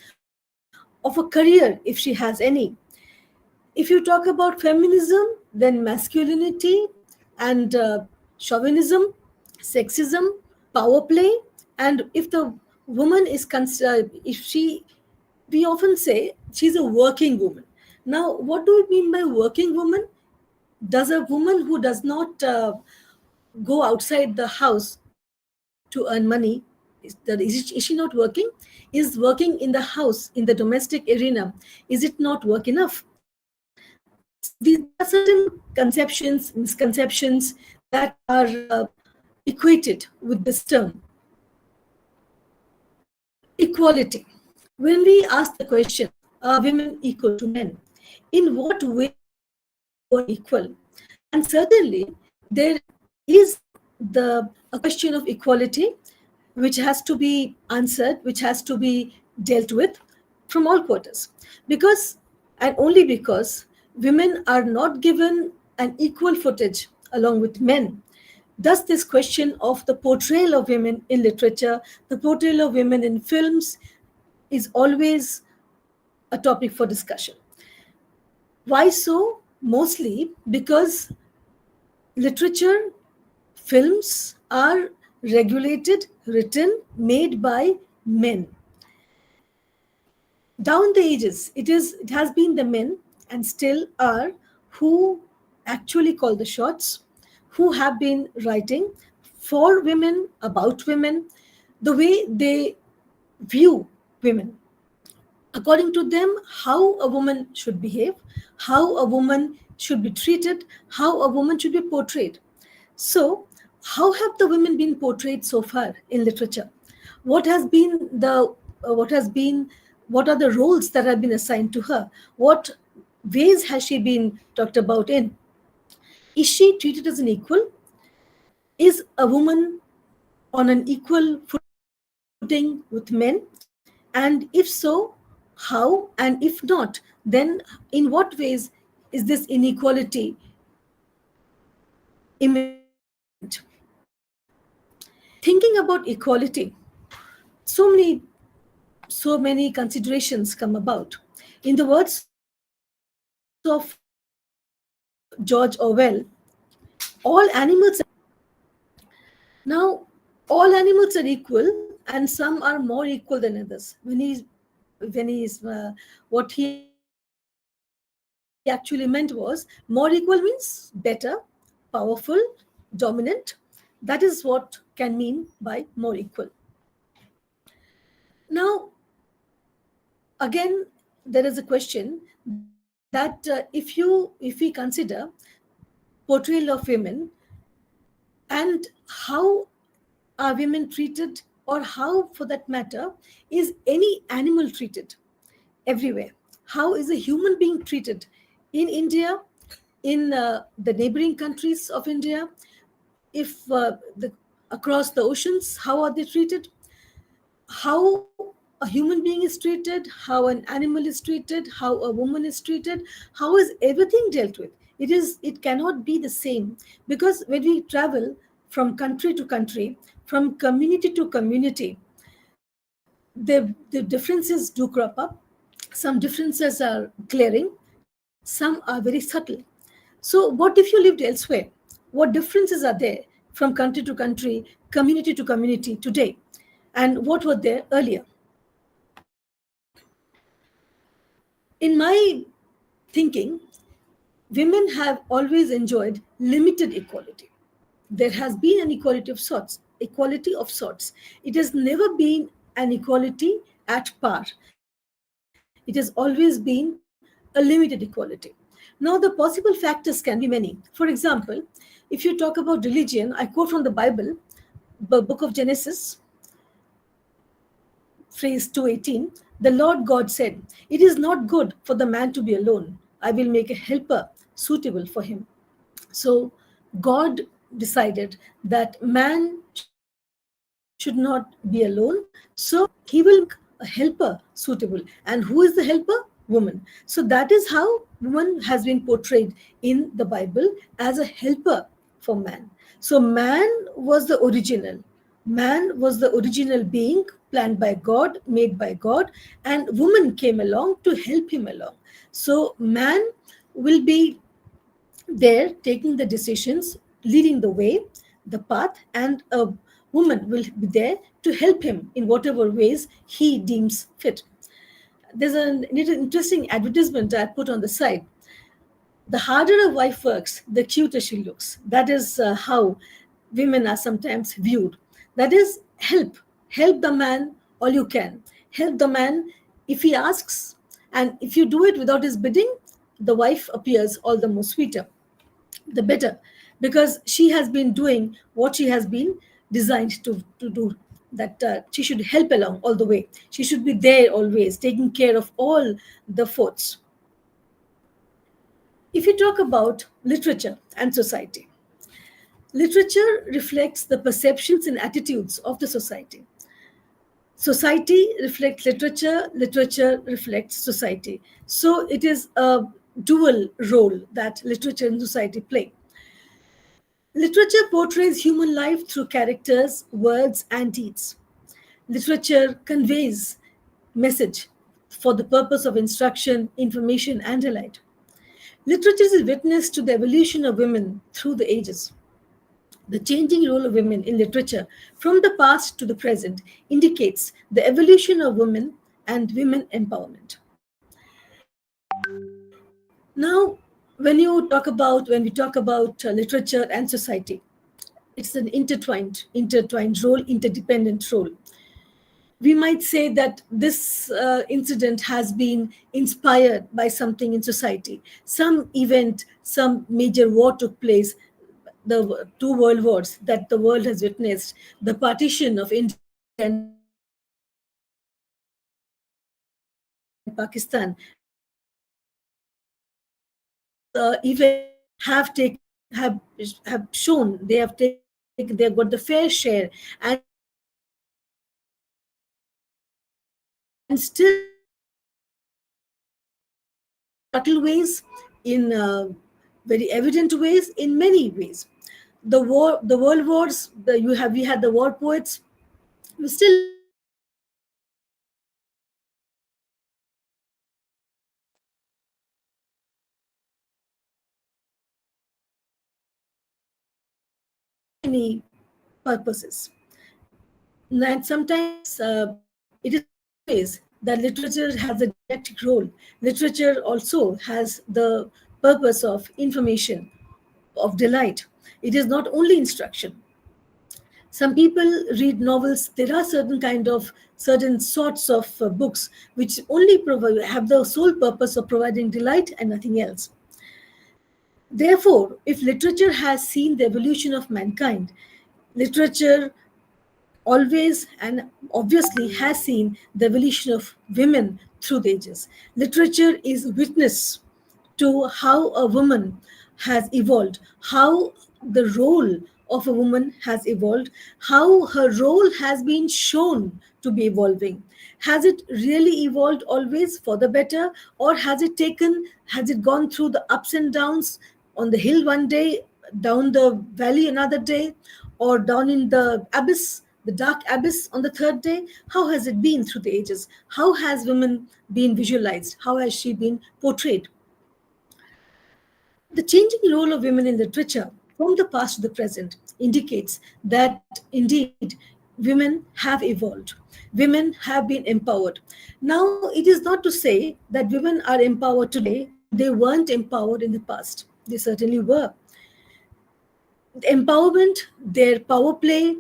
[SPEAKER 13] of a career if she has any. If you talk about feminism, then masculinity and chauvinism, sexism, power play. And if the woman is considered, if she, we often say she's a working woman. Now, what do we mean by working woman? Does a woman who does not go outside the house to earn money, is she not working? Is working in the house, in the domestic arena, is it not work enough? So there are certain conceptions, misconceptions that are equated with this term. Equality. When we ask the question, are women equal to men? In what way are women equal? And certainly, there is a question of equality which has to be answered, which has to be dealt with from all quarters. Because, and only because, women are not given an equal footage along with men, thus this question of the portrayal of women in literature, the portrayal of women in films, is always a topic for discussion. Why so? Mostly because literature, films are regulated, written, made by men. Down the ages, it has been the men, and still are, who actually call the shots, who have been writing, for women, about women, the way they view women. According to them, how a woman should behave, how a woman should be treated, how a woman should be portrayed. So, how have the women been portrayed so far in literature? What has been the what are the roles that have been assigned to her? What ways has she been talked about in? Is she treated as an equal? Is a woman on an equal footing with men? And if so, how? And if not, then in what ways is this inequality imminent? Thinking about equality, so many considerations come about. In the words of George Orwell, all animals are equal. Now, all animals are equal, and some are more equal than others. What he actually meant was more equal means better, powerful, dominant. That is what can mean by more equal. Now, again, there is a question that if we consider portrayal of women and how are women treated, or how, for that matter, is any animal treated everywhere? How is a human being treated in India, in the neighboring countries of India, if across the oceans, how are they treated? How a human being is treated, how an animal is treated, how a woman is treated, how is everything dealt with? It cannot be the same, because when we travel from country to country, from community to community, the differences do crop up. Some differences are glaring, some are very subtle. So what if you lived elsewhere? What differences are there from country to country, community to community today, and what were there earlier? In my thinking, women have always enjoyed limited equality. There has been an equality of sorts, equality of sorts. It has never been an equality at par. It has always been a limited equality. Now, the possible factors can be many. For example, if you talk about religion, I quote from the Bible, the book of Genesis, phrase 218, the Lord God said, "It is not good for the man to be alone. I will make a helper suitable for him." So God decided that man should not be alone. So he will make a helper suitable. And who is the helper? Woman. So that is how woman has been portrayed in the Bible, as a helper for man. So man was the original. Man was the original being planned by God, made by God, and woman came along to help him along. So man will be there taking the decisions, leading the way, the path, and a woman will be there to help him in whatever ways he deems fit. There's an interesting advertisement I put on the side. The harder a wife works, the cuter she looks. That is how women are sometimes viewed. That is, help the man all you can. Help the man if he asks, and if you do it without his bidding, the wife appears all the more sweeter, the better, because she has been doing what she has been designed to do. That she should help along all the way. She should be there always, taking care of all the faults. If you talk about literature and society, literature reflects the perceptions and attitudes of the society. Society reflects literature, literature reflects society. So it is a dual role that literature and society play. Literature portrays human life through characters, words, and deeds. Literature conveys message for the purpose of instruction, information, and delight. Literature is a witness to the evolution of women through the ages. The changing role of women in literature from the past to the present indicates the evolution of women and women empowerment. Now, when we talk about literature and society, it's an intertwined role, interdependent role. We might say that this incident has been inspired by something in society, some event, some major war took place, the two world wars that the world has witnessed, the partition of India and Pakistan, and events have taken have shown they have taken they have got the fair share, and still subtle ways, in very evident ways, in many ways. The world wars, we had the war poets. We still many purposes. And sometimes it is not always that literature has a didactic role. Literature also has the purpose of information, of delight. It is not only instruction. Some people read novels. There are certain sorts of books which only have the sole purpose of providing delight and nothing else. Therefore, if literature has seen the evolution of mankind, literature always and obviously has seen the evolution of women through the ages. Literature is witness to how a woman has evolved, how the role of a woman has evolved, how her role has been shown to be evolving. Has it really evolved always for the better, or has it gone through the ups and downs, on the hill one day, down the valley another day, or down in the abyss, the dark abyss on the third day? How has it been through the ages? How has women been visualized? How has she been portrayed? The changing role of women in literature from the past to the present indicates that indeed women have evolved. Women have been empowered. Now, it is not to say that women are empowered today and they weren't empowered in the past. They certainly were. The empowerment, their power play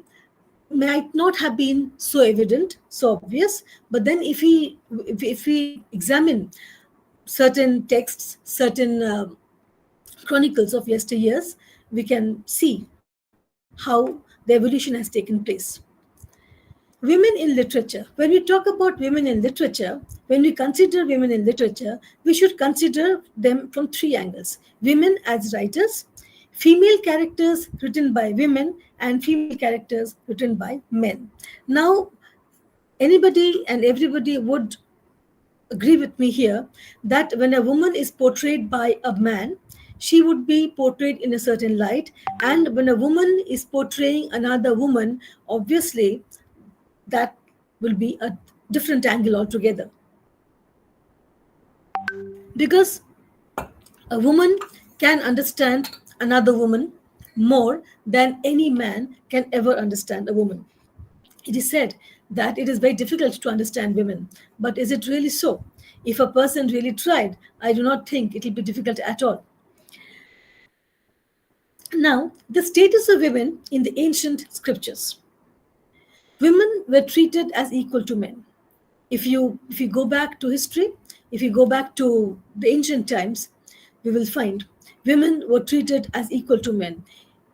[SPEAKER 13] might not have been so evident, so obvious, but then if we examine certain texts, certain chronicles of yesteryears, we can see how the evolution has taken place. Women in literature. When we talk about women in literature, when we consider women in literature, we should consider them from three angles: women as writers, female characters written by women, and female characters written by men. Now, anybody and everybody would agree with me here that when a woman is portrayed by a man, she would be portrayed in a certain light. And when a woman is portraying another woman, obviously that will be a different angle altogether. Because a woman can understand another woman more than any man can ever understand a woman. It is said that it is very difficult to understand women. But is it really so? If a person really tried, I do not think it will be difficult at all. Now, the status of women in the ancient scriptures. Women were treated as equal to men. If you go back to history, if you go back to the ancient times, we will find women were treated as equal to men.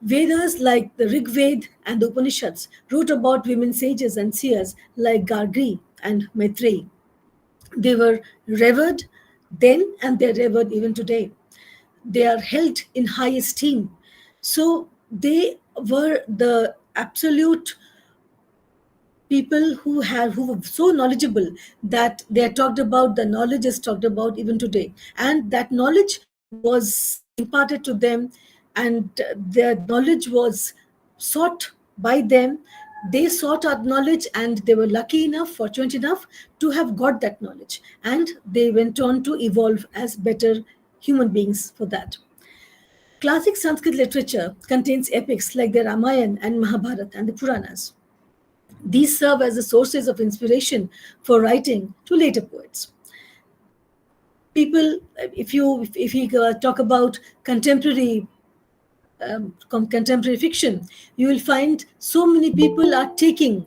[SPEAKER 13] Vedas like the Rig Veda and the Upanishads wrote about women sages and seers like Gargi and Maitreyi. They were revered then and they're revered even today. They are held in high esteem. So they were the absolute people who were so knowledgeable that they are talked about, the knowledge is talked about even today. And that knowledge was imparted to them, and their knowledge was sought by them. They sought out knowledge and they were lucky enough, fortunate enough to have got that knowledge. And they went on to evolve as better human beings for that. Classic Sanskrit literature contains epics like the Ramayana and Mahabharata and the Puranas. These serve as the sources of inspiration for writing to later poets. People, if you talk about contemporary contemporary fiction, you will find so many people are taking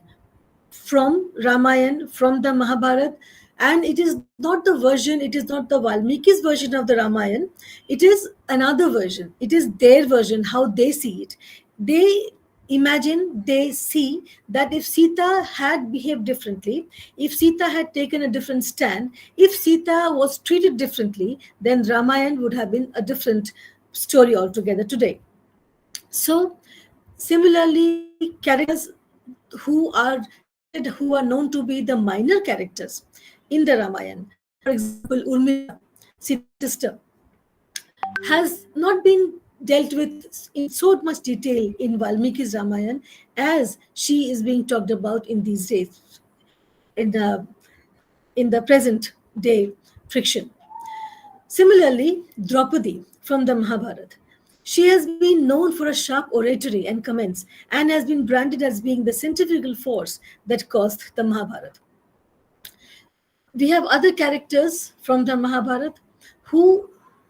[SPEAKER 13] from Ramayana, from the Mahabharata, and it is not the version, it is not the Valmiki's version of the Ramayana, it is another version. It is their version, how they see it. They imagine, they see that if Sita had behaved differently, if Sita had taken a different stand, if Sita was treated differently, then Ramayana would have been a different story altogether today. So, similarly, characters who are treated, who are known to be the minor characters in the Ramayana, for example, Urmila, Sita's sister, has not been dealt with in so much detail in Valmiki's Ramayana as she is being talked about in these days, in the present day fiction. Similarly, Draupadi from the Mahabharata. She has been known for a sharp oratory and comments and has been branded as being the centrifugal force that caused the Mahabharata. We have other characters from the Mahabharata who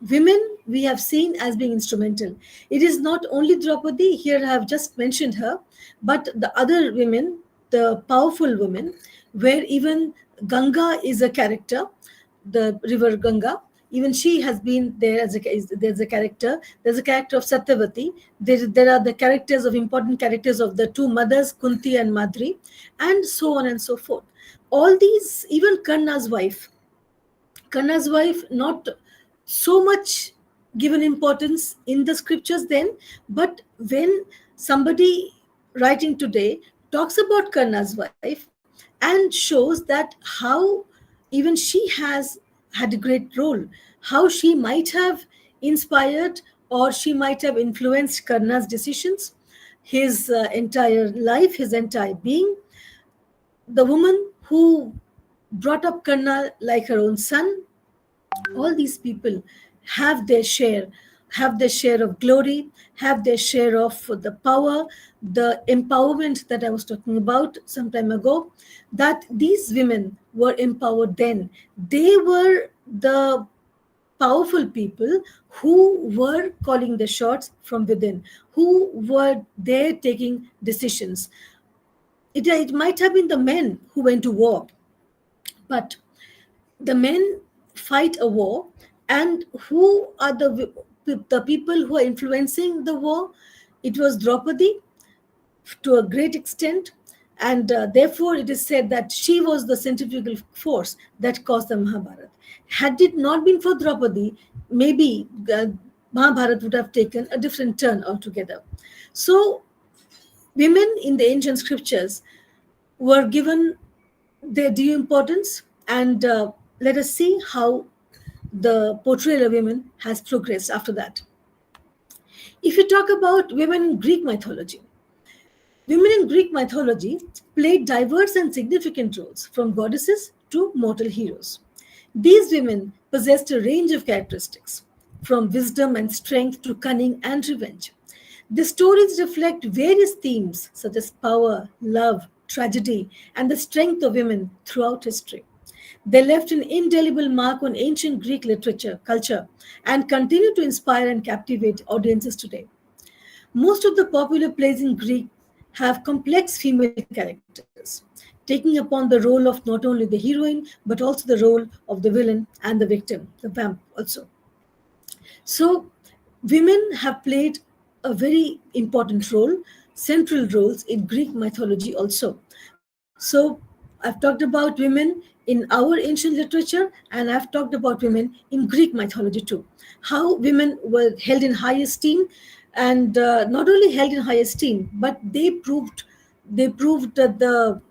[SPEAKER 13] women we have seen as being instrumental. It is not only Draupadi, here I have just mentioned her, but the other women, the powerful women, where even Ganga is a character, the river Ganga, even she has been there as there's a character. There's a character of Satyavati. There are the characters of important characters of the two mothers, Kunti and Madri, and so on and so forth. All these, even Kanna's wife, not so much given importance in the scriptures then, but when somebody writing today talks about Kanna's wife and shows that how even she has had a great role, how she might have inspired or she might have influenced Karna's decisions, his entire life, his entire being. The woman who brought up Karna like her own son, all these people have their share of glory, have their share of the power, the empowerment that I was talking about some time ago, that these women were empowered then. They were the powerful people who were calling the shots from within, who were there taking decisions. It might have been the men who went to war, but the men fight a war, and who are the people who are influencing the war? It was Draupadi to a great extent, and therefore it is said that she was the centrifugal force that caused the Mahabharata. Had it not been for Draupadi, maybe Mahabharata would have taken a different turn altogether. So women in the ancient scriptures were given their due importance, and let us see how the portrayal of women has progressed after that. If you talk about women in Greek mythology, women in Greek mythology played diverse and significant roles, from goddesses to mortal heroes. These women possessed a range of characteristics, from wisdom and strength to cunning and revenge. The stories reflect various themes such as power, love, tragedy, and the strength of women throughout history. They left an indelible mark on ancient Greek literature, culture, and continue to inspire and captivate audiences today. Most of the popular plays in Greek have complex female characters, taking upon the role of not only the heroine, but also the role of the villain and the victim, the vamp also. So, women have played a very important role, central roles in Greek mythology also. So, I've talked about women in our ancient literature, and I've talked about women in Greek mythology too. How women were held in high esteem, and not only held in high esteem, but they proved that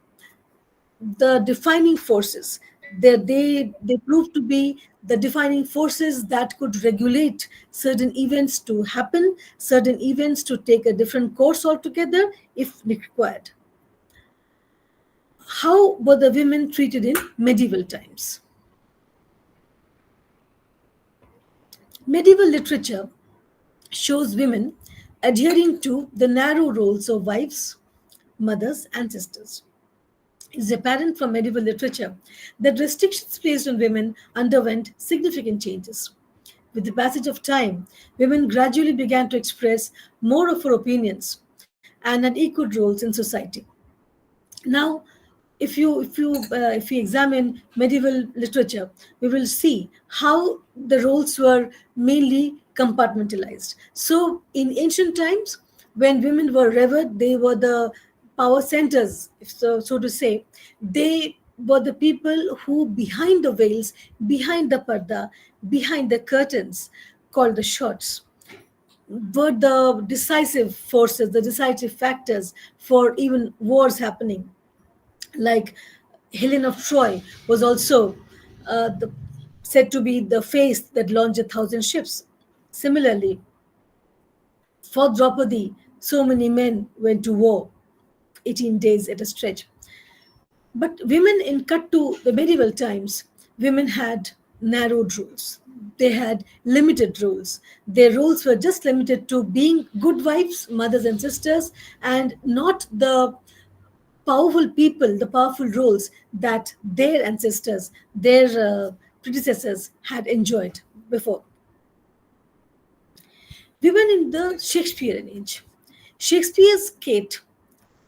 [SPEAKER 13] the defining forces. They proved to be the defining forces that could regulate certain events to happen, certain events to take a different course altogether if required. How were the women treated in medieval times? Medieval literature shows women adhering to the narrow roles of wives, mothers, and sisters. It is apparent from medieval literature that restrictions placed on women underwent significant changes. with the passage of time, women gradually began to express more of her opinions and had equal roles in society. Now, if we examine medieval literature, we will see how the roles were mainly compartmentalized. So, in ancient times, when women were revered, they were the power centers, if so to say. They were the people who, behind the veils, behind the parda, behind the curtains, called the shots, were the decisive forces, the decisive factors for even wars happening. Like Helen of Troy was also said to be the face that launched 1,000 ships. Similarly, for Draupadi, so many men went to war, 18 days at a stretch. But women, in cut to the medieval times, women had narrowed rules. They had limited rules. Their roles were just limited to being good wives, mothers, and sisters, and not the powerful people, the powerful roles that their ancestors, their predecessors had enjoyed before. Women in the Shakespearean age. Shakespeare's Kate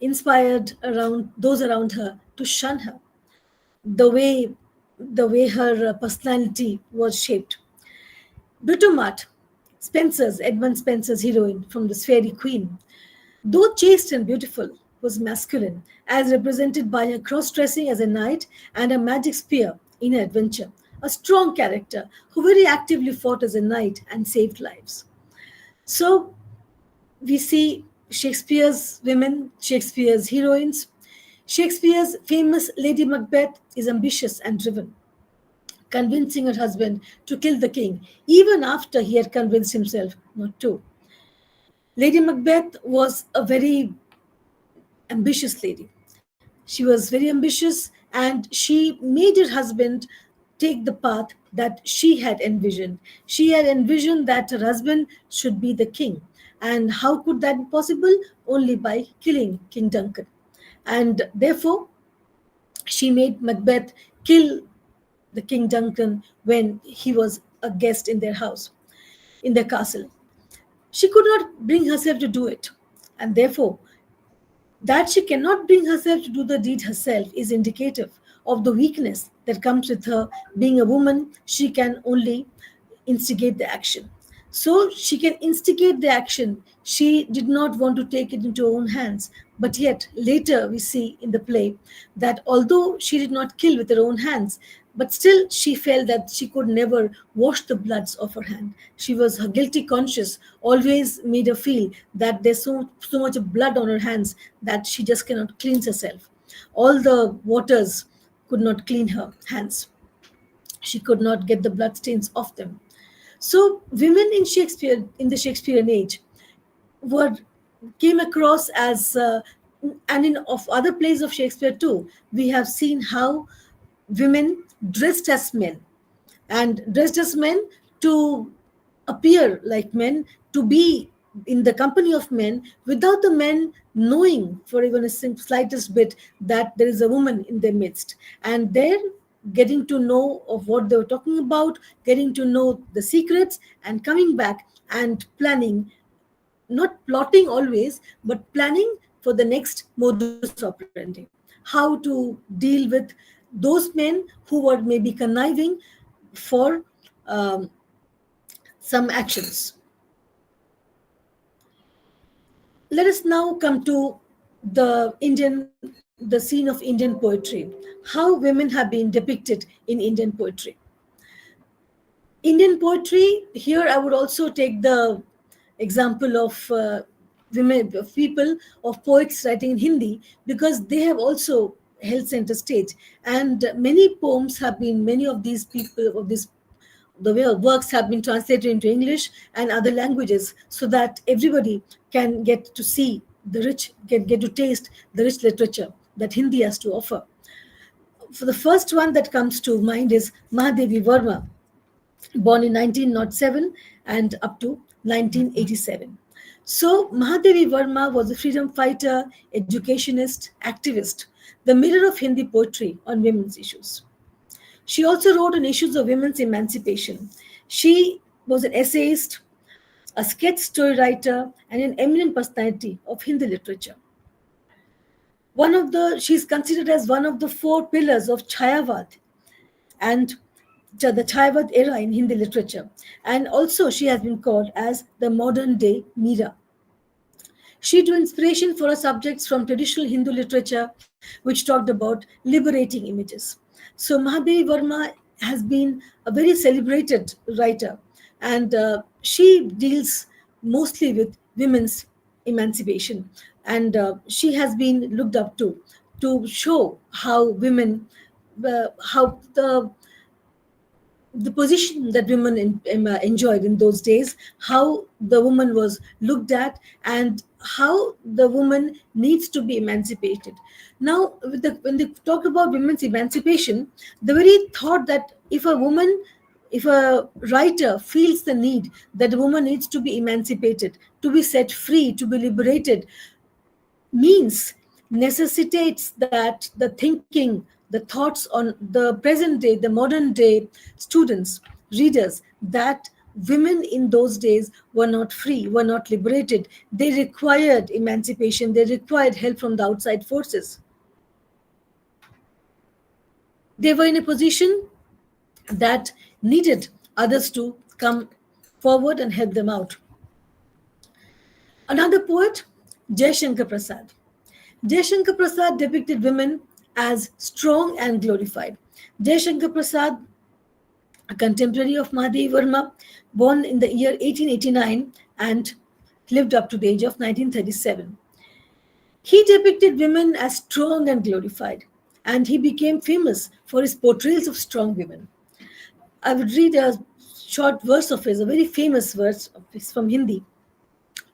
[SPEAKER 13] inspired around those around her to shun her. The way her personality was shaped. Britomart, Edmund Spenser's heroine from the Fairy Queen, though chaste and beautiful, was masculine, as represented by her cross-dressing as a knight and a magic spear in her adventure. A strong character who very actively fought as a knight and saved lives. So we see Shakespeare's women, Shakespeare's heroines. Shakespeare's famous Lady Macbeth is ambitious and driven, convincing her husband to kill the king, even after he had convinced himself not to. Lady Macbeth was a very ambitious lady. She was very ambitious and she made her husband take the path that she had envisioned. She had envisioned that her husband should be the king. And how could that be possible? Only by killing King Duncan. And therefore, she made Macbeth kill the King Duncan when he was a guest in their house, in their castle. She could not bring herself to do it. And therefore, that she cannot bring herself to do the deed herself is indicative of the weakness that comes with her being a woman. She can only instigate the action. So she can instigate the action. She did not want to take it into her own hands. But yet, later we see in the play that although she did not kill with her own hands, but still she felt that she could never wash the bloods off her hand. Her guilty conscience always made her feel that there's so much of blood on her hands that she just cannot cleanse herself. All the waters could not clean her hands. She could not get the bloodstains off them. So women in the Shakespearean age, came across as, and in of other plays of Shakespeare too, we have seen how women dressed as men, and dressed as men to appear like men, to be in the company of men without the men knowing for even a slightest bit that there is a woman in their midst. And they're getting to know of what they were talking about, getting to know the secrets, and coming back and planning, not plotting always, but planning for the next modus operandi. How to deal with those men who were maybe conniving for some actions. Let us now come to the scene of Indian poetry, how women have been depicted in Indian poetry. Indian poetry, here I would also take the example of women, of people, of poets writing in Hindi, because they have also held center stage. And many of these people, the works have been translated into English and other languages, so that everybody can get to see get to taste the rich literature that Hindi has to offer. For the first one that comes to mind is Mahadevi Verma, born in 1907 and up to 1987. So Mahadevi Verma was a freedom fighter, educationist, activist, the mirror of Hindi poetry on women's issues. She also wrote on issues of women's emancipation. She was an essayist, a sketch story writer, and an eminent personality of Hindi literature. She's considered as one of the four pillars of Chayavad and the Chayavad era in Hindi literature. And also she has been called as the modern day Meera. She drew inspiration for her subjects from traditional Hindu literature, which talked about liberating images. So Mahadevi Verma has been a very celebrated writer, and she deals mostly with women's emancipation. And she has been looked up to show how women, how the position that women enjoyed in those days, how the woman was looked at, and how the woman needs to be emancipated. Now, when they talk about women's emancipation, the very thought that if a writer feels the need that a woman needs to be emancipated, to be set free, to be liberated, means necessitates that the thinking, the thoughts on the present day, the modern day students, readers, that women in those days were not free, were not liberated. They required emancipation, they required help from the outside forces. They were in a position that needed others to come forward and help them out. Another poet, Jayashankar Prasad. Jayashankar Prasad depicted women as strong and glorified. Jayashankar Prasad, a contemporary of Mahadevi Verma, born in the year 1889 and lived up to the age of 1937. He depicted women as strong and glorified, and he became famous for his portrayals of strong women. I would read a short verse of his, a very famous verse of his from Hindi,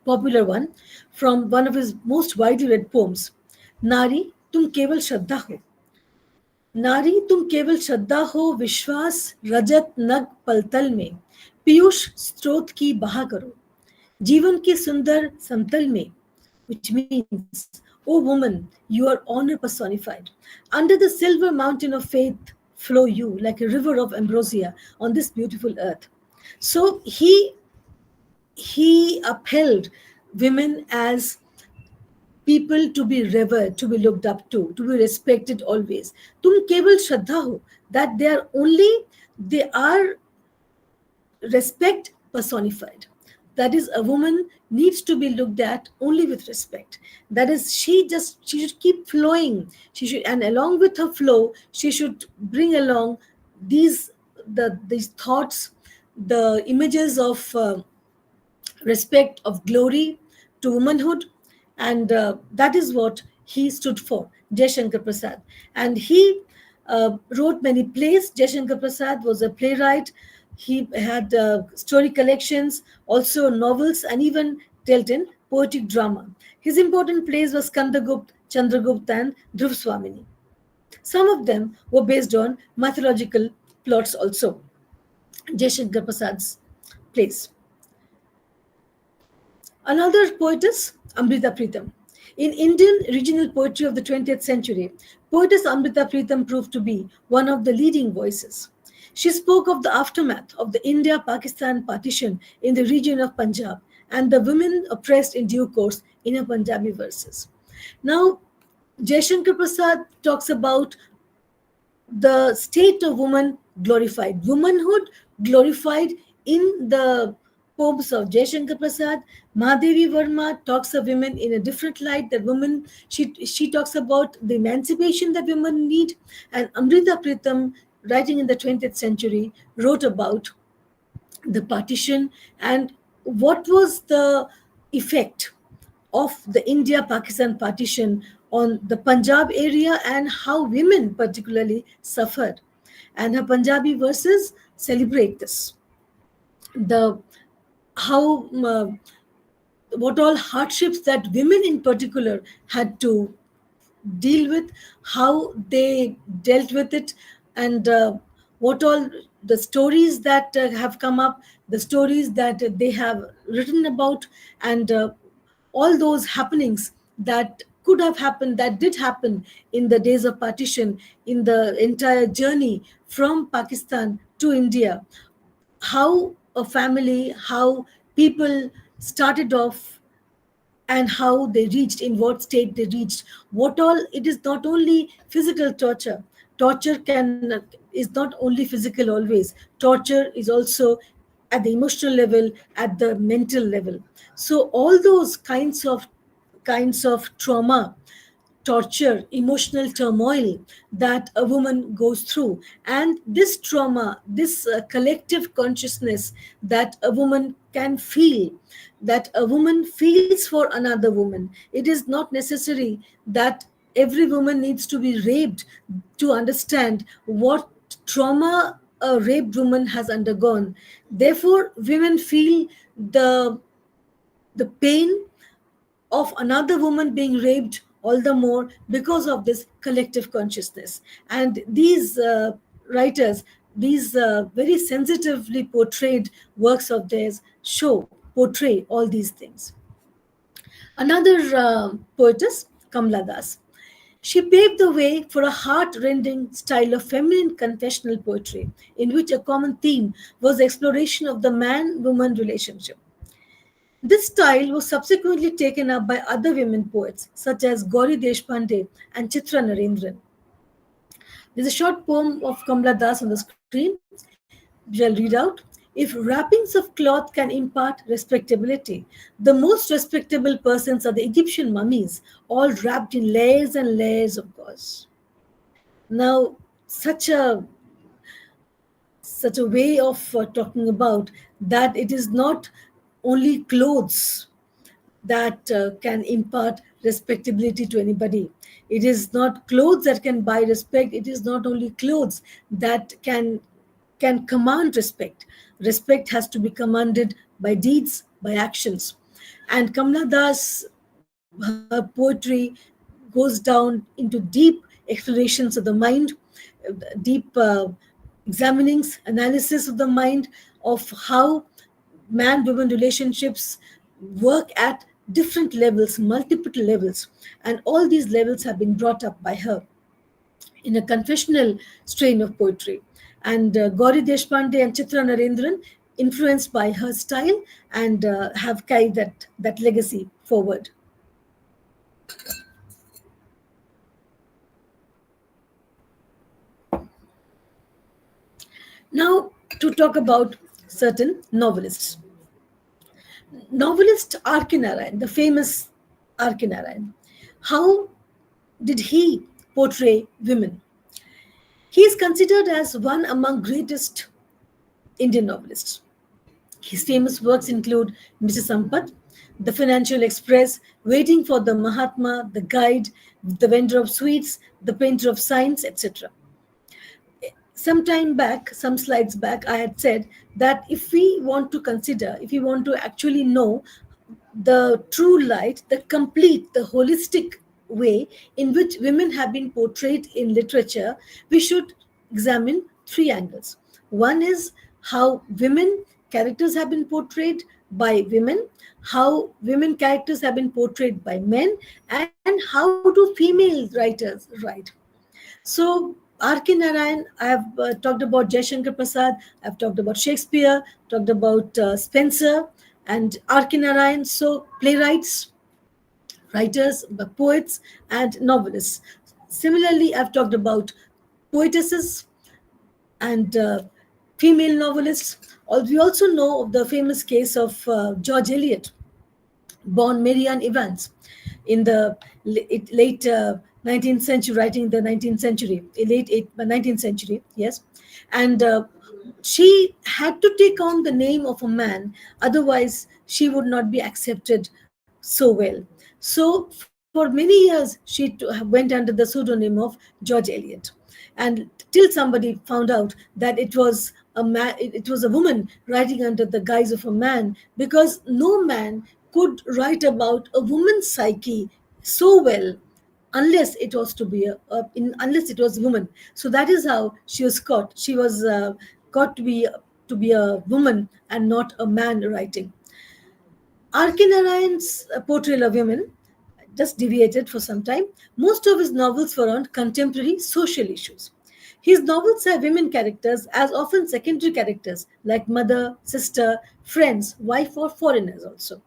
[SPEAKER 13] popular one, from one of his most widely read poems. नारी तुम केवल श्रद्धा हो, नारी तुम केवल श्रद्धा हो, विश्वास रजत नग पलतल में, पीयूष स्रोत की बहा करो, जीवन के सुंदर समतल में, which means, O woman, you are honor personified. Under the silver mountain of faith flow you like a river of ambrosia on this beautiful earth. So he upheld women as people to be revered, to be looked up to be respected always. Tum keval shraddha ho, that they are respect personified. That is, a woman needs to be looked at only with respect. That is, she should keep flowing. And along with her flow, she should bring along these thoughts, the images of respect, of glory to womanhood. And that is what he stood for, Jayashankar Prasad. And he wrote many plays. Jayashankar Prasad was a playwright. He had story collections, also novels, and even dealt in poetic drama. His important plays were Skandagupt, Chandragupt, and Dhruv Swamini. Some of them were based on mythological plots also. Jayashankar Prasad's plays. Another poetess, Amrita Pritam. In Indian regional poetry of the 20th century, poetess Amrita Pritam proved to be one of the leading voices. She spoke of the aftermath of the India-Pakistan partition in the region of Punjab and the women oppressed in due course in her Punjabi verses. Now, Jayashankar Prasad talks about the state of woman glorified, womanhood glorified in the poems of Jayashankar Prasad. Mahadevi Verma talks of women in a different light, that women, she talks about the emancipation that women need. And Amrita Pritam, writing in the 20th century, wrote about the partition and what was the effect of the India-Pakistan partition on the Punjab area and how women particularly suffered. And her Punjabi verses celebrate this. What all hardships that women in particular had to deal with, how they dealt with it, and what all the stories that have come up, the stories that they have written about, and all those happenings that could have happened, that did happen in the days of partition, in the entire journey from Pakistan to India, how a family, how people started off, and how they reached, in what state they reached, what all. It is not only physical torture. Torture is not only physical always. Torture is also at the emotional level, at the mental level. So all those kinds of trauma, torture, emotional turmoil that a woman goes through. And this trauma, this collective consciousness that a woman can feel, that a woman feels for another woman. It is not necessary that every woman needs to be raped to understand what trauma a raped woman has undergone. Therefore, women feel the pain of another woman being raped all the more because of this collective consciousness. And these writers, these very sensitively portrayed works of theirs portray all these things. Another poetess, Kamla Das. She paved the way for a heart-rending style of feminine confessional poetry, in which a common theme was the exploration of the man-woman relationship. This style was subsequently taken up by other women poets such as Gauri Deshpande and Chitra Narendran. There's a short poem of Kamla Das on the screen, which I'll read out. If wrappings of cloth can impart respectability, the most respectable persons are the Egyptian mummies, all wrapped in layers and layers of gauze. Now, such a way of talking about that it is not only clothes that can impart respectability to anybody. It is not clothes that can buy respect. It is not only clothes that can command respect. Respect has to be commanded by deeds, by actions. And Kamla Das, her poetry goes down into deep explorations of the mind, deep examinings, analysis of the mind, of how man-woman relationships work at different levels, multiple levels. And all these levels have been brought up by her in a confessional strain of poetry. And Gauri Deshpande and Chitra Narendran, influenced by her style, and have carried that legacy forward. Now, to talk about certain novelists. Novelist R.K. Narayan, the famous R.K. Narayan, how did he portray women? He is considered as one among greatest Indian novelists. His famous works include Mr. Sampath, The Financial Express, Waiting for the Mahatma, The Guide, The Vendor of Sweets, The Painter of Science, etc. Some slides back, I had said that if we want to actually know the true light, the complete, the holistic way in which women have been portrayed in literature, we should examine three angles. One is how women characters have been portrayed by women, how women characters have been portrayed by men, and how do female writers write. So, R.K. Narayan, I have talked about Jaishankar Prasad, I've talked about Shakespeare, talked about Spencer, and R.K. Narayan. So, playwrights, writers, poets, and novelists. Similarly, I've talked about poetesses and female novelists. We also know of the famous case of George Eliot, born Mary Ann Evans, in the late 19th century, writing in the 19th century, 19th century, yes. And she had to take on the name of a man, otherwise she would not be accepted so well. So for many years, she went under the pseudonym of George Eliot. And till somebody found out that it was a woman writing under the guise of a man, because no man could write about a woman's psyche so well unless it was unless it was a woman. So that is how she was caught. She was caught to be a woman and not a man writing. R.K. Narayan's portrayal of women just deviated for some time. Most of his novels were on contemporary social issues. His novels have women characters as often secondary characters like mother, sister, friends, wife, or foreigners also.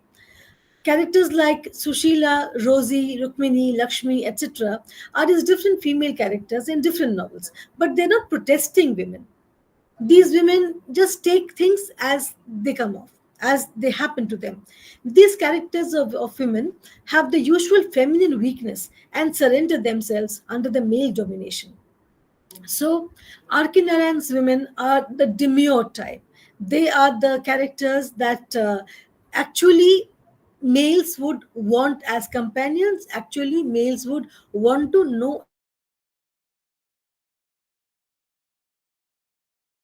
[SPEAKER 13] Characters like Sushila, Rosie, Rukmini, Lakshmi, etc. are these different female characters in different novels, but they're not protesting women. These women just take things as they come off, as they happen to them. These characters of women have the usual feminine weakness and surrender themselves under the male domination. So, Arkinarayan's women are the demure type. They are the characters that actually males would want as companions, actually, males would want to know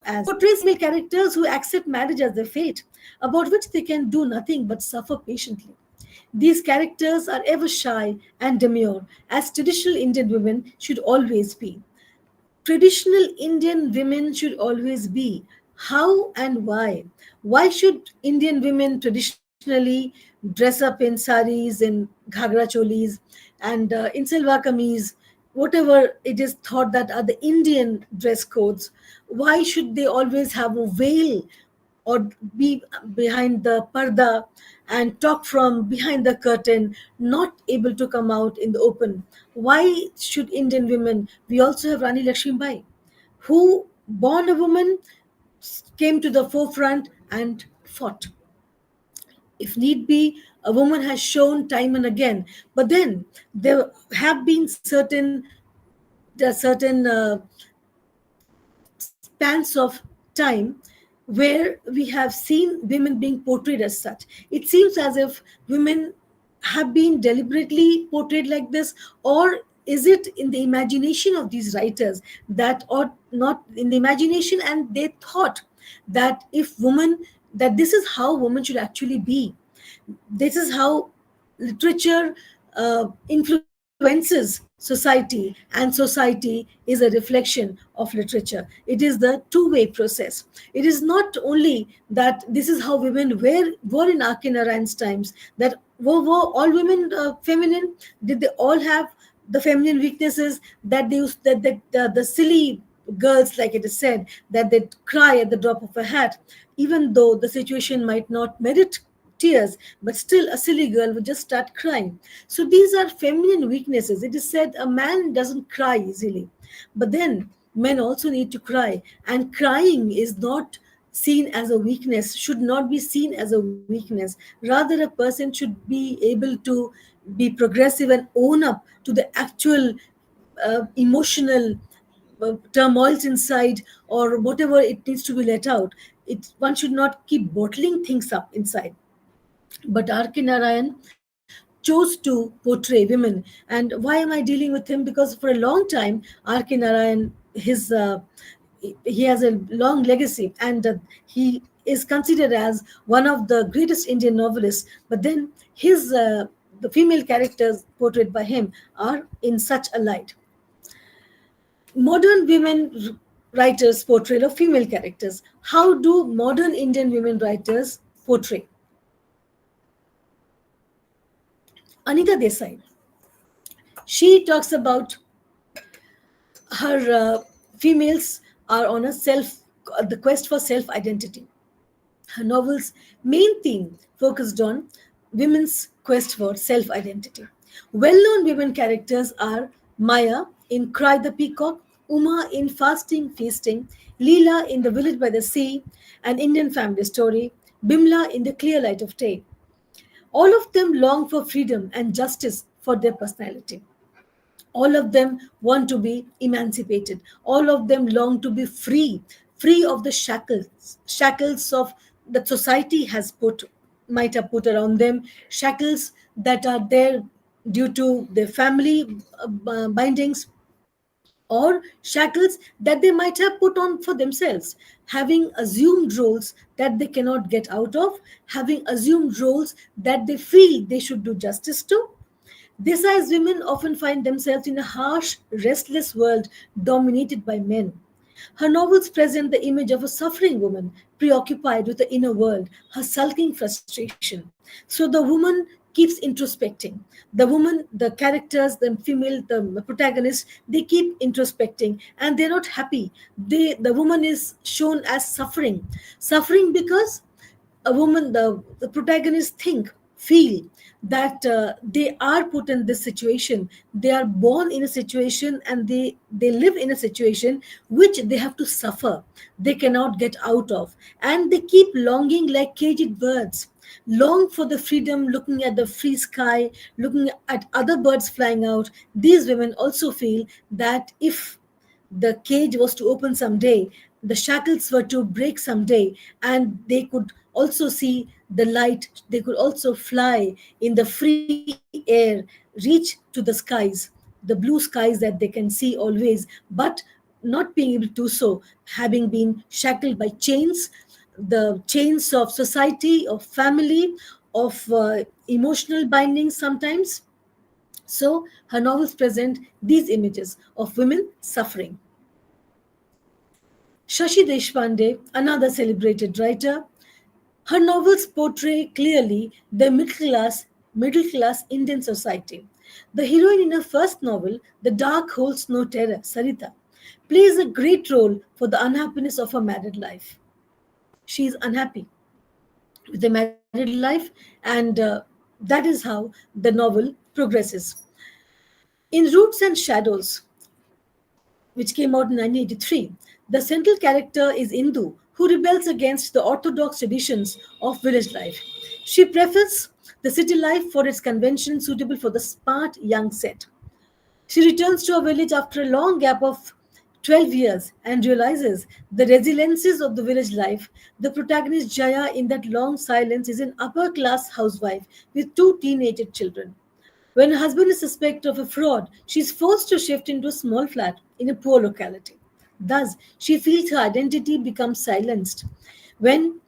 [SPEAKER 13] as wives. He portrays male characters who accept marriage as their fate, about which they can do nothing but suffer patiently. These characters are ever shy and demure, as traditional Indian women should always be. Traditional Indian women should always be. How and why? Why should Indian women traditionally dress up in saris, in ghagra cholis, and in salwar kameez, whatever it is thought that are the Indian dress codes? Why should they always have a veil or be behind the parda and talk from behind the curtain, not able to come out in the open? Why should Indian women? We also have Rani Lakshmibai, who, born a woman, came to the forefront and fought. If need be, a woman has shown time and again. But then there have been certain spans of time where we have seen women being portrayed as such. It seems as if women have been deliberately portrayed like this, or is it in the imagination of these writers, that, or not in the imagination, and they thought that if women, that this is how women should actually be. This is how literature influences society, and society is a reflection of literature. It is the two-way process. It is not only that this is how women were in Akinarayan's times, that were all women feminine. Did they all have the feminine weaknesses that they used, that the silly girls, like it is said, that they cry at the drop of a hat, even though the situation might not merit tears, but still a silly girl would just start crying. So these are feminine weaknesses. It is said a man doesn't cry easily, but then men also need to cry, and crying is not seen as a weakness, should not be seen as a weakness. Rather, a person should be able to be progressive and own up to the actual emotional turmoils inside, or whatever it needs to be let out. One should not keep bottling things up inside. But R.K. Narayan chose to portray women. And why am I dealing with him? Because for a long time, R.K. Narayan, he has a long legacy, and he is considered as one of the greatest Indian novelists. But then the female characters portrayed by him are in such a light. Modern women writers' portrayal of female characters. How do modern Indian women writers portray? Anita Desai. She talks about her females are on the quest for self identity. Her novel's main theme focused on women's quest for self identity. Well known women characters are Maya in Cry the Peacock, Uma in Fasting Feasting, Leela in The Village by the Sea, An Indian Family Story, Bimla in The Clear Light of Day. All of them long for freedom and justice for their personality. All of them want to be emancipated. All of them long to be free of the shackles of that society might have put around them, shackles that are there due to their family bindings, or shackles that they might have put on for themselves, having assumed roles that they cannot get out of, having assumed roles that they feel they should do justice to. Desai's women often find themselves in a harsh, restless world dominated by men. Her novels present the image of a suffering woman preoccupied with the inner world, her sulking frustration. So the woman keeps introspecting. The woman, the characters, the female, the protagonist, they keep introspecting, and they're not happy. The woman is shown as suffering because a woman, the protagonists feel that they are put in this situation. They are born in a situation, and they live in a situation which they have to suffer. They cannot get out of, and they keep longing like caged birds, long for the freedom, looking at the free sky, looking at other birds flying out. These women also feel that if the cage was to open someday, the shackles were to break someday, and they could also see the light, they could also fly in the free air, reach to the skies, the blue skies that they can see always, but not being able to do so, having been shackled by chains, the chains of society, of family, of emotional bindings sometimes. So her novels present these images of women suffering. Shashi Deshpande, another celebrated writer, her novels portray clearly the middle class Indian society. The heroine in her first novel, The Dark Holds No Terror, Sarita, plays a great role for the unhappiness of her married life. She is unhappy with the married life, and that is how the novel progresses. In Roots and Shadows, which came out in 1983, the central character is Indu, who rebels against the orthodox traditions of village life. She prefers the city life for its conventions suitable for the smart young set. She returns to her village after a long gap of 12 years and realizes the resiliences of the village life. The protagonist Jaya in that long silence is an upper class housewife with two teenage children. When her husband is suspected of a fraud, she is forced to shift into a small flat in a poor locality. Thus, she feels her identity becomes silenced when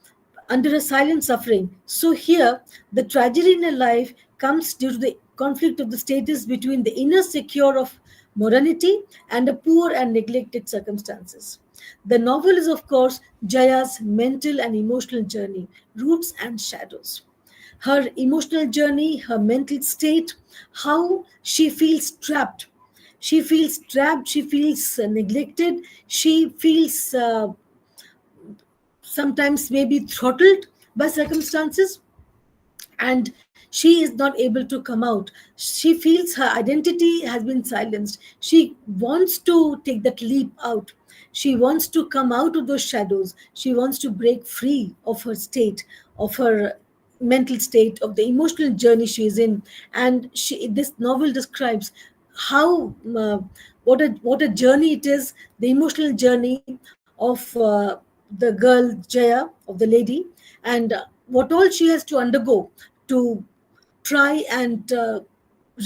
[SPEAKER 13] under a silent suffering. So here, the tragedy in her life comes due to the conflict of the status between the inner secure of modernity and the poor and neglected circumstances. The novel is, of course, Jaya's mental and emotional journey, Roots and Shadows. Her emotional journey, her mental state, how she feels trapped. She feels trapped, she feels neglected, she feels sometimes maybe throttled by circumstances, and she is not able to come out. She feels her identity has been silenced. She wants to take that leap out. She wants to come out of those shadows. She wants to break free of her state, of her mental state, of the emotional journey she is in. And this novel describes how what a journey it is, the emotional journey of the girl Jaya, of the lady, and what all she has to undergo to try and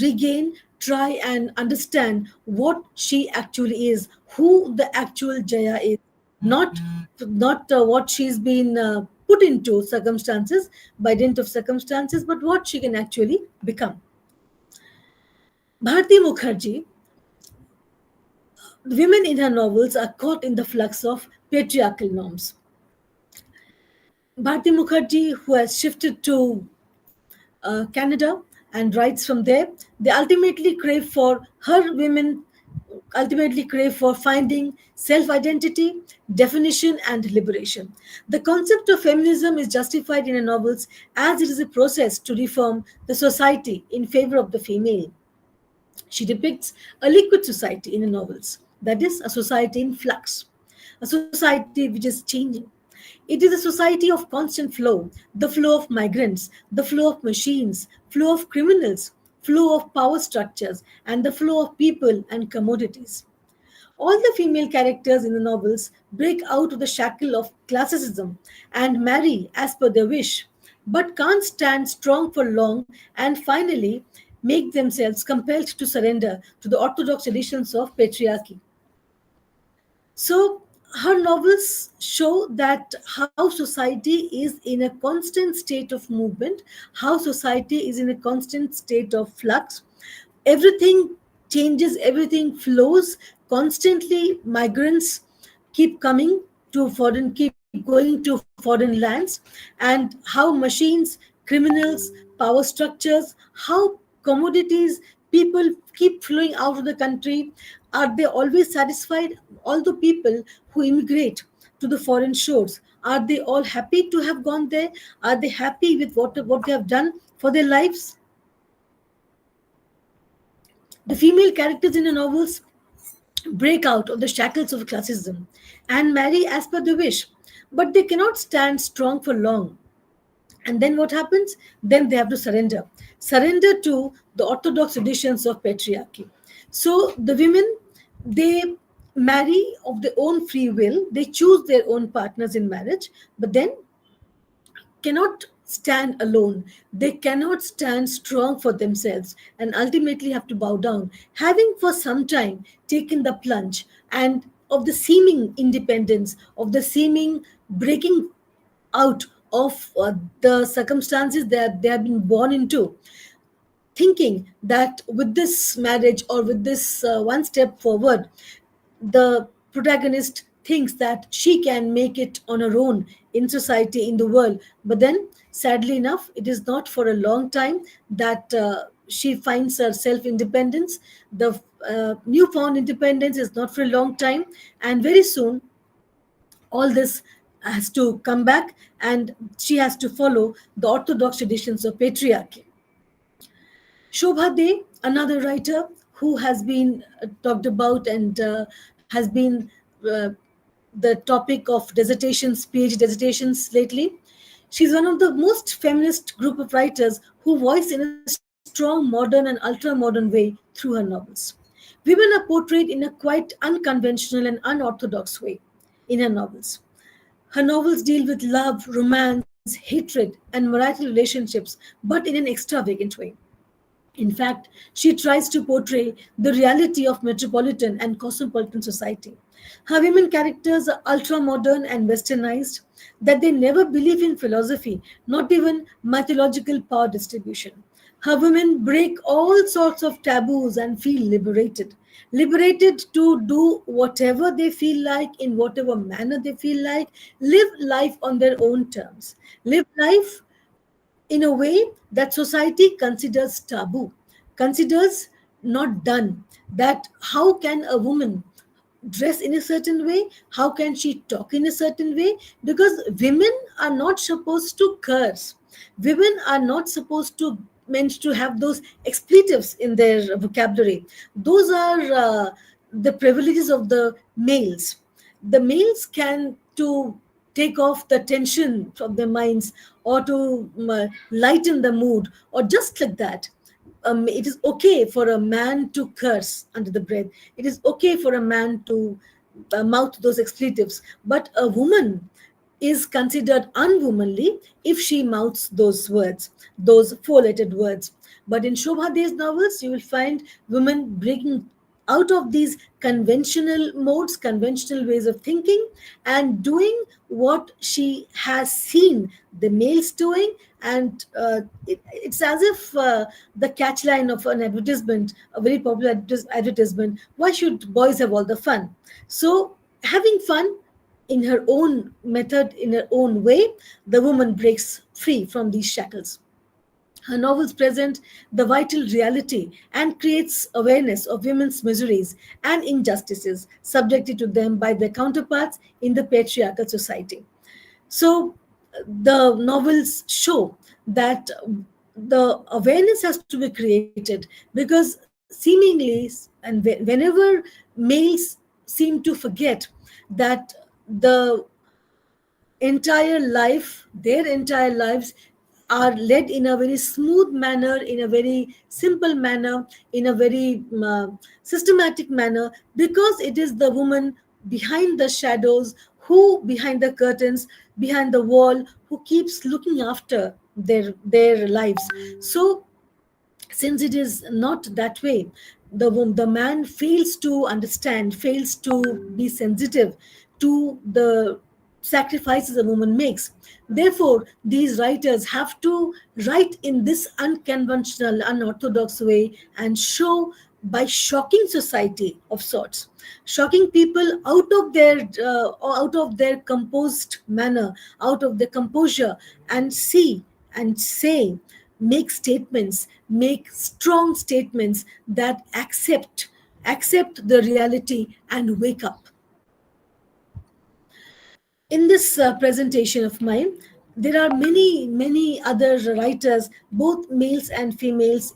[SPEAKER 13] regain, try and understand what she actually is, who the actual Jaya is, not what she's been put into circumstances by dint of circumstances, but what she can actually become. Bharti Mukherjee, women in her novels are caught in the flux of patriarchal norms. Bharti Mukherjee, who has shifted to Canada and writes from there, they ultimately crave for her women, ultimately crave for finding self identity, definition, and liberation. The concept of feminism is justified in her novels as it is a process to reform the society in favor of the female. She depicts a liquid society in her novels, that is, a society in flux, a society which is changing. It is a society of constant flow, the flow of migrants, the flow of machines, flow of criminals, flow of power structures, and the flow of people and commodities. All the female characters in the novels break out of the shackle of classicism and marry as per their wish, but can't stand strong for long and finally make themselves compelled to surrender to the orthodox traditions of patriarchy. So her novels show that how society is in a constant state of movement, how society is in a constant state of flux. Everything changes, everything flows constantly. Migrants keep coming to keep going to foreign lands, and how machines, criminals, power structures, how commodities, people keep flowing out of the country. Are they always satisfied? All the people who immigrate to the foreign shores, are they all happy to have gone there? Are they happy with what they have done for their lives? The female characters in the novels break out of the shackles of classism and marry as per their wish, but they cannot stand strong for long. And then what happens? Then they have to surrender to the orthodox traditions of patriarchy. So the women, they marry of their own free will, they choose their own partners in marriage, but then cannot stand alone. They cannot stand strong for themselves and ultimately have to bow down, having for some time taken the plunge and of the seeming independence, of the seeming breaking out of the circumstances that they have been born into, thinking that with this marriage or with this one step forward, the protagonist thinks that she can make it on her own in society, in the world. But then, sadly enough, it is not for a long time that she finds her self independence. The newfound independence is not for a long time, and very soon all this has to come back and she has to follow the orthodox traditions of patriarchy. Shobha De, another writer who has been talked about and has been uh, the topic of dissertations, PhD dissertations lately. She's one of the most feminist group of writers who voice in a strong, modern, and ultra-modern way through her novels. Women are portrayed in a quite unconventional and unorthodox way in her novels. Her novels deal with love, romance, hatred, and marital relationships, but in an extravagant way. In fact, she tries to portray the reality of metropolitan and cosmopolitan society. Her women characters are ultra modern and westernized, that they never believe in philosophy, not even mythological power distribution. Her women break all sorts of taboos and feel liberated. Liberated to do whatever they feel like, in whatever manner they feel like, live life on their own terms. Live life in a way that society considers taboo, considers not done. That how can a woman dress in a certain way? How can she talk in a certain way? Because women are not supposed to curse. Women are not supposed to meant to have those expletives in their vocabulary. Those are the privileges of the males. The males can to take off the tension from their minds or to lighten the mood or just like that. It is okay for a man to curse under the breath. It is okay for a man to mouth those expletives. But a woman is considered unwomanly if she mouths those words, those four-lettered words. But in Shobha De's novels, you will find women breaking out of these conventional modes, conventional ways of thinking, and doing what she has seen the males doing. And it's as if the catchline of an advertisement, a very popular advertisement, why should boys have all the fun? So, having fun in her own method, in her own way, the woman breaks free from these shackles. Her novels present the vital reality and creates awareness of women's miseries and injustices subjected to them by their counterparts in the patriarchal society. So the novels show that the awareness has to be created because seemingly and whenever males seem to forget that the entire life, their entire lives are led in a very smooth manner, in a very simple manner, in a very systematic manner, because it is the woman behind the shadows, who behind the curtains, behind the wall, who keeps looking after their lives. So since it is not that way, the man fails to understand, fails to be sensitive to the sacrifices a woman makes. Therefore these writers have to write in this unconventional, unorthodox way and show by shocking society of sorts, shocking people out of their composed manner, out of their composure, and see and say make statements, make strong statements that accept the reality and wake up. In this presentation of mine, there are many other writers, both males and females,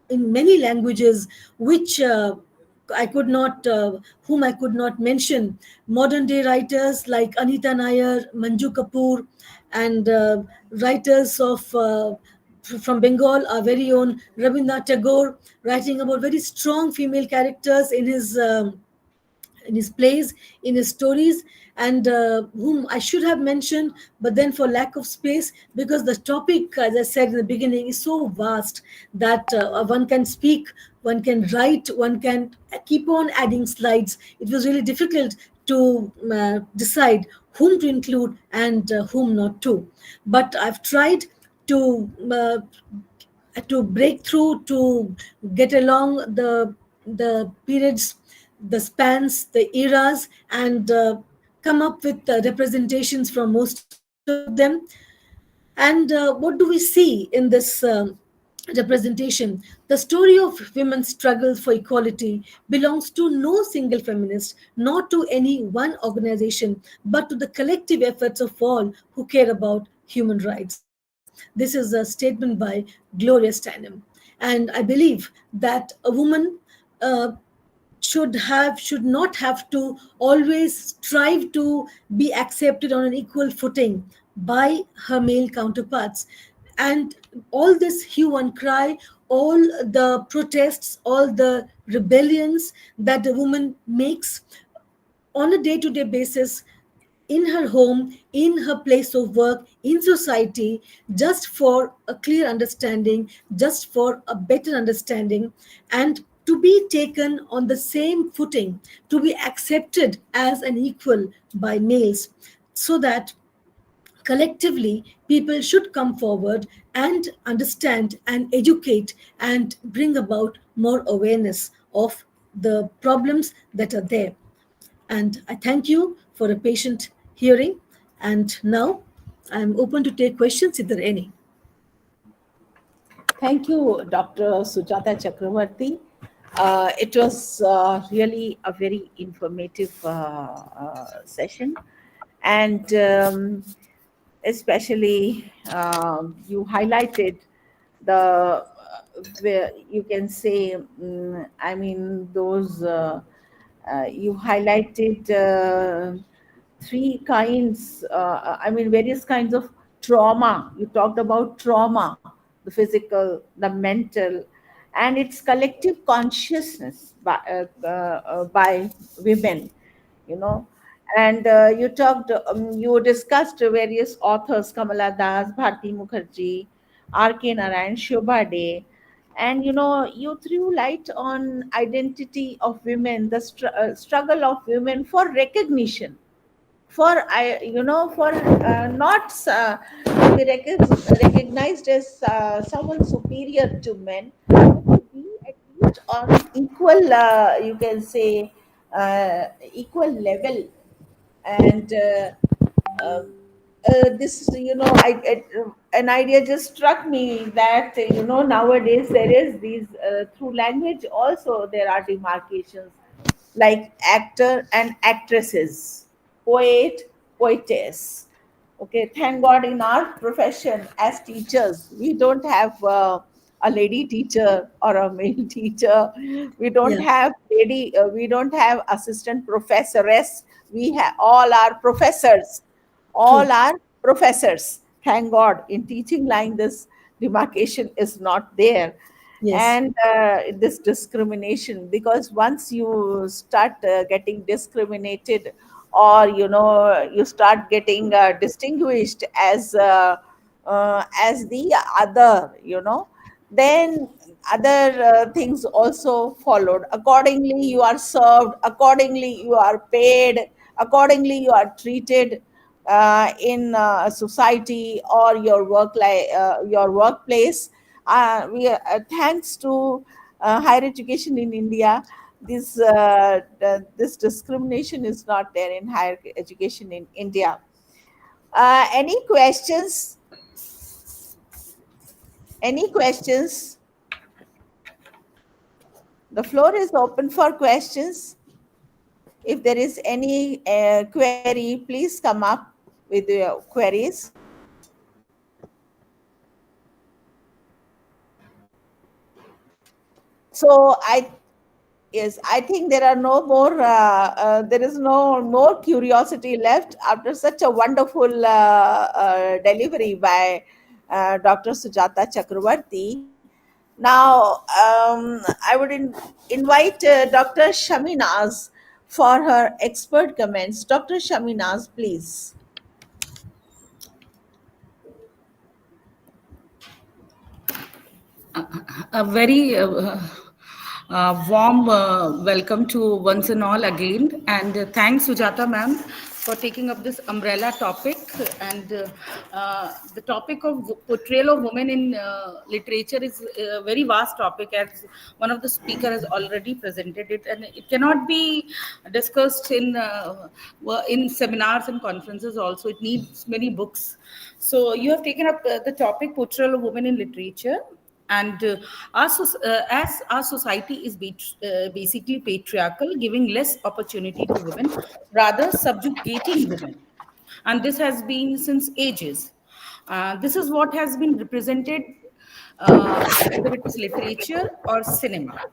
[SPEAKER 13] in many languages, which I could not, whom I could not mention. Modern day writers like Anita Nair, Manju Kapoor, and writers of from Bengal, our very own Rabindranath Tagore, writing about very strong female characters in his plays, in his stories, and whom I should have mentioned, but then for lack of space, because the topic, as I said in the beginning, is so vast that one can speak, one can write, one can keep on adding slides. It was really difficult to decide whom to include and whom not to. But I've tried to break through, to get along the periods, the spans, the eras, and come up with representations from most of them. And what do we see in this representation? The story of women's struggle for equality belongs to no single feminist, not to any one organization, but to the collective efforts of all who care about human rights. This is a statement by Gloria Steinem. And I believe that a woman uh, should not have to always strive to be accepted on an equal footing by her male counterparts. And all this hue and cry, all the protests, all the rebellions that a woman makes on a day-to-day basis, in her home, in her place of work, in society, just for a clear understanding, just for a better understanding, and to be taken on the same footing, to be accepted as an equal by males, so that collectively people should come forward and understand and educate and bring about more awareness of the problems that are there. And I thank you for a patient hearing. And now I'm open to take questions if there are any.
[SPEAKER 1] Thank you, Dr. Sujata Chakravarti. It was really a very informative session, and especially you highlighted the where you can say, I mean, those you highlighted three kinds, I mean, various kinds of trauma. You talked about trauma, the physical, the mental, and its collective consciousness by women, you know. And you discussed various authors, Kamala Das, Bharti Mukherjee, R.K. Narayan, Shobha Day, and you threw light on identity of women, the struggle of women for recognition, for for not to be recognized as someone superior to men, to be at least on equal, you can say, equal level. And this, an idea just struck me that nowadays there is these through language also there are demarcations, like actor and actresses, poet, poetess. Okay, thank God in our profession as teachers, we don't have a lady teacher or a male teacher.
[SPEAKER 13] Yeah,
[SPEAKER 1] We don't have assistant professoress. We have all our professors,
[SPEAKER 13] true.
[SPEAKER 1] all are professors. Thank God in teaching line this demarcation is not there.
[SPEAKER 13] Yes,
[SPEAKER 1] And this discrimination, because once you start getting discriminated, or you start getting distinguished as the other, then other things also followed. Accordingly you are served, accordingly you are paid, accordingly you are treated in society or your workplace. Thanks to higher education in India, this discrimination is not there in higher education in India. Any questions? Any questions? The floor is open for questions. If there is any query, please come up with your queries. So yes, I think there are no more. There is no more curiosity left after such a wonderful delivery by Dr. Sujata Chakravarti. Now, I would invite Dr. Shaminaz for her expert comments. Dr. Shaminaz, please.
[SPEAKER 6] A very warm welcome to once and all again, and thanks Sujata ma'am for taking up this umbrella topic. And the topic of portrayal of women in literature is a very vast topic, as one of the speaker has already presented it, and it cannot be discussed in seminars and conferences. Also, it needs many books. So you have taken up the topic portrayal of women in literature. And as our society is basically patriarchal, giving less opportunity to women, rather subjugating women. And this has been since ages. This is what has been represented, whether it is literature or cinema.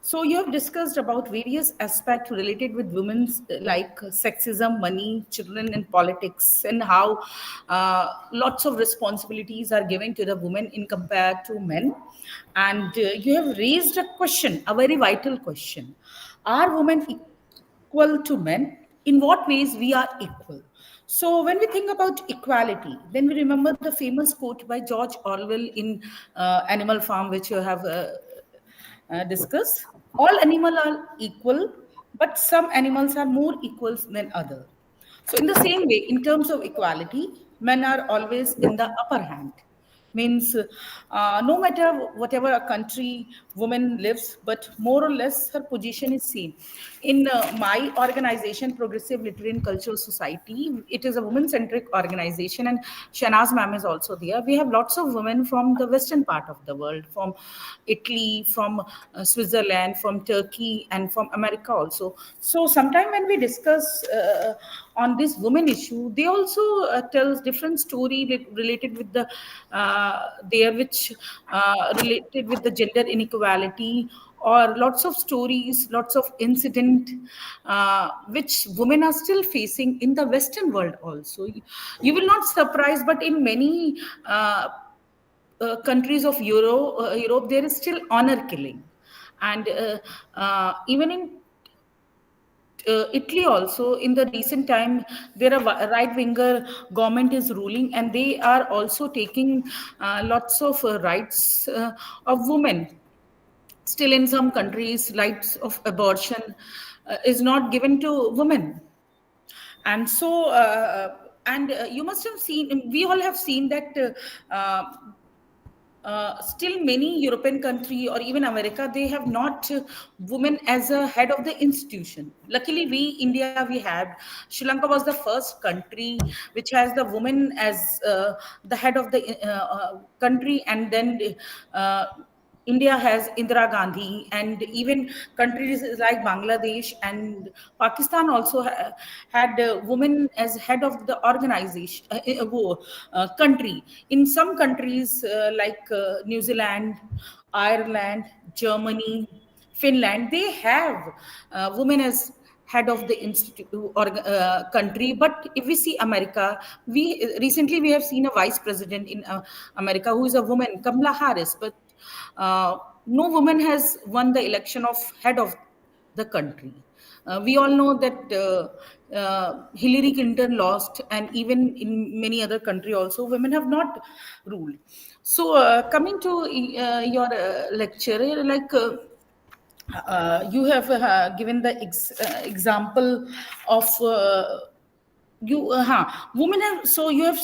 [SPEAKER 6] So you have discussed about various aspects related with women's like sexism, money, children, and politics, and how lots of responsibilities are given to the women in compared to men. And you have raised a question, a very vital question: are women equal to men? In what ways we are equal? So when we think about equality, then we remember the famous quote by George Orwell in Animal Farm, which you have discussed. All animals are equal, but some animals are more equals than others. So in the same way, in terms of equality, men are always in the upper hand. Means no matter whatever a country woman lives, but more or less her position is same. In my organization, Progressive Literary and Cultural Society, it is a women-centric organization, and Shanaz ma'am is also there. We have lots of women from the western part of the world, from Italy, from Switzerland, from Turkey, and from America also. So sometime when we discuss on this women issue, they also tells different story related with the which related with the gender inequality, or lots of stories, lots of incident which women are still facing in the Western world also. You will not surprise, but in many countries of Europe, there is still honor killing. And even in Italy also, in the recent time, there are right-winger government is ruling, and they are also taking lots of rights of women. Still, in some countries, rights of abortion is not given to women. And so, you must have seen, we all have seen that still many European country or even America, they have not women as a head of the institution. Luckily, India, we had. Sri Lanka was the first country which has the woman as the head of the country, and then India has Indira Gandhi, and even countries like Bangladesh and Pakistan also had women as head of the organization country. In some countries like New Zealand, Ireland, Germany, Finland, they have women as head of the institute or country. But if we see America, we recently we have seen a vice president in America who is a woman, Kamala Harris, but no woman has won the election of head of the country. We all know that Hillary Clinton lost, and even in many other countries also, women have not ruled. So coming to your lecture, like you have given the example of women have, so you have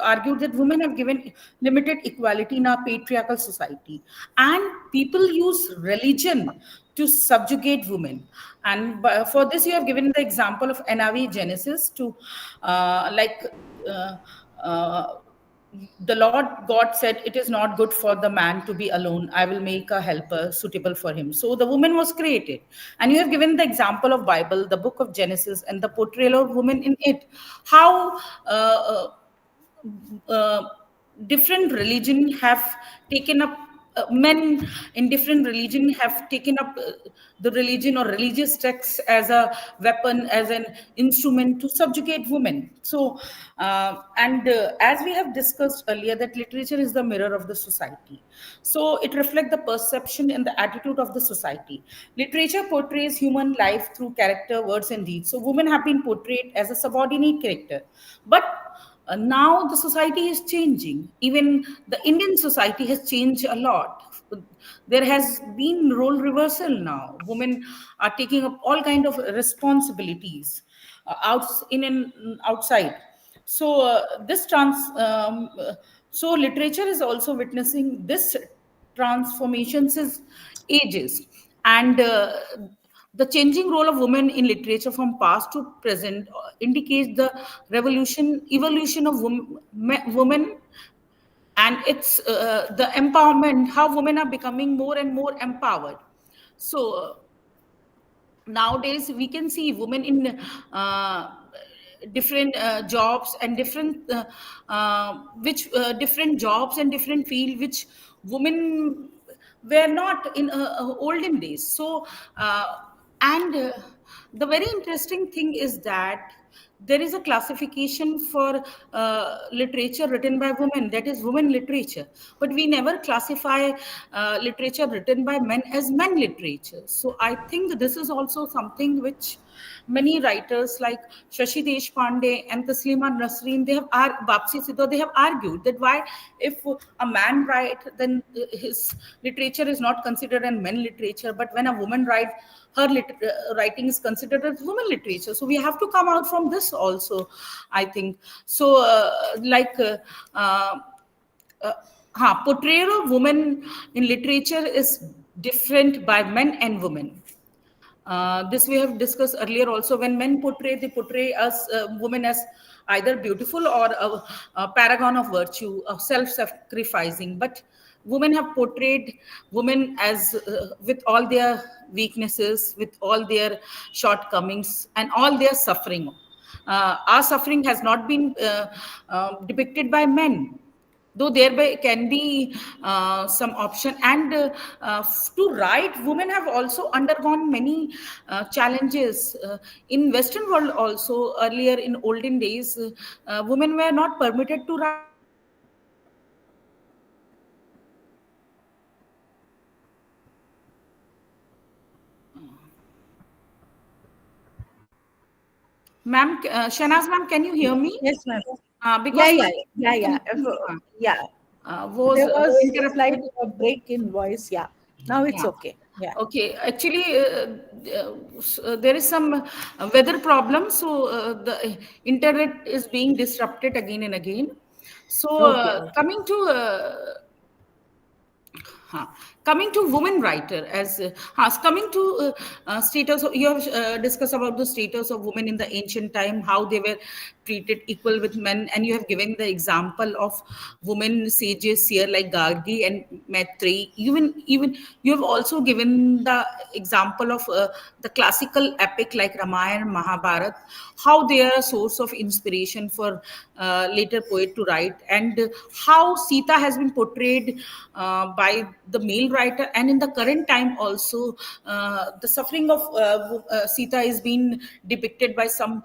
[SPEAKER 6] argued that women have given limited equality in our patriarchal society, and people use religion to subjugate women. And for this you have given the example of NIV Genesis to like the Lord God said, "It is not good for the man to be alone. I will make a helper suitable for him." So the woman was created. And you have given the example of Bible, the book of Genesis, and the portrayal of women in it. How uh, different religion have taken up men in different religion have taken up the religion or religious texts as a weapon, as an instrument to subjugate women. So and as we have discussed earlier, that literature is the mirror of the society, so it reflects the perception and the attitude of the society. Literature portrays human life through character, words, and deeds. So women have been portrayed as a subordinate character, but now the society is changing. Even the Indian society has changed a lot. There has been role reversal now. Women are taking up all kind of responsibilities in and outside. So so literature is also witnessing this transformation since ages. And the changing role of women in literature from past to present indicates the evolution of women, and it's the empowerment, how women are becoming more and more empowered. So nowadays we can see women in different jobs and different jobs and different field which women were not in olden days. So and the very interesting thing is that there is a classification for literature written by women, that is women literature, but we never classify literature written by men as men literature. So I think this is also something which many writers like Shashi Deshpande and Taslima Nasreen, Bapsi Sidhu, they have argued that why, if a man writes, then his literature is not considered as men literature, but when a woman writes, her writing is considered as women literature. So we have to come out from this also, I think. So portrayal of women in literature is different by men and women. This we have discussed earlier also. When men portray, they portray us women as either beautiful or a paragon of virtue, of self-sacrificing. But women have portrayed women as with all their weaknesses, with all their shortcomings, and all their suffering. Our suffering has not been depicted by men, though there can be some option. And to write, women have also undergone many challenges in Western world also. Earlier in olden days, women were not permitted to write. Ma'am, Shanaz ma'am, can you hear me?
[SPEAKER 1] Yes, ma'am.
[SPEAKER 6] Because
[SPEAKER 1] Yeah.
[SPEAKER 6] Was
[SPEAKER 1] There was a
[SPEAKER 6] interrupted.
[SPEAKER 1] slight break in voice. Yeah. Now it's
[SPEAKER 6] Yeah.
[SPEAKER 1] okay. Yeah.
[SPEAKER 6] Okay. Actually, there is some weather problem, so the internet is being disrupted again and again. So
[SPEAKER 1] Okay.
[SPEAKER 6] coming to women writer, as coming to status you have discussed about the status of women in the ancient time, how they were treated equal with men, and you have given the example of women sages here like Gargi and Maitreyi. Even you have also given the example of the classical epic like Ramayana and Mahabharata, how they are a source of inspiration for later poet to write, and how Sita has been portrayed by the male writer. And in the current time also, the suffering of Sita is being depicted by some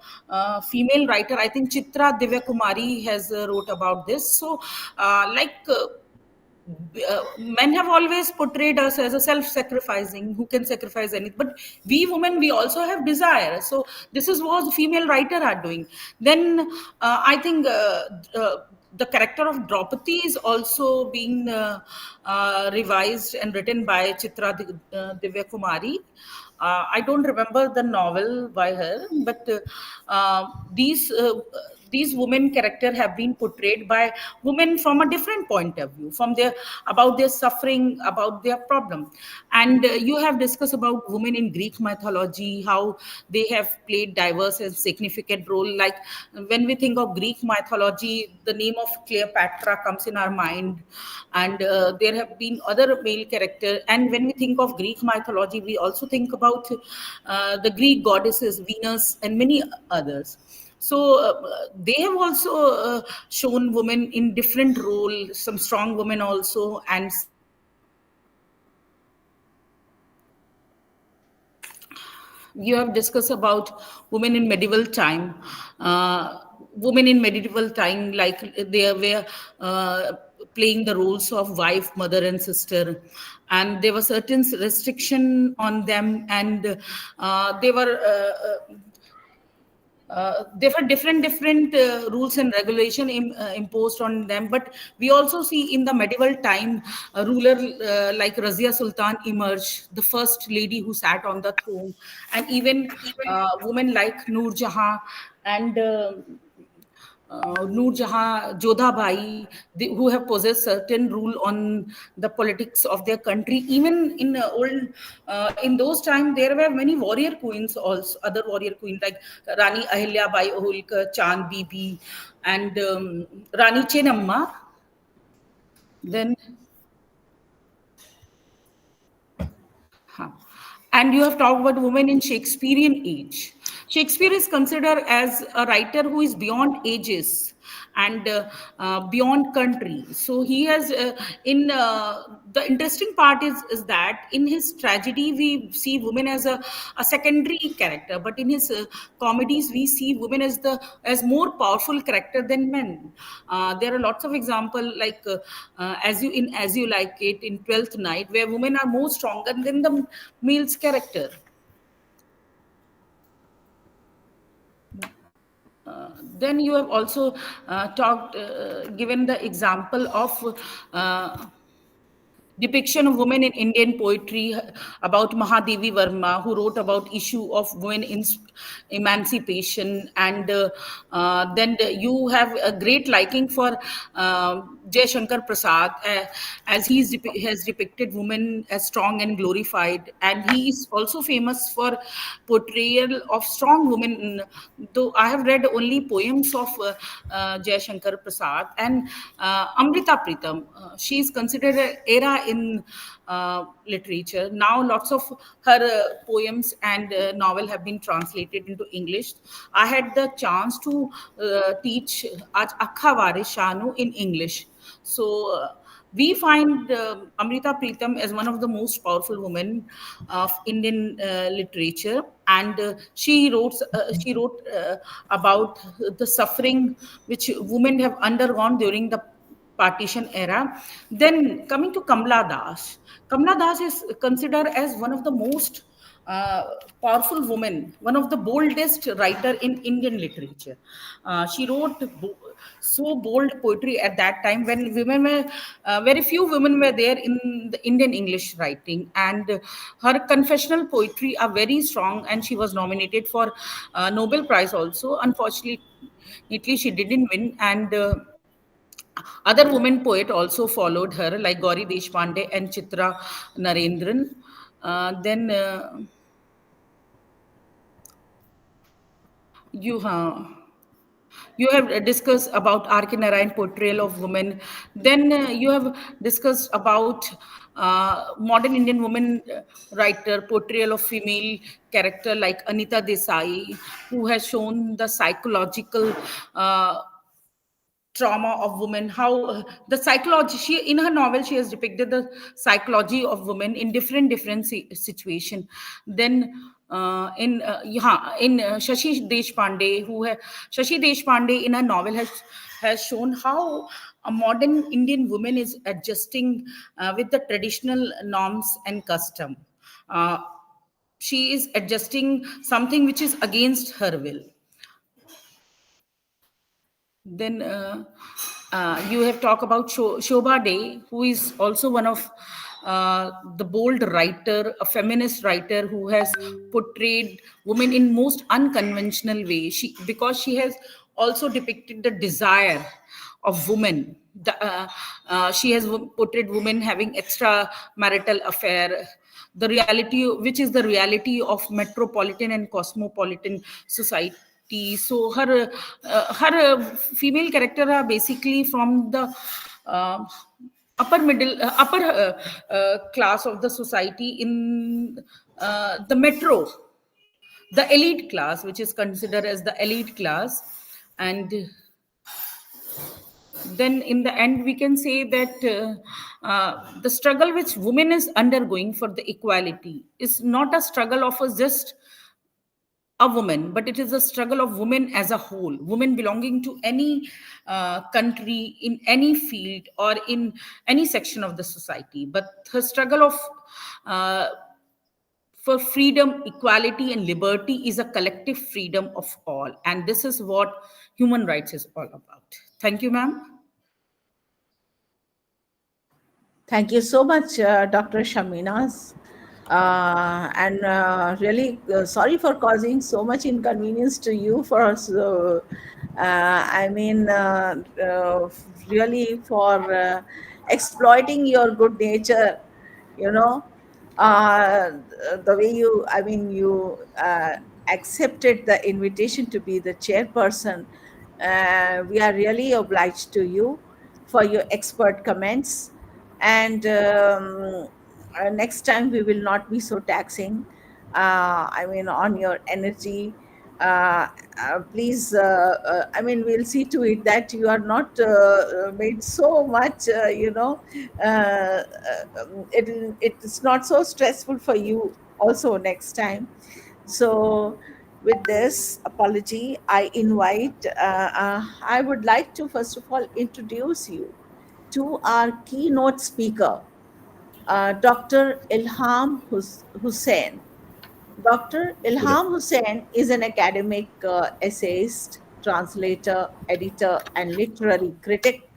[SPEAKER 6] female writer. I think Chitra Divya Kumari has wrote about this. So men have always portrayed us as a self-sacrificing, who can sacrifice anything, but we women, we also have desire. So this is what the female writer are doing. Then I think the character of Draupadi is also being revised and written by Chitra Divya Kumari. I don't remember the novel by her, but these women character have been portrayed by women from a different point of view, from their about their suffering, about their problem. And you have discussed about women in Greek mythology, how they have played diverse and significant role. Like when we think of Greek mythology, the name of Cleopatra comes in our mind, and there have been other male character. And when we think of Greek mythology, we also think about the Greek goddesses Venus and many others. So they have also shown women in different roles, some strong women also, and you have discussed about women in medieval time. Women in medieval time, like they were playing the roles of wife, mother, and sister, and there were certain restriction on them, and they were. There were different rules and regulation imposed on them, but we also see in the medieval time a ruler like Razia Sultan emerged, the first lady who sat on the throne, and even women like Noor Jahan and Noor Jahan, Jodha Bhai, who have possessed certain rule on the politics of their country. Even in in those times, there were many warrior queens also, other warrior queens like Rani Ahilya Bai Holkar, Chand Bibi, and Rani Chenamma. Then, huh. And you have talked about women in Shakespearean age. Shakespeare is considered as a writer who is beyond ages and beyond country. So he has, the interesting part is that in his tragedy, we see women as a secondary character, but in his comedies, we see women as more powerful character than men. There are lots of examples like As You Like It in Twelfth Night, where women are more stronger than the male's character. Then you have also given the example of depiction of women in Indian poetry about Mahadevi Verma, who wrote about issue of women in emancipation, and then you have a great liking for Jai Shankar Prasad, as has depicted women as strong and glorified, and he is also famous for portrayal of strong women. Though I have read only poems of Jai Shankar Prasad and Amrita Pritam. She is considered an era in literature. Now, lots of her poems and novel have been translated into English. I had the chance to teach Akha Waris Shanu in English. So we find Amrita Pritam as one of the most powerful women of Indian literature, and she wrote about the suffering which women have undergone during the partition era. Then coming to Kamla Das is considered as one of the most powerful woman, one of the boldest writer in Indian literature. She wrote so bold poetry at that time when women were very few women were there in the Indian English writing, and her confessional poetry are very strong. And she was nominated for Nobel Prize also. Unfortunately, she didn't win, and other women poet also followed her, like Gauri Deshpande and Chitra Narendran. Then you you have discussed about R.K. Narayan portrayal of women. Then you have discussed about modern Indian woman writer portrayal of female character like Anita Desai, who has shown the psychological trauma of women, how the psychology, she in her novel she has depicted the psychology of women in different situation. Then in Shashi Deshpande, Shashi Deshpande in her novel has shown how a modern Indian woman is adjusting with the traditional norms and custom. uh, she is adjusting something which is against her will. Then you have talked about Shobha Day, who is also one of the bold writer, a feminist writer who has portrayed women in most unconventional way. Because she has also depicted the desire of women. She has portrayed women having extramarital affair, the reality, which is the reality of metropolitan and cosmopolitan society. So her female character are basically from the uh, upper class of the society in the metro, the elite class, which is considered as the elite class. And then in the end we can say that the struggle which women is undergoing for the equality is not a struggle of just a woman, but it is a struggle of women as a whole, women belonging to any country, in any field, or in any section of the society. But her struggle of uh, for freedom, equality, and liberty is a collective freedom of all. And this is what human rights is all about. Thank you, ma'am.
[SPEAKER 1] Thank you so much, Dr. Shaminas. And really sorry for causing so much inconvenience to you for us. I mean, really for exploiting your good nature, you know, the way you, I mean, you accepted the invitation to be the chairperson. We are really obliged to you for your expert comments. And next time we will not be so taxing, I mean, on your energy. Please, I mean, we'll see to it that you are not made so much, it's not so stressful for you also next time. So, with this apology, I would like to first of all introduce you to our keynote speaker, Dr. Ilham Hussain. Dr.
[SPEAKER 5] Good,
[SPEAKER 1] Ilham Hussain is an academic essayist, translator, editor, and literary critic.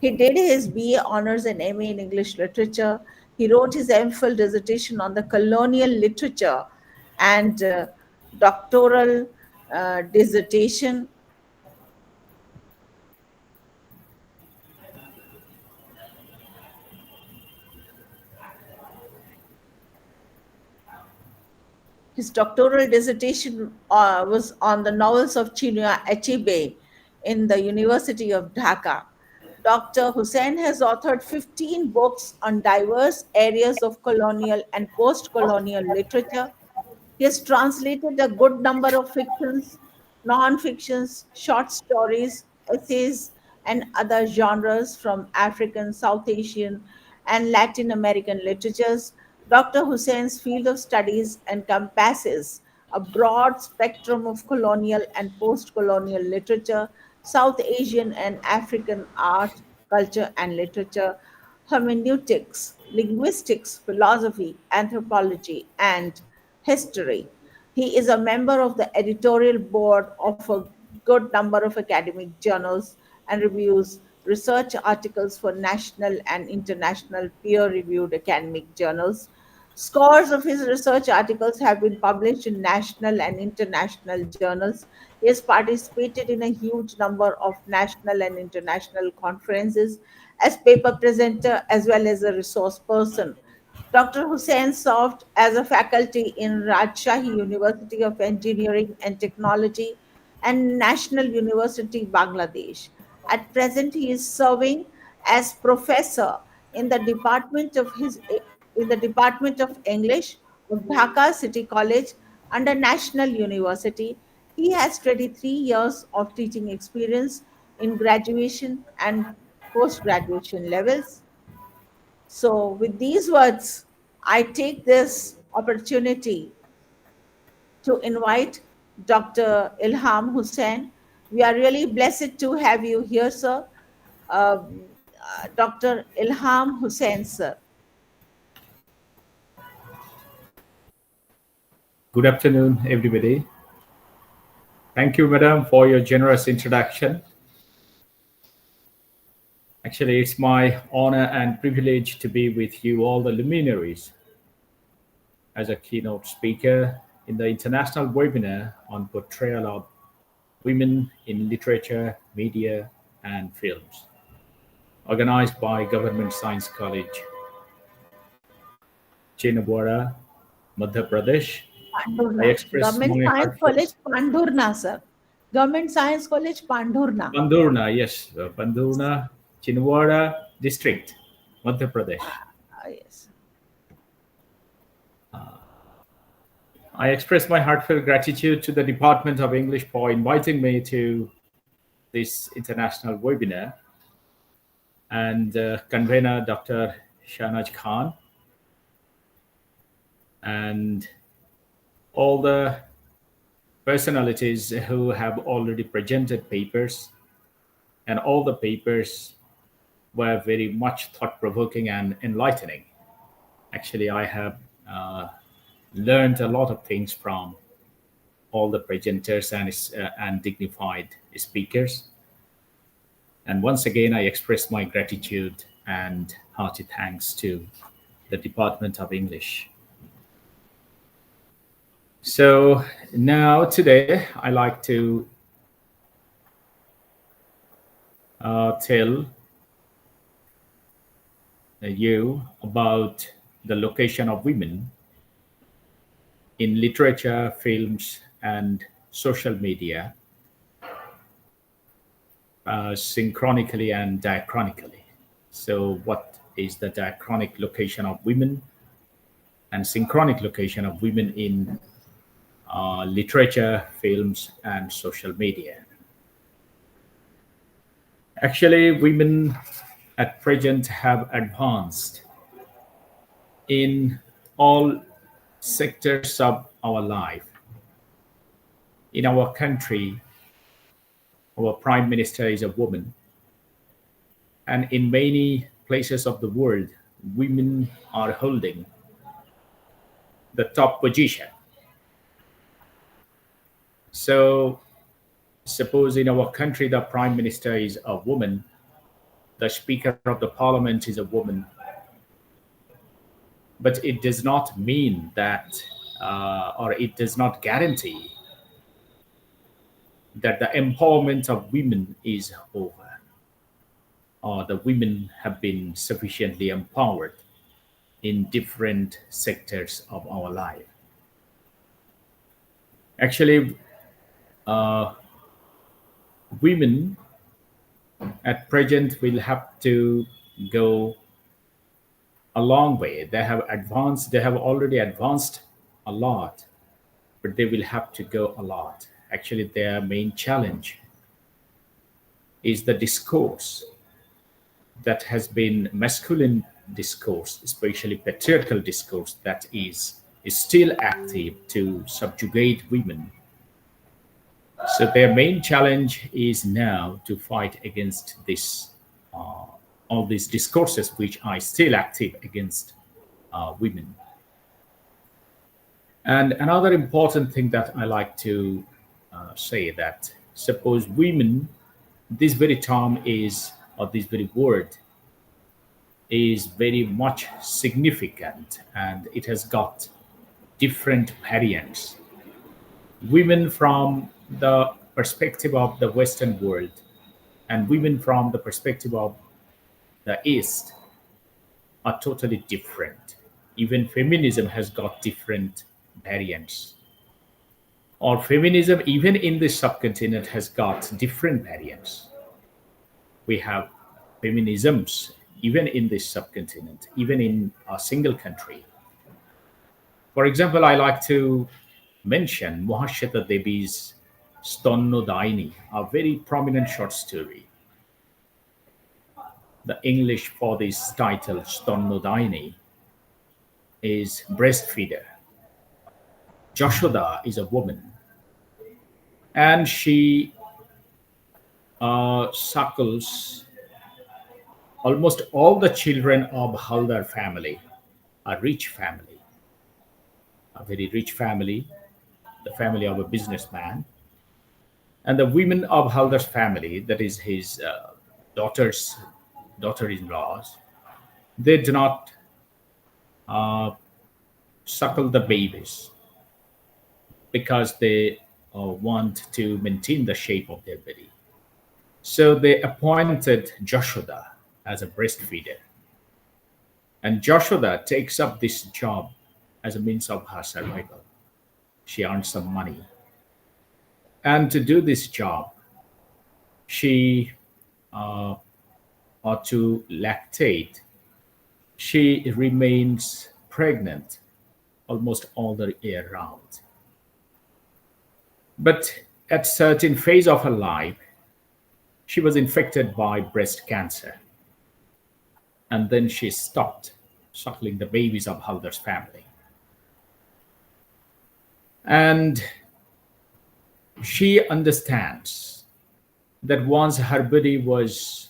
[SPEAKER 1] He did his BA honors and MA in English literature. He wrote his MPhil dissertation on the colonial literature and doctoral dissertation. His doctoral dissertation was on the novels of Chinua Achebe in the University of Dhaka. Dr. Hussain has authored 15 books on diverse areas of colonial and post colonial literature. He has translated a good number of fictions, non fictions, short stories, essays, and other genres from African, South Asian, and Latin American literatures. Dr. Hussein's field of studies encompasses a broad spectrum of colonial and post colonial literature, South Asian and African art, culture, and literature, hermeneutics, linguistics, philosophy, anthropology, and history. He is a member of the editorial board of a good number of academic journals and reviews research articles for national and international peer reviewed academic journals. Scores of his research articles have been published in national and international journals. He has participated in a huge number of national and international conferences as paper presenter as well as a resource person. Dr. Hussain served as a faculty in Rajshahi University of Engineering and Technology and National University, Bangladesh. At present, he is serving as professor in the Department of English of Dhaka City College under National University. He has 23 years of teaching experience in graduation and post graduation levels. So, with these words, I take this opportunity to invite Dr. Ilham Hussain. We are really blessed to have you here, sir. Dr. Ilham Hussain, sir.
[SPEAKER 5] good afternoon, everybody. Thank you, madam, for your generous introduction. Actually, it's my honor and privilege to be with you all, the luminaries, as a keynote speaker in the international webinar on portrayal of Women in Literature, Media, and Films, organized by Government Science College, Chinwara, Madhya Pradesh. I
[SPEAKER 1] Pandhurna.
[SPEAKER 5] express
[SPEAKER 1] Government
[SPEAKER 5] my
[SPEAKER 1] Science College,
[SPEAKER 5] heartfelt
[SPEAKER 1] Pandhurna, sir. Government Science College, Pandhurna.
[SPEAKER 5] Pandhurna, yes, Pandhurna, Chinwara district, Madhya Pradesh.
[SPEAKER 1] Yes.
[SPEAKER 5] I express my heartfelt gratitude to the Department of English for inviting me to this international webinar, and convener Dr. Shahnaz Khan, and all the personalities who have already presented papers, and all the papers were very much thought-provoking and enlightening. Actually, I have learned a lot of things from all the presenters and dignified speakers. And once again, I express my gratitude and hearty thanks to the Department of English. So now today, I like to tell you about the location of women in literature, films, and social media, synchronically and diachronically. So what is the diachronic location of women and synchronic location of women in literature, films, and social media? Actually, women at present have advanced in all sectors of our life. In our country, our prime minister is a woman, and in many places of the world, women are holding the top position. So suppose in our country the prime minister is a woman, the speaker of the parliament is a woman, but it does not mean that or it does not guarantee that the empowerment of women is over, or the women have been sufficiently empowered in different sectors of our life. Actually, women at present will have to go a long way. They have already advanced a lot, but they will have to go a lot. Actually, their main challenge is the discourse that has been masculine discourse, especially patriarchal discourse, that is still active to subjugate women. So their main challenge is now to fight against this, all these discourses which are still active against women. And another important thing that I like to say, that suppose women, this very term is, or this very word is very much significant, and it has got different variants. Women from the perspective of the Western world and women from the perspective of the East are totally different. Even feminism has got different variants. Or feminism, even in the subcontinent, has got different variants. We have feminisms even in this subcontinent, even in a single country. For example, I like to mention Mahashweta Devi's Stonnodaini, a very prominent short story. The English for this title, Stonnodaini, is breastfeeder. Joshoda is a woman, and she suckles almost all the children of Haldar family, a rich family, a very rich family, the family of a businessman. And the women of Haldar's family, that is his daughter-in-laws, they do not suckle the babies because they want to maintain the shape of their body. So they appointed Jashoda as a breastfeeder. And Jashoda takes up this job as a means of her survival. She earns some money. And to do this job, she, or to lactate, she remains pregnant almost all the year round. But at certain phase of her life, she was infected by breast cancer. And then she stopped suckling the babies of Haldar's family. And she understands that once her body was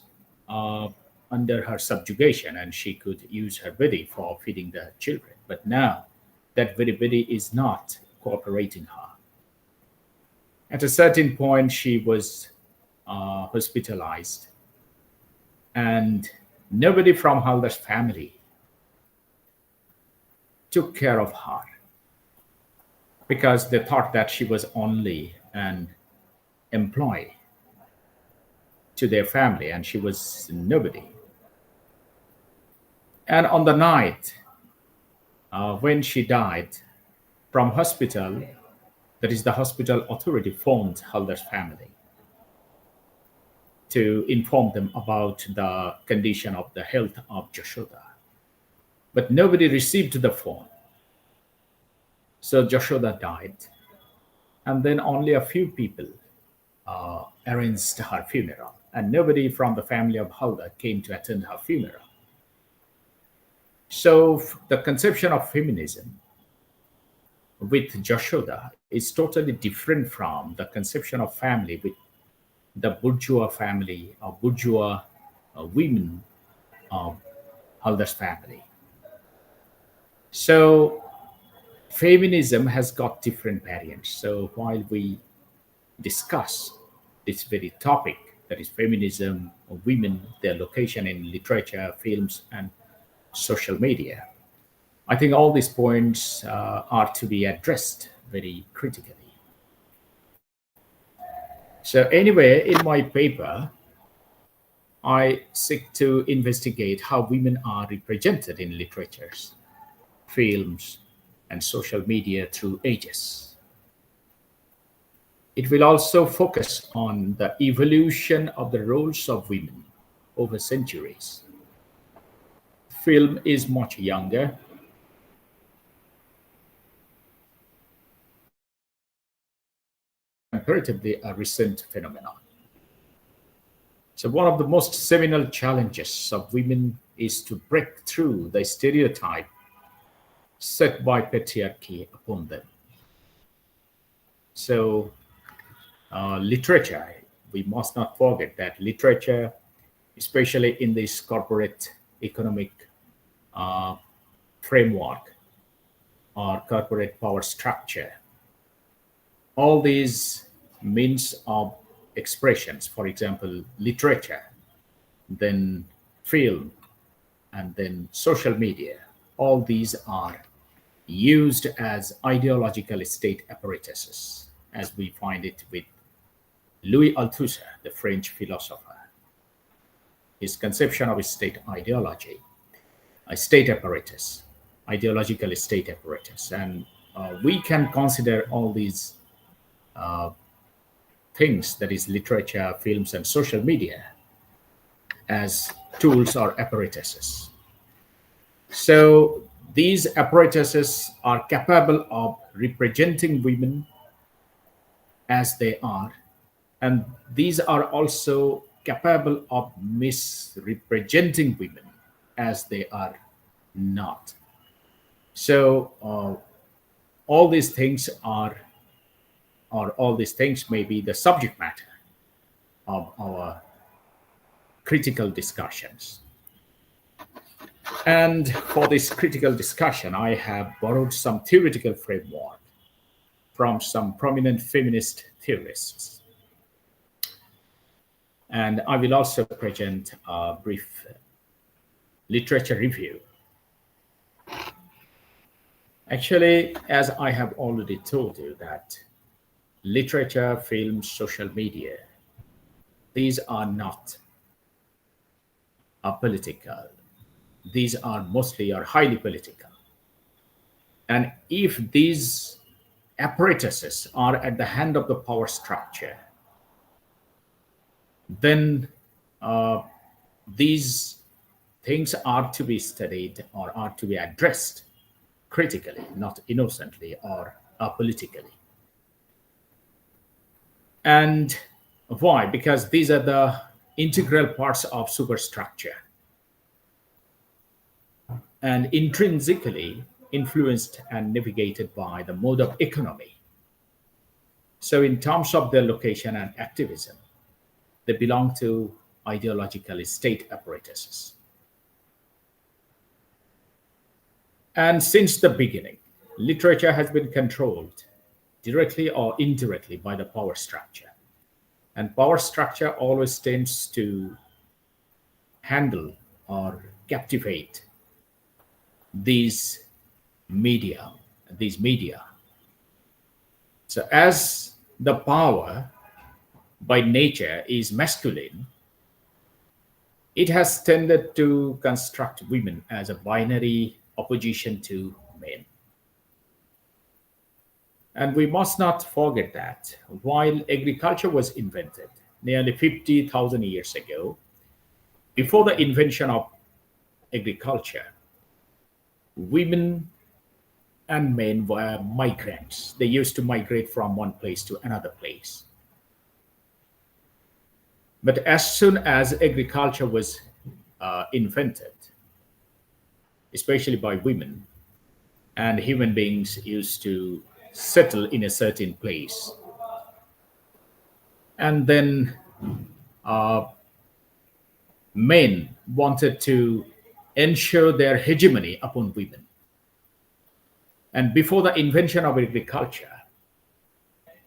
[SPEAKER 5] under her subjugation and she could use her body for feeding the children, but now that very body is not cooperating her. At a certain point, she was hospitalized, and nobody from Haldar's family took care of her because they thought that she was only an employee to their family and she was nobody. And on the night when she died from hospital, that is the hospital authority phoned Haldar's family to inform them about the condition of the health of Jashoda. But nobody received the phone. So Jashoda died. And then only a few people arranged her funeral. And nobody from the family of Haldar came to attend her funeral. So the conception of feminism with Jashoda is totally different from the conception of family with the bourgeois family or bourgeois women of Haldar's family. So feminism has got different variants. So while we discuss this very topic, that is feminism, women, their location in literature, films, and social media, I think all these points are to be addressed very critically. So anyway, in my paper, I seek to investigate how women are represented in literatures, films, and social media through ages. It will also focus on the evolution of the roles of women over centuries. Film is much younger. Comparatively a recent phenomenon. So one of the most seminal challenges of women is to break through the stereotype set by patriarchy upon them. So literature, we must not forget that literature, especially in this corporate economic framework or corporate power structure, all these means of expressions, for example, literature, then film, and then social media, all these are used as ideological state apparatuses, as we find it with Louis Althusser, the French philosopher. His conception of a state ideology, a state apparatus, ideological state apparatus. And we can consider all these things, that is literature, films, and social media, as tools or apparatuses. So these apparatuses are capable of representing women as they are, and these are also capable of misrepresenting women as they are not. So all these things are, or all these things may be the subject matter of our critical discussions. And for this critical discussion, I have borrowed some theoretical framework from some prominent feminist theorists. And I will also present a brief literature review. Actually, as I have already told you, that literature, film, social media, these are not political. These are mostly or highly political. And if these apparatuses are at the hand of the power structure, then these things are to be studied or are to be addressed critically, not innocently or apolitically. And why? Because these are the integral parts of superstructure and intrinsically influenced and navigated by the mode of economy. So, in terms of their location and activism, they belong to ideological state apparatuses. And since the beginning, literature has been controlled directly or indirectly by the power structure. And power structure always tends to handle or captivate these media. So as the power by nature is masculine, it has tended to construct women as a binary opposition to men. And we must not forget that while agriculture was invented nearly 50,000 years ago, before the invention of agriculture, women and men were migrants. They used to migrate from one place to another place. But as soon as agriculture was invented, especially by women, and human beings used to settle in a certain place, and then men wanted to ensure their hegemony upon women. And before the invention of agriculture,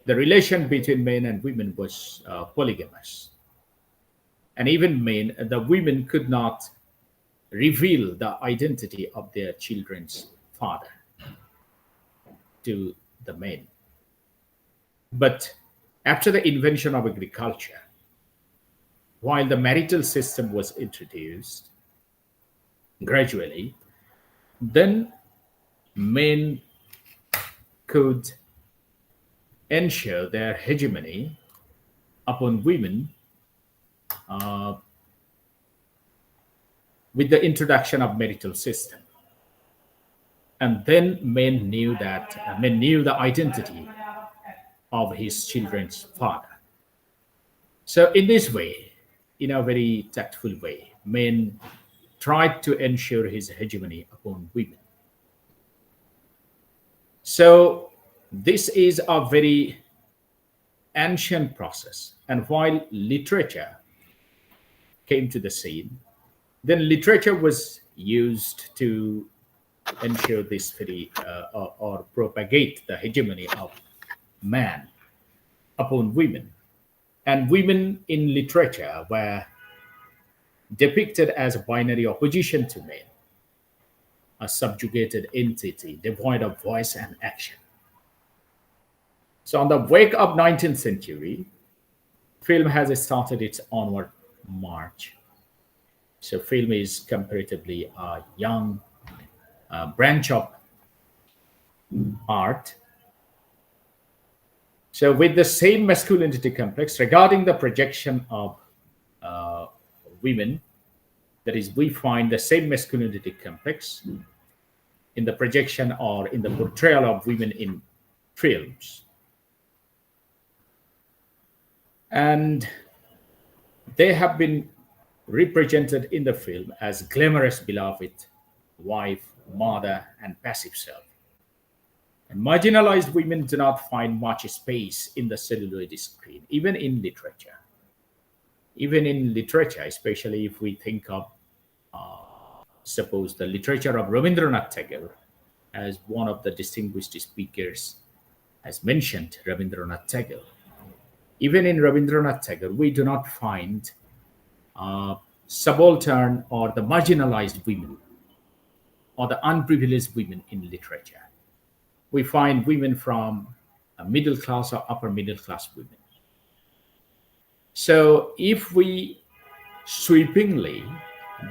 [SPEAKER 5] the relation between men and women was polygamous. And even the women could not reveal the identity of their children's father to the men. But after the invention of agriculture, while the marital system was introduced gradually, then men could ensure their hegemony upon women with the introduction of marital system. And then men knew the identity of his children's father. So in this way, in a very tactful way, men tried to ensure his hegemony upon women. So this is a very ancient process. And while literature came to the scene, then literature was used to ensure this very or propagate the hegemony of man upon women. And women in literature were depicted as a binary opposition to men, a subjugated entity devoid of voice and action. So on the wake of 19th century, film has started its onward march. So film is comparatively a young branch of art. So with the same masculinity complex regarding the projection of women, that is, we find the same masculinity complex in the projection or in the portrayal of women in films. And they have been represented in the film as glamorous beloved wife, mother, and passive self. And marginalized women do not find much space in the celluloid screen, even in literature. Even in literature, especially if we think of, suppose, the literature of Rabindranath Tagore, as one of the distinguished speakers has mentioned Rabindranath Tagore. Even in Rabindranath Tagore, we do not find subaltern or the marginalized women or the unprivileged women in literature. We find women from middle class or upper middle class women. So if we sweepingly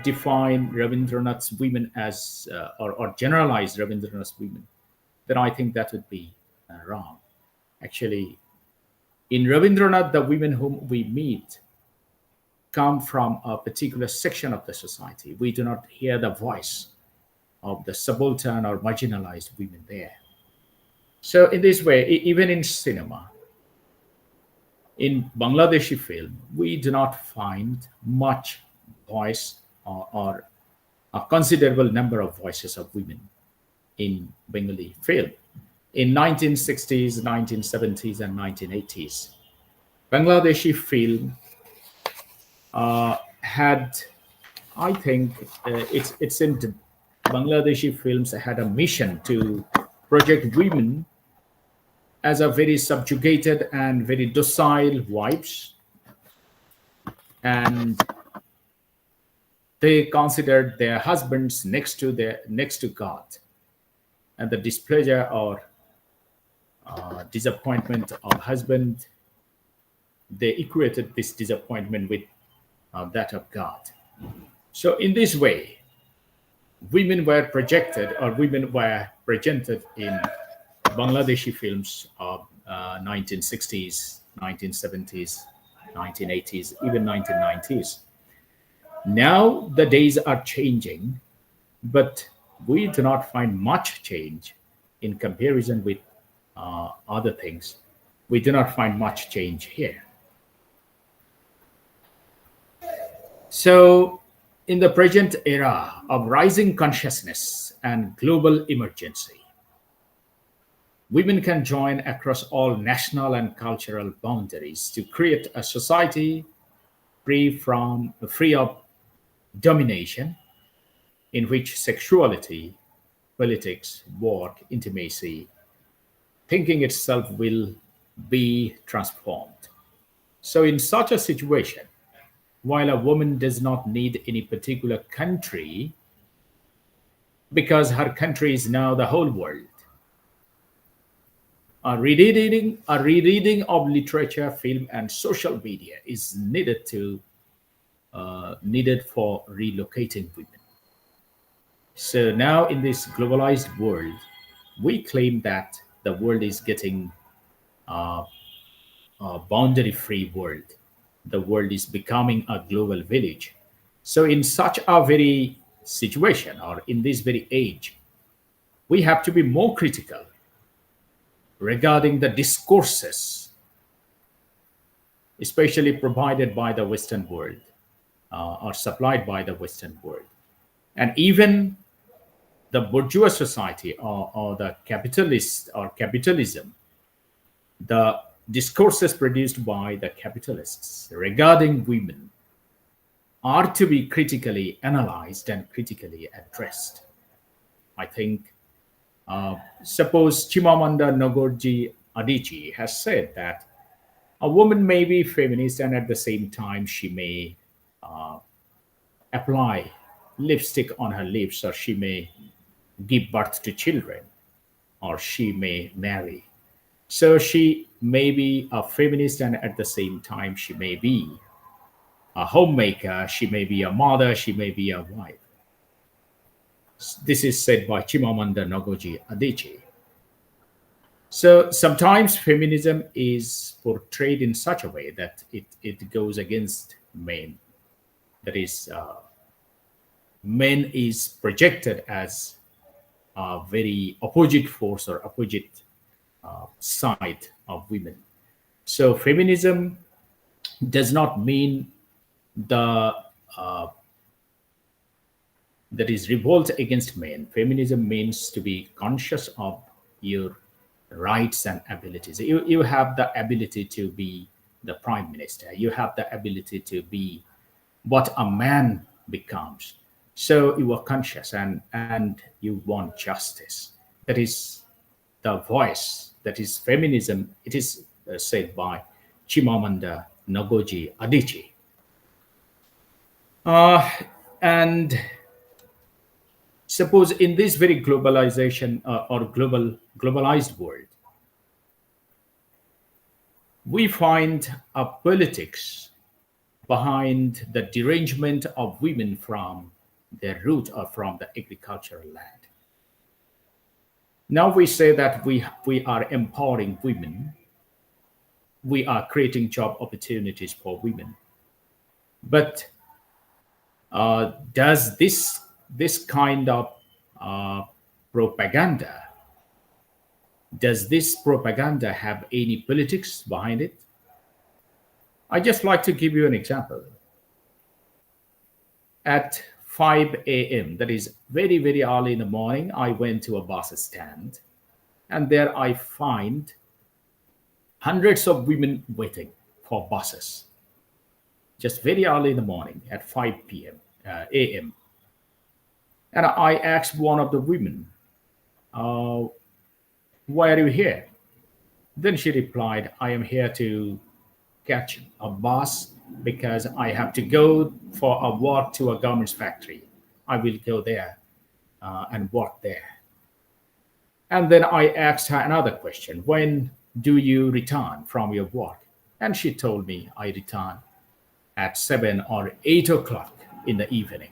[SPEAKER 5] define Rabindranath's women as, or generalize Rabindranath's women, then I think that would be wrong. Actually, in Rabindranath, the women whom we meet come from a particular section of the society. We do not hear the voice of the subaltern or marginalized women there. So in this way, even in cinema, in Bangladeshi film, we do not find much voice or a considerable number of voices of women in Bengali film. In 1960s, 1970s, and 1980s, Bangladeshi film had, I think, it's in Bangladeshi films had a mission to project women as a very subjugated and very docile wives, and they considered their husbands next to God, and the displeasure or disappointment of husband, they equated this disappointment with that of God. So in this way, women were projected or women were presented in Bangladeshi films of 1960s, 1970s, 1980s, even 1990s. Now the days are changing, but we do not find much change in comparison with other things. We do not find much change here. So, in the present era of rising consciousness and global emergency, women can join across all national and cultural boundaries to create a society free of domination, in which sexuality, politics, work, intimacy, thinking itself will be transformed. So in such a situation, while a woman does not need any particular country, because her country is now the whole world, a rereading of literature, film, and social media is needed for relocating women. So now in this globalized world, we claim that the world is getting a boundary-free world. The world is becoming a global village. So in such a very situation, or in this very age, we have to be more critical regarding the discourses, especially provided by the Western world or supplied by the Western world. And even the bourgeois society or the capitalist or capitalism, the discourses produced by the capitalists regarding women are to be critically analyzed and critically addressed. I think, suppose Chimamanda Ngozi Adichie has said that a woman may be feminist and at the same time she may apply lipstick on her lips, or she may give birth to children, or she may marry. So she may be a feminist and at the same time she may be a homemaker, she may be a mother, she may be a wife. This is said by Chimamanda Ngozi Adichie. So sometimes feminism is portrayed in such a way that it goes against men. That is, men is projected as a very opposite force or opposite side of women. So feminism does not mean that is revolt against men. Feminism means to be conscious of your rights and abilities. You have the ability to be the prime minister. You have the ability to be what a man becomes. So you are conscious and you want justice. That is the voice. That is feminism. It is said by Chimamanda Ngozi Adichie. And suppose in this very globalization or globalized world, we find a politics behind the derangement of women from their root or from the agricultural land. Now we say that we are empowering women, we are creating job opportunities for women. But does this kind of uh, propaganda, does this propaganda have any politics behind it? I just like to give you an example. At 5 a.m., that is very, very early in the morning, I went to a bus stand, and there I find hundreds of women waiting for buses. Just very early in the morning at 5 p.m. A.m. And I asked one of the women, why are you here? Then she replied, I am here to catch a bus because I have to go for a walk to a garments factory. I will go there and work there. And then I asked her another question. When do you return from your work? And she told me I return at 7 or 8 o'clock in the evening.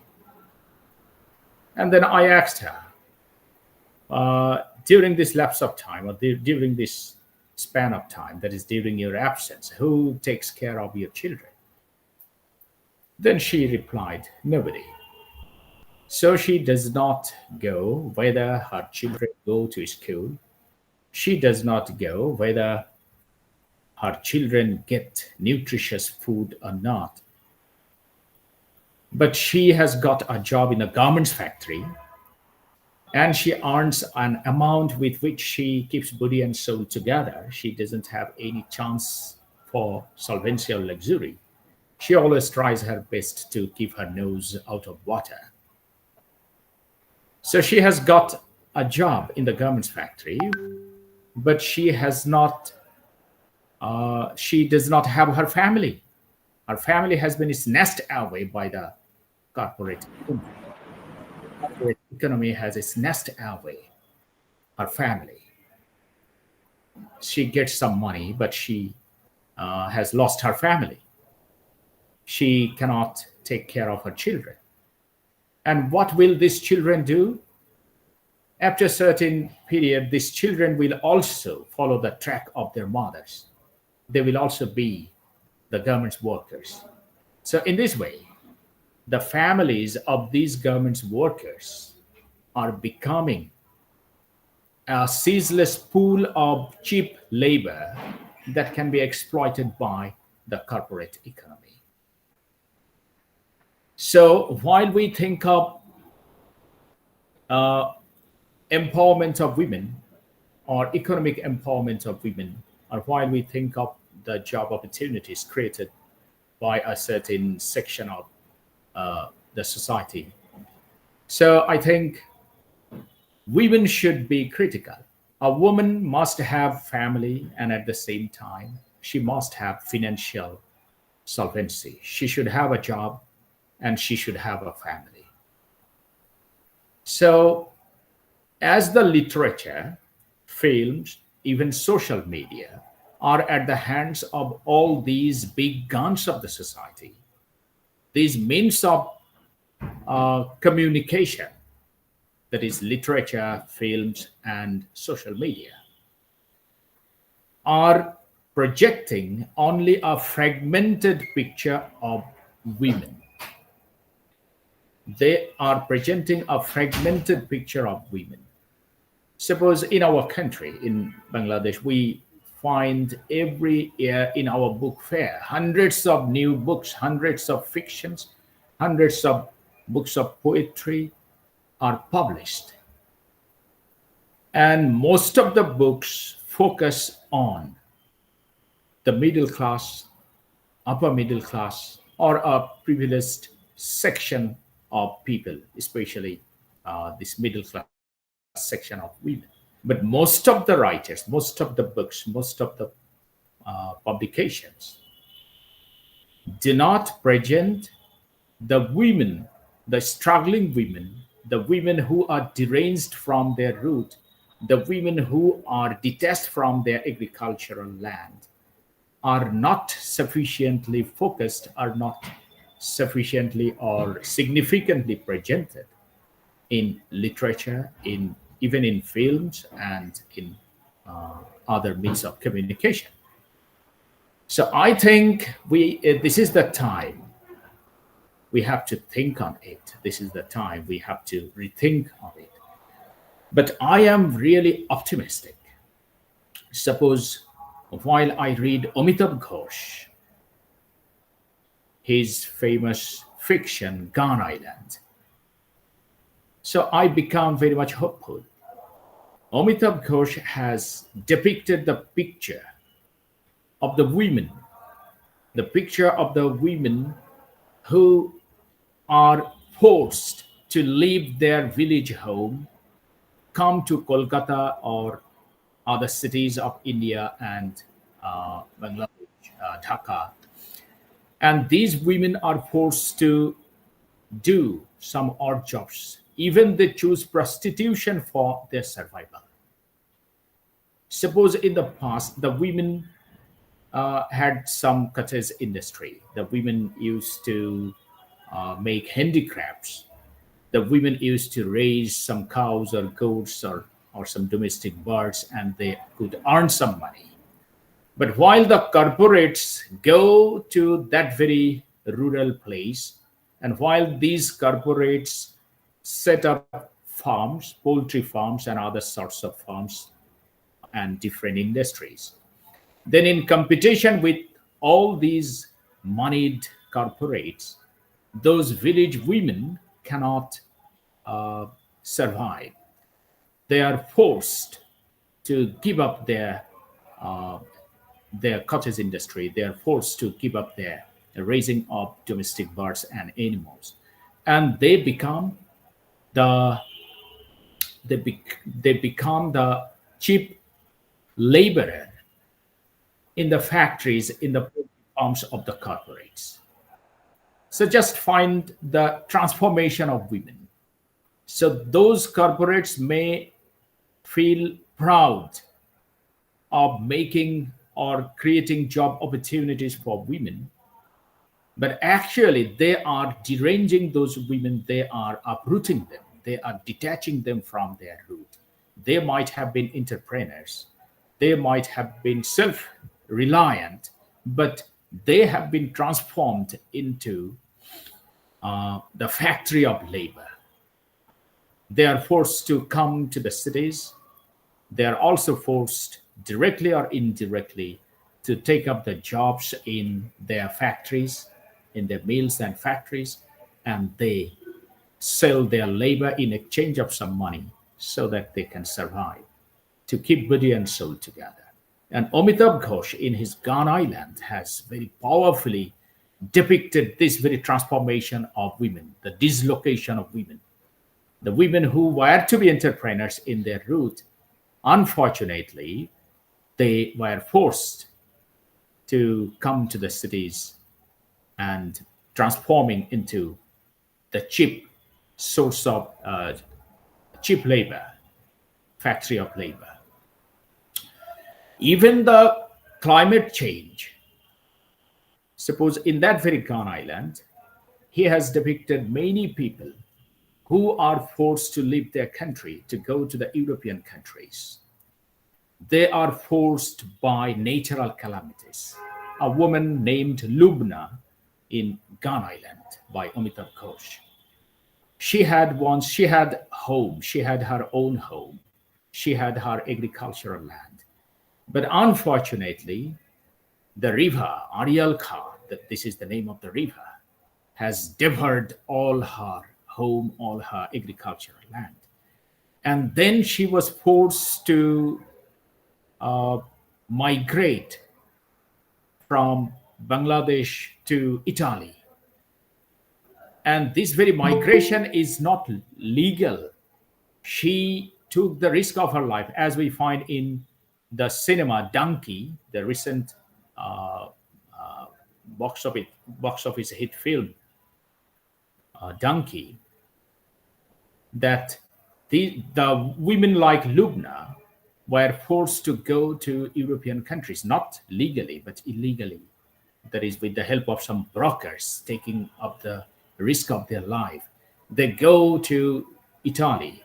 [SPEAKER 5] And then I asked her, during this lapse of time, or during this span of time, that is during your absence, who takes care of your children? Then she replied, nobody. So she does not go whether her children go to school. She does not go whether her children get nutritious food or not. But she has got a job in a garments factory, and she earns an amount with which she keeps body and soul together. She doesn't have any chance for solvency or luxury. She always tries her best to keep her nose out of water. So she has got a job in the garments factory, but she does not have her family. Her family has been snatched away by the corporate economy. Corporate economy has snatched away her family. She gets some money, but she has lost her family. She cannot take care of her children. And what will these children do? After a certain period, these children will also follow the track of their mothers. They will also be the garments workers. So in this way, the families of these garments workers are becoming a ceaseless pool of cheap labor that can be exploited by the corporate economy. So while we think of empowerment of women or economic empowerment of women, or while we think of the job opportunities created by a certain section of the society, so I think women should be critical. A woman must have family, and at the same time, she must have financial solvency. She should have a job, and she should have a family. So, as the literature, films, even social media are at the hands of all these big guns of the society, these means of communication, that is literature, films, and social media, are projecting only a fragmented picture of women. They are presenting a fragmented picture of women. Suppose in our country, in Bangladesh, we find every year in our book fair hundreds of new books, hundreds of fictions, hundreds of books of poetry are published. And most of the books focus on the middle class, upper middle class, or a privileged section of people, especially this middle class section of women. But most of the writers, most of the books, most of the publications do not present the women, the struggling women, the women who are deranged from their root, the women who are detached from their agricultural land, are not sufficiently focused, are not sufficiently or significantly presented in literature, in even in films and in other means of communication. So I think this is the time we have to think on it. This is the time we have to rethink on it. But I am really optimistic. Suppose while I read Amitabh Ghosh, his famous fiction, Gone Island, so I become very much hopeful. Amitabh Ghosh has depicted the picture of the women who are forced to leave their village home, come to Kolkata or other cities of India and Bangladesh, Dhaka. And these women are forced to do some odd jobs. Even they choose prostitution for their survival. Suppose in the past, the women had some cottage industry. The women used to make handicrafts. The women used to raise some cows or goats or some domestic birds, and they could earn some money. But while the corporates go to that very rural place, and while these corporates set up farms, poultry farms, and other sorts of farms and different industries, then in competition with all these moneyed corporates, those village women cannot survive. They are forced to give up their cottage industry. They are forced to give up their raising of domestic birds and animals, and they become the they become the cheap laborer in the factories, in the farms of the corporates. So just find the transformation of women. So those corporates may feel proud of making or creating job opportunities for women, but actually they are deranging those women. They are uprooting them. They are detaching them from their root. They might have been entrepreneurs. They might have been self-reliant, but they have been transformed into the factory of labor. They are forced to come to the cities. They are also forced, directly or indirectly, to take up the jobs in their factories, in their mills and factories, and they sell their labor in exchange of some money so that they can survive, to keep body and soul together. And Amitabh Ghosh, in his Gone Island, has very powerfully depicted this very transformation of women, the dislocation of women. The women who were to be entrepreneurs in their root, unfortunately, they were forced to come to the cities and transforming into the cheap source of cheap labor, factory of labor. Even the climate change, suppose in that very Gone Island, he has depicted many people who are forced to leave their country to go to the European countries. They are forced by natural calamities. A woman named Lubna in Gone Island by Amitabh Ghosh. She had home, she had her own home, she had her agricultural land. But unfortunately, the river, Arialka, this is the name of the river, has devoured all her home, all her agricultural land. And then she was forced to migrate from Bangladesh to Italy. And this very migration is not legal. She took the risk of her life, as we find in the cinema Donkey, the recent box office hit film, Donkey, that the women like Lubna, were forced to go to European countries, not legally, but illegally. That is, with the help of some brokers taking up the risk of their life. They go to Italy,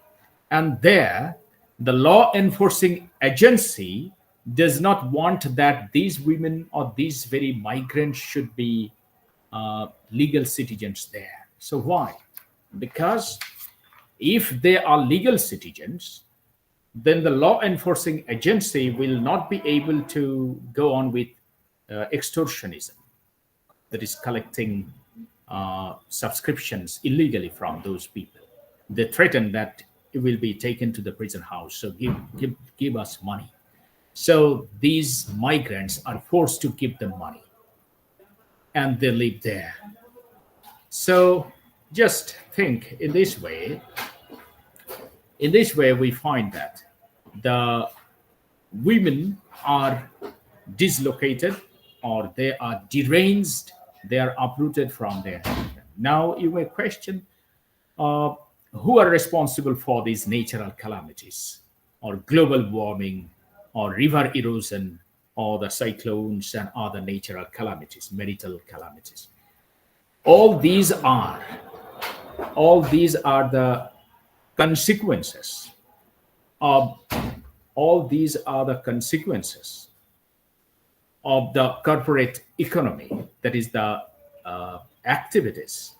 [SPEAKER 5] and there the law enforcing agency does not want that these women or these very migrants should be legal citizens there. So why? Because if they are legal citizens, then the law enforcing agency will not be able to go on with extortionism, that is collecting subscriptions illegally from those people. They threaten that it will be taken to the prison house, so give us money. So these migrants are forced to give them money, and they live there. So just think in this way. In this way, we find that the women are dislocated, or they are deranged, they are uprooted from their children. Now you may question who are responsible for these natural calamities, or global warming, or river erosion, or the cyclones and other natural calamities, marital calamities. All these are the consequences of the corporate economy, that is the activities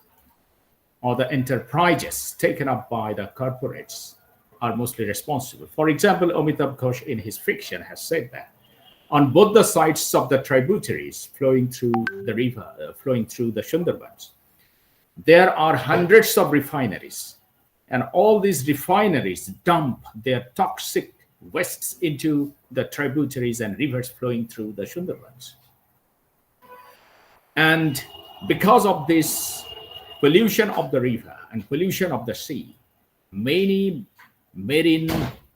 [SPEAKER 5] or the enterprises taken up by the corporates are mostly responsible. For example, Amitabh Ghosh in his fiction has said that on both the sides of the tributaries flowing through the river, flowing through the Sundarbans, there are hundreds of refineries, and all these refineries dump their toxic wastes into the tributaries and rivers flowing through the Sundarbans. And because of this pollution of the river and pollution of the sea, many marine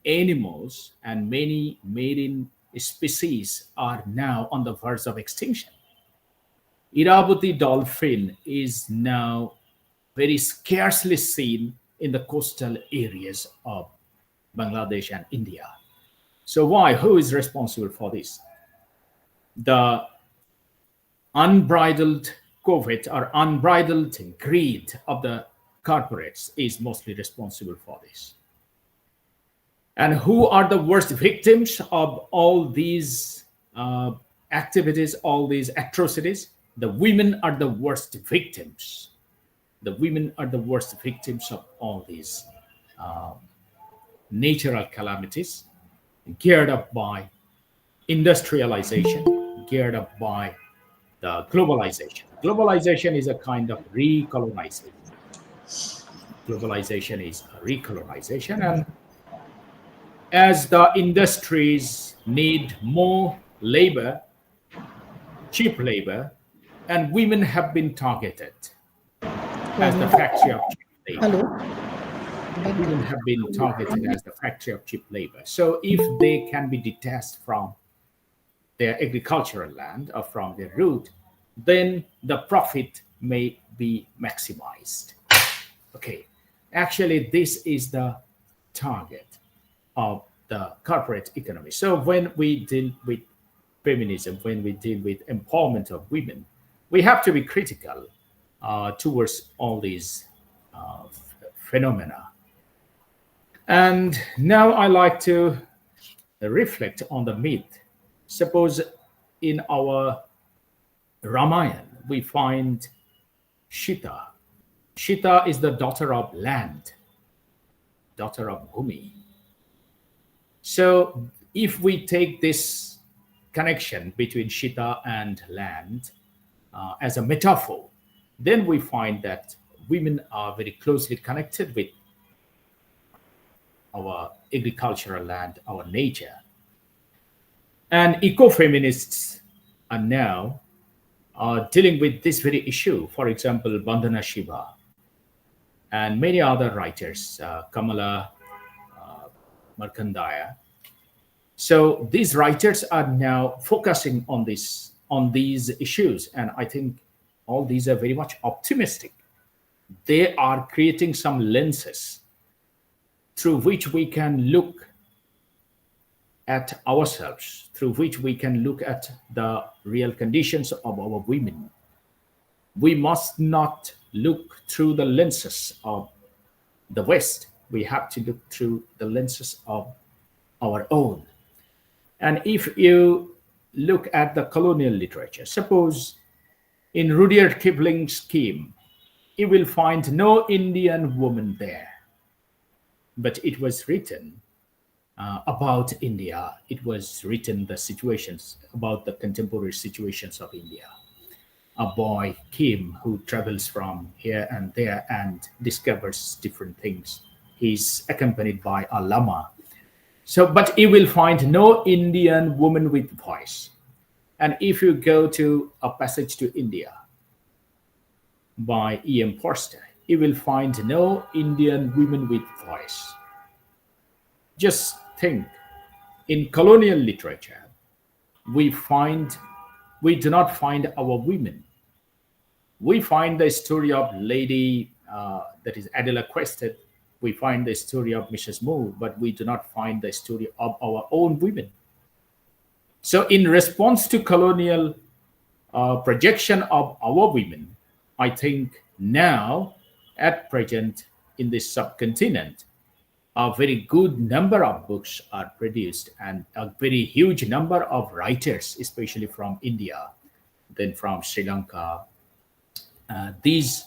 [SPEAKER 5] animals and many marine species are now on the verge of extinction. Irrawaddy dolphin is now very scarcely seen in the coastal areas of Bangladesh and India. So why? Who is responsible for this? The unbridled covet or unbridled greed of the corporates is mostly responsible for this. And who are the worst victims of all these activities, all these atrocities? The women are the worst victims. The women are the worst victims of all these natural calamities geared up by industrialization, geared up by the globalization. Globalization is a kind of recolonization. Globalization is a recolonization, and as the industries need more labor, cheap labor, and women have been targeted as the factory of cheap labor.
[SPEAKER 13] Hello.
[SPEAKER 5] Women have been targeted as the factory of cheap labor. So if they can be detached from their agricultural land or from their root, then the profit may be maximized. Okay, actually, this is the target of the corporate economy. So when we deal with feminism, when we deal with empowerment of women, we have to be critical towards all these phenomena. And now I like to reflect on the myth. Suppose in our Ramayana, we find Sita. Sita is the daughter of land, daughter of Bhumi. So if we take this connection between Sita and land as a metaphor, then we find that women are very closely connected with our agricultural land, our nature. And ecofeminists are now dealing with this very issue. For example, Bandhana Shiva and many other writers, Kamala Markandaya. So these writers are now focusing on these issues, and I think all these are very much optimistic. They are creating some lenses through which we can look at ourselves, through which we can look at the real conditions of our women. We must not look through the lenses of the West. We have to look through the lenses of our own. And if you look at the colonial literature, suppose in Rudyard Kipling's scheme, you will find no Indian woman there, but it was written about India. It was written the situations about the contemporary situations of India. A boy Kim who travels from here and there and discovers different things. He's accompanied by a lama. So, but you will find no Indian woman with voice. And if you go to A Passage to India by E.M. Forster, you will find no Indian women with voice. Just think, in colonial literature, we do not find our women. We find the story of Lady, that is Adela Quested. We find the story of Mrs. Moore, but we do not find the story of our own women. So in response to colonial projection of our women, I think now, at present, in this subcontinent, a very good number of books are produced and a very huge number of writers, especially from India, then from Sri Lanka. These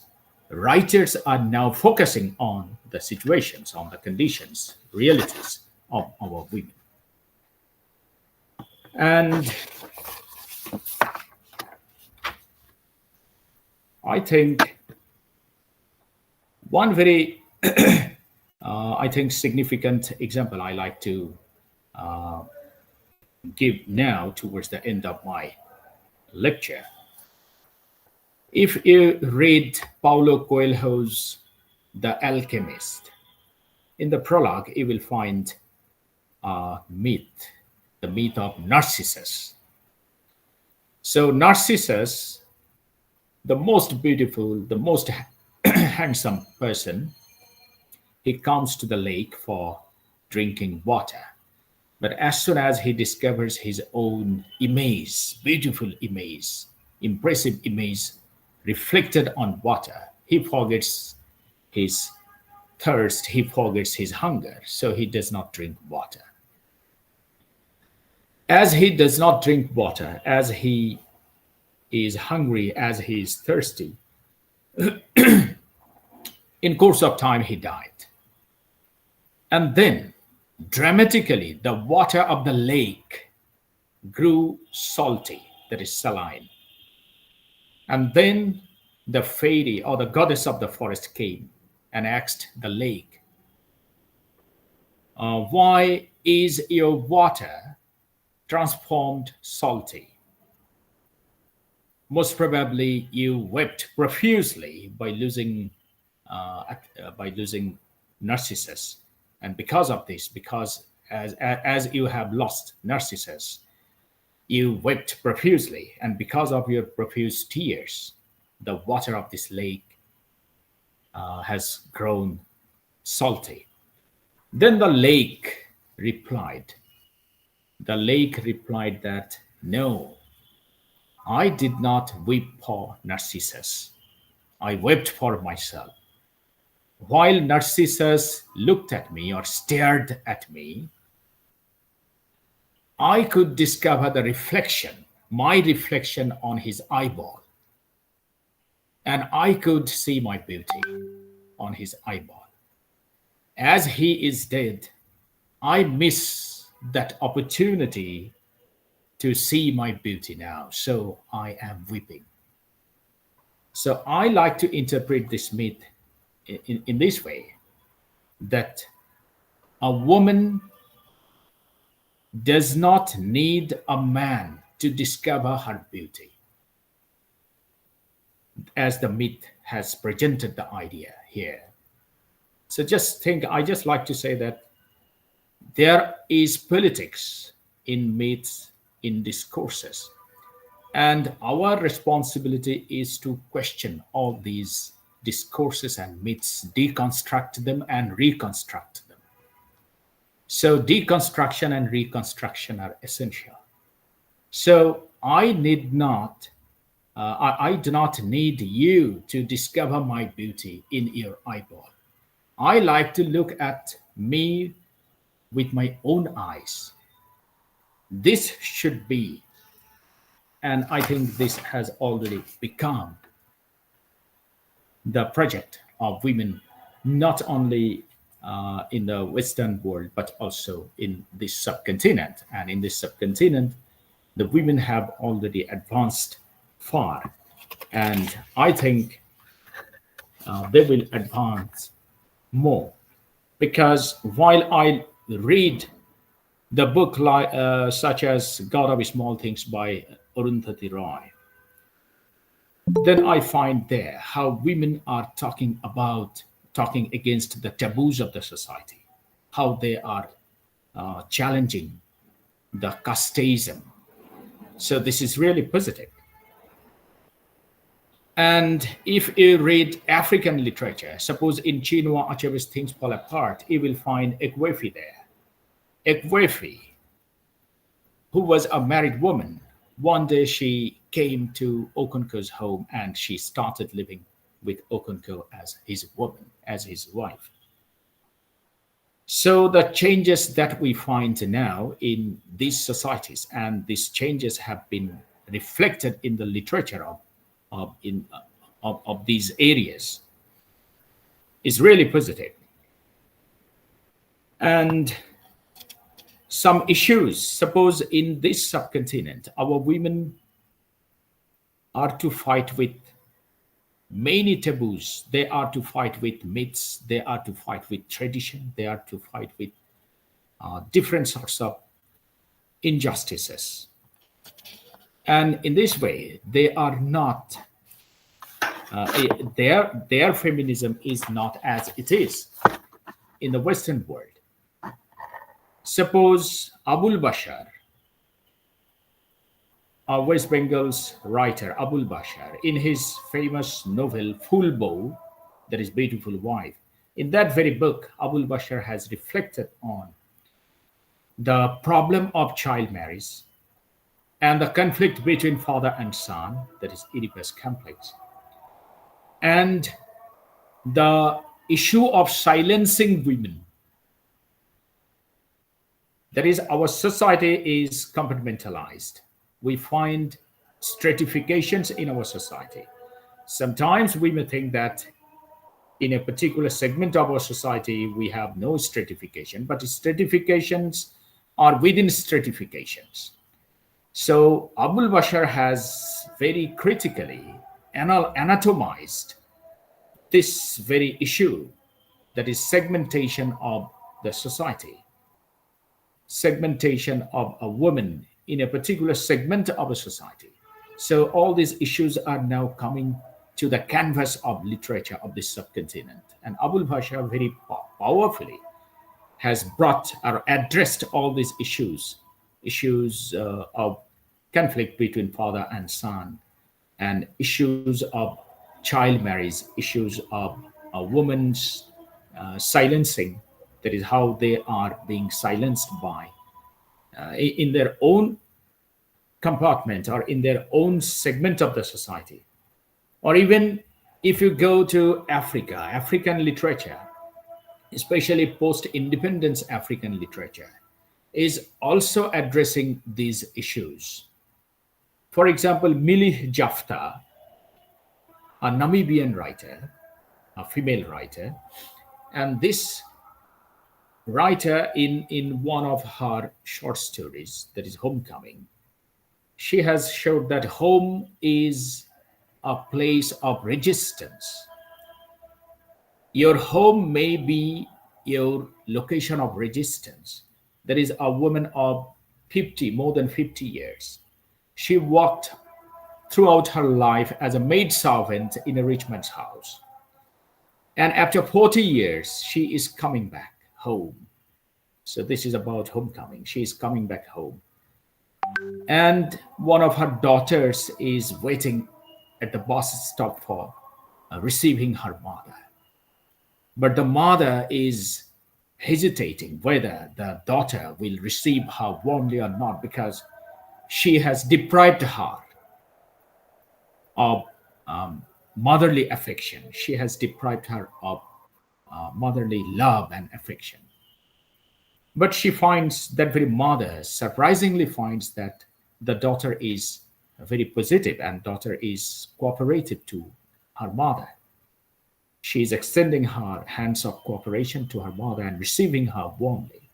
[SPEAKER 5] writers are now focusing on the situations, on the conditions, realities of our women. And I think one very I think significant example I like to give now towards the end of my lecture. If you read Paulo Coelho's The Alchemist, in the prologue you will find a myth, the myth of Narcissus. So Narcissus, the most beautiful, the most handsome person, he comes to the lake for drinking water. But as soon as he discovers his own image, beautiful image, impressive image reflected on water, he forgets his thirst, he forgets his hunger, so he does not drink water. As he does not drink water, as he is hungry, as he is thirsty, in course of time he died. And then, dramatically, the water of the lake grew salty, that is saline. And then the fairy or the goddess of the forest came and asked the lake, why is your water transformed salty? Most probably you wept profusely by losing Narcissus. And because of this, because as you have lost Narcissus, you wept profusely, and because of your profuse tears, the water of this lake has grown salty. Then the lake replied that, no, I did not weep for Narcissus. I wept for myself. While Narcissus looked at me or stared at me, I could discover the reflection, my reflection on his eyeball. And I could see my beauty on his eyeball. As he is dead, I miss that opportunity to see my beauty now, so I am weeping. So I like to interpret this myth in this way, that a woman does not need a man to discover her beauty, as the myth has presented the idea here. So just think, I just like to say that there is politics in myths, in discourses, and our responsibility is to question all these discourses and myths, deconstruct them and reconstruct them. So deconstruction and reconstruction are essential. So I need not, I do not need you to discover my beauty in your eyeball. I like to look at me with my own eyes. This should be, and I think this has already become the project of women, not only in the Western world, but also in this subcontinent. And in this subcontinent, the women have already advanced far. And I think they will advance more. Because while I read the book such as God of Small Things by Arundhati Roy, then I find there how women are talking against the taboos of the society, how they are challenging the casteism. So this is really positive. And if you read African literature, suppose in Chinua Achebe's Things Fall Apart, you will find Ekwefi there. Ekwefi, who was a married woman, one day she came to Okonko's home and she started living with Okonko as his woman, as his wife. So the changes that we find now in these societies, and these changes have been reflected in the literature of these areas, is really positive. And some issues, suppose in this subcontinent, our women are to fight with many taboos. They are to fight with myths. They are to fight with tradition. They are to fight with different sorts of injustices. And in this way, they are not, their feminism is not as it is in the Western world. Suppose Abul Bashar, West Bengal's writer Abul Bashar, in his famous novel Full Bow, that is Beautiful Wife, in that very book, Abul Bashar has reflected on the problem of child marriage and the conflict between father and son, that is Oedipus complex, and the issue of silencing women. That is, our society is compartmentalized. We find stratifications in our society. Sometimes we may think that in a particular segment of our society, we have no stratification, but stratifications are within stratifications. So Abul Bashar has very critically anatomized this very issue, that is segmentation of the society, segmentation of a woman in a particular segment of a society. So all these issues are now coming to the canvas of literature of this subcontinent. And Abul Bashar very powerfully has brought or addressed all these issues of conflict between father and son, and issues of child marriage, issues of a woman's silencing, that is how they are being silenced by in their own compartment or in their own segment of the society. Or even if you go to Africa, African literature, especially post-independence African literature, is also addressing these issues. For example, Millie Jafta, a Namibian writer, a female writer, and this writer in one of her short stories, that is Homecoming, she has showed that home is a place of resistance. Your home may be your location of resistance. There is a woman of 50, more than 50 years. She worked throughout her life as a maid servant in a rich man's house. And after 40 years, she is coming back home. So this is about Homecoming. She is coming back home. And one of her daughters is waiting at the bus stop for receiving her mother. But the mother is hesitating whether the daughter will receive her warmly or not, because she has deprived her of motherly affection. She has deprived her of motherly love and affection. But she finds that very mother surprisingly finds that the daughter is very positive and daughter is cooperative to her mother. She is extending her hands of cooperation to her mother and receiving her warmly.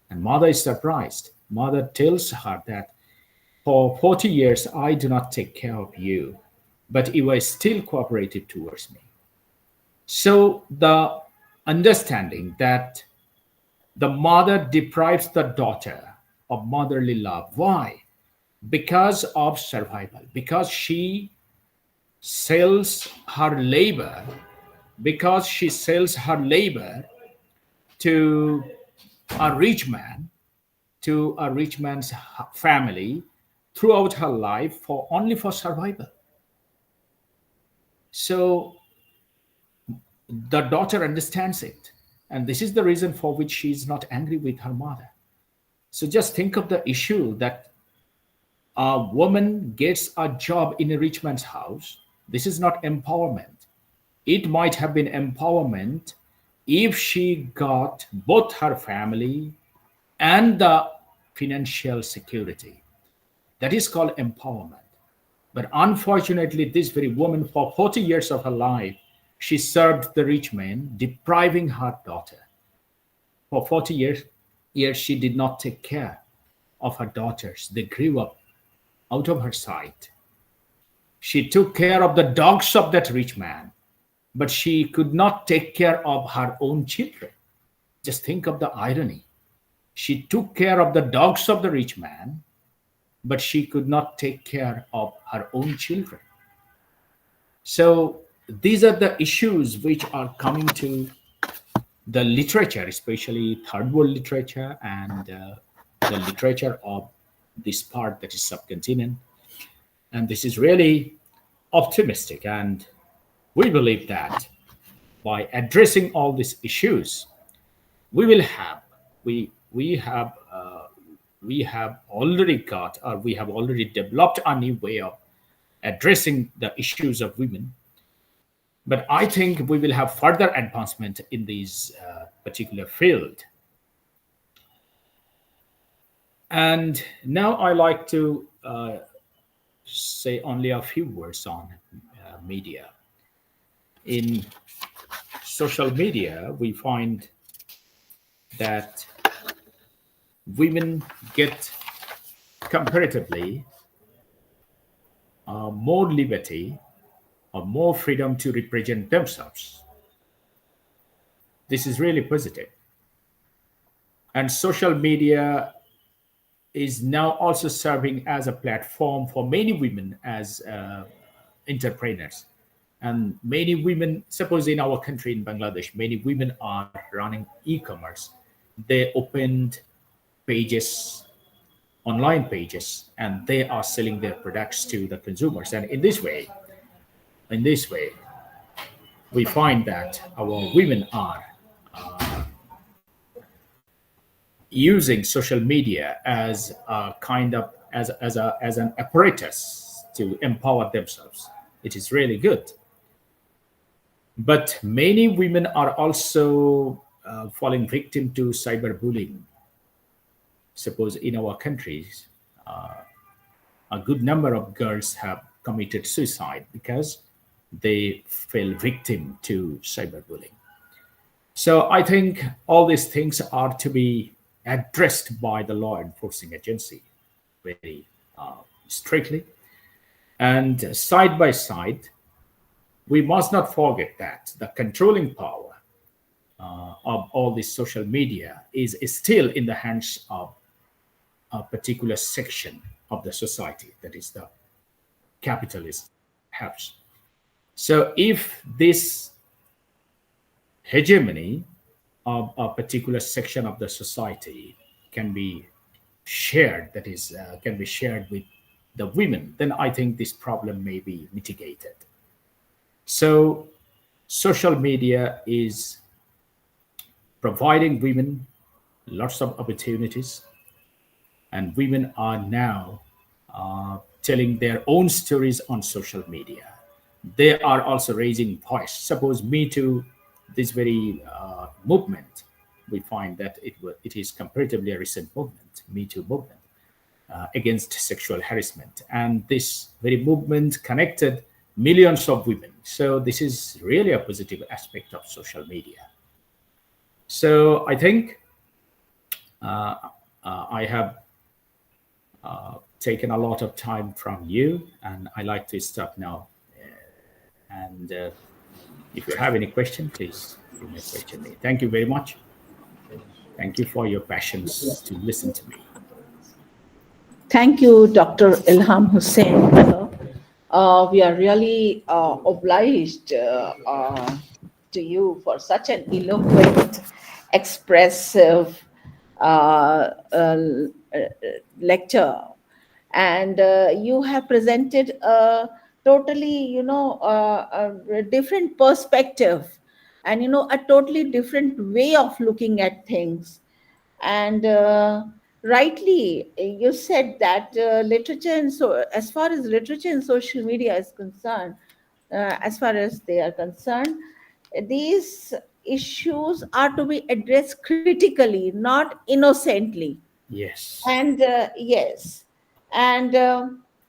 [SPEAKER 5] And mother is surprised. Mother tells her that for 40 years I do not take care of you, but you are still cooperative towards me. So the understanding that the mother deprives the daughter of motherly love. Why? Because of survival, because she sells her labor, because she sells her labor to a rich man, to a rich man's family throughout her life for only for survival. So the daughter understands it, and this is the reason for which she is not angry with her mother. So just think of the issue that a woman gets a job in a rich man's house. This is not empowerment. It might have been empowerment if she got both her family and the financial security. That is called empowerment. But unfortunately, this very woman, for 40 years of her life, she served the rich man, depriving her daughter. For 40 years, she did not take care of her daughters. They grew up out of her sight. She took care of the dogs of that rich man, but she could not take care of her own children. Just think of the irony. She took care of the dogs of the rich man, but she could not take care of her own children. So these are the issues which are coming to the literature, especially third world literature and the literature of this part that is subcontinent. And this is really optimistic, and we believe that by addressing all these issues, we will have we have already got, or we have already developed a new way of addressing the issues of women. But I think we will have further advancement in this particular field. And now I like to say only a few words on media. In social media, we find that women get comparatively more liberty or more freedom to represent themselves. This is really positive. And social media is now also serving as a platform for many women as entrepreneurs. And many women, suppose in our country, in Bangladesh, many women are running e-commerce. They opened pages, online pages, and they are selling their products to the consumers. And in this way, we find that our women are using social media as a kind of as an apparatus to empower themselves. It is really good. But many women are also falling victim to cyberbullying. Suppose in our countries, a good number of girls have committed suicide because they fell victim to cyberbullying. So I think all these things are to be addressed by the law enforcing agency very strictly. And side by side, we must not forget that the controlling power of all this social media is still in the hands of a particular section of the society, that is the capitalist house. So if this hegemony of a particular section of the society can be shared, that is, can be shared with the women, then I think this problem may be mitigated. So social media is providing women lots of opportunities, and women are now telling their own stories on social media. They are also raising voice. Suppose Me Too, this very movement, we find that it is comparatively a recent movement, Me Too movement, against sexual harassment. And this very movement connected millions of women. So this is really a positive aspect of social media. So I think uh, I have taken a lot of time from you, and I like to stop now. And if you have any question, please you may question me. Thank you very much. Thank you for your patience to listen to me.
[SPEAKER 1] Thank you, Dr. Ilham Hussain, sir. We are really obliged to you for such an eloquent, expressive lecture. And you have presented a totally, a different perspective, and, a totally different way of looking at things. And rightly you said that literature, and so as far as literature and social media is concerned, as far as they are concerned, these issues are to be addressed critically, not innocently.
[SPEAKER 5] Yes.
[SPEAKER 1] And yes, and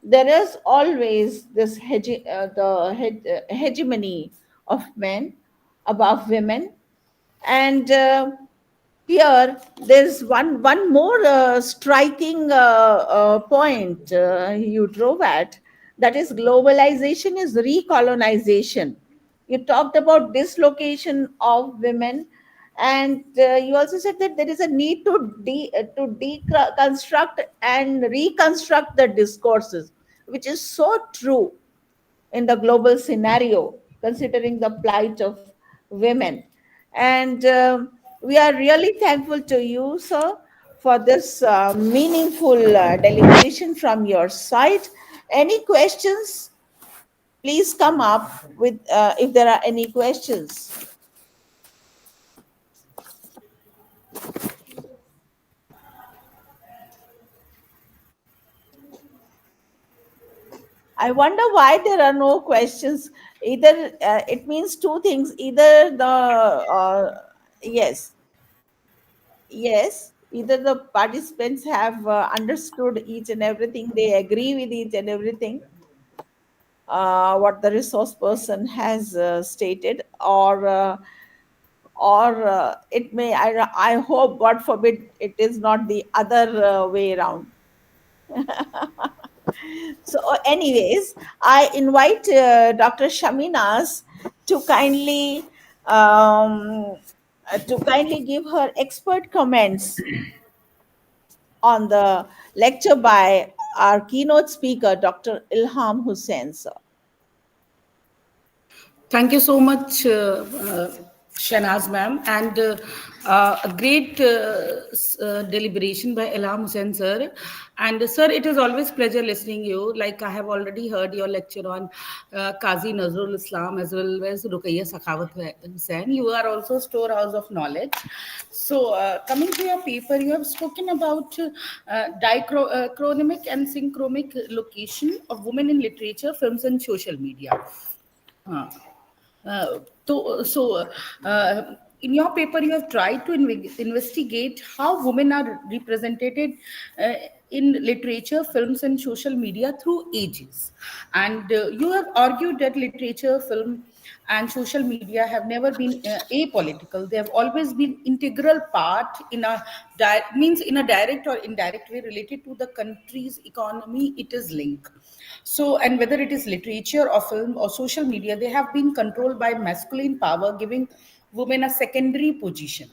[SPEAKER 1] there is always this hegemony of men above women. And here there's one more striking point you drove at, that is globalization is recolonization. You talked about dislocation of women, and you also said that there is a need to deconstruct and reconstruct the discourses, which is so true in the global scenario, considering the plight of women. And we are really thankful to you, sir, for this meaningful deliberation from your side. Any questions? Please come up with if there are any questions. I wonder why there are no questions. Either it means two things. Either the yes, yes, either the participants have understood each and everything, they agree with each and everything what the resource person has stated, or it may, I hope, God forbid, it is not the other way around. So, anyways, I invite Dr. Shaminas to kindly give her expert comments on the lecture by our keynote speaker, Dr. Ilham Hussain, sir.
[SPEAKER 6] Thank you so much, Shanaz ma'am, and a great deliberation by Ilham Hussain sir. And sir, it is always pleasure listening you. Like I have already heard your lecture on Qazi Nazrul Islam as well as Ruqayya Sakhawat Hussain. You are also storehouse of knowledge. So coming to your paper, you have spoken about diachronic and synchromic location of women in literature, films, and social media. Uh, so, in your paper, you have tried to investigate how women are represented uh, in literature, films, and social media through ages. And you have argued that literature, film, and social media have never been apolitical. They have always been integral part in a means in a direct or indirect way related to the country's economy. It is linked. So, and whether it is literature or film or social media, they have been controlled by masculine power, giving women a secondary position.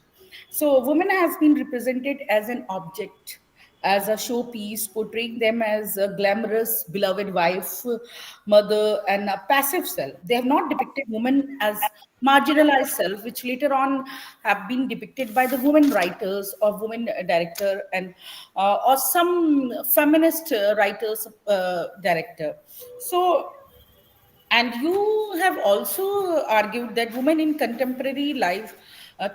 [SPEAKER 6] So, women has been represented as an object, as a showpiece, portraying them as a glamorous, beloved wife, mother, and a passive self. They have not depicted women as marginalized self, which later on have been depicted by the women writers or women director and or some feminist writers director. So, and you have also argued that women in contemporary life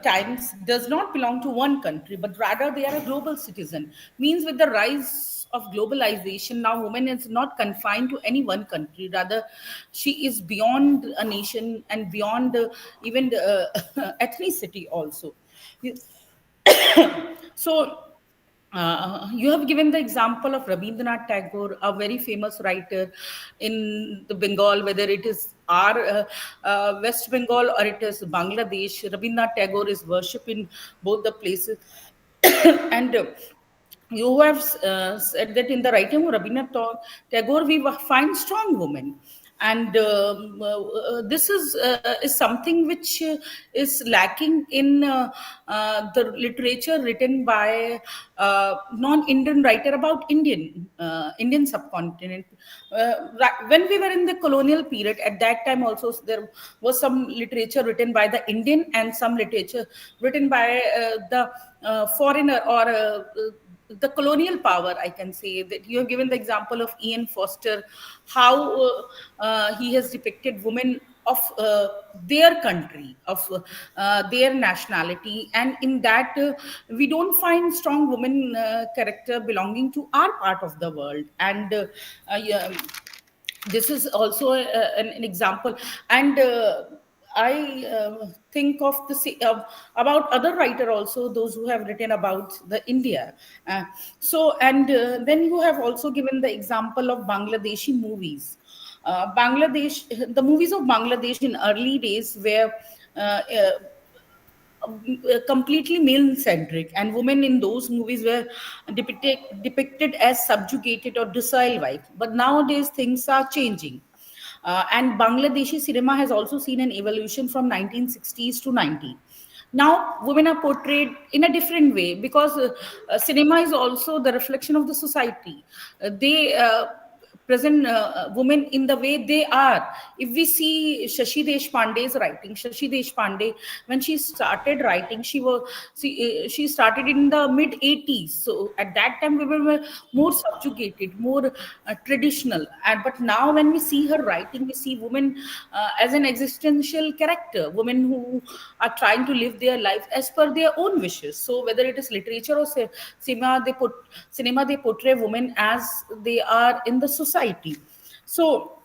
[SPEAKER 6] times does not belong to one country, but rather they are a global citizen. Means with the rise of globalization, now woman is not confined to any one country. Rather, she is beyond a nation and beyond even the, ethnicity also. So, you have given the example of Rabindranath Tagore, a very famous writer in the Bengal, whether it is our West Bengal or it is Bangladesh. Rabindranath Tagore is worshipped in both the places. And you have said that in the writing of Rabindranath Tagore, we find strong women. And this is something which is lacking in the literature written by non-Indian writer about Indian subcontinent. When we were in the colonial period, at that time also there was some literature written by the Indian and some literature written by the foreigner or the colonial power. I can say that you have given the example of Ian Foster, how he has depicted women of their country, of their nationality, and in that we don't find strong women character belonging to our part of the world. And yeah, this is also an example. And I think of about other writer also, those who have written about the India. Then you have also given the example of Bangladeshi movies. Bangladesh, the movies of Bangladesh in early days were completely male centric, and women in those movies were depicted as subjugated or docile wife. But nowadays things are changing. And Bangladeshi cinema has also seen an evolution from 1960s to 90. Now women are portrayed in a different way, because cinema is also the reflection of the society. They present women in the way they are. If we see Shashi Deshpande's writing, Shashi Deshpande, when she started writing, she started in the mid 80s. So at that time, women were more subjugated, more traditional. But now, when we see her writing, we see women as an existential character, women who are trying to live their life as per their own wishes. So whether it is literature or cinema, they portray women as they are in the society. So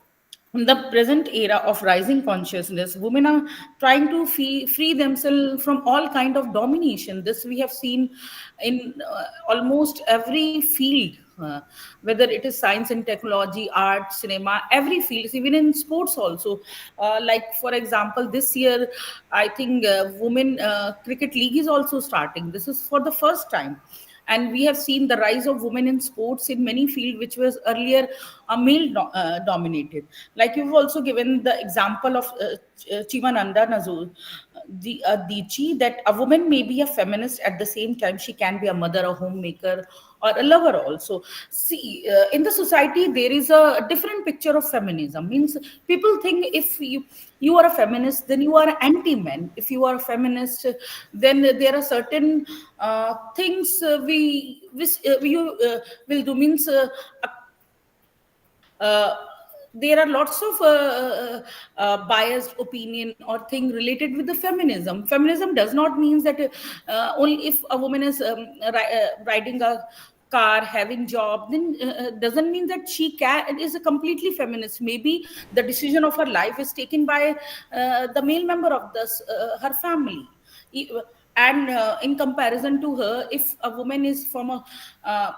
[SPEAKER 6] in the present era of rising consciousness, women are trying to free themselves from all kind of domination. This we have seen in almost every field, whether it is science and technology, art, cinema, every field, even in sports also. Like for example, this year I think women cricket league is also starting. This is for the first time. And we have seen the rise of women in sports in many fields which was earlier dominated. Like you've also given the example of Chimananda Nazul Dichi, that a woman may be a feminist, at the same time she can be a mother, a homemaker, or a lover also. See, in the society there is a different picture of feminism. Means people think if you are a feminist, then you are anti-men. If you are a feminist, then there are certain things you will do. Means there are lots of biased opinion or thing related with the feminism. Feminism does not mean that only if a woman is riding a car, having job, then doesn't mean that she is a completely feminist. Maybe the decision of her life is taken by the male member of her family. And in comparison to her, if a woman is from a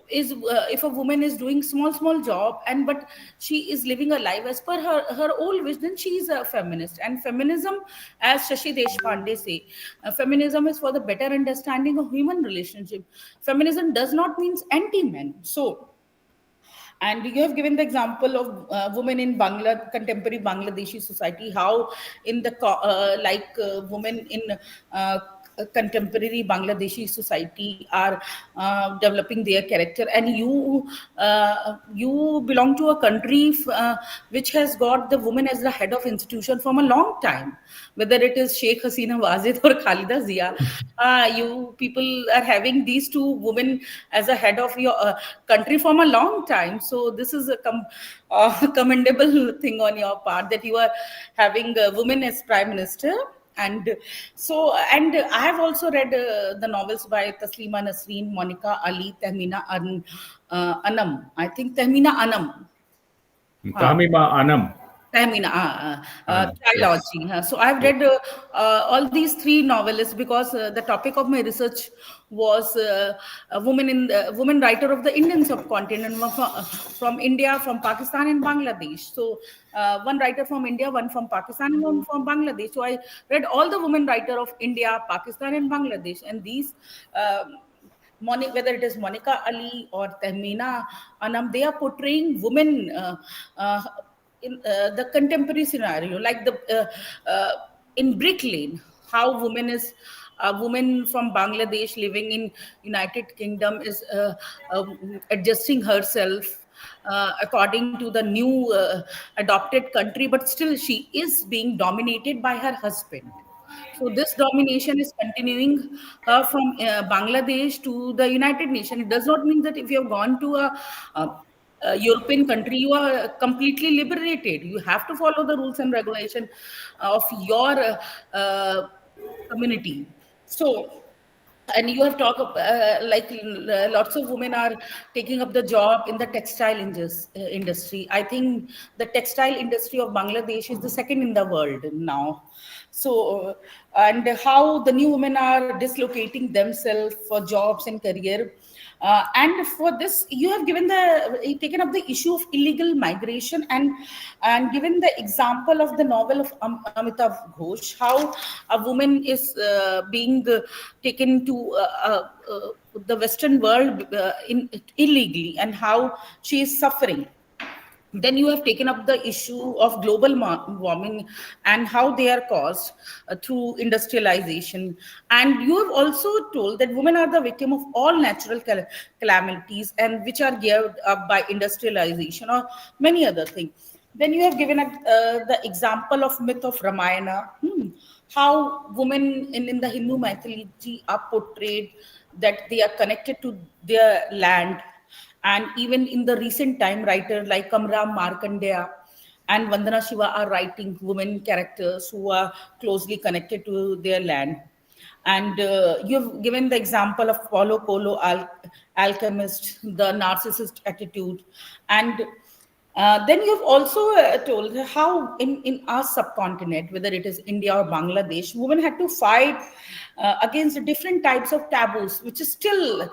[SPEAKER 6] if a woman is doing small job, and but she is living a life as per her old wish, then she is a feminist. And feminism, as Shashi Deshpande say, feminism is for the better understanding of human relationship. Feminism does not means anti men. So, and you have given the example of women in contemporary Bangladeshi society, how in the women in contemporary Bangladeshi society are developing their character. And you belong to a country which has got the woman as the head of institution from a long time, whether it is Sheikh Hasina Wazid or Khalida Zia. You people are having these two women as a head of your country from a long time. So this is a commendable thing on your part, that you are having a woman as prime minister. And and I have also read the novels by Taslima Nasreen, Monica Ali, Anam, I think Tahmina Anam.
[SPEAKER 5] Tamima Anam.
[SPEAKER 6] Tahmina,
[SPEAKER 5] Yes.
[SPEAKER 6] trilogy. So I've
[SPEAKER 5] Yes.
[SPEAKER 6] read all these three novelists because the topic of my research was a woman writer of the Indian subcontinent from India, from Pakistan, and Bangladesh. So one writer from India, one from Pakistan, and one from Bangladesh. So I read all the women writer of India, Pakistan, and Bangladesh, and these. Whether it is Monica Ali or Tahmina Anam, they are portraying women uh, in the contemporary scenario, like in Brick Lane, how a woman from Bangladesh living in United Kingdom is adjusting herself according to the new adopted country, but still she is being dominated by her husband. So this domination is continuing from Bangladesh to the United Nations. It does not mean that if you have gone to a European country, you are completely liberated. You have to follow the rules and regulation of your community. So, and you have talked lots of women are taking up the job in the textile industry. I think the textile industry of Bangladesh is the second in the world now. So and how the new women are dislocating themselves for jobs and career. And for this, you have taken up the issue of illegal migration and given the example of the novel of Amitav Ghosh, how a woman is being taken to the Western world illegally, and how she is suffering. Then you have taken up the issue of global warming and how they are caused through industrialization. And you have also told that women are the victim of all natural calamities, and which are geared up by industrialization or many other things. Then you have given the example of myth of Ramayana, how women in the Hindu mythology are portrayed, that they are connected to their land. And even in the recent time, writers like Kamram Markandeya and Vandana Shiva are writing women characters who are closely connected to their land. And you've given the example of Paulo Coelho, alchemist, the narcissist attitude. And then you've also told how in our subcontinent, whether it is India or Bangladesh, women had to fight against different types of taboos, which is still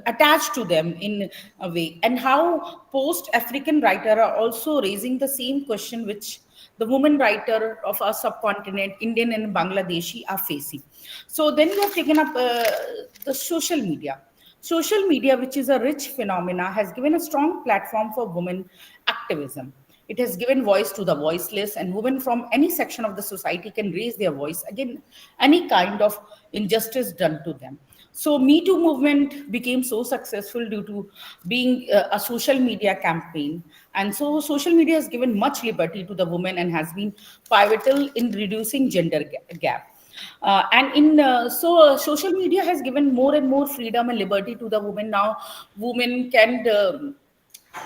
[SPEAKER 6] attached to them in a way, and how post-African writers are also raising the same question which the women writer of our subcontinent, Indian and Bangladeshi, are facing. So then you have taken up the social media. Social media, which is a rich phenomena, has given a strong platform for women activism. It has given voice to the voiceless, and women from any section of the society can raise their voice against any kind of injustice done to them. So Me Too movement became so successful due to being a social media campaign. And so social media has given much liberty to the women and has been pivotal in reducing gender gap. And in social media has given more and more freedom and liberty to the women. Now women can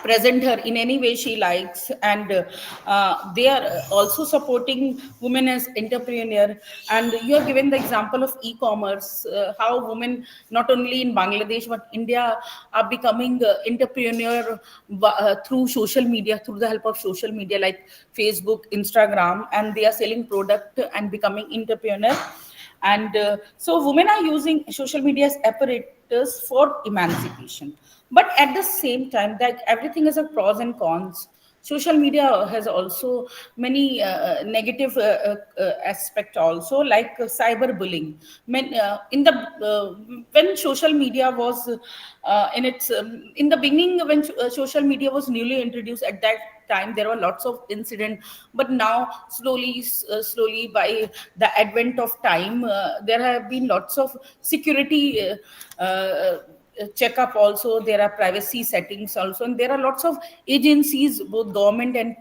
[SPEAKER 6] present her in any way she likes, and they are also supporting women as entrepreneur. And you have given the example of e-commerce, how women not only in Bangladesh but India are becoming entrepreneur through social media, through the help of social media like Facebook, Instagram, and they are selling product and becoming entrepreneur. And so women are using social media as apparatus for emancipation. But at the same time, that everything has a pros and cons. Social media has also many negative aspect also, like cyberbullying. In the when social media was in the beginning, when social media was newly introduced, at that time there were lots of incidents. But now slowly, by the advent of time, there have been lots of security checkup also. There are privacy settings also, and there are lots of agencies, both government and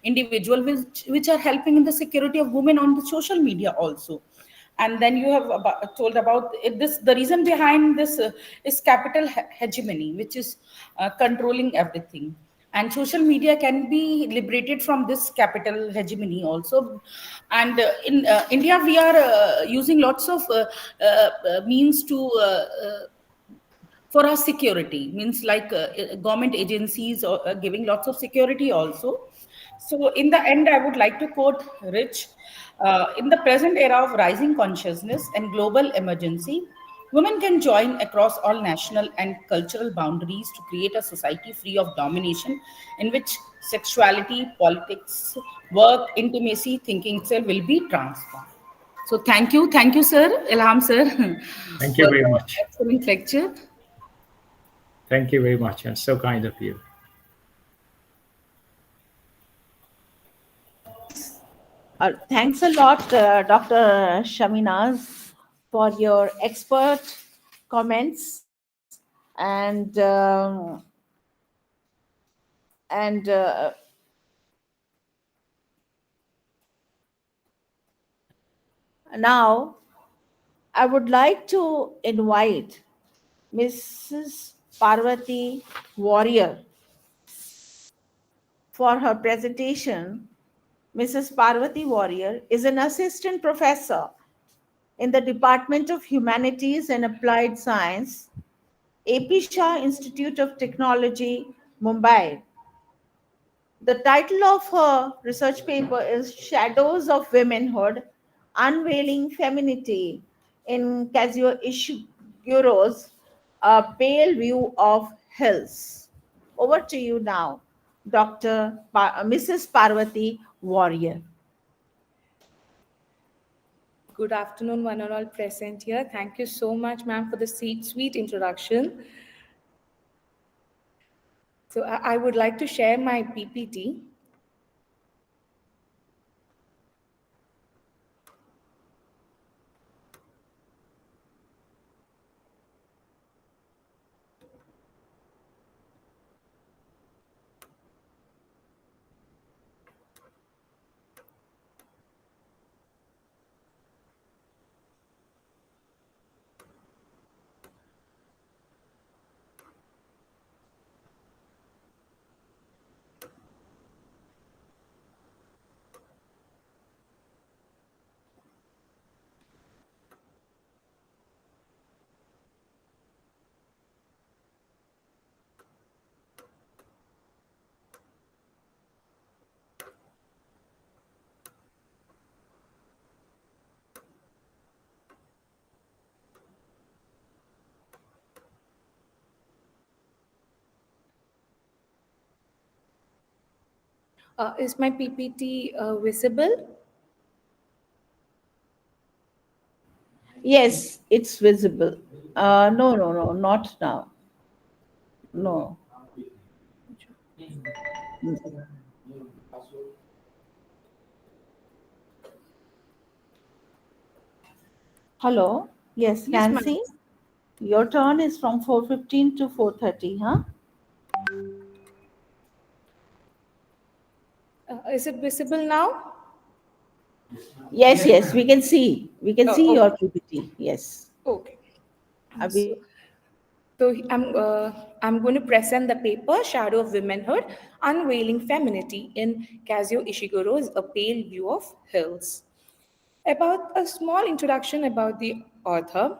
[SPEAKER 6] individual, which are helping in the security of women on the social media also. And then you have told about this. The reason behind this is capital hegemony, which is controlling everything. and social media can be liberated from this capital hegemony also. And in India, we are using lots of means to for our security, means like government agencies are giving lots of security also. So in the end, I would like to quote Rich: in the present era of rising consciousness and global emergency, women can join across all national and cultural boundaries to create a society free of domination, in which sexuality, politics, work, intimacy, thinking itself will be transformed. So thank you, sir, Ilham sir,
[SPEAKER 5] Thank you
[SPEAKER 6] for
[SPEAKER 5] very
[SPEAKER 6] the
[SPEAKER 5] much.
[SPEAKER 6] excellent lecture.
[SPEAKER 5] Thank you very much, and so kind of you.
[SPEAKER 1] Thanks a lot, Dr. Shaminaz, for your expert comments and now I would like to invite Mrs. Parvati Warrior for her presentation. Mrs. Parvati Warrior is an assistant professor in the Department of Humanities and Applied Science, AP Shah Institute of Technology, Mumbai. The title of her research paper is Shadows of Womanhood, Unveiling Femininity in Kazuo Ishiguro's A Pale View of Hills. Over to you now, Mrs. Parvati Warrior.
[SPEAKER 14] Good afternoon, one and all present here. Thank you so much, ma'am, for the sweet introduction. So I would like to share my PPT. Is my PPT visible?
[SPEAKER 1] Yes, it's visible. No, not now. No. Hello. Yes,
[SPEAKER 14] Yes, ma'am.
[SPEAKER 1] Nancy. Your turn is from 4:15 to 4:30, huh?
[SPEAKER 14] Is it visible now?
[SPEAKER 1] Yes, we can see. We can see your
[SPEAKER 14] Okay.
[SPEAKER 1] PPT. Yes.
[SPEAKER 14] Okay.
[SPEAKER 1] Abhi-
[SPEAKER 14] So I'm going to present the paper Shadow of Womanhood, Unveiling Femininity in Kazuo Ishiguro's A Pale View of Hills. About a small introduction about the author.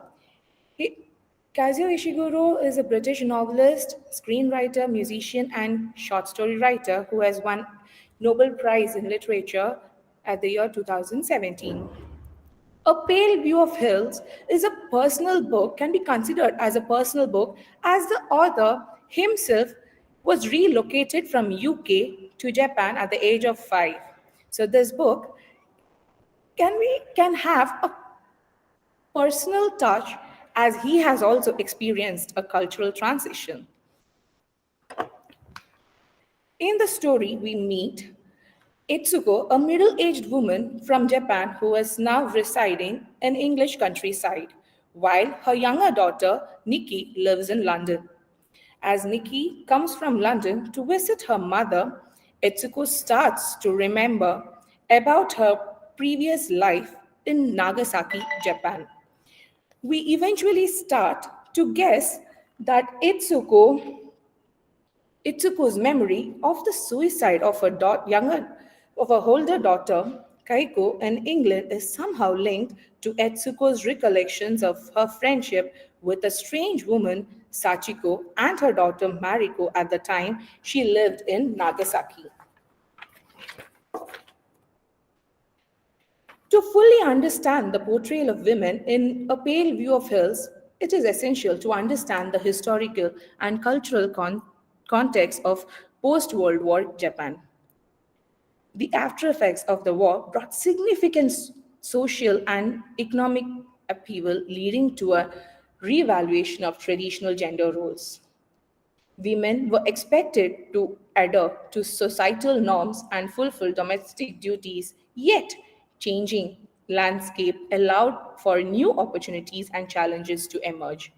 [SPEAKER 14] Kazuo Ishiguro is a British novelist, screenwriter, musician, and short story writer who has won Nobel Prize in Literature at the year 2017. A Pale View of Hills is a personal book, can be considered as a personal book, as the author himself was relocated from UK to Japan at the age of 5. So this book can have a personal touch as he has also experienced a cultural transition. In the story, we meet Itsuko, a middle aged woman from Japan who is now residing in English countryside, while her younger daughter, Nikki, lives in London. As Nikki comes from London to visit her mother, Itsuko starts to remember about her previous life in Nagasaki, Japan. We eventually start to guess that Itsuko Itsuko's memory of the suicide of her older daughter, Kaiko, in England is somehow linked to Etsuko's recollections of her friendship with a strange woman, Sachiko, and her daughter Mariko at the time she lived in Nagasaki. To fully understand the portrayal of women in A Pale View of Hills, it is essential to understand the historical and cultural context of post World War Japan. The after effects of the war brought significant social and economic upheaval, leading to a reevaluation of traditional gender roles. Women were expected to adhere to societal norms and fulfill domestic duties, yet changing landscape allowed for new opportunities and challenges to emerge.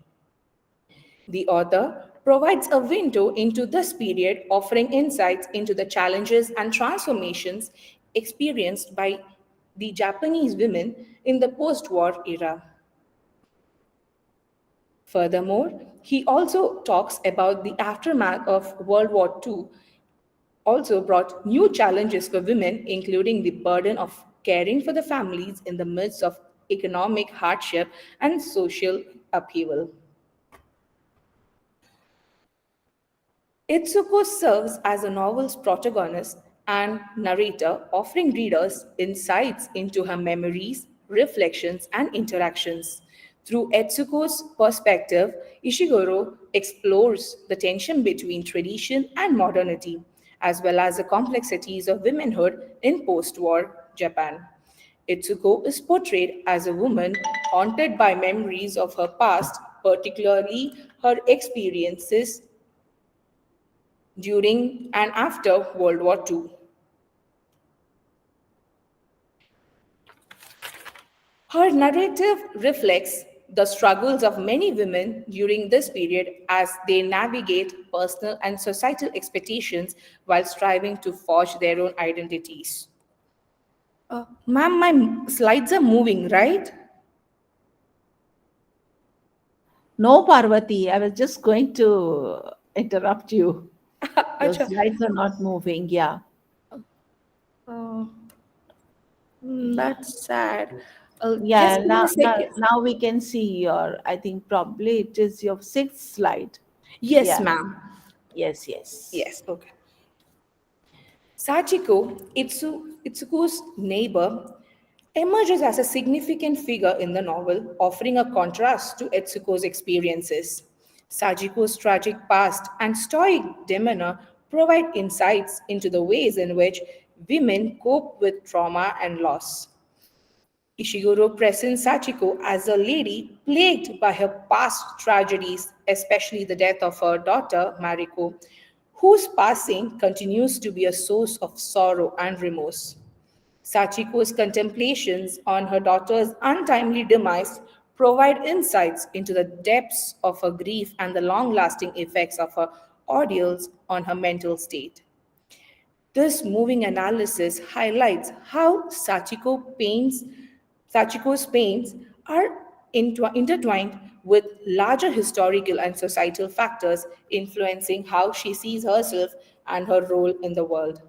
[SPEAKER 14] The author provides a window into this period, offering insights into the challenges and transformations experienced by the Japanese women in the post war era. Furthermore, he also talks about the aftermath of World War II also brought new challenges for women, including the burden of caring for the families in the midst of economic hardship and social upheaval. Itsuko serves as a novel's protagonist and narrator, offering readers insights into her memories, reflections, and interactions. Through Etsuko's perspective, Ishiguro explores the tension between tradition and modernity, as well as the complexities of womanhood in post war Japan. Itsuko is portrayed as a woman haunted by memories of her past, particularly her experiences during and after World War II. Her narrative reflects the struggles of many women during this period as they navigate personal and societal expectations while striving to forge their own identities. Ma'am, my slides are moving, right?
[SPEAKER 1] No, Parvati, I was just going to interrupt you. Your
[SPEAKER 14] Acha.
[SPEAKER 1] slides are not moving. Yeah.
[SPEAKER 14] Uh, that's sad.
[SPEAKER 1] Yeah.
[SPEAKER 14] Just give me a
[SPEAKER 1] Now,
[SPEAKER 14] second.
[SPEAKER 1] now we can see your, I think probably it is your sixth slide.
[SPEAKER 14] Yes,
[SPEAKER 1] Yeah.
[SPEAKER 14] ma'am.
[SPEAKER 1] Yes, yes.
[SPEAKER 14] Yes, okay. Sachiko, Itsuko's neighbor, emerges as a significant figure in the novel, offering a contrast to Etsuko's experiences. Sachiko's tragic past and stoic demeanor provide insights into the ways in which women cope with trauma and loss. Ishiguro presents Sachiko as a lady plagued by her past tragedies, especially the death of her daughter, Mariko, whose passing continues to be a source of sorrow and remorse. Sachiko's contemplations on her daughter's untimely demise provide insights into the depths of her grief and the long lasting effects of her ordeals on her mental state. This moving analysis highlights how Sachiko's pains are intertwined with larger historical and societal factors influencing how she sees herself and her role in the world.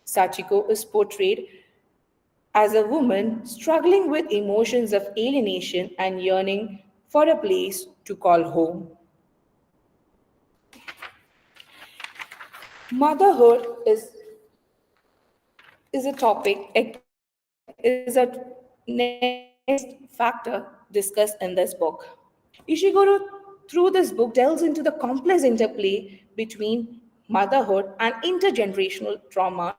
[SPEAKER 14] Sachiko is portrayed as a woman struggling with emotions of alienation and yearning for a place to call home. Motherhood is a topic, is a next factor discussed in this book. Ishiguro, through this book, delves into the complex interplay between motherhood and intergenerational trauma,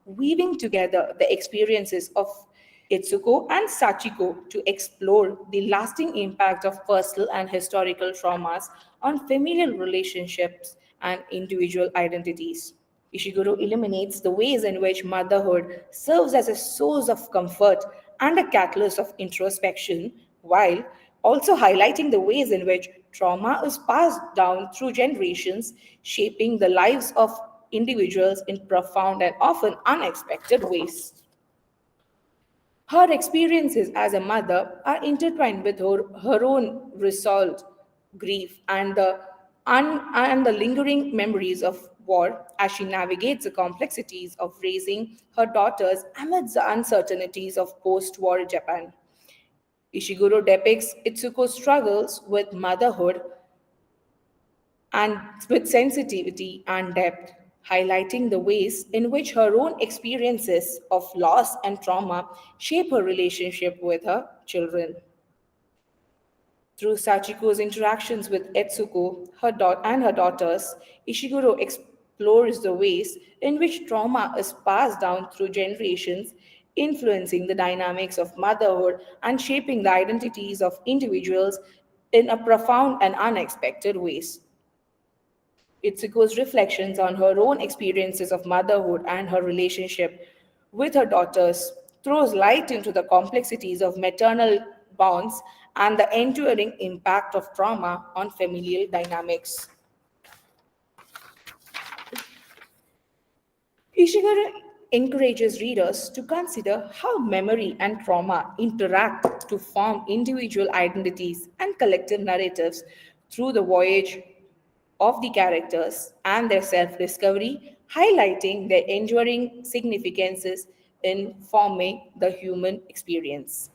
[SPEAKER 14] weaving together the experiences of Itsuko and Sachiko to explore the lasting impact of personal and historical traumas on familial relationships and individual identities. Ishiguro illuminates the ways in which motherhood serves as a source of comfort and a catalyst of introspection, while also highlighting the ways in which trauma is passed down through generations, shaping the lives of individuals in profound and often unexpected ways. Her experiences as a mother are intertwined with her own resolved grief and the and the lingering memories of war as she navigates the complexities of raising her daughters amidst the uncertainties of post war Japan. Ishiguro depicts Itsuko's struggles with motherhood and with sensitivity and depth, highlighting the ways in which her own experiences of loss and trauma shape her relationship with her children. Through Sachiko's interactions with Etsuko and her daughters, Ishiguro explores the ways in which trauma is passed down through generations, influencing the dynamics of motherhood and shaping the identities of individuals in a profound and unexpected ways. Itsuko's reflections on her own experiences of motherhood and her relationship with her daughters throws light into the complexities of maternal bonds and the enduring impact of trauma on familial dynamics. Ishiguro encourages readers to consider how memory and trauma interact to form individual identities and collective narratives through the voyage of the characters and their self discovery, highlighting their enduring significances in forming the human experience.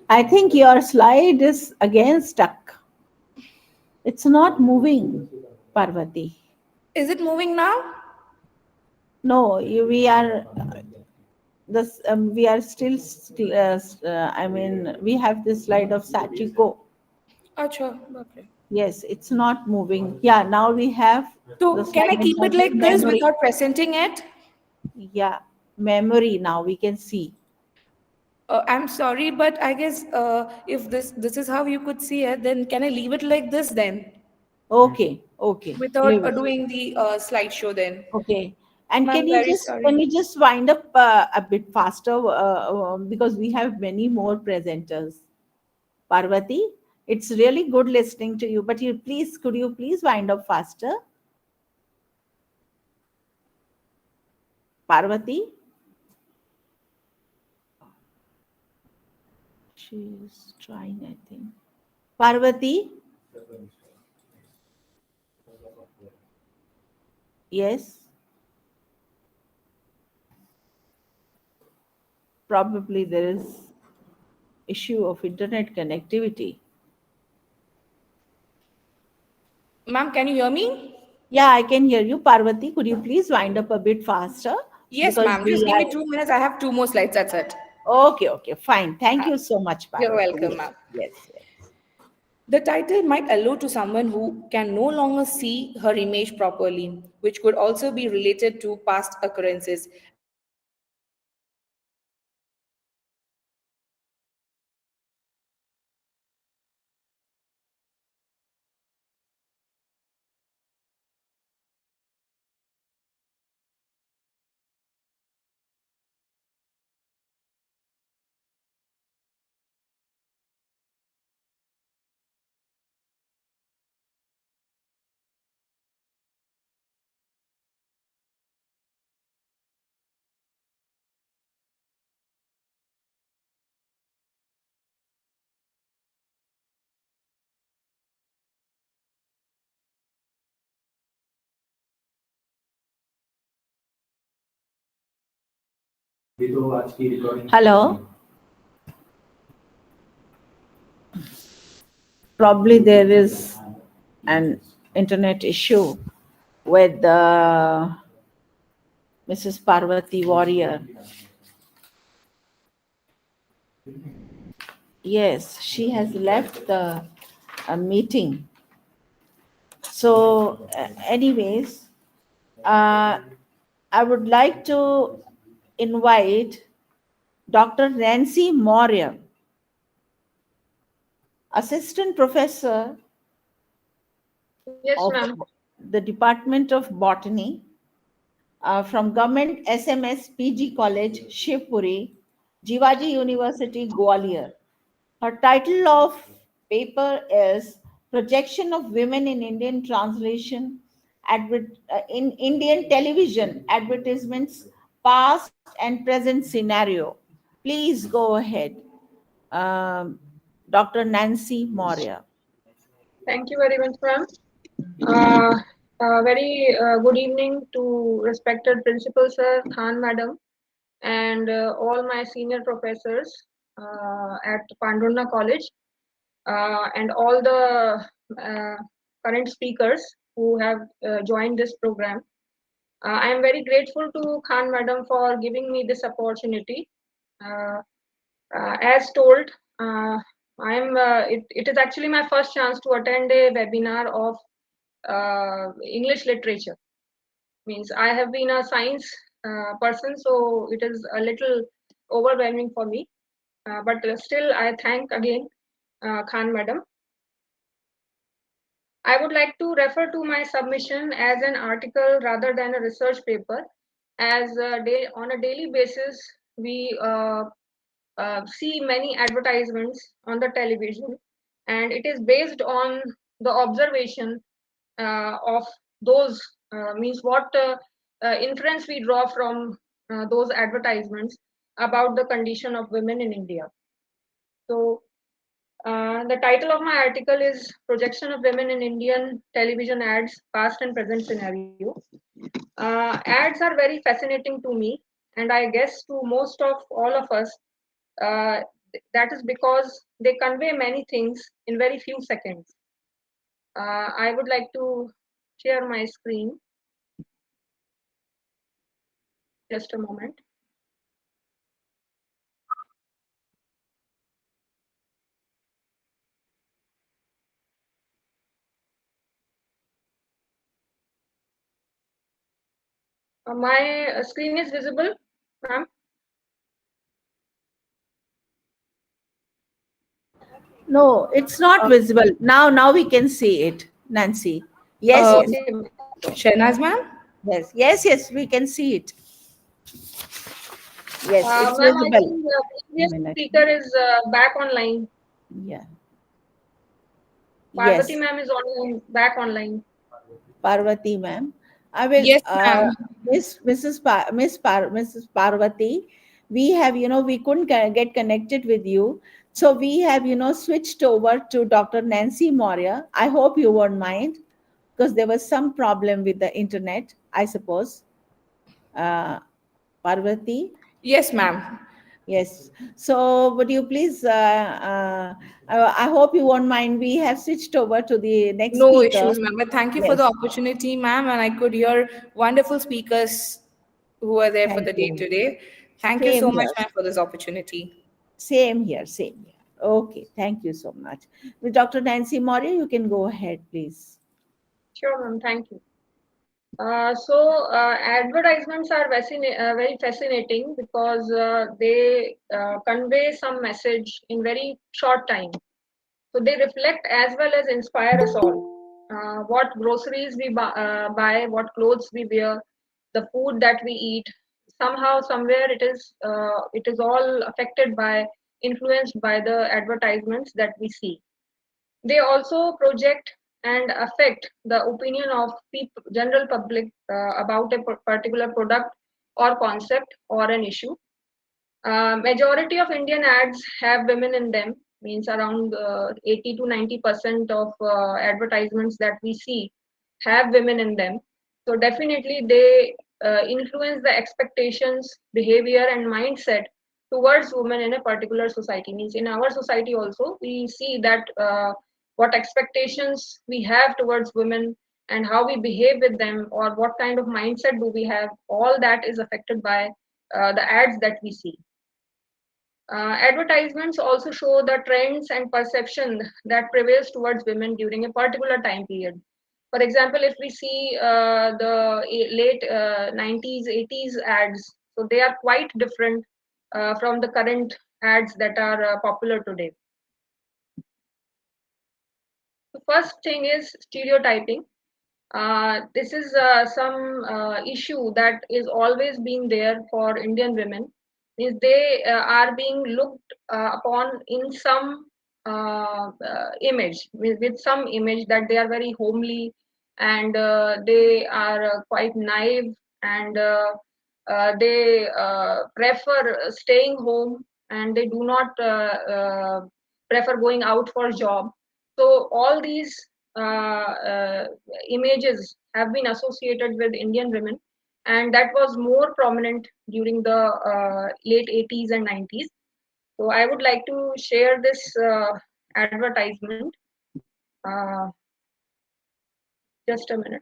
[SPEAKER 1] I think your slide is again stuck. It's not moving, Parvati.
[SPEAKER 14] Is it moving now?
[SPEAKER 1] No, we are this. We are still. I mean, we have this slide of Sachiko.
[SPEAKER 14] Acha, bapre.
[SPEAKER 1] Yes, it's not moving. Yeah, now we have the
[SPEAKER 14] So, can I
[SPEAKER 1] slide
[SPEAKER 14] keep it
[SPEAKER 1] entitled
[SPEAKER 14] like this
[SPEAKER 1] memory.
[SPEAKER 14] without presenting it?
[SPEAKER 1] Yeah, memory. Now we can see.
[SPEAKER 14] I'm sorry, but I guess if this is how you could see it, then can I leave it like this then,
[SPEAKER 1] Okay, okay.
[SPEAKER 14] without
[SPEAKER 1] Leave it.
[SPEAKER 14] doing the slideshow then?
[SPEAKER 1] Okay. And
[SPEAKER 14] I'm very sorry.
[SPEAKER 1] can you just wind up a bit faster because we have many more presenters. Parvati, it's really good listening to you, but could you please wind up faster? Parvati? She's trying, I think. Parvati? Yes? Probably there is issue of internet connectivity.
[SPEAKER 14] Ma'am, can you hear me?
[SPEAKER 1] Yeah, I can hear you. Parvati, could you please wind up a bit faster?
[SPEAKER 14] Yes,
[SPEAKER 1] Because
[SPEAKER 14] ma'am. Just
[SPEAKER 1] we
[SPEAKER 14] give me
[SPEAKER 1] are
[SPEAKER 14] 2 minutes. I have two more slides. That's it.
[SPEAKER 1] okay, okay, fine. Thank you so much,
[SPEAKER 14] You're
[SPEAKER 1] Parvati.
[SPEAKER 14] welcome, ma'am.
[SPEAKER 1] Yes, yes.
[SPEAKER 14] The title might allude to someone who can no longer see her image properly, which could also be related to past occurrences, as Ishiguro explores the ways in which trauma shapes the identities of individuals in a profound and unexpected ways.
[SPEAKER 1] Hello. Probably there is an internet issue with Mrs. Parvati Warrior. Yes, she has left the meeting. So, anyways, uh, I would like to invite Dr. Nancy Moria, Assistant Professor
[SPEAKER 15] Yes,
[SPEAKER 1] of
[SPEAKER 15] ma'am.
[SPEAKER 1] the Department of Botany from Government SMS PG College, Shivpuri, Jivaji University, Gwalior. Her title of paper is Projection of Women in Indian Translation in Indian Television Advertisements, Past and Present Scenario. Please go ahead, um, Dr. Nancy Moria.
[SPEAKER 15] Thank you very much, ma'am. Very good evening to respected Principal Sir, Khan Madam, and all my senior professors at Pandhurna College, and all the current speakers who have joined this program. I am very grateful to Khan Madam for giving me this opportunity. Uh, as told, it is actually my first chance to attend a webinar of English literature. Means I have been a science person, so it is a little overwhelming for me. But still, I thank again Khan Madam. I would like to refer to my submission as an article rather than a research paper, as on a daily basis we see many advertisements on the television, and it is based on the observation of those means what inference we draw from those advertisements about the condition of women in India. So the title of my article is Projection of Women in Indian Television Ads, Past and Present Scenario. Ads are very fascinating to me, and I guess to most of all of us. Uh, that is because they convey many things in very few seconds. I would like to share my screen. Just a moment. My screen is visible, ma'am.
[SPEAKER 1] No, it's not visible. Now we can see it, Nancy. Yes, yes.
[SPEAKER 15] Okay.
[SPEAKER 14] Shahnaz ma'am?
[SPEAKER 1] Yes, we can see it. Yes, it's
[SPEAKER 15] Ma'am, I
[SPEAKER 1] visible.
[SPEAKER 15] think the previous speaker is back online.
[SPEAKER 1] Yeah.
[SPEAKER 15] Parvati
[SPEAKER 1] Yes,
[SPEAKER 15] ma'am is online, back online.
[SPEAKER 1] Parvati ma'am. I will,
[SPEAKER 14] Yes, ma'am.
[SPEAKER 1] Mrs. Parvati, we have, we couldn't get connected with you. So we have, switched over to Dr. Nancy Moria. I hope you won't mind because there was some problem with the internet, I suppose. Parvati?
[SPEAKER 14] Yes, ma'am.
[SPEAKER 1] Yes. So would you please, I hope you won't mind. We have switched over to the next
[SPEAKER 14] No
[SPEAKER 1] speaker.
[SPEAKER 14] issues, ma'am. But thank you for the
[SPEAKER 1] Yes.
[SPEAKER 14] opportunity, ma'am. And I could hear wonderful speakers who are there for
[SPEAKER 1] Thank
[SPEAKER 14] the day
[SPEAKER 1] you.
[SPEAKER 14] today. Thank you
[SPEAKER 1] Same
[SPEAKER 14] so much,
[SPEAKER 1] here.
[SPEAKER 14] ma'am, for this opportunity.
[SPEAKER 1] Same here. Same here. Okay. Thank you so much. With Dr. Nancy Moria, you can go ahead, please.
[SPEAKER 15] Sure, ma'am. Thank you. So advertisements are very fascinating because they convey some message in very short time. So they reflect as well as inspire us all. What groceries we buy, what clothes we wear, the food that we eat. Somehow, somewhere, it is all affected by, influenced by the advertisements that we see. They also project and affect the opinion of people, general public about a particular product or concept or an issue. Majority of Indian ads have women in them, means around 80 to 90% of advertisements that we see have women in them. So definitely they influence the expectations, behavior, and mindset towards women in a particular society. Means in our society also we see that what expectations we have towards women and how we behave with them, or what kind of mindset do we have. All that is affected by the ads that we see. Advertisements also show the trends and perception that prevails towards women during a particular time period. For example, if we see the late 90s, 80s ads, so they are quite different from the current ads that are popular today. The first thing is stereotyping. This is some issue that is always been there for Indian women. Is they are being looked upon in some image, with some image that they are very homely, and they are quite naive, and they prefer staying home, and they do not prefer going out for job. So all these images have been associated with Indian women, and that was more prominent during the late 80s and 90s. So I would like to share this advertisement. Uh, just a minute.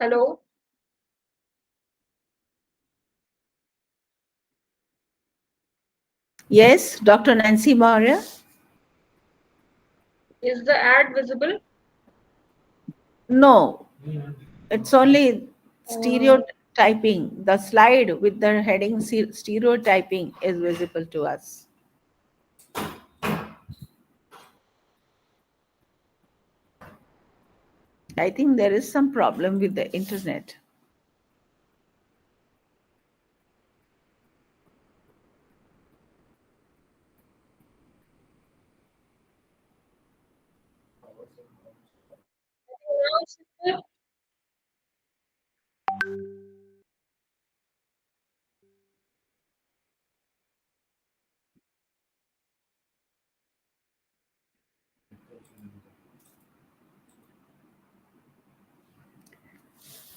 [SPEAKER 15] Hello.
[SPEAKER 1] Yes, Dr. Nancy Maurya.
[SPEAKER 15] Is the ad visible?
[SPEAKER 1] No, it's only
[SPEAKER 15] Uh,
[SPEAKER 1] stereotyping. The slide with the heading stereotyping is visible to us. I think there is some problem with the internet.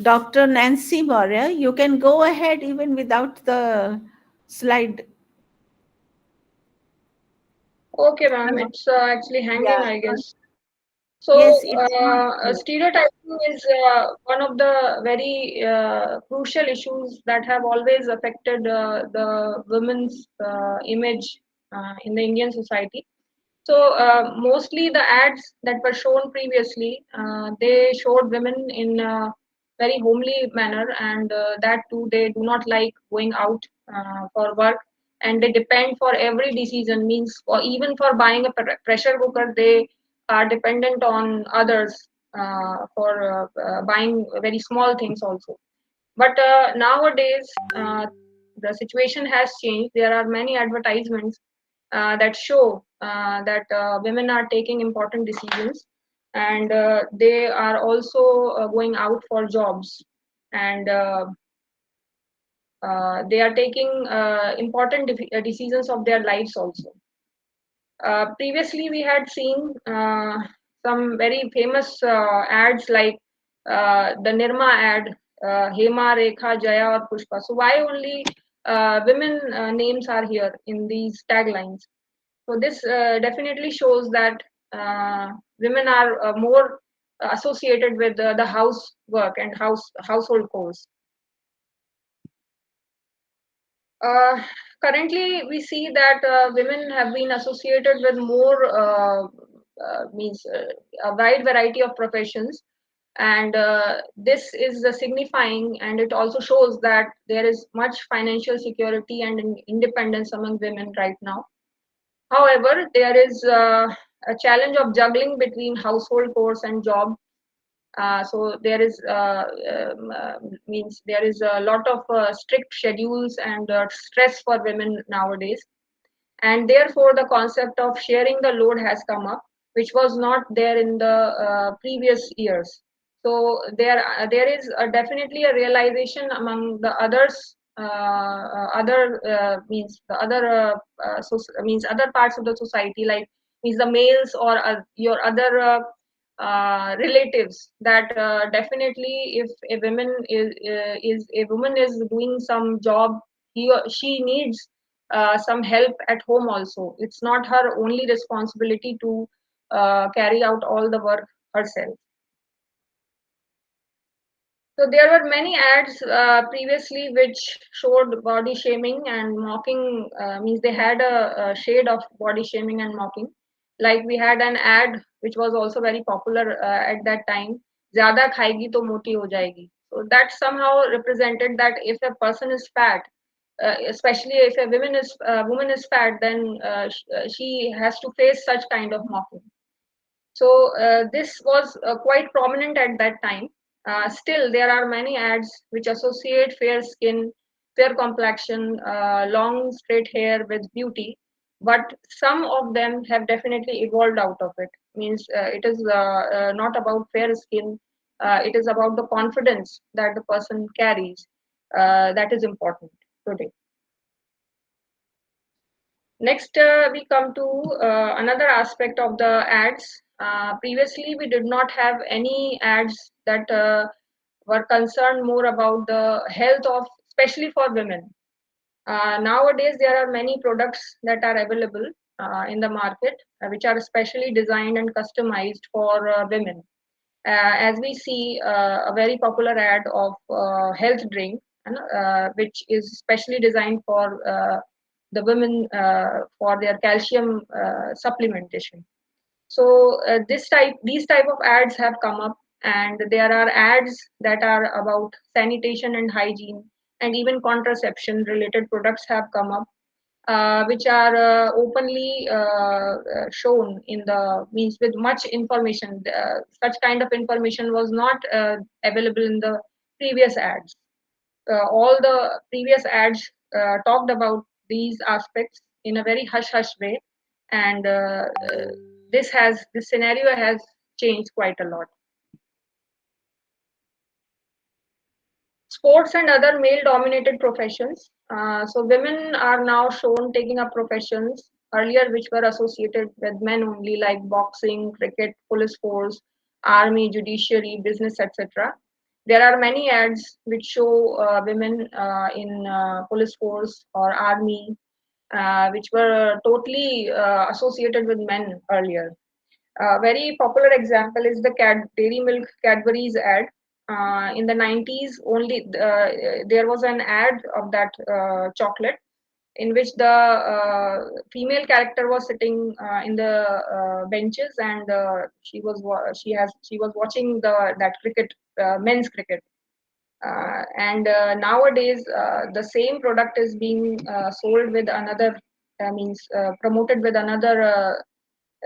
[SPEAKER 1] Dr. Nancy Maurya, you can go ahead even without the slide.
[SPEAKER 15] Okay, ma'am. It's actually hanging,
[SPEAKER 1] Yeah.
[SPEAKER 15] I guess. So,
[SPEAKER 1] Yes, it's not.
[SPEAKER 15] stereotyping is one of the very crucial issues that have always affected the women's image in the Indian society. So, mostly the ads that were shown previously, they showed women in a very homely manner, and that too, they do not like going out for work, and they depend for every decision. Means, or even for buying a pressure cooker, they are dependent on others for buying very small things also. But nowadays, the situation has changed. There are many advertisements that show that women are taking important decisions, and they are also going out for jobs, and they are taking important decisions of their lives also. Previously, we had seen some very famous ads like the Nirma ad, Hema, Rekha, Jaya, or Pushpa. So, why only women names are here in these taglines? So, this definitely shows that women are more associated with the housework and household chores. Uh, Currently, we see that women have been associated with more means a wide variety of professions, and this is signifying, and it also shows that there is much financial security and independence among women right now. However, there is a challenge of juggling between household chores and job. So there is means there is a lot of strict schedules and stress for women nowadays, and therefore the concept of sharing the load has come up, which was not there in the previous years. So there is definitely a realization among the others other means the other means other parts of the society, like means the males or your other relatives, that definitely if a woman is a woman is doing some job, he or she needs some help at home also. It's not her only responsibility to carry out all the work herself. So there were many ads previously which showed body shaming and mocking. Means they had a shade of body shaming and mocking. Like we had an ad which was also very popular at that time. "Zyada khayegi to moti ho jayegi." So that somehow represented that if a person is fat, especially if a woman is fat, then she has to face such kind of mocking. So this was quite prominent at that time. Still, there are many ads which associate fair skin, fair complexion, long straight hair with beauty, but some of them have definitely evolved out of it. Means it is not about fair skin, it is about the confidence that the person carries. That is important today. Next, we come to another aspect of the ads. Previously, we did not have any ads that were concerned more about the health of, especially for women. Nowadays, there are many products that are available in the market, which are specially designed and customized for women. As we see a very popular ad of health drink, which is specially designed for the women for their calcium supplementation. So these type of ads have come up, and there are ads that are about sanitation and hygiene, and even contraception related products have come up, which are openly shown in the means with much information. Such kind of information was not available in the previous ads. All the previous ads talked about these aspects in a very hush hush way, and this scenario has changed quite a lot. Sports and other male dominated professions. So women are now shown taking up professions earlier which were associated with men only, like boxing, cricket, police force, army, judiciary, business, etc. There are many ads which show women in police force or army, which were totally associated with men earlier. A very popular example is the Dairy Milk Cadbury's ad. In the 90s, only there was an ad of that chocolate in which the female character was sitting in the benches, and she was watching that cricket, men's cricket. And nowadays, the same product is being sold with another, means promoted with another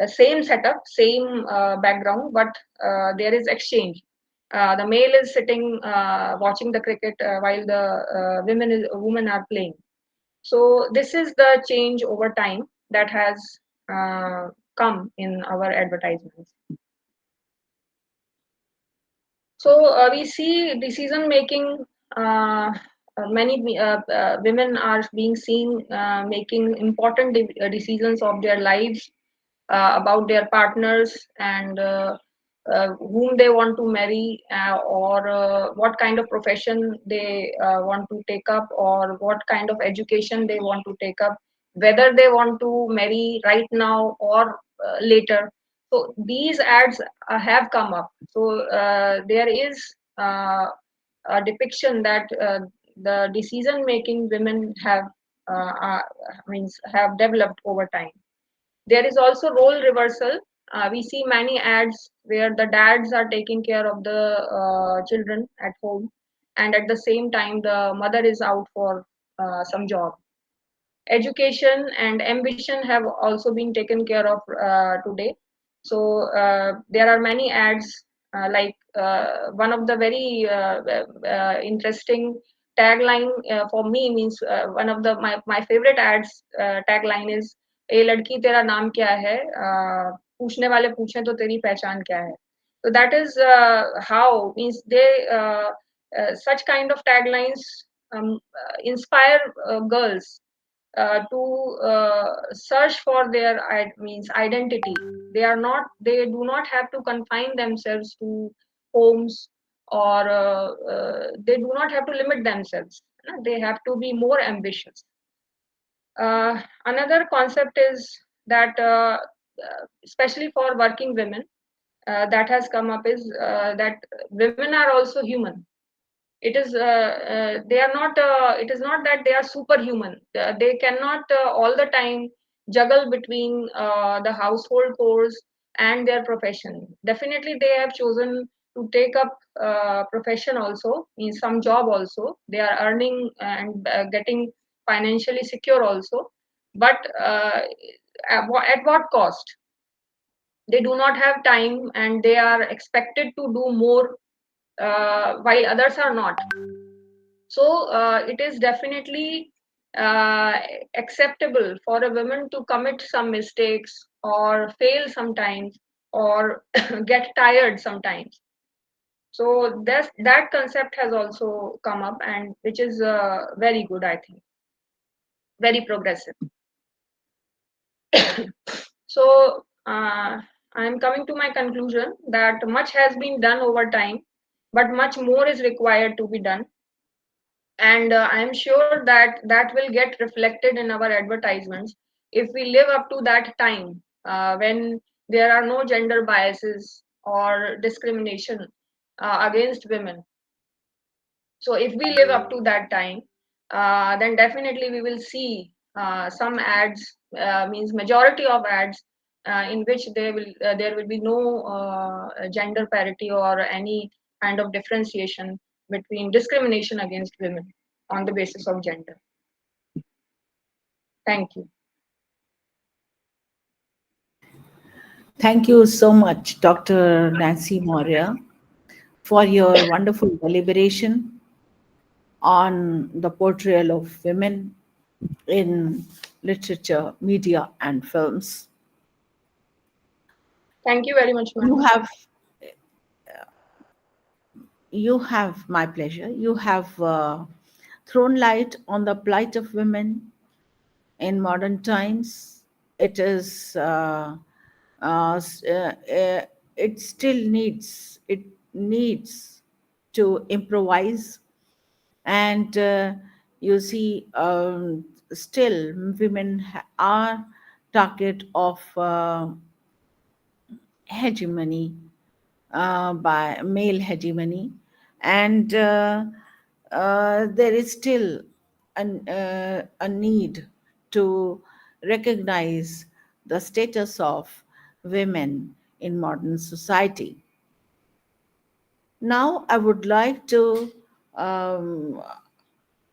[SPEAKER 15] same setup, same background, but there is exchange. The male is sitting watching the cricket while the women are playing. So this is the change over time that has come in our advertisements. So we see decision making. Many women are being seen making important decisions of their lives, about their partners, and whom they want to marry, or what kind of profession they want to take up, or what kind of education they want to take up, whether they want to marry right now or later. So these ads have come up. So there is a depiction that the decision making women have means have developed over time. There is also role reversal. We see many ads where the dads are taking care of the children at home, and at the same time the mother is out for some job. Education and ambition have also been taken care of today. So there are many ads, like one of the very interesting tagline for me, means one of the my favorite ads tagline is, ए लड़की तेरा नाम क्या है, पूछने वाले पूछें तो तेरी पहचान क्या है. So that is how, means they such kind of taglines inspire girls to search for their means identity. They do not have to confine themselves to homes, or they do not have to limit themselves. They have to be more ambitious. Another concept is that especially for working women, that has come up is that women are also human. It is they are not it is not that they are superhuman. They cannot all the time juggle between the household chores and their profession. Definitely they have chosen to take up profession also, in some job also. They are earning and getting financially secure also, but at what cost? They do not have time and they are expected to do more while others are not. So it is definitely uh, acceptable for a woman to commit some mistakes or fail sometimes or get tired sometimes. So that concept has also come up, and which is very good, I think, very progressive. So I'm coming to my conclusion that much has been done over time, but much more is required to be done. And I'm sure that that will get reflected in our advertisements if we live up to that time when there are no gender biases or discrimination against women. So if we live up to that time, then definitely we will see some ads, means majority of ads, in which there will be no gender parity or any kind of differentiation between discrimination against women on the basis of gender. Thank you.
[SPEAKER 1] Thank you so much, Dr. Nancy Moria, for your wonderful deliberation on the portrayal of women in literature, media, and films.
[SPEAKER 15] Thank you very much, ma'am.
[SPEAKER 1] You have my pleasure. You have thrown light on the plight of women in modern times. It is it still needs to improvise, and you see, still women are target of hegemony, by male hegemony, and there is still a need to recognize the status of women in modern society. Now, I would like to um,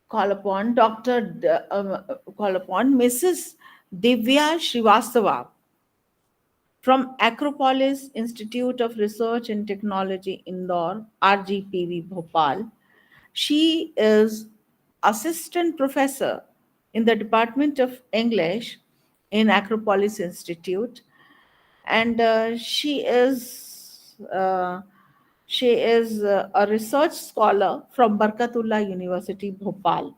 [SPEAKER 1] call upon call upon Mrs. Divya Srivastava from Acropolis Institute of Research and Technology, Indore, RGPV, Bhopal. She is assistant professor in the Department of English in Acropolis Institute, and she is a research scholar from Barkatullah University, Bhopal.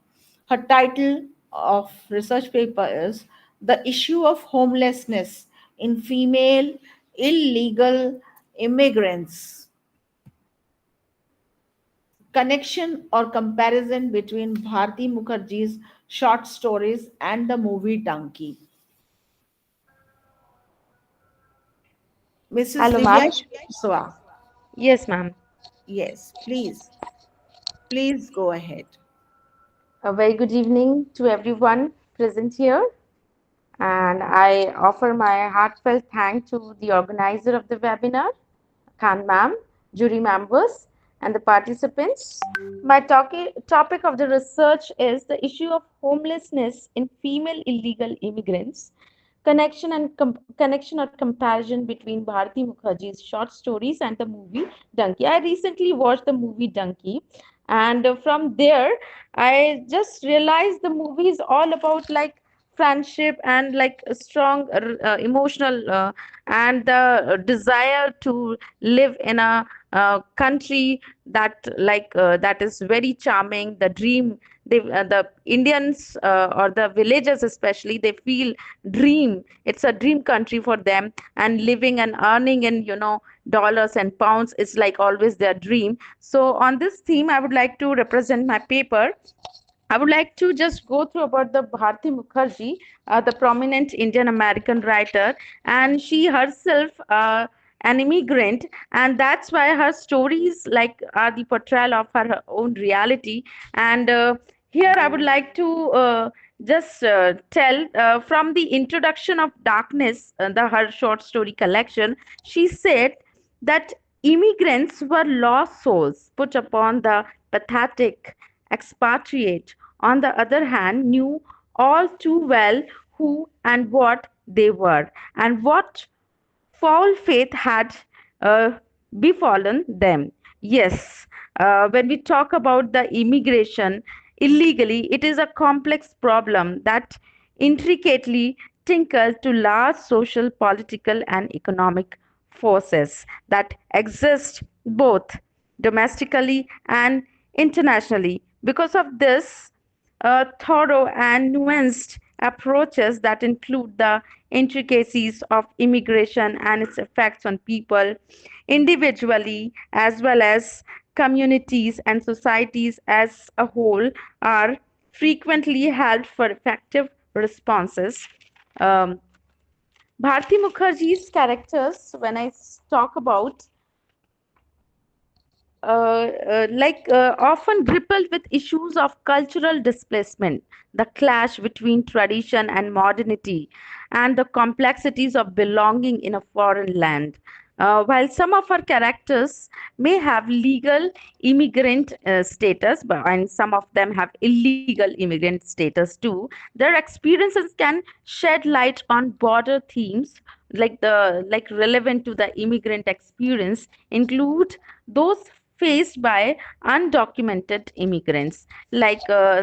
[SPEAKER 1] Her title of research paper is "The Issue of Homelessness in Female Illegal Immigrants: Connection or Comparison between Bharti Mukherjee's Short Stories and the Movie Donkey." Mrs.
[SPEAKER 16] Hello,
[SPEAKER 1] Divya
[SPEAKER 16] ma'am.
[SPEAKER 1] Srivastava.
[SPEAKER 16] Yes, ma'am.
[SPEAKER 1] Yes, please. Please go ahead.
[SPEAKER 16] A very good evening to everyone present here. And I offer my heartfelt thanks to the organizer of the webinar, Khan ma'am, jury members, and the participants. My topic of the research is the issue of homelessness in female illegal immigrants. Connection or comparison between Bharati Mukherjee's short stories and the movie Donkey. I recently watched the movie Donkey, and from there, I just realized the movie is all about like friendship and like a strong emotional and the desire to live in a country that that is very charming, the dream. The Indians or the villagers especially, they feel dream, it's a dream country for them, and living and earning in dollars and pounds is like always their dream. So on this theme I would like to represent my paper. I would like to just go through about the Bharti Mukherjee, the prominent Indian American writer, and she herself an immigrant, and that's why her stories like are the portrayal of her own reality. And here I would like to just tell from the introduction of Darkness, her short story collection. She said that immigrants were lost souls put upon the pathetic expatriate on the other hand, knew all too well who and what they were and what foul faith had uh, befallen them. Yes, when we talk about the immigration illegally, it is a complex problem that intricately tinkers to large social, political, and economic forces that exist both domestically and internationally. Because of this, thorough and nuanced approaches that include the intricacies of immigration and its effects on people individually as well as communities and societies as a whole are frequently held for effective responses. Um, Bharti Mukherjee's characters, when I talk about often grappled with issues of cultural displacement, the clash between tradition and modernity, and the complexities of belonging in a foreign land. While some of our characters may have legal immigrant status, and some of them have illegal immigrant status too, their experiences can shed light on broader themes like relevant to the immigrant experience include those faced by undocumented immigrants.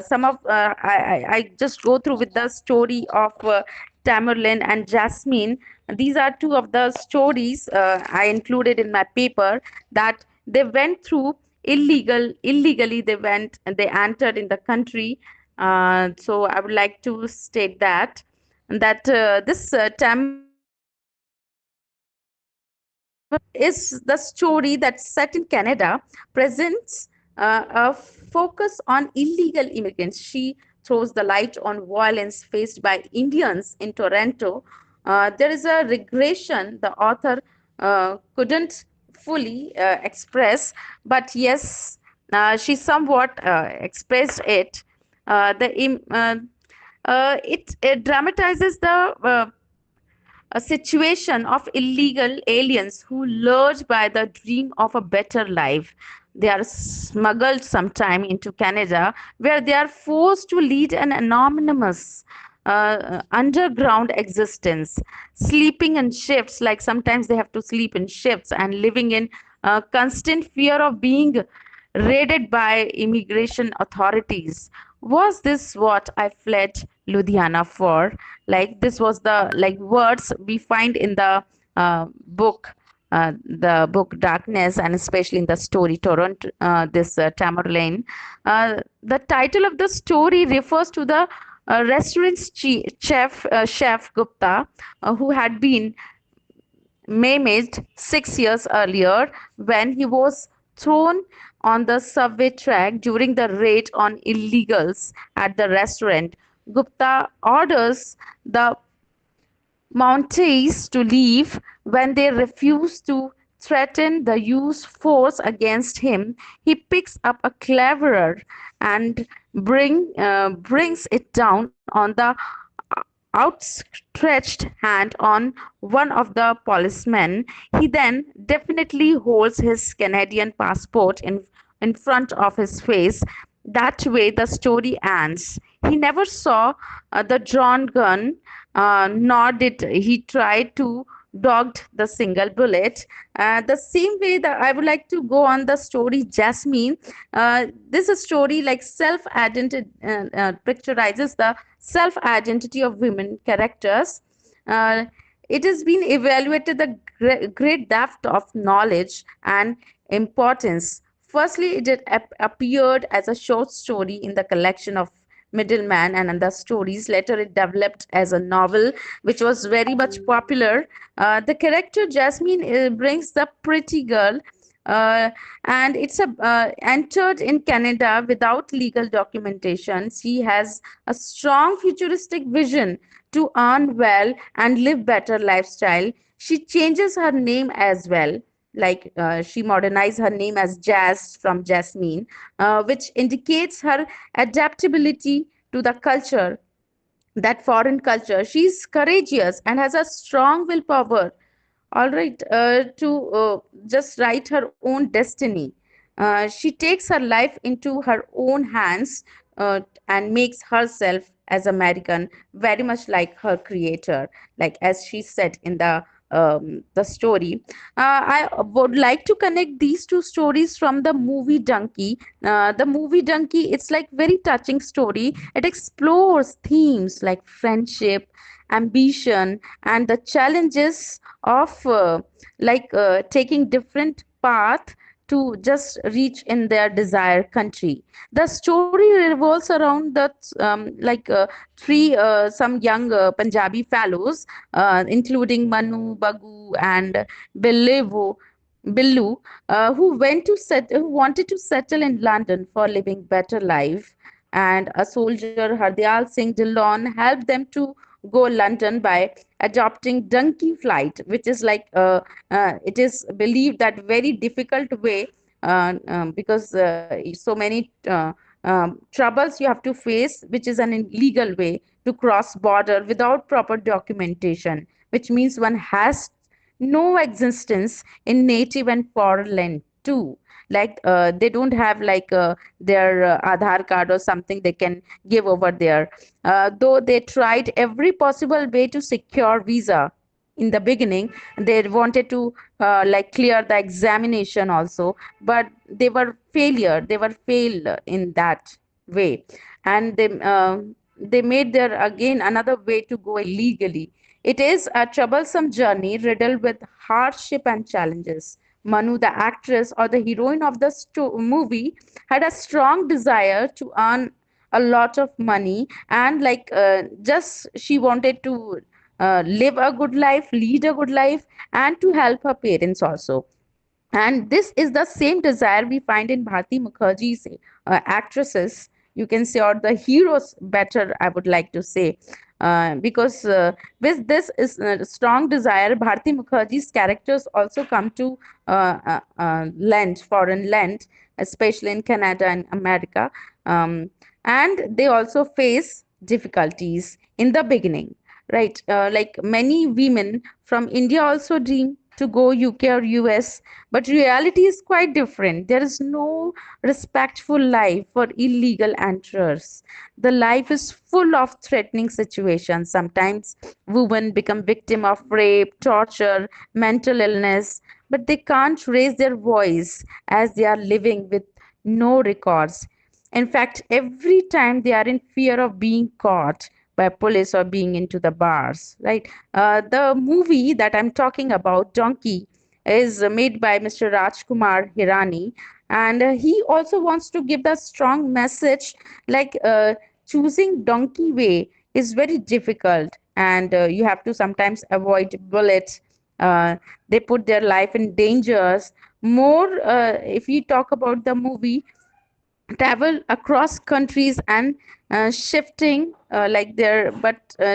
[SPEAKER 16] Some of I just go through with the story of Tamerlane and Jasmine. These are two of the stories I included in my paper that they went through illegally. They entered in the country. So I would like to state that this Tamerlane is the story that's set in Canada, presents a focus on illegal immigrants. She throws the light on violence faced by Indians in Toronto. There is a regression the author couldn't fully express, but yes, she somewhat expressed it. It dramatizes the a situation of illegal aliens who lurch by the dream of a better life. They are smuggled sometime into Canada, where they are forced to lead an anonymous underground existence, sleeping in shifts. Like sometimes they have to sleep in shifts and living in constant fear of being raided by immigration authorities. Was this what I fled Ludhiana for? Like this was the like words we find in the book Darkness, and especially in the story Toronto, this Tamerlane. The title of the story refers to the restaurant's chef Gupta, who had been maimed 6 years earlier when he was thrown on the subway track during the raid on illegals at the restaurant. Gupta orders the Mounties to leave when they refuse to threaten the use force against him. He picks up a cleverer and brings it down on the outstretched hand on one of the policemen. He then definitely holds his Canadian passport in front of his face. That way, the story ends. He never saw the drawn gun, nor did he try to dogged the single bullet. The same way that I would like to go on the story Jasmine. This is a story like self-identity picturizes the self-identity of women characters. Uh, it has been evaluated the great depth of knowledge and importance. Firstly, appeared as a short story in the collection of Middleman and other stories. Later, it developed as a novel, which was very much popular. The character Jasmine brings the pretty girl, uh, and it's entered in Canada without legal documentation. She has a strong futuristic vision to earn well and live better lifestyle. She changes her name as well. She modernized her name as Jazz from Jasmine, which indicates her adaptability to the culture, that foreign culture. She's courageous and has a strong willpower, all right, to just write her own destiny. She takes her life into her own hands and makes herself as American very much like her creator, like as she said in the story. I would like to connect these two stories from the movie Donkey. The movie Donkey, it's like very touching story. It explores themes like friendship, ambition, and the challenges of taking different path to just reach in their desired country. The story revolves around the three some young Punjabi fellows, including Manu, Bagu, and Billu, who wanted to settle in London for living better life. And a soldier, Hardyal Singh Dillon, helped them to go London by adopting donkey flight, which is it is believed that very difficult way, because so many troubles you have to face, which is an illegal way to cross border without proper documentation, which means one has no existence in native and foreign land too. They don't have their Aadhaar card or something they can give over there. Though they tried every possible way to secure visa in the beginning, they wanted to clear the examination also, but they were failed in that way. And they made their again another way to go illegally. It is a troublesome journey riddled with hardship and challenges. Manu, the actress or the heroine of the movie, had a strong desire to earn a lot of money, and just she wanted to live a good life, lead a good life, and to help her parents also. And this is the same desire we find in Bharti Mukherjee's actresses, you can say, or the heroes better, I would like to say. Because with this is strong desire, Bharti Mukherjee's characters also come to foreign land, especially in Canada and America. Um, and they also face difficulties in the beginning, right? Like many women from India also dream to go UK or US, but reality is quite different. There is no respectful life for illegal enterers. The life is full of threatening situations. Sometimes women become victim of rape, torture, mental illness, but they can't raise their voice as they are living with no records. In fact, every time they are in fear of being caught by police or being into the bars, right? The movie that I'm talking about, Donkey, is made by Mr. Rajkumar Hirani, and he also wants to give the strong message choosing donkey way is very difficult, and you have to sometimes avoid bullets. They put their life in dangers. More, if we talk about the movie, travel across countries and shifting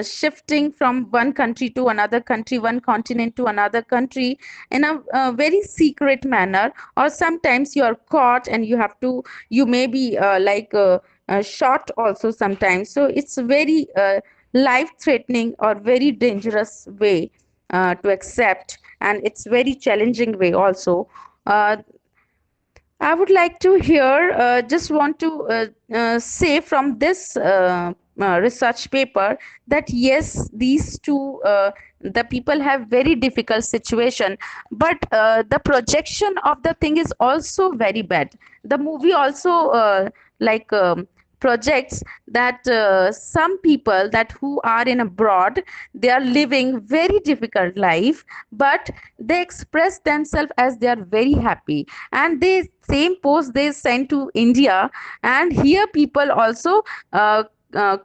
[SPEAKER 16] shifting from one country to another country, one continent to another country, in a very secret manner, or sometimes you are caught and you may be shot also sometimes. So it's a very life threatening or very dangerous way to accept, and it's very challenging way also. I would like to hear, just want to say from this research paper that yes, these two, the people have very difficult situation, but the projection of the thing is also very bad. The movie also like projects that some people that who are in abroad, they are living very difficult life, but they express themselves as they are very happy, and they same post they send to India, and here people also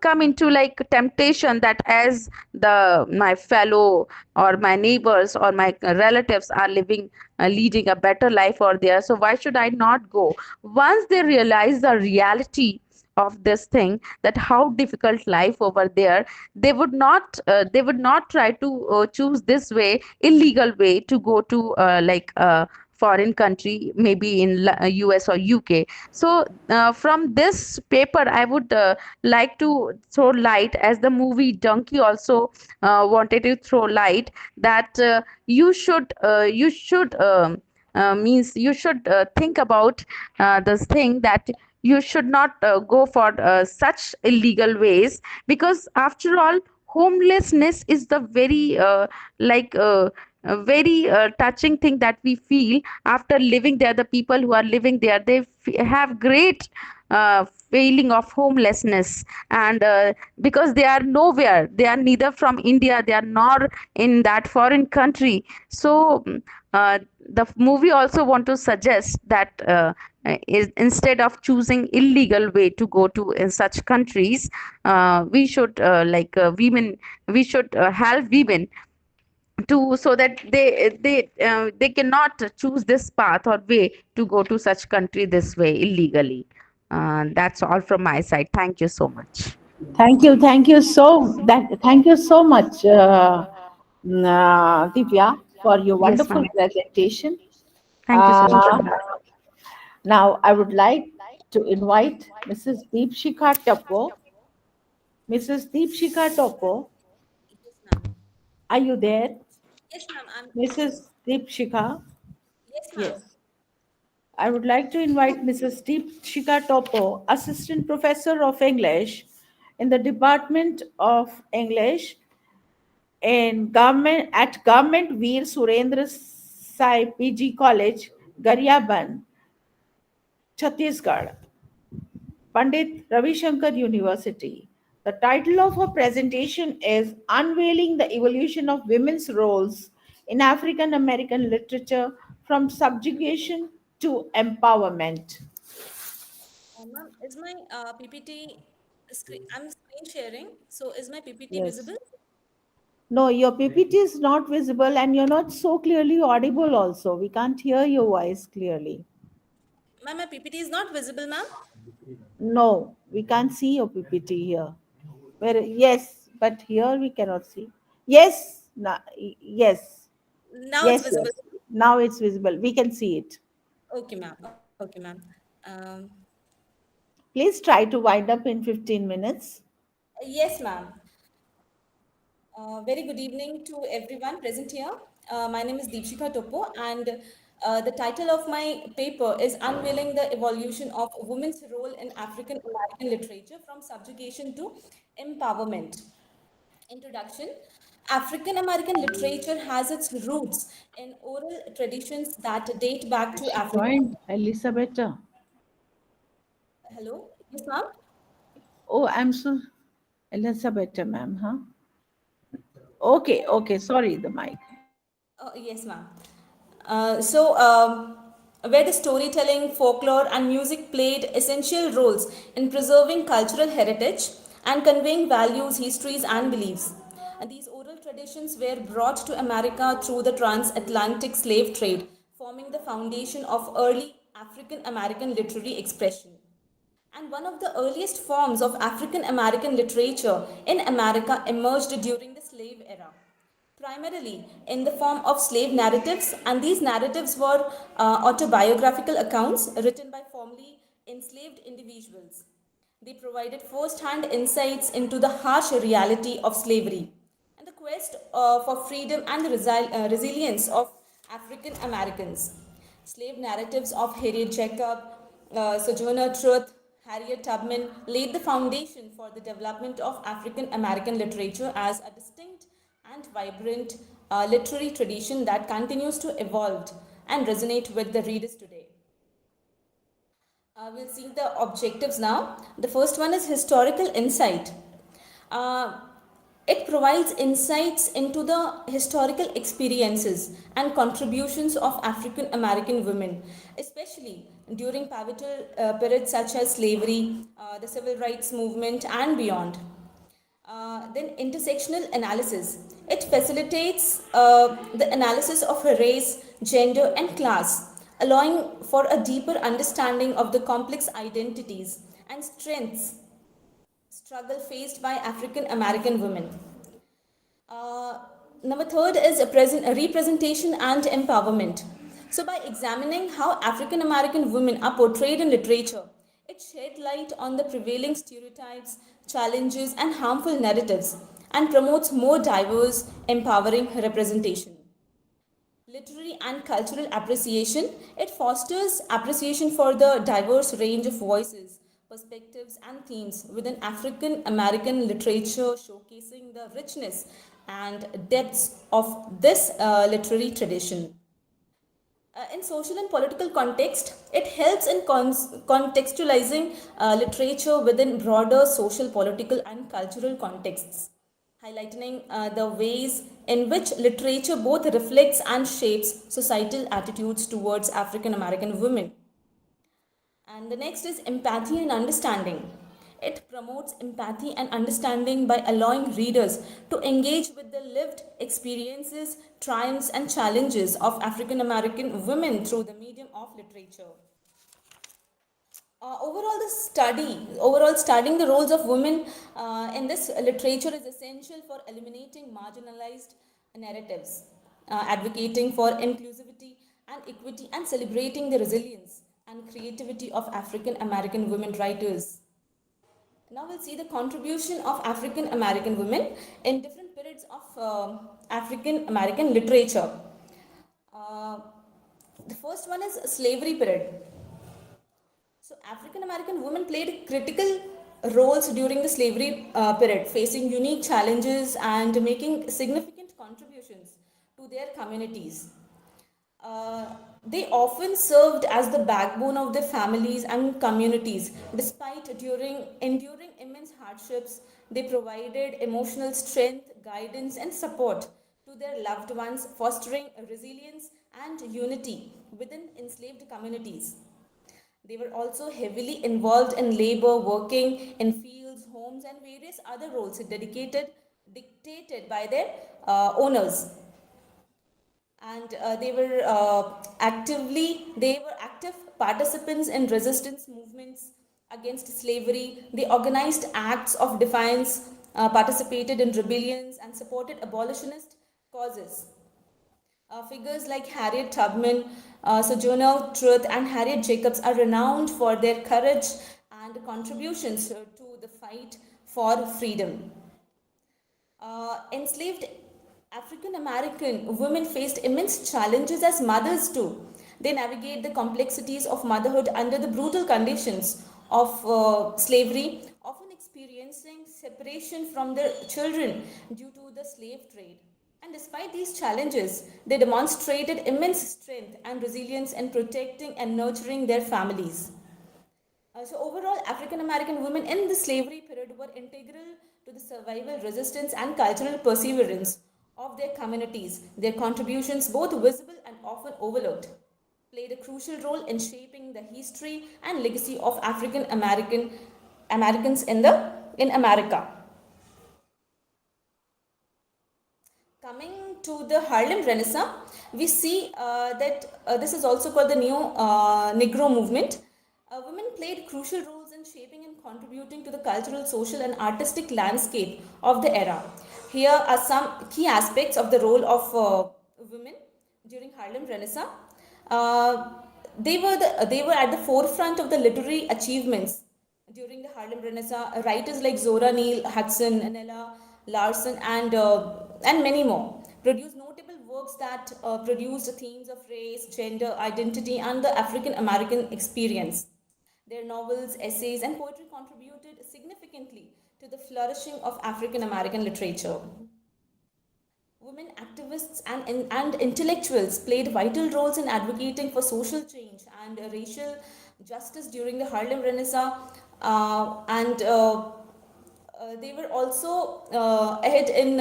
[SPEAKER 16] come into like temptation that as the my fellow or my neighbors or my relatives are living leading a better life over there, so why should I not go? Once they realize the reality of this thing, that how difficult life over there, they would not try to choose this way, illegal way, to go to foreign country, maybe in US or UK. So from this paper I would like to throw light, as the movie Donkey also wanted to throw light, that you should means you should think about this thing, that you should not go for such illegal ways, because after all, homelessness is the very like a very touching thing that we feel after living there. The people who are living there, they have great feeling of homelessness, and because they are nowhere, they are neither from India, they are nor in that foreign country. So the movie also want to suggest that instead of choosing illegal way to go to in such countries, we should women, we should help women to, so that they cannot choose this path or way to go to such country this way illegally. That's all from my side. Thank you so much.
[SPEAKER 1] Thank you so much, Divya, for your
[SPEAKER 16] Yes,
[SPEAKER 1] wonderful
[SPEAKER 16] ma'am.
[SPEAKER 1] presentation.
[SPEAKER 16] Thank you so much,
[SPEAKER 1] Uh,
[SPEAKER 16] ma'am.
[SPEAKER 1] Now, I would like to invite Mrs. Deepshika Topo. Mrs. Deepshika Topo, are you there?
[SPEAKER 17] Yes, ma'am.
[SPEAKER 1] Mrs. Deepshika?
[SPEAKER 17] Yes, ma'am.
[SPEAKER 1] Yes. I would like to invite Mrs. Deepshika Topo, Assistant Professor of English in the Department of English at Government Veer Surendra Sai PG College, Garyaban, Chhattisgarh. Pandit Ravi Shankar University. The title of her presentation is Unveiling the Evolution of Women's Roles in African American Literature from Subjugation to Empowerment.
[SPEAKER 17] Ma'am, is my PPT screen? I'm screen sharing. So is my PPT
[SPEAKER 1] Yes.
[SPEAKER 17] visible?
[SPEAKER 1] No, your PPT is not visible and you're not so clearly audible also. We can't hear your voice clearly.
[SPEAKER 17] Ma'am, my PPT is not visible, ma'am.
[SPEAKER 1] No, we can't see your PPT here. Yes, but here we cannot see. Yes, yes,
[SPEAKER 17] Now it's
[SPEAKER 1] yes,
[SPEAKER 17] visible.
[SPEAKER 1] yes. Now it's visible. We can see it.
[SPEAKER 17] Okay, ma'am. Okay, ma'am.
[SPEAKER 1] Please try to wind up in 15 minutes.
[SPEAKER 17] Yes, ma'am. Very good evening to everyone present here. My name is Deepshika Topo, and the title of my paper is Unveiling the Evolution of Women's Role in African American Literature from Subjugation to Empowerment. Introduction. African American literature has its roots in oral traditions that date back to
[SPEAKER 1] She
[SPEAKER 17] Africa.
[SPEAKER 1] joined Elizabeth.
[SPEAKER 17] Hello? Yes, ma'am?
[SPEAKER 1] Oh, I'm so Elizabeth, ma'am, huh? Okay, okay. Sorry, the mic.
[SPEAKER 17] Yes, ma'am. Where the storytelling, folklore, and music played essential roles in preserving cultural heritage and conveying values, histories, and beliefs. And these oral traditions were brought to America through the transatlantic slave trade, forming the foundation of early African American literary expression. And one of the earliest forms of African American literature in America emerged during the slave era, primarily in the form of slave narratives, and these narratives were autobiographical accounts written by formerly enslaved individuals. They provided first hand insights into the harsh reality of slavery and the quest for freedom and the resilience of African Americans. Slave narratives of Harriet Jacob, Sojourner Truth, Harriet Tubman laid the foundation for the development of African American literature as a distinct and vibrant literary tradition that continues to evolve and resonate with the readers today. We'll see the objectives now. The first one is historical insight. Uh, it provides insights into the historical experiences and contributions of African American women, especially during pivotal periods such as slavery, the civil rights movement, and beyond. Then intersectional analysis. It facilitates the analysis of race, gender, and class, allowing for a deeper understanding of the complex identities and strengths struggle faced by African American women. Uh, Number third is a representation and empowerment. So, by examining how African American women are portrayed in literature, it shed light on the prevailing stereotypes, challenges, and harmful narratives, and promotes more diverse, empowering representation. literary and cultural appreciation. It fosters appreciation for the diverse range of voices, perspectives, and themes within African American literature, showcasing the richness and depths of this literary tradition. In social and political context, it helps in contextualizing literature within broader social, political, and cultural contexts, highlighting the ways in which literature both reflects and shapes societal attitudes towards African American women. And the next is empathy and understanding. It promotes empathy and understanding by allowing readers to engage with the lived experiences, triumphs, and challenges of African American women through the medium of literature. Overall, studying the roles of women in this literature is essential for eliminating marginalized narratives, advocating for inclusivity and equity, and celebrating the resilience and creativity of African American women writers. Now we'll see the contribution of African American women in different periods of African American literature. Uh, the first one is slavery period. So African American women played critical roles during the slavery period, facing unique challenges and making significant contributions to their communities. They often served as the backbone of their families and communities. Despite enduring immense hardships, they provided emotional strength, guidance, and support to their loved ones, fostering resilience and unity within enslaved communities. They were also heavily involved in labor, working in fields, homes, and various other roles dictated by their owners. And they were active participants in resistance movements against slavery. They organized acts of defiance, participated in rebellions, and supported abolitionist causes. Figures like Harriet Tubman, Sojourner Truth, and Harriet Jacobs are renowned for their courage and contributions to the fight for freedom. Enslaved African American women faced immense challenges as mothers too. They navigate the complexities of motherhood under the brutal conditions of slavery, often experiencing separation from their children due to the slave trade. And despite these challenges, they demonstrated immense strength and resilience in protecting and nurturing their families. So overall, African American women in the slavery period were integral to the survival, resistance, and cultural perseverance of their communities. Their contributions, both visible and often overlooked, played a crucial role in shaping the history and legacy of African Americans in America. Coming to the Harlem Renaissance, we see that this is also called the new Negro movement. Women played crucial roles in shaping and contributing to the cultural, social, and artistic landscape of the era. Here are some key aspects of the role of women during Harlem Renaissance. They were at the forefront of the literary achievements during the Harlem Renaissance. Writers like Zora Neale Hudson, Nella Larson, and many more produced notable works that produced themes of race, gender, identity, and the African American experience. Their novels, essays, and poetry contributed significantly to the flourishing of African American literature. Women activists and intellectuals played vital roles in advocating for social change and racial justice during the Harlem Renaissance, and they were also ahead in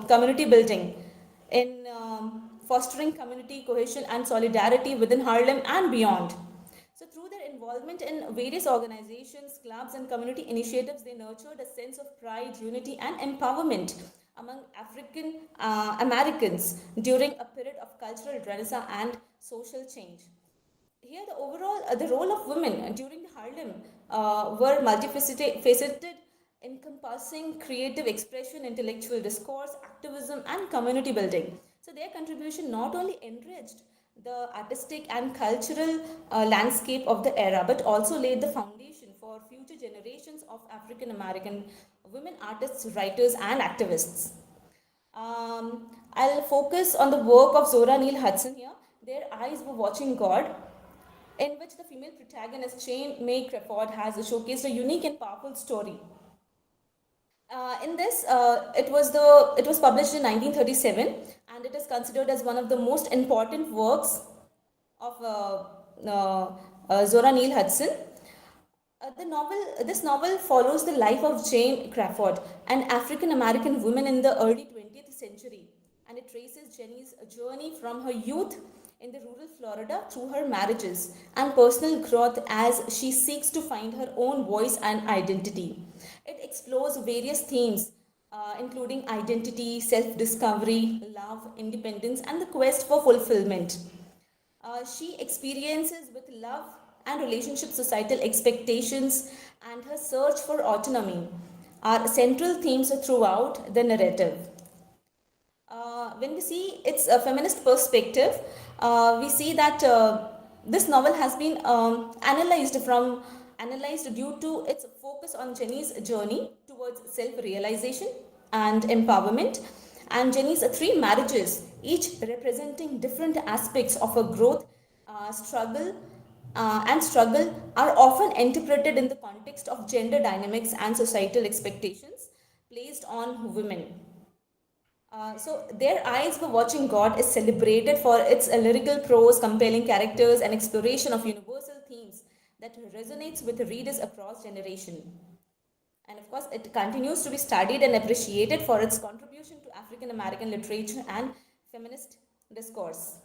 [SPEAKER 17] community building, in fostering community cohesion and solidarity within Harlem and beyond. So, through their involvement in various organizations, clubs, and community initiatives, they nurtured a sense of pride, unity, and empowerment among African Americans during a period of cultural renaissance and social change. Here, the role of women during the Harlem were multifaceted, encompassing creative expression, intellectual discourse, activism, and community building. So, their contribution not only enriched the artistic and cultural landscape of the era, but also laid the foundation for future generations of African American women artists, writers, and activists. I'll focus on the work of Zora Neale Hudson here. Their Eyes Were Watching God, in which the female protagonist Jane May Crawford has showcased a unique and powerful story. In this, it was published in 1937, and it is considered as one of the most important works of Zora Neale Hudson. This novel follows the life of Jane Crawford, an African American woman in the early 20th century, and it traces Jenny's journey from her youth in the rural Florida through her marriages and personal growth as she seeks to find her own voice and identity. It explores various themes, including identity, self discovery, love, independence, and the quest for fulfillment. She experiences with love and relationship societal expectations and her search for autonomy are central themes throughout the narrative. When we see its feminist perspective, we see that this novel has been analyzed due to its focus on Jenny's journey towards self-realization and empowerment, and Jenny's three marriages, each representing different aspects of her growth, struggle, struggle, are often interpreted in the context of gender dynamics and societal expectations placed on women. So, Their Eyes Were Watching God is celebrated for its lyrical prose, compelling characters, and exploration of universal themes that resonates with readers across generation. And of course, it continues to be studied and appreciated for its contribution to African American literature and feminist discourse.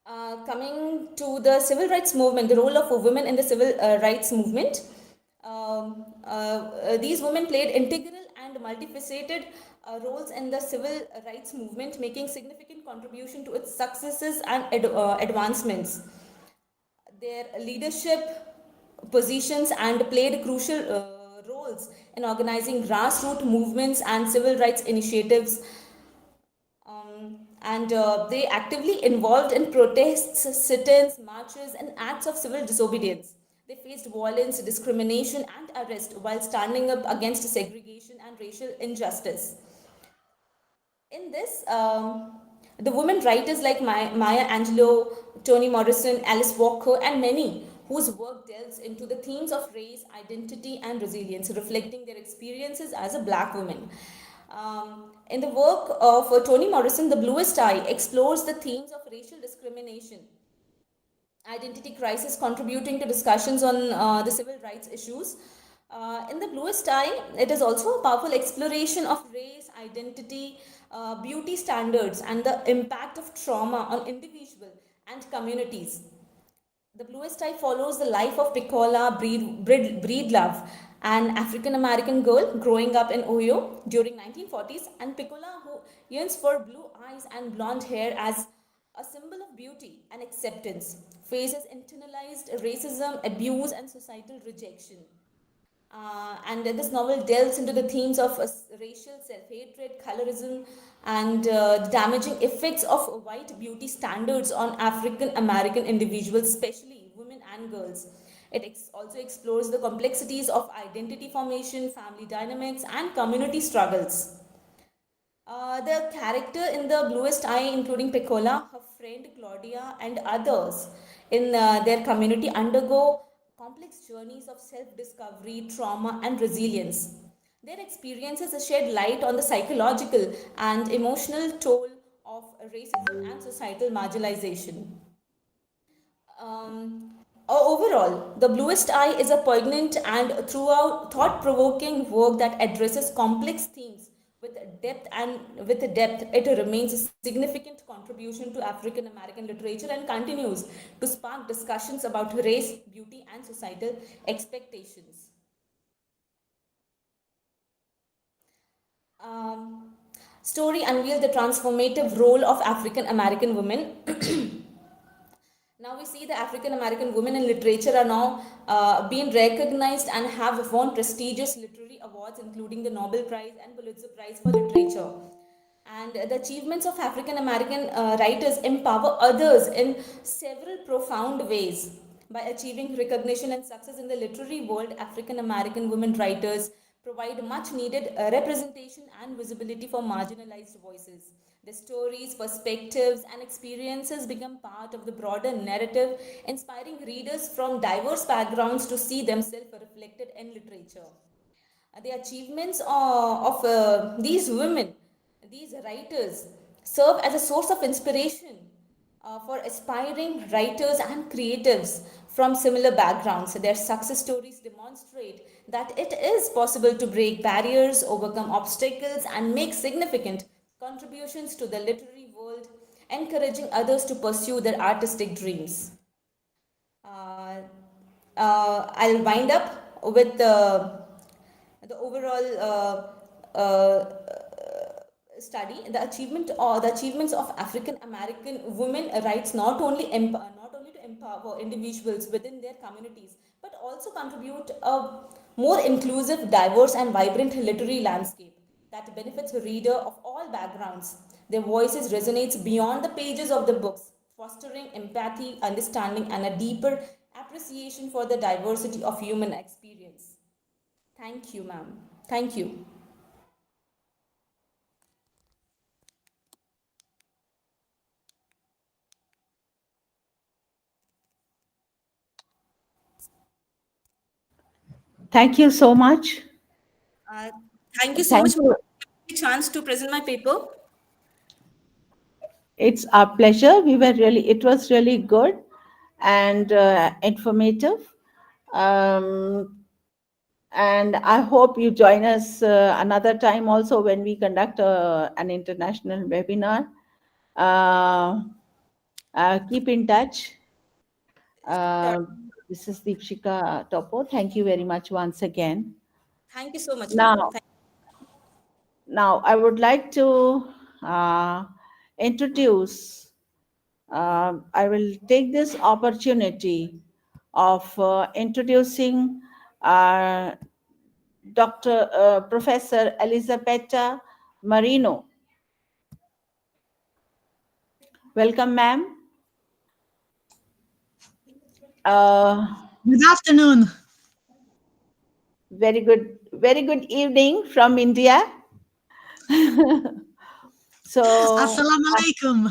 [SPEAKER 17] Coming to the civil rights movement, the role of women in the civil rights movement. These women played integral and multifaceted roles in the civil rights movement, making significant contribution to its successes and advancements. Their leadership positions and played crucial roles in organizing grassroots movements and civil rights initiatives, and they actively involved in protests, sit-ins, marches, and acts of civil disobedience. They faced violence, discrimination, and arrest while standing up against segregation and racial injustice. In this, the women writers like Maya Angelou, Toni Morrison, Alice Walker, and many whose work delves into the themes of race, identity, and resilience, reflecting their experiences as a black woman. In the work of Toni Morrison, The Bluest Eye explores the themes of racial discrimination, identity crisis, contributing to discussions on the civil rights issues. In The Bluest Eye, it is also a powerful exploration of race, identity, beauty standards, and the impact of trauma on individuals and communities. The Bluest Eye follows the life of Piccola Breedlove, an African American girl growing up in Ohio during 1940s, and Piccola, who yearns for blue eyes and blonde hair as a symbol of beauty and acceptance, faces internalized racism, abuse, and societal rejection. And this novel delves into the themes of racial self-hatred, colorism, and the damaging effects of white beauty standards on African American individuals, especially women and girls. It also explores the complexities of identity formation, family dynamics, and community struggles. The character in The Bluest Eye, including Piccola, her friend Claudia, and others in their community, undergo complex journeys of self discovery, trauma, and resilience. Their experiences shed light on the psychological and emotional toll of racism and societal marginalization. Overall, The Bluest Eye is a poignant and throughout thought-provoking work that addresses complex themes with depth, and with depth it remains a significant contribution to African American literature and continues to spark discussions about race, beauty, and societal expectations. Um, Story unveiled the transformative role of African American women. Now we see the African American women in literature are now being recognized and have won prestigious literary awards, including the Nobel Prize and Pulitzer Prize for Literature. And the achievements of African American writers empower others in several profound ways. By achieving recognition and success in the literary world, African American women writers provide much needed representation and visibility for marginalized voices. Their stories, perspectives, and experiences become part of the broader narrative, inspiring readers from diverse backgrounds to see themselves reflected in literature. The achievements of these women, these writers, serve as a source of inspiration for aspiring writers and creatives from similar backgrounds. Their success stories demonstrate that it is possible to break barriers, overcome obstacles, and make significant contributions to the literary world, encouraging others to pursue their artistic dreams. Uh, I'll wind up with the overall study. The achievements of African American women rights not only to empower individuals within their communities, but also contribute a more inclusive, diverse, and vibrant literary landscape that benefits a reader of all backgrounds. Their voices resonates beyond the pages of the books, fostering empathy, understanding, and a deeper appreciation for the diversity of human experience. Thank you, ma'am. Thank you.
[SPEAKER 1] Thank you so much.
[SPEAKER 17] Uh, Thank you so
[SPEAKER 1] Thank
[SPEAKER 17] much for
[SPEAKER 1] you.
[SPEAKER 17] the chance to present my paper.
[SPEAKER 1] It's our pleasure. It was really good and informative. Um, and I hope you join us another time also when we conduct an international webinar. Uh, keep in touch.
[SPEAKER 17] Sure.
[SPEAKER 1] Uh, this is Deepshika Topo. Thank you very much once again.
[SPEAKER 17] Thank you so much, ma'am.
[SPEAKER 1] Now, now I would like to uh, introduce. I will take this opportunity of introducing uh, Dr. Professor Elisabetta Marino. Welcome, ma'am.
[SPEAKER 18] Good afternoon.
[SPEAKER 1] Very good evening from India. So,
[SPEAKER 18] Assalamualaikum.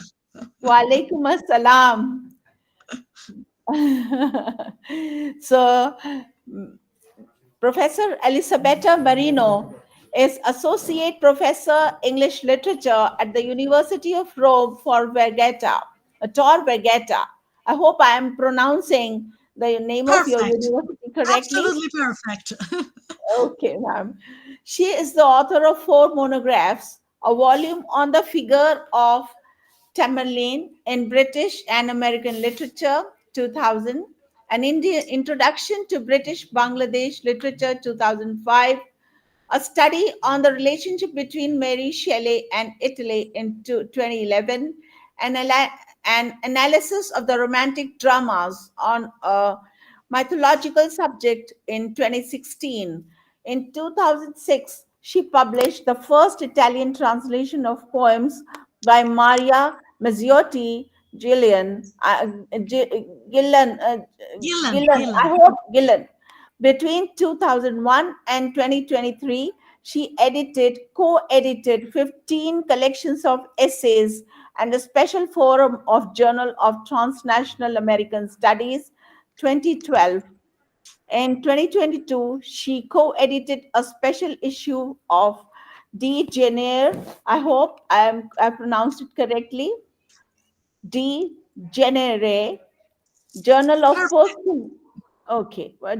[SPEAKER 1] wa alaikum assalam. So, Professor Elisabetta Marino is Associate Professor English Literature at the University of Rome for Vergata, Tor Vergata. I hope I am pronouncing the name of your
[SPEAKER 18] Perfect.
[SPEAKER 1] university correctly.
[SPEAKER 18] Absolutely perfect.
[SPEAKER 1] Okay, ma'am. She is the author of 4 monographs, a volume on the figure of Tamerlane in British and American Literature, 2000, an Indian Introduction to British Bangladesh Literature, 2005, a study on the relationship between Mary Shelley and Italy in 2011, an analysis of the romantic dramas on a mythological subject in 2016. In 2006, she published the first Italian translation of poems by Maria Mazziotti Gillan, I
[SPEAKER 18] Gillen.
[SPEAKER 1] hope Gillan. Between 2001 and 2023, she co-edited 15 collections of essays and a special forum of Journal of Transnational American Studies, 2012. In 2022, she co-edited a special issue of De Genere. I hope I pronounced it correctly. De Genere, Journal of Post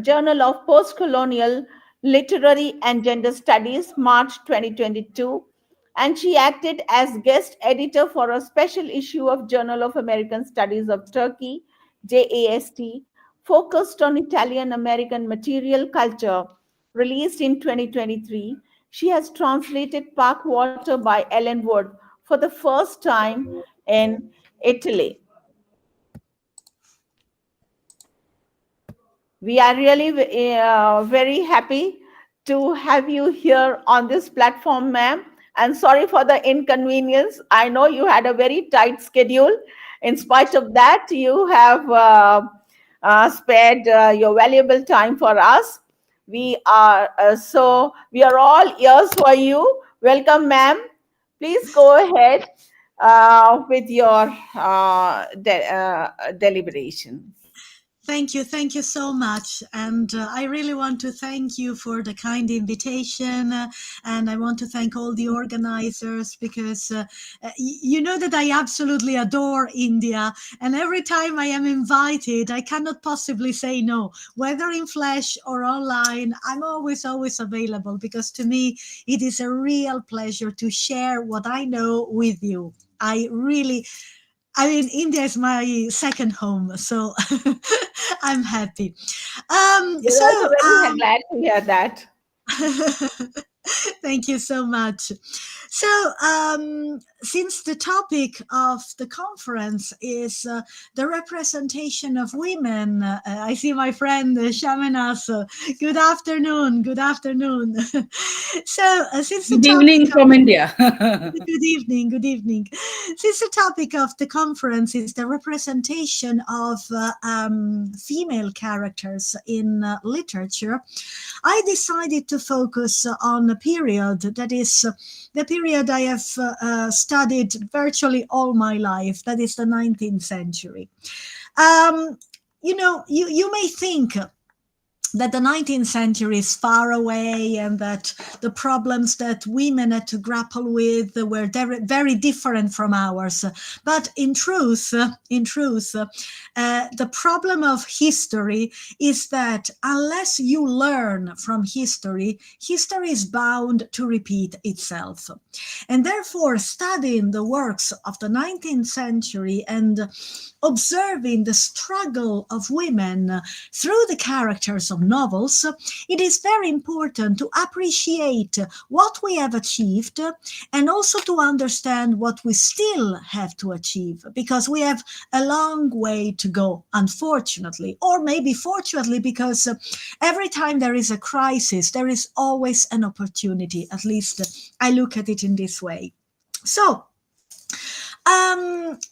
[SPEAKER 1] Journal of Postcolonial Literary and Gender Studies, March 2022, and she acted as guest editor for a special issue of Journal of American Studies of Turkey, JAST, focused on Italian American material culture, released in 2023. She has translated Park Water by Ellen Wood for the first time in Italy. We are really very happy to have you here on this platform, ma'am. And sorry for the inconvenience. I know you had a very tight schedule. In spite of that, you have spared your valuable time for us. We are we are all ears for you. Welcome, ma'am. Please go ahead with your deliberation.
[SPEAKER 18] Thank you so much. And I really want to thank you for the kind invitation. And I want to thank all the organizers because you know that I absolutely adore India. And every time I am invited, I cannot possibly say no, whether in flesh or online. I'm always available because to me, it is a real pleasure to share what I know with you. I mean, India is my second home, so I'm happy.
[SPEAKER 1] We're also very glad to hear that.
[SPEAKER 18] Thank you so much. So, since the topic of the conference is the representation of women, I see my friend Shamanas. Good afternoon. Good afternoon. So, since the
[SPEAKER 6] Good
[SPEAKER 18] topic
[SPEAKER 6] evening from India.
[SPEAKER 18] good evening. Good evening. Since the topic of the conference is the representation of female characters in literature, I decided to focus on a period that is the period I have studied virtually all my life, that is the 19th century. You know, you may think that the 19th century is far away and that the problems that women had to grapple with were very different from ours. But in truth, the problem of history is that unless you learn from history, history is bound to repeat itself. And therefore, studying the works of the 19th century and observing the struggle of women through the characters of novels, it is very important to appreciate what we have achieved and also to understand what we still have to achieve, because we have a long way to go, unfortunately, or maybe fortunately, because every time there is a crisis, there is always an opportunity. At least I look at it in this way. So,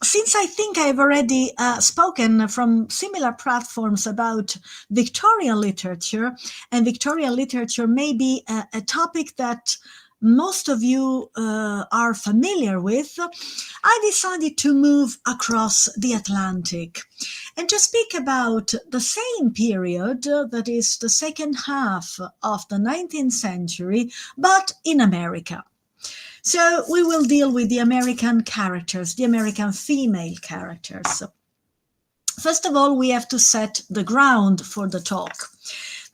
[SPEAKER 18] since I think I've already spoken from similar platforms about Victorian literature, and Victorian literature may be a topic that most of you are familiar with, I decided to move across the Atlantic and to speak about the same period, that is the second half of the 19th century, but in America. So we will deal with the American characters, the American female characters. First of all, we have to set the ground for the talk.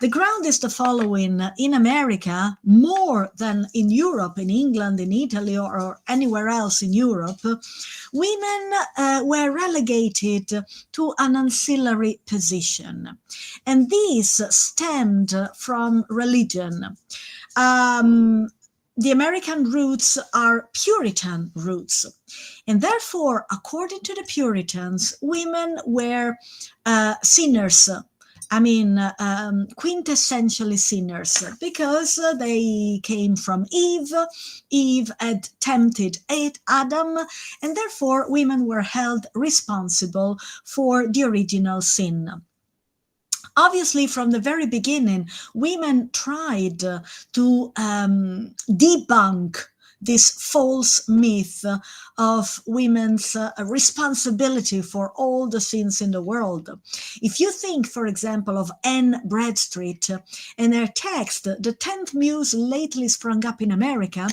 [SPEAKER 18] The ground is the following. In America, more than in Europe, in England, in Italy, or anywhere else in Europe, women were relegated to an ancillary position. And these stemmed from religion. The American roots are Puritan roots. And therefore, according to the Puritans, women were sinners. I mean, quintessentially sinners, because they came from Eve. Eve had tempted Adam, and therefore women were held responsible for the original sin. Obviously, from the very beginning, women tried to debunk this false myth of women's responsibility for all the sins in the world. If you think, for example, of Anne Bradstreet and her text, The 10th Muse Lately Sprung Up in America,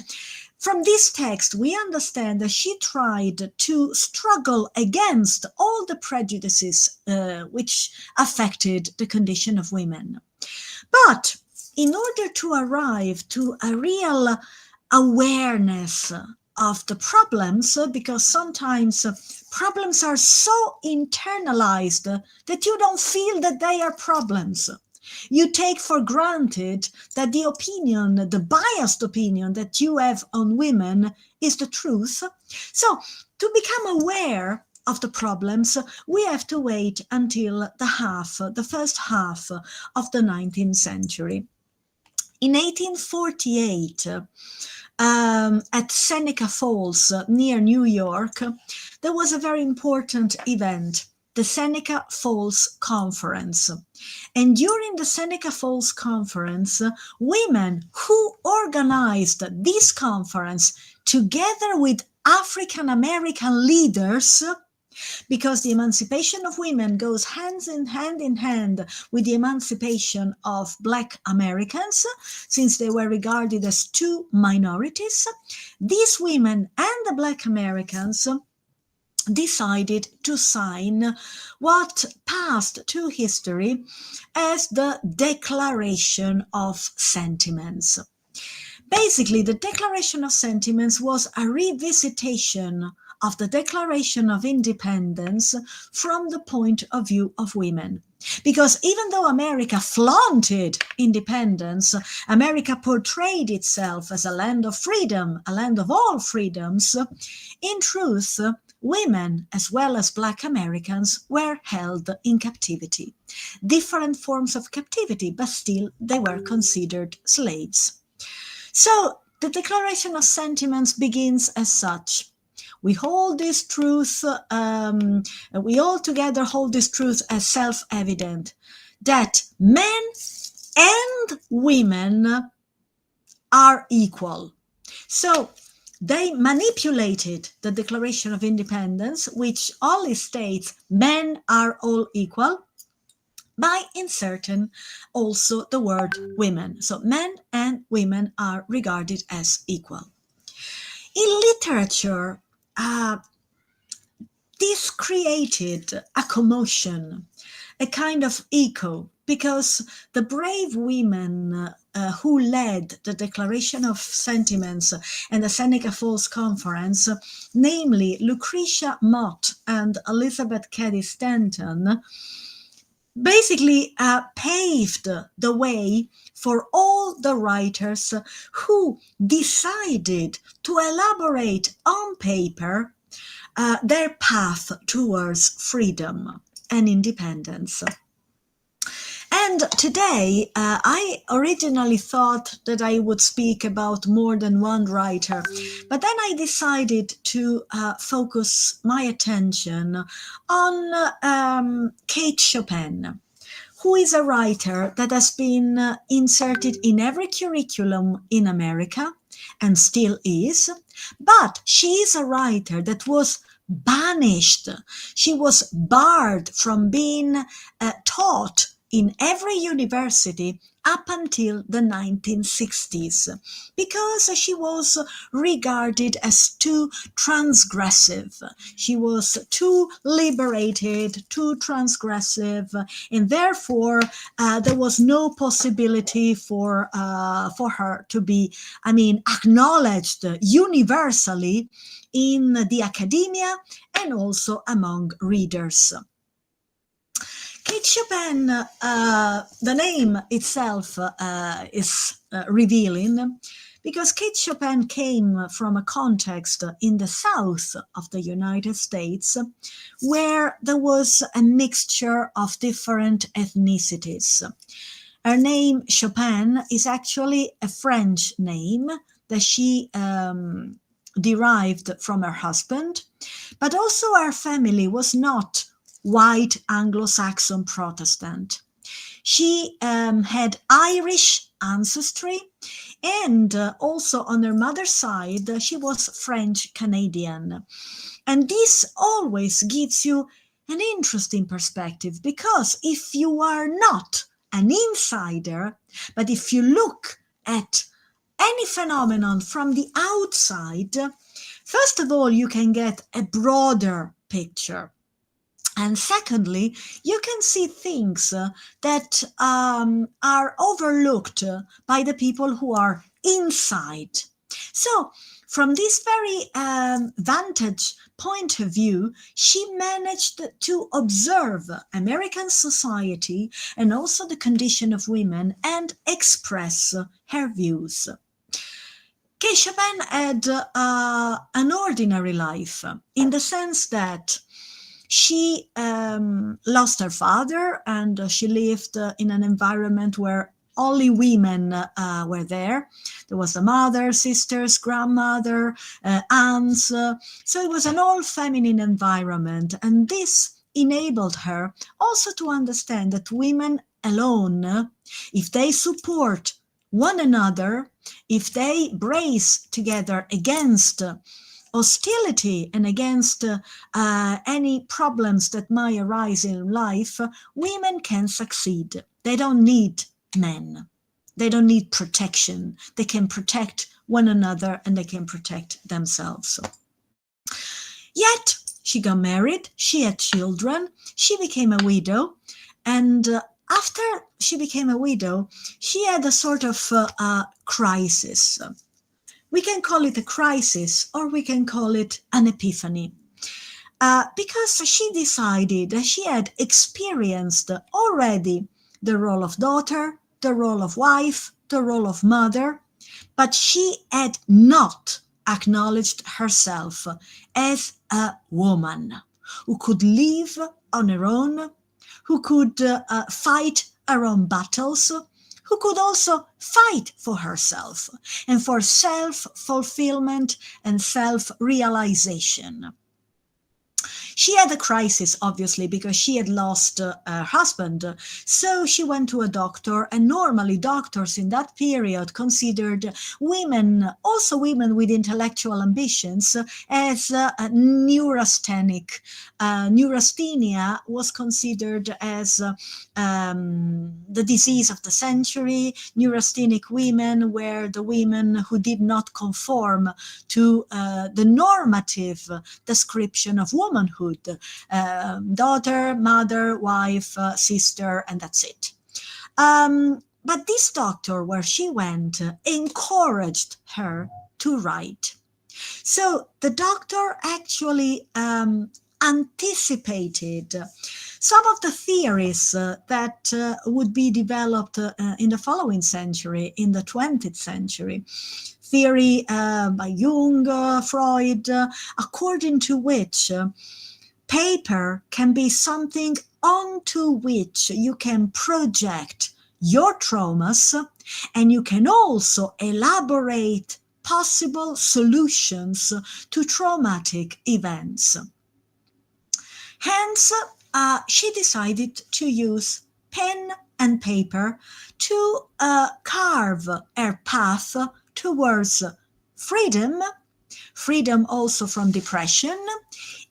[SPEAKER 18] from this text, we understand that she tried to struggle against all the prejudices which affected the condition of women. But in order to arrive to a real awareness of the problems, because sometimes problems are so internalized that you don't feel that they are problems. You take for granted that the opinion, the biased opinion that you have on women is the truth. So to become aware of the problems, we have to wait until the first half of the 19th century. In 1848, at Seneca Falls near New York, there was a very important event, the Seneca Falls Conference. And during the Seneca Falls Conference, women who organized this conference together with African American leaders, because the emancipation of women goes hand in hand with the emancipation of Black Americans, since they were regarded as two minorities, these women and the Black Americans decided to sign what passed to history as the Declaration of Sentiments. Basically, the Declaration of Sentiments was a revisitation of the Declaration of Independence from the point of view of women. Because even though America flaunted independence, America portrayed itself as a land of freedom, a land of all freedoms, in truth, women as well as Black Americans were held in captivity. Different forms of captivity, but still they were considered slaves. So the Declaration of Sentiments begins as such. We hold this truth, we all together hold this truth as self-evident, that men and women are equal. So they manipulated the Declaration of Independence, which only states men are all equal, by inserting also the word women. So men and women are regarded as equal. In literature, this created a commotion, a kind of echo, because the brave women who led the Declaration of Sentiments and the Seneca Falls Conference, namely Lucretia Mott and Elizabeth Cady Stanton, basically paved the way for all the writers who decided to elaborate on paper their path towards freedom and independence. And today, I originally thought that I would speak about more than one writer, but then I decided to focus my attention on Kate Chopin, who is a writer that has been inserted in every curriculum in America and still is, but she is a writer that was banished. She was barred from being taught in every university up until the 1960s, because she was regarded as too transgressive. She was too liberated, too transgressive, and therefore there was no possibility for her to be, acknowledged universally in the academia and also among readers. Kate Chopin, the name itself is revealing, because Kate Chopin came from a context in the south of the United States where there was a mixture of different ethnicities. Her name, Chopin, is actually a French name that she derived from her husband, but also her family was not white Anglo-Saxon Protestant. She had Irish ancestry, and also on her mother's side, she was French Canadian. And this always gives you an interesting perspective, because if you are not an insider, but if you look at any phenomenon from the outside, first of all, you can get a broader picture. And secondly, you can see things that are overlooked by the people who are inside. So from this very vantage point of view, she managed to observe American society and also the condition of women and express her views. Kate Chopin had an ordinary life, in the sense that she lost her father, and she lived in an environment where only women were there. There was a mother, sisters, grandmother, aunts. So it was an all feminine environment. And this enabled her also to understand that women alone, if they support one another, if they brace together against hostility and against any problems that might arise in life, women can succeed. They don't need men. They don't need protection. They can protect one another and they can protect themselves. Yet, she got married, she had children, she became a widow, and after she became a widow, she had a sort of crisis. We can call it a crisis or we can call it an epiphany. Because she decided that she had experienced already the role of daughter, the role of wife, the role of mother, but she had not acknowledged herself as a woman who could live on her own, who could fight her own battles, who could also fight for herself and for self-fulfillment and self-realization. She had a crisis, obviously, because she had lost her husband. So she went to a doctor, and normally doctors in that period considered women, also women with intellectual ambitions, as neurasthenic. Neurasthenia was considered as the disease of the century. Neurasthenic women were the women who did not conform to the normative description of womanhood. Daughter, mother, wife, sister, and that's it. But this doctor, where she went, encouraged her to write. So the doctor actually anticipated some of the theories that would be developed in the following century, in the 20th century. Theory by Jung, Freud, according to which paper can be something onto which you can project your traumas, and you can also elaborate possible solutions to traumatic events. Hence, she decided to use pen and paper to carve her path towards freedom, freedom also from depression,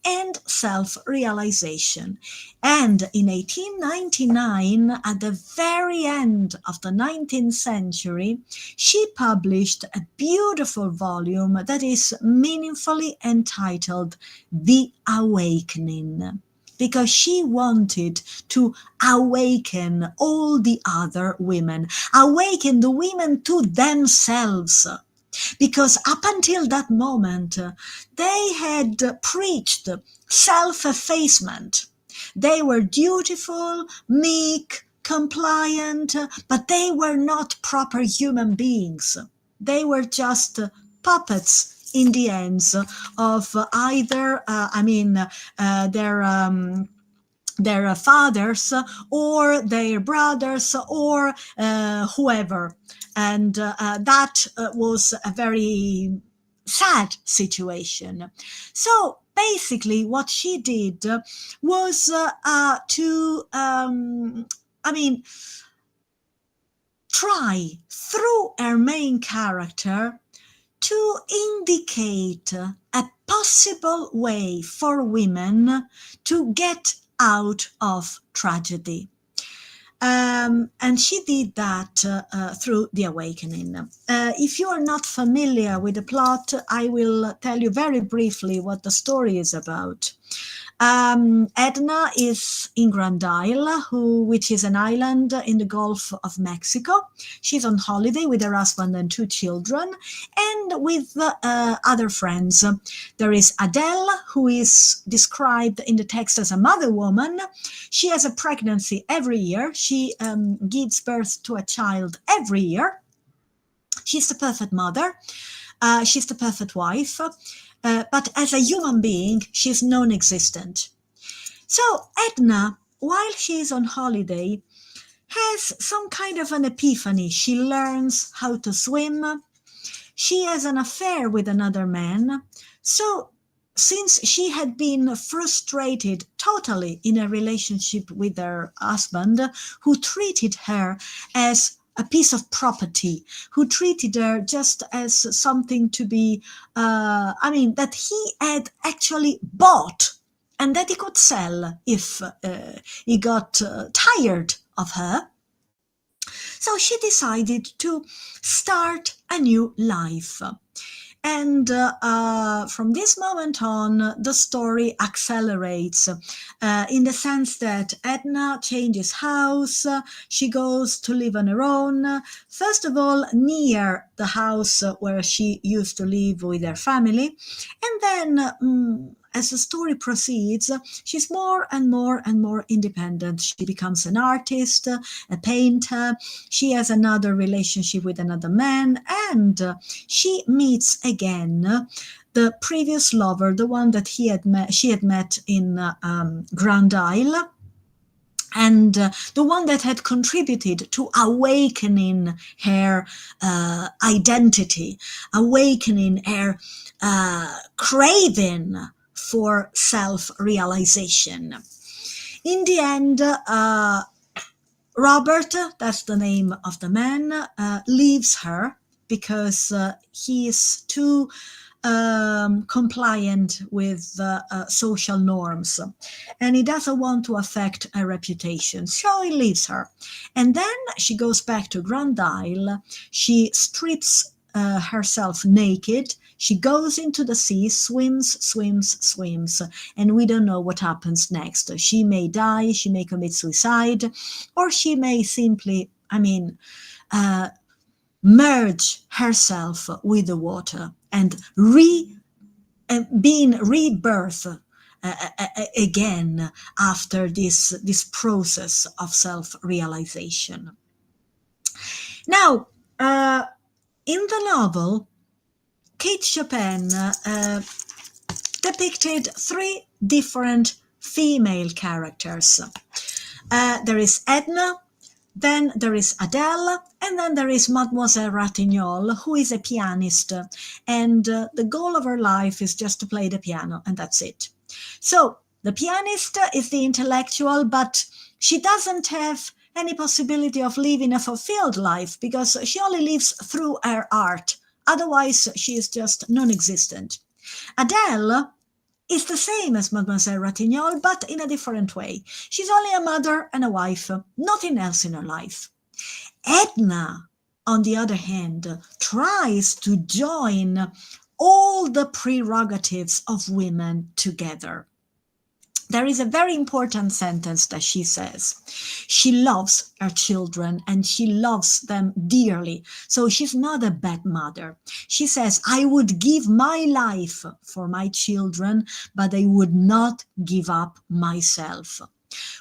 [SPEAKER 18] and self-realization. And in 1899, at the very end of the 19th century, she published a beautiful volume that is meaningfully entitled The Awakening, because she wanted to awaken all the other women, awaken the women to themselves. Because up until that moment, they had preached self-effacement. They were dutiful, meek, compliant, but they were not proper human beings. They were just puppets in the hands of either, their fathers or their brothers or whoever. And that was a very sad situation. So basically what she did was try through her main character to indicate a possible way for women to get out of tragedy. And she did that through The Awakening. If you are not familiar with the plot, I will tell you very briefly what the story is about. Edna is in Grand Isle, which is an island in the Gulf of Mexico. She's on holiday with her husband and 2 children, and with other friends. There is Adele, who is described in the text as a mother woman. She has a pregnancy every year. She gives birth to a child every year. She's the perfect mother. She's the perfect wife. But as a human being, she's non-existent. So Edna, while she's on holiday, has some kind of an epiphany. She learns how to swim. She has an affair with another man. So since she had been frustrated totally in a relationship with her husband, who treated her as a piece of property, who treated her just as something to be, that he had actually bought and that he could sell if he got tired of her. So she decided to start a new life. And from this moment on, the story accelerates in the sense that Edna changes house. She goes to live on her own. First of all, near the house where she used to live with her family. And then as the story proceeds, she's more and more and more independent. She becomes an artist, a painter. She has another relationship with another man, and she meets again the previous lover, the one that she had met in Grand Isle, and the one that had contributed to awakening her identity, awakening her craving for self-realization. In the end, Robert, that's the name of the man, leaves her because he is too compliant with social norms, and he doesn't want to affect her reputation, so he leaves her. And then she goes back to Grand Isle. She strips herself naked. She goes into the sea, swims, and we don't know what happens next. She may die, she may commit suicide, or she may simply, merge herself with the water and being rebirth again after this process of self-realization. Now, in the novel, Kate Chopin depicted three different female characters. There is Edna, then there is Adele, and then there is Mademoiselle Ratignolle, who is a pianist, and the goal of her life is just to play the piano, and that's it. So the pianist is the intellectual, but she doesn't have any possibility of living a fulfilled life because she only lives through her art. Otherwise, she is just non-existent. Adele is the same as Mademoiselle Ratignolle, but in a different way. She's only a mother and a wife, nothing else in her life. Edna, on the other hand, tries to join all the prerogatives of women together. There is a very important sentence that she says. She loves her children and she loves them dearly. So she's not a bad mother. She says, I would give my life for my children, but I would not give up myself,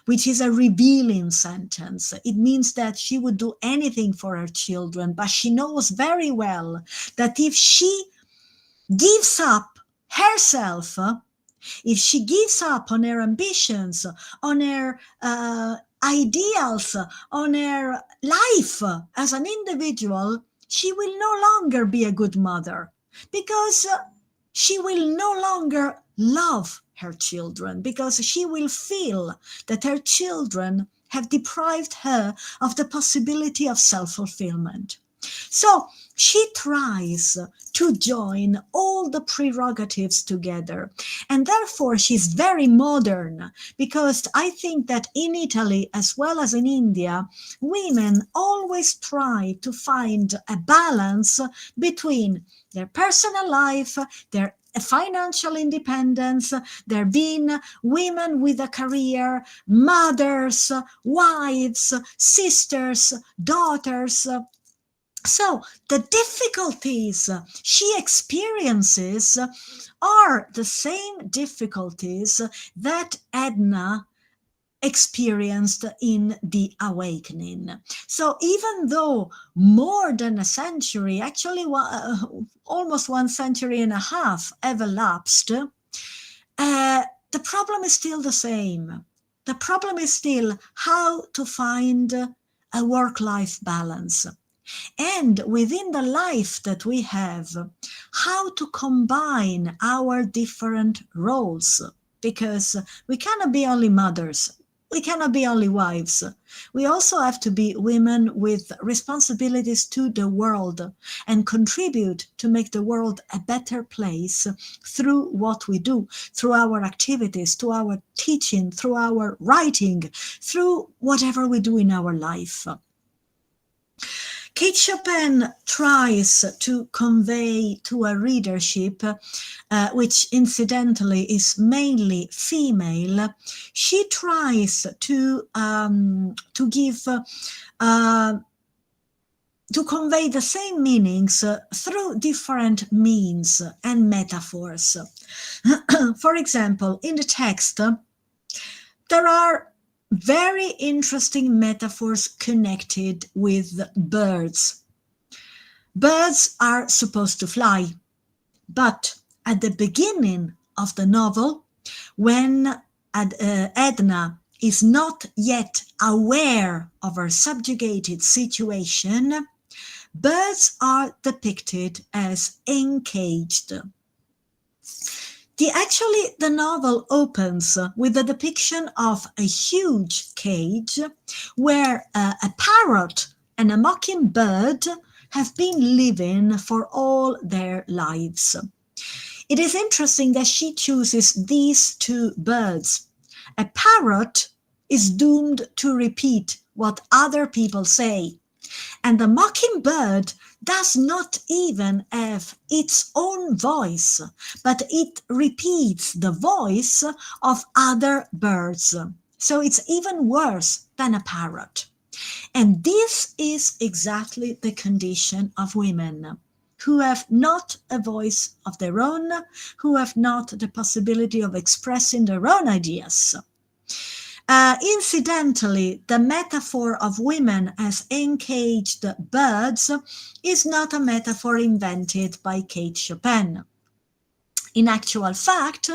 [SPEAKER 18] which is a revealing sentence. It means that she would do anything for her children, but she knows very well that if she gives up herself, if she gives up on her ambitions, on her ideals, on her life as an individual, she will no longer be a good mother because she will no longer love her children, because she will feel that her children have deprived her of the possibility of self-fulfillment. So she tries to join all the prerogatives together, and therefore she's very modern, because I think that in Italy as well as in India, women always try to find a balance between their personal life, their financial independence, their being women with a career, mothers, wives, sisters, daughters. So the difficulties she experiences are the same difficulties that Edna experienced in the awakening. So even though more than a century, actually almost 1.5 centuries have elapsed, the problem is still the same. The problem is still how to find a work-life balance. and within the life that we have, how to combine our different roles, because we cannot be only mothers. We cannot be only wives. We also have to be women with responsibilities to the world and contribute to make the world a better place through what we do, through our activities, through our teaching, through our writing, through whatever we do in our life. Kate Chopin tries to convey to a readership, which incidentally is mainly female, she tries to give to convey the same meanings through different means and metaphors. For example, in the text, there are very interesting metaphors connected with birds. Birds are supposed to fly, but at the beginning of the novel, when Edna is not yet aware of her subjugated situation, birds are depicted as encaged. The novel opens with the depiction of a huge cage where a parrot and a mockingbird have been living for all their lives. It is interesting that she chooses these two birds. A parrot is doomed to repeat what other people say, and the mockingbird does not even have its own voice, but it repeats the voice of other birds. So it's even worse than a parrot. And this is exactly the condition of women, who have not a voice of their own, who have not the possibility of expressing their own ideas. Incidentally, the metaphor of women as encaged birds is not a metaphor invented by Kate Chopin. In actual fact,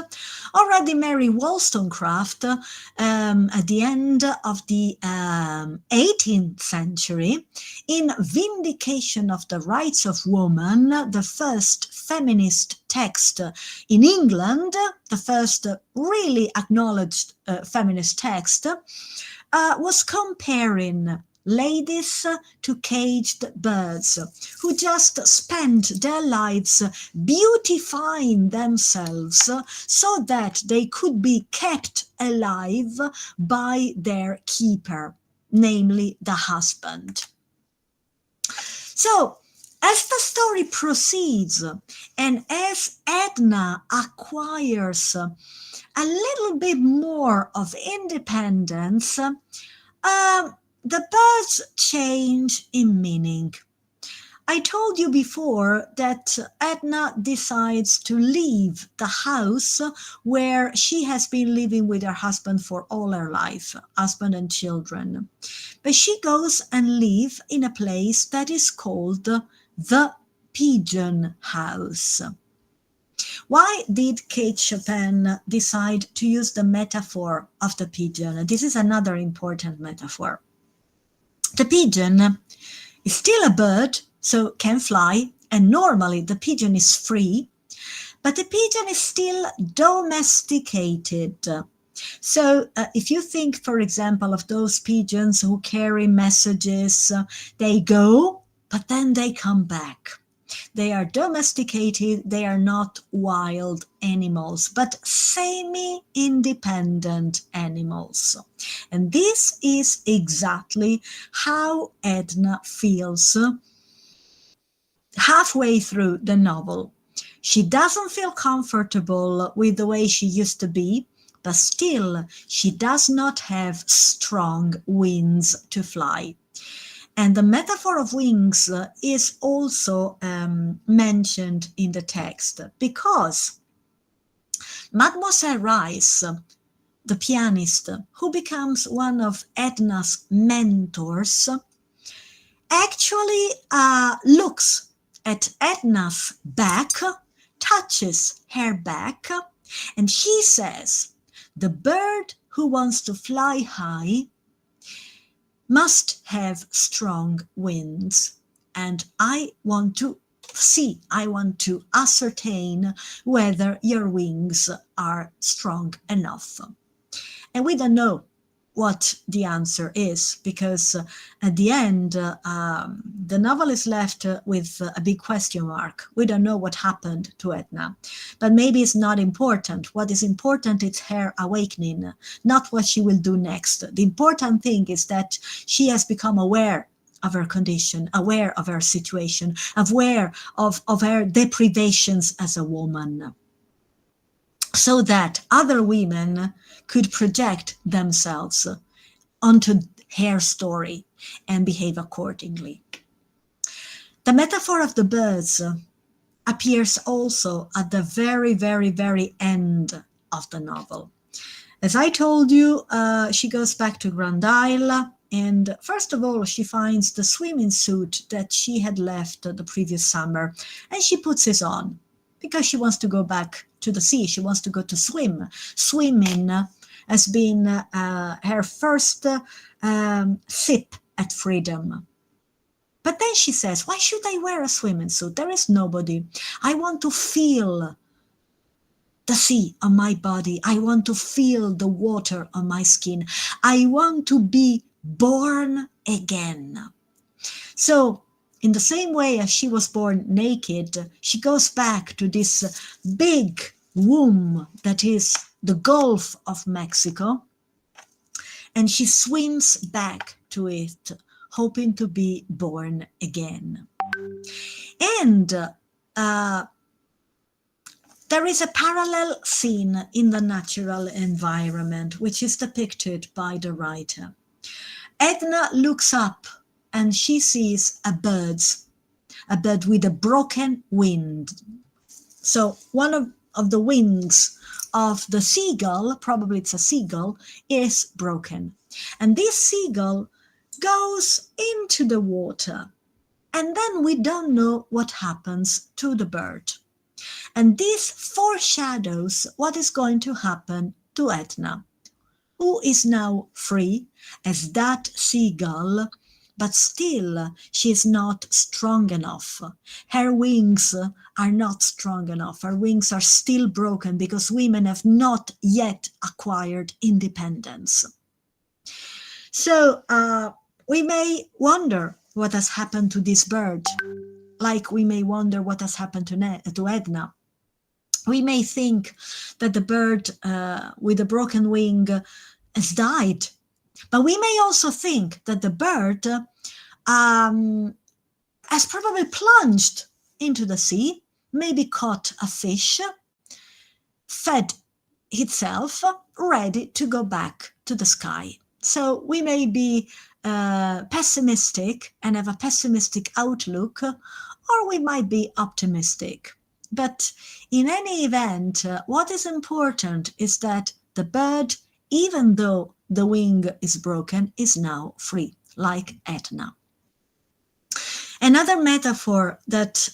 [SPEAKER 18] already Mary Wollstonecraft, at the end of the 18th century, in Vindication of the Rights of Woman, the first feminist text in England, the first really acknowledged feminist text, was comparing ladies to caged birds who just spent their lives beautifying themselves so that they could be kept alive by their keeper, namely the husband. So, as the story proceeds and as Edna acquires a little bit more of independence, the birds change in meaning. I told you before that Edna decides to leave the house where she has been living with her husband for all her life, husband and children. But she goes and lives in a place that is called the Pigeon House. Why did Kate Chopin decide to use the metaphor of the pigeon? This is another important metaphor. The pigeon is still a bird, so can fly, and normally the pigeon is free, but the pigeon is still domesticated. So if you think, for example, of those pigeons who carry messages, they go, but then they come back. They are domesticated, they are not wild animals, but semi-independent animals. And this is exactly how Edna feels halfway through the novel. She doesn't feel comfortable with the way she used to be, but still she does not have strong wings to fly. And the metaphor of wings is also mentioned in the text because Mademoiselle Rice, the pianist, who becomes one of Edna's mentors, actually looks at Edna's back, touches her back, and she says, "The bird who wants to fly high must have strong wings." and I want to see, I want to ascertain whether your wings are strong enough. And we don't know what the answer is, because at the end, the novel is left with a big question mark. We don't know what happened to Edna, but maybe it's not important. What is important is her awakening, not what she will do next. The important thing is that she has become aware of her condition, aware of her situation, aware of her deprivations as a woman, so that other women could project themselves onto her story and behave accordingly. The metaphor of the birds appears also at the very, very, very end of the novel. As I told you, she goes back to Grand Isle, and first of all, she finds the swimming suit that she had left the previous summer, and she puts it on because she wants to go back to the sea. She wants to go to swim. Swimming has been her first sip at freedom. But then she says, why should I wear a swimming suit? There is nobody. I want to feel the sea on my body. I want to feel the water on my skin. I want to be born again. So in the same way as she was born naked, she goes back to this big womb that is the Gulf of Mexico, and she swims back to it, hoping to be born again. And there is a parallel scene in the natural environment, which is depicted by the writer. Edna looks up and she sees a bird with a broken wing. So one of the wings of the seagull, probably it's a seagull, is broken. And this seagull goes into the water, and then we don't know what happens to the bird. And this foreshadows what is going to happen to Edna, who is now free as that seagull, but still she is not strong enough. Her wings are not strong enough. Her wings are still broken because women have not yet acquired independence. So we may wonder what has happened to this bird, like we may wonder what has happened to Edna. We may think that the bird with a broken wing has died, but we may also think that the bird has probably plunged into the sea, maybe caught a fish, fed itself, ready to go back to the sky. So we may be pessimistic and have a pessimistic outlook, or we might be optimistic. But in any event, what is important is that the bird, even though the wing is broken, is now free, like Edna. Another metaphor that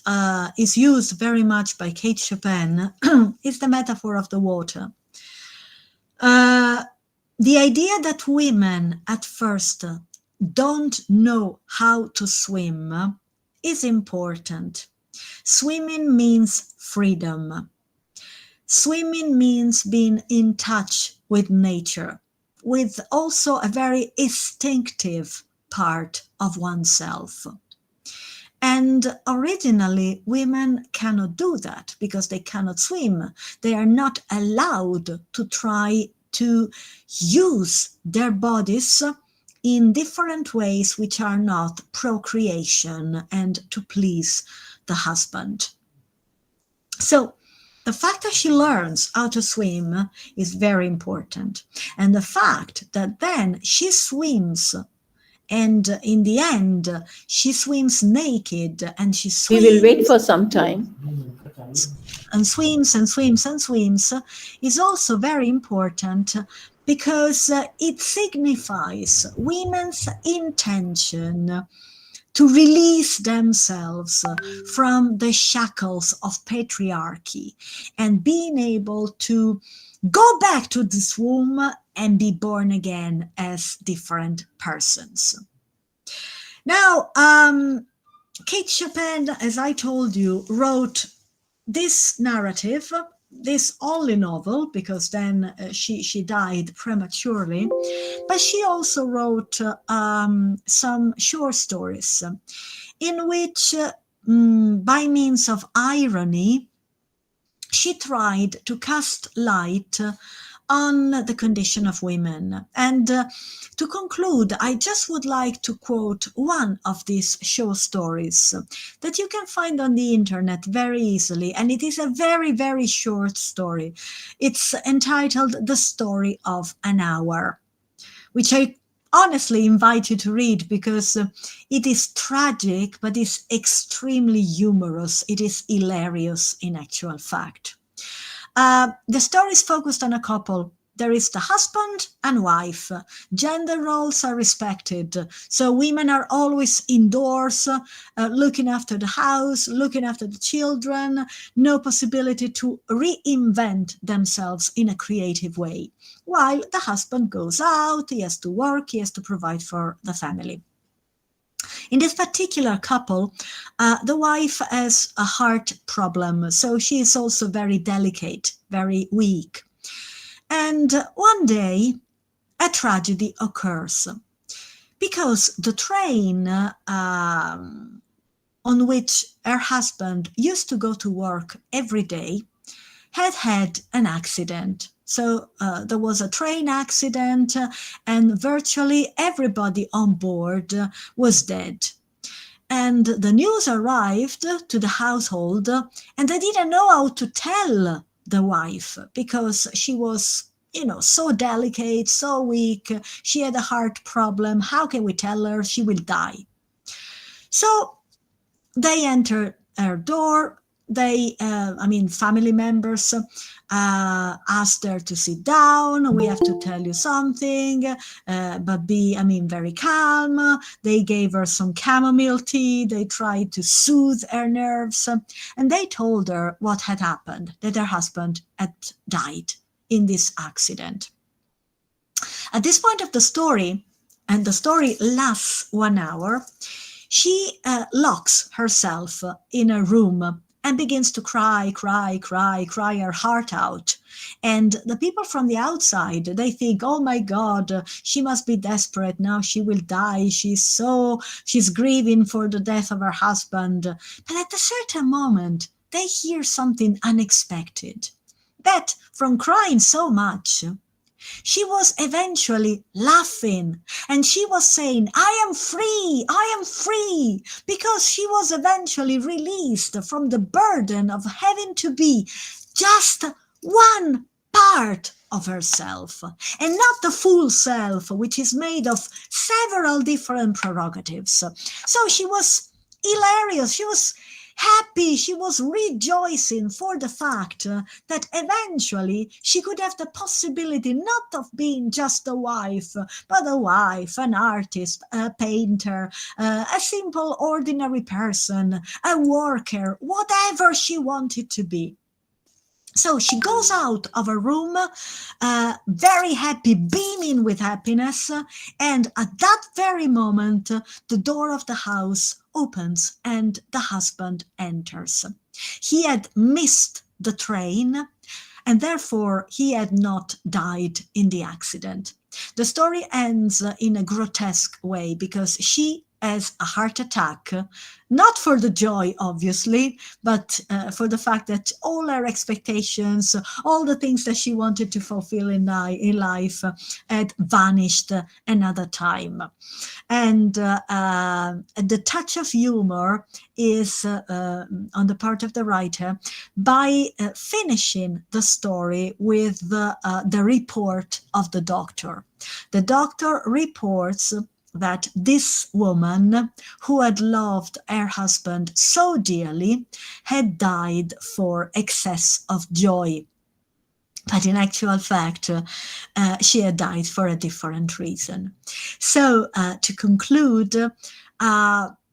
[SPEAKER 18] is used very much by Kate Chopin is the metaphor of the water. The idea that women at first don't know how to swim is important. Swimming means freedom. Swimming means being in touch with nature, with also a very instinctive part of oneself. And originally, women cannot do that because they cannot swim. They are not allowed to try to use their bodies in different ways which are not procreation and to please the husband. So the fact that she learns how to swim is very important. And the fact that then she swims, and in the end, she swims naked, and she swims.
[SPEAKER 1] We will wait for some time.
[SPEAKER 18] And swims and swims and swims is also very important because it signifies women's intention to release themselves from the shackles of patriarchy and being able to go back to this womb and be born again as different persons. Now, Kate Chopin, as I told you, wrote this narrative, this only novel, because then she died prematurely, but she also wrote some short stories in which, by means of irony, she tried to cast light on the condition of women. And to conclude, I just would like to quote one of these short stories that you can find on the internet very easily. And it is a very, very short story. It's entitled The Story of an Hour, which I honestly invite you to read because it is tragic, but it's extremely humorous. It is hilarious in actual fact. The story is focused on a couple. There is the husband and wife. Gender roles are respected. So women are always indoors, looking after the house, looking after the children, no possibility to reinvent themselves in a creative way. While the husband goes out, he has to work, he has to provide for the family. In this particular couple, the wife has a heart problem, so she is also very delicate, very weak. And one day, a tragedy occurs because the train on which her husband used to go to work every day had an accident. So there was a train accident and virtually everybody on board was dead. And the news arrived to the household and they didn't know how to tell the wife because she was, so delicate, so weak. She had a heart problem. How can we tell her? She will die. So they enter her door. They, family members asked her to sit down. We have to tell you something, but be, very calm. They gave her some chamomile tea. They tried to soothe her nerves. And they told her what had happened, that her husband had died in this accident. At this point of the story, and the story lasts 1 hour, she locks herself in a room and begins to cry her heart out. And the people from the outside, they think, oh my God, she must be desperate. Now she will die. She's grieving for the death of her husband. But at a certain moment, they hear something unexpected. That from crying so much, she was eventually laughing and she was saying, I am free, because she was eventually released from the burden of having to be just one part of herself and not the full self, which is made of several different prerogatives. So she was hilarious. She was happy, she was rejoicing for the fact that eventually she could have the possibility not of being just a wife, but a wife, an artist, a painter, a simple ordinary person, a worker, whatever she wanted to be. So she goes out of her room, very happy, beaming with happiness. And at that very moment, the door of the house opens and the husband enters. He had missed the train and therefore he had not died in the accident. The story ends in a grotesque way because she has a heart attack, not for the joy, obviously, but for the fact that all her expectations, all the things that she wanted to fulfill in life had vanished another time. And the touch of humor is on the part of the writer by finishing the story with the report of the doctor. The doctor reports that this woman, who had loved her husband so dearly, had died for excess of joy. But in actual fact, she had died for a different reason. So to conclude,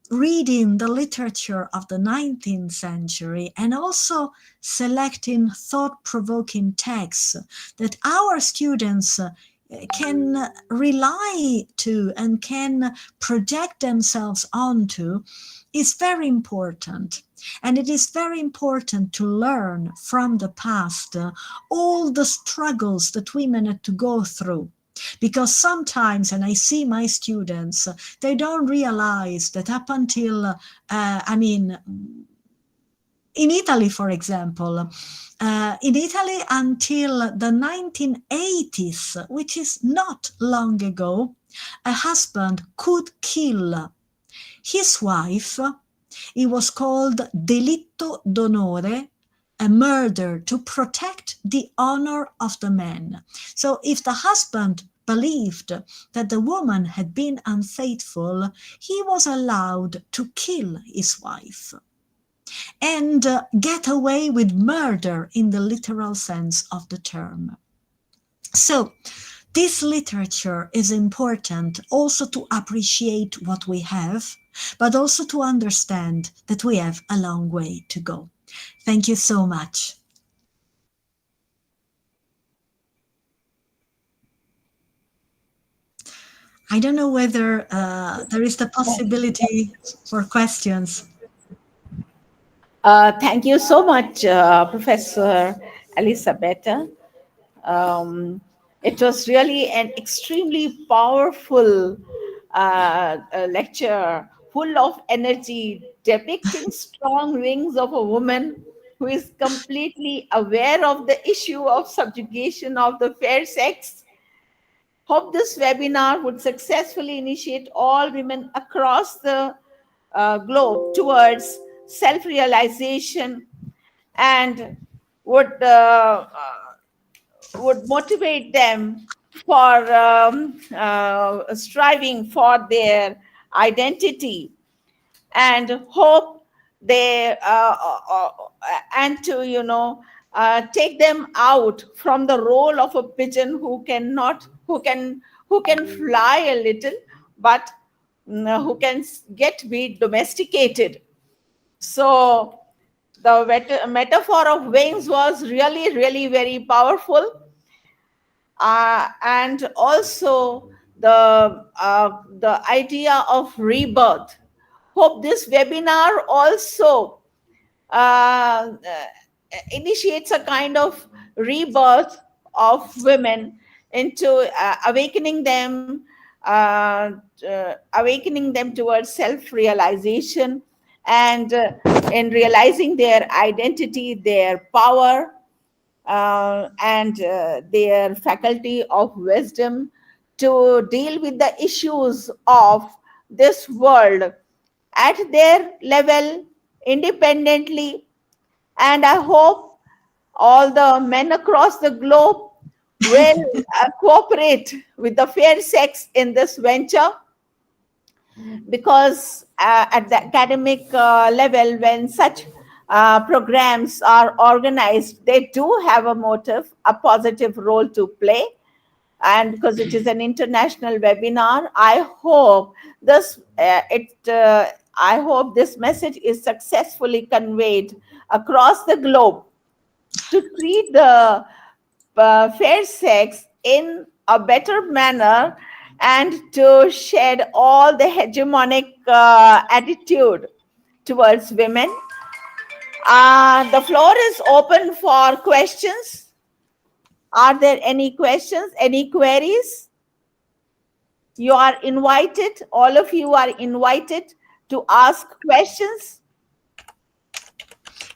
[SPEAKER 18] reading the literature of the 19th century and also selecting thought-provoking texts that our students can rely to and can project themselves onto is very important. And it is very important to learn from the past all the struggles that women had to go through. Because sometimes, and I see my students, they don't realize that up until, in Italy, for example, in Italy until the 1980s, which is not long ago, a husband could kill his wife. It was called delitto d'onore, a murder to protect the honor of the man. So if the husband believed that the woman had been unfaithful, he was allowed to kill his wife and get away with murder in the literal sense of the term. So this literature is important also to appreciate what we have, but also to understand that we have a long way to go. Thank you so much. I don't know whether there is the possibility for questions.
[SPEAKER 1] Thank you so much, Professor Elisabetta. It was really an extremely powerful lecture, full of energy, depicting strong wings of a woman who is completely aware of the issue of subjugation of the fair sex. Hope this webinar would successfully initiate all women across the globe towards self realization and would motivate them for striving for their identity, and hope they and to take them out from the role of a pigeon who can fly a little, but who can be domesticated. So the metaphor of wings was really, really very powerful. And also the idea of rebirth. Hope this webinar also initiates a kind of rebirth of women into awakening them towards self-realization, and in realizing their identity, their power, and their faculty of wisdom to deal with the issues of this world at their level independently. And I hope all the men across the globe will cooperate with the fair sex in this venture, because at the academic level, when such programs are organized, they do have a motive, a positive role to play. And because it is an international webinar, I hope this message is successfully conveyed across the globe to treat the fair sex in a better manner, and to shed all the hegemonic attitude towards women. The floor is open for questions. Are there any questions, any queries? You are invited, all of you are invited to ask questions.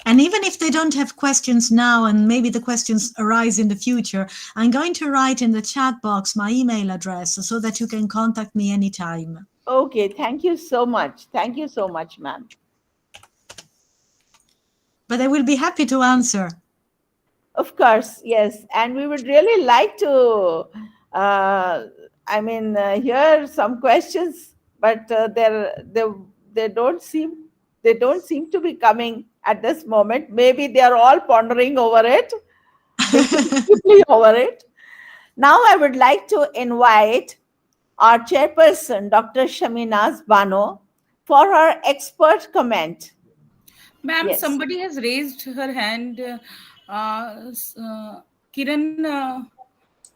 [SPEAKER 18] And even if they don't have questions now, and maybe the questions arise in the future, I'm going to write in the chat box my email address so that you can contact me anytime.
[SPEAKER 1] Okay, thank you so much. Thank you so much, ma'am.
[SPEAKER 18] But I will be happy to answer.
[SPEAKER 1] Of course, yes. And we would really like to, hear some questions, but they don't seem to be coming at this moment. Maybe they are all pondering over it, thinking deeply over it. Now I would like to invite our chairperson, Dr. Shaminaz Bano, for her expert comment.
[SPEAKER 6] Ma'am,
[SPEAKER 1] Yes.
[SPEAKER 6] somebody has raised her hand. Kiran,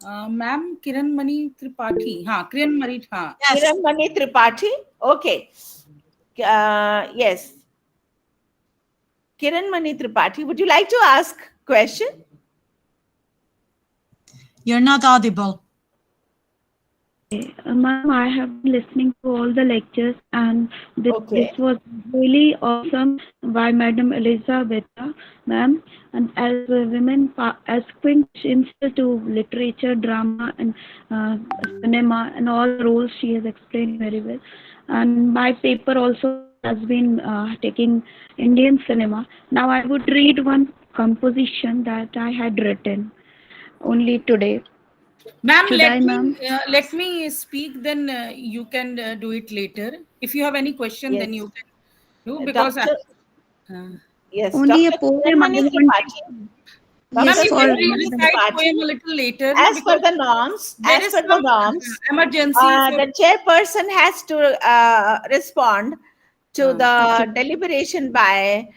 [SPEAKER 6] Ma'am, Kiran Mani Tripathi. Kiran Mani.
[SPEAKER 1] Kiran Mani Tripathi. Okay. Yes. Kiran Mani Tripathi, would you like to ask question?
[SPEAKER 18] You're not audible.
[SPEAKER 19] Ma'am, I have been listening to all the lectures, and this was really awesome by Madam Elizabeth, ma'am. And as women, as quintessential to literature, drama, and cinema, and all the roles she has explained very well. And my paper also has been taking Indian cinema. Now I would read one composition that I had written only today.
[SPEAKER 6] Ma'am,
[SPEAKER 19] Should I, ma'am?
[SPEAKER 6] let me speak, then you can do it later. If you have any question, then you can do, because
[SPEAKER 1] Yes,
[SPEAKER 19] Only a
[SPEAKER 1] Dr.
[SPEAKER 19] poem I
[SPEAKER 1] Kiranmani
[SPEAKER 19] want
[SPEAKER 1] Tripathi.
[SPEAKER 6] Ma'am,
[SPEAKER 19] Yes,
[SPEAKER 6] you
[SPEAKER 19] for
[SPEAKER 6] can
[SPEAKER 19] Madam.
[SPEAKER 6] recite poem a little later.
[SPEAKER 1] As per the norms,
[SPEAKER 6] there is some emergency.
[SPEAKER 1] the chairperson has to respond to the deliberation by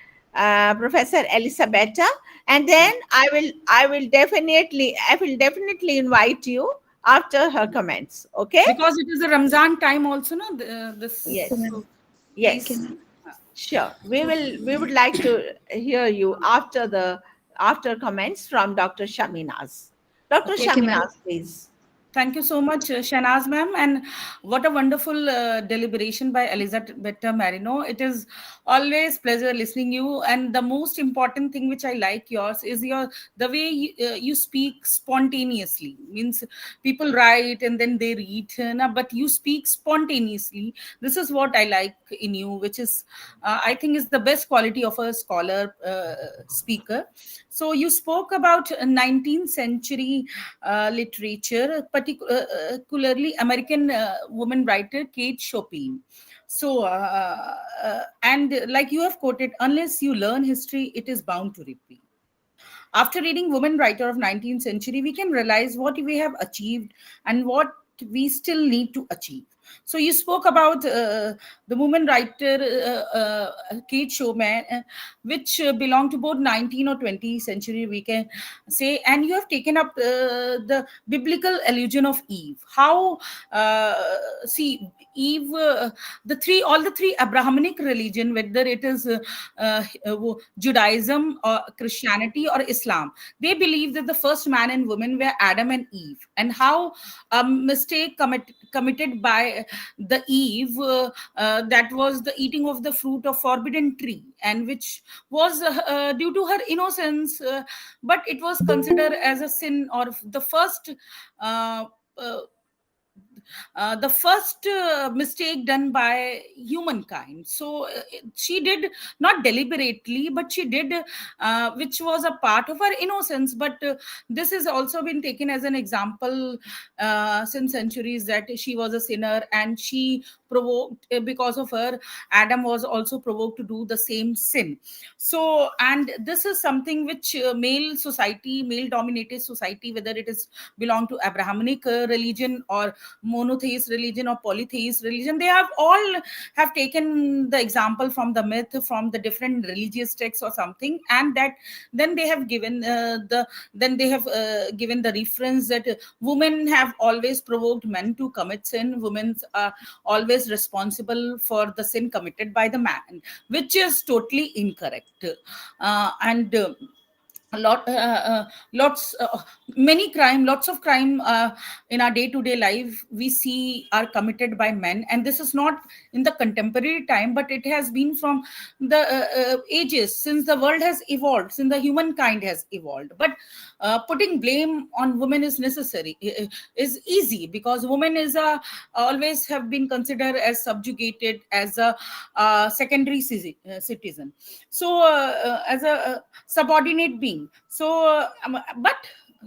[SPEAKER 1] Professor Elisabetta, and then I will definitely invite you after her comments. Okay?
[SPEAKER 6] Because it is a Ramzan time also, no?
[SPEAKER 1] Yes.
[SPEAKER 6] So
[SPEAKER 1] Yes. Sure. We would like to hear you after comments from Dr. Shaminaz. Dr. Shaminaz, please.
[SPEAKER 6] Thank you so much, Shanaz ma'am, and what a wonderful deliberation by Elizabeth Marino. It is always pleasure listening you, and the most important thing which I like yours is the way you speak spontaneously. Means people write and then they read, but you speak spontaneously. This is what I like in you, which is I think is the best quality of a scholar speaker. So you spoke about 19th century literature, particularly American woman writer Kate Chopin. So, and like you have quoted, unless you learn history, it is bound to repeat. After reading Woman Writer of 19th Century, we can realize what we have achieved and what we still need to achieve. So you spoke about the woman writer Kate Chopin, which belonged to both 19th or 20th century, we can say, and you have taken up the biblical allusion of Eve. How see Eve, all the three Abrahamic religion, whether it is Judaism or Christianity or Islam, they believe that the first man and woman were Adam and Eve, and how a mistake committed by the Eve, that was the eating of the fruit of forbidden tree, and which was due to her innocence, but it was considered as a sin, or the first mistake done by humankind. So she did not deliberately, but she did, which was a part of her innocence. But this has also been taken as an example since centuries, that she was a sinner, and she provoked, because of her, Adam was also provoked to do the same sin. So, and this is something which male dominated society, whether it is belong to Abrahamic religion or monotheist religion or polytheist religion, they have all have taken the example from the myth, from the different religious texts or something, and that then they have given given the reference that women have always provoked men to commit sin. Women are always responsible for the sin committed by the man, which is totally incorrect. And lots of crime in our day-to-day life we see are committed by men, and this is not in the contemporary time, but it has been from the ages, since the world has evolved, since the humankind has evolved. But putting blame on women is necessary, is easy, because women is always have been considered as subjugated, as a secondary citizen, so as a subordinate being. So but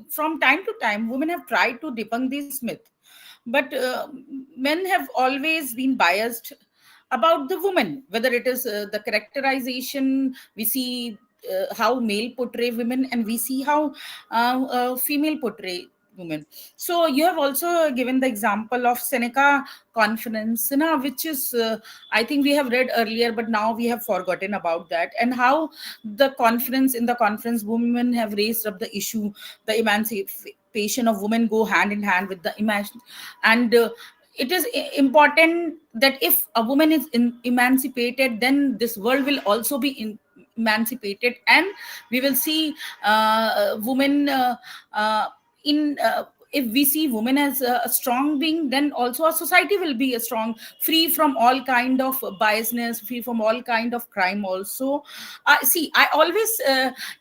[SPEAKER 6] from time to time women have tried to debunk this myth, but men have always been biased about the woman, whether it is the characterization. We see how male portray women, and we see how female portray women. So you have also given the example of Seneca conference, which is I think we have read earlier, but now we have forgotten about that, and how in the conference women have raised up the issue, the emancipation of women go hand in hand with the imagine, and it is important that if a woman is emancipated, then this world will also be emancipated, and we will see women in if we see women as a strong being, then also our society will be a strong, free from all kind of biasness, free from all kind of crime also. See, I always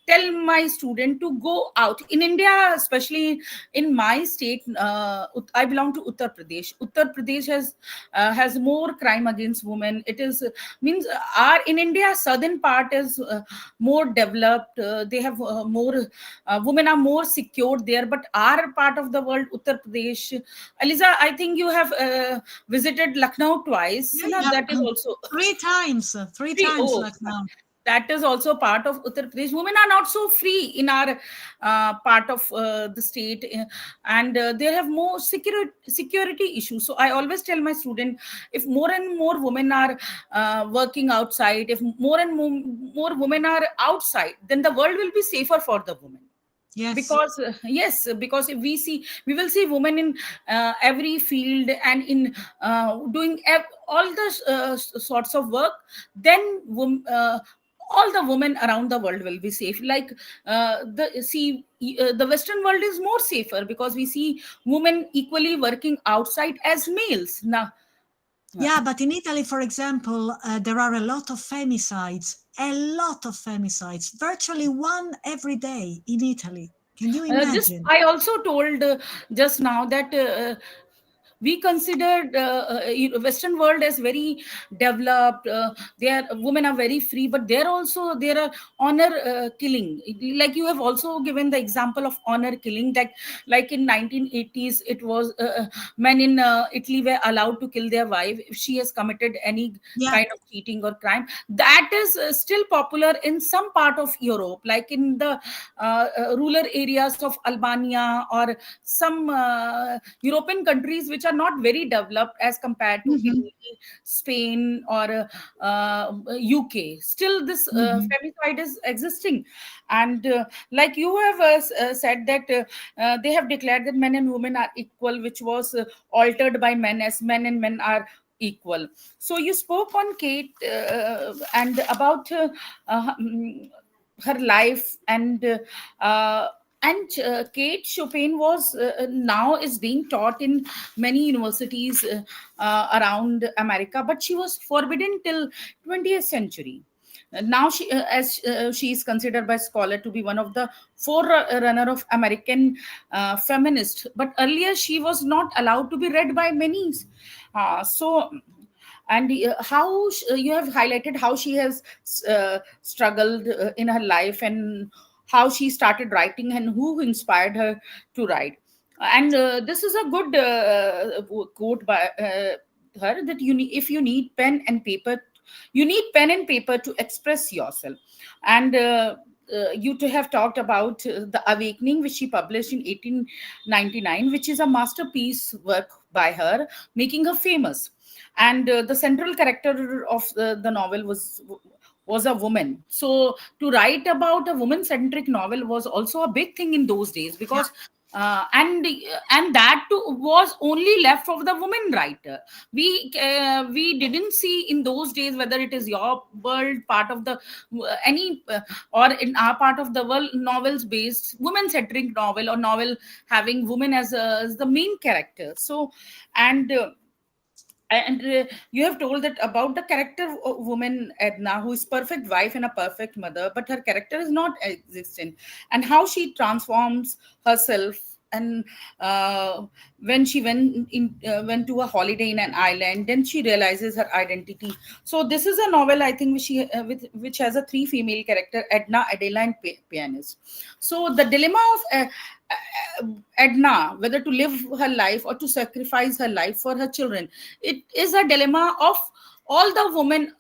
[SPEAKER 6] tell my student to go out in India, especially in my state. I belong to Uttar Pradesh. Uttar Pradesh has more crime against women. It is means our in India southern part is more developed. They have more women are more secured there, but our part of the world, Uttar Pradesh. Aliza, I think you have visited Lucknow twice.
[SPEAKER 18] Yeah,
[SPEAKER 6] No,
[SPEAKER 18] yeah.
[SPEAKER 6] that is also
[SPEAKER 18] Three times,
[SPEAKER 6] oh,
[SPEAKER 18] Lucknow.
[SPEAKER 6] that is also part of Uttar Pradesh. Women are not so free in our part of the state, and they have more security issues. So I always tell my student, if more and more women are working outside, if more and more women are outside, then the world will be safer for the women.
[SPEAKER 18] Yes.
[SPEAKER 6] Because yes, because if we will see women in every field and in doing all the sorts of work, then all the women around the world will be safe. Like the Western world is more safer because we see women equally working outside as males now.
[SPEAKER 18] Yeah, but in Italy, for example, there are a lot of femicides, virtually one every day in Italy. Can you
[SPEAKER 6] Just
[SPEAKER 18] imagine?
[SPEAKER 6] I also told just now that we considered Western world as very developed. Their women are very free, but there are honor killing. Like you have also given the example of honor killing, that like in 1980s it was men in Italy were allowed to kill their wife if she has committed any kind of cheating or crime. That is still popular in some part of Europe, like in the rural areas of Albania or some European countries which are not very developed as compared to Italy, Spain, or UK. Still, this femicide is existing, and like you have said that they have declared that men and women are equal, which was altered by men as men and men are equal. So you spoke on Kate and about her life, and Kate Chopin was now is being taught in many universities around America, but she was forbidden till 20th century. Now she is considered by scholar to be one of the forerunner of American feminist, but earlier she was not allowed to be read by many. So and how you have highlighted how she has struggled in her life, and how she started writing and who inspired her to write. And this is a good quote by her, that if you need pen and paper, you need pen and paper to express yourself. And you to have talked about The Awakening, which she published in 1899, which is a masterpiece work by her, making her famous. And the central character of the novel was a woman. So to write about a woman centric novel was also a big thing in those days, because and that too was only left for the woman writer. We didn't see in those days, whether it is your world part of the any or in our part of the world, novels based woman centric novel, or novel having women as the main character. So and you have told that about the character of woman Edna, who is perfect wife and a perfect mother, but her character is not existent, and how she transforms herself. And when she went to a holiday in an island, then she realizes her identity. So this is a novel, I think, which has a three female character: Edna, Adela, and pianist. So the dilemma of Edna, whether to live her life or to sacrifice her life for her children, it is a dilemma of all the women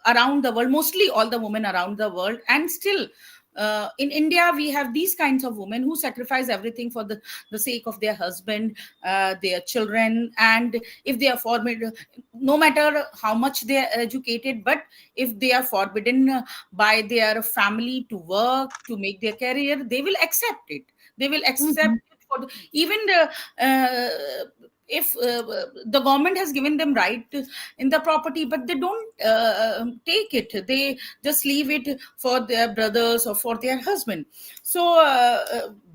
[SPEAKER 6] around the world, mostly all the women around the world. And still in India, we have these kinds of women who sacrifice everything for the sake of their husband, their children. And if they are forbidden, no matter how much they are educated, but if they are forbidden by their family to work, to make their career, they will accept it. They will accept it for even if the government has given them right in the property, but they don't take it. They just leave it for their brothers or for their husband. So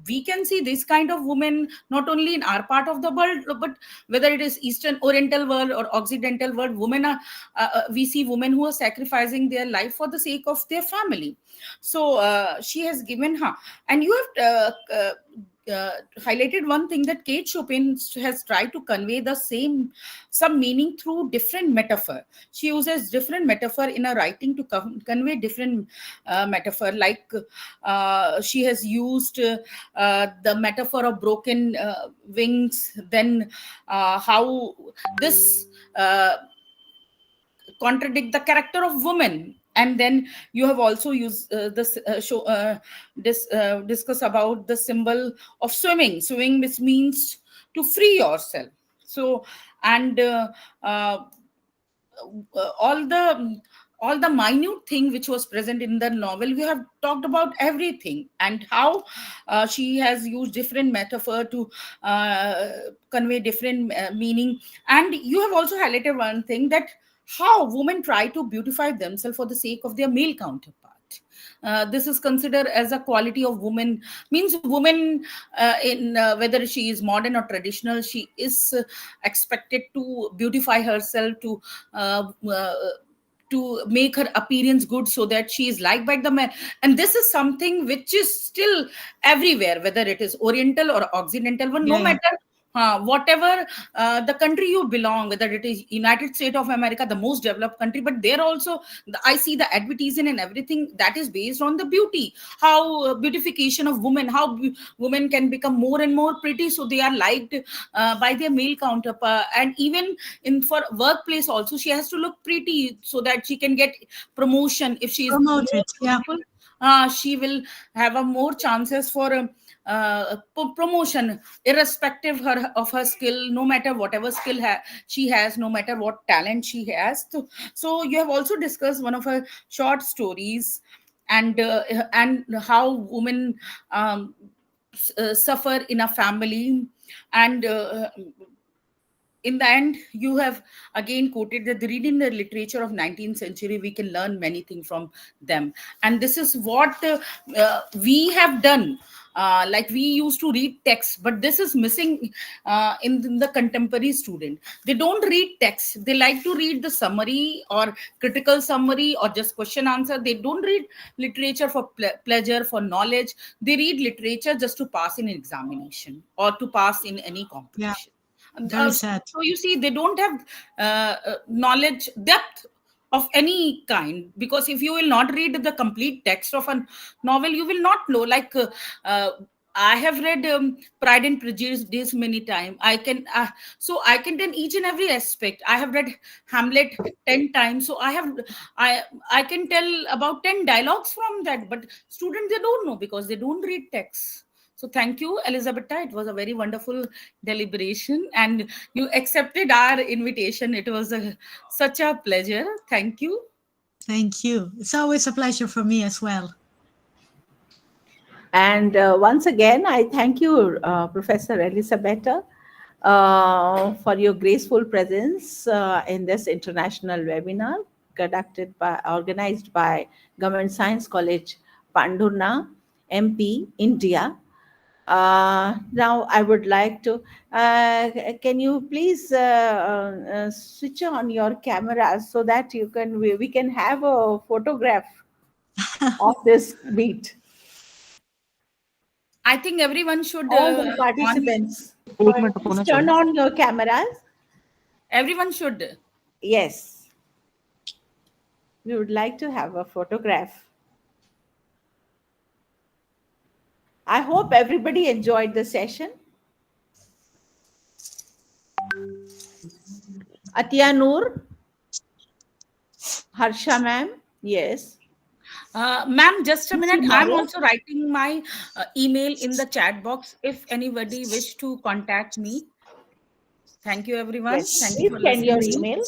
[SPEAKER 6] we can see this kind of women not only in our part of the world, but whether it is Eastern Oriental world or Occidental world, women are we see women who are sacrificing their life for the sake of their family. So she has given her, and you have highlighted one thing, that Kate Chopin has tried to convey the some meaning through different metaphor. She uses different metaphor in her writing to convey different metaphor. Like she has used the metaphor of broken wings, then how this contradict the character of woman. And then you have also used discuss about the symbol of swimming, which means to free yourself. So, and all the minute thing which was present in the novel, we have talked about everything, and how she has used different metaphor to convey different meaning. And you have also highlighted one thing, that how women try to beautify themselves for the sake of their male counterpart. This is considered as a quality of woman, means woman in whether she is modern or traditional, she is expected to beautify herself, uh, uh, to make her appearance good, so that she is liked by the man. And this is something which is still everywhere, whether it is Oriental or Occidental one, no
[SPEAKER 18] Yeah, yeah.
[SPEAKER 6] matter whatever the country you belong, whether it is United States of America, the most developed country, but there also I see the advertising and everything that is based on the beauty, how beautification of women, how women can become more and more pretty, so they are liked by their male counterpart. And even in for workplace also, she has to look pretty so that she can get promotion. If she is more
[SPEAKER 18] Promoted. Yeah.
[SPEAKER 6] beautiful, she will have a more chances for promotion, irrespective of her skill, no matter whatever skill she has, no matter what talent she has. So you have also discussed one of her short stories, and how women suffer in a family. And in the end, you have again quoted that the reading the literature of 19th century, we can learn many things from them. And this is what we have done. Like we used to read text, but this is missing in the contemporary student. They don't read text, they like to read the summary or critical summary or just question answer. They don't read literature for pleasure, for knowledge. They read literature just to pass in examination or to pass in any
[SPEAKER 18] Yeah.
[SPEAKER 6] competition.
[SPEAKER 18] Very sad.
[SPEAKER 6] So you see, they don't have knowledge depth of any kind, because if you will not read the complete text of a novel, you will not know. Like I have read Pride and Prejudice many times. I can tell each and every aspect. I have read Hamlet 10 times, so I can tell about 10 dialogues from that. But students, they don't know because they don't read text. So thank you, Elizabetta. It was a very wonderful deliberation, and you accepted our invitation. It was such a pleasure. Thank you.
[SPEAKER 18] Thank you. It's always a pleasure for me as well.
[SPEAKER 1] And once again, I thank you, Professor Elisabetta, for your graceful presence in this international webinar organized by Government Science College, Pandhurna, MP, India. Now, I would like to, can you please switch on your camera so that we can have a photograph of this meet?
[SPEAKER 6] I think everyone should
[SPEAKER 1] All the participants, please turn on your cameras.
[SPEAKER 6] everyone should.
[SPEAKER 1] Yes, we would like to have a photograph. I hope everybody enjoyed the session. Atia Noor, Harsha ma'am, yes.
[SPEAKER 6] Ma'am, just a minute. I'm
[SPEAKER 1] Maria?
[SPEAKER 6] also writing my email in the chat box if anybody wish to contact me. Thank you, everyone.
[SPEAKER 1] Yes,
[SPEAKER 6] Thank you
[SPEAKER 1] please
[SPEAKER 6] for
[SPEAKER 1] send your
[SPEAKER 6] listening.
[SPEAKER 1] email.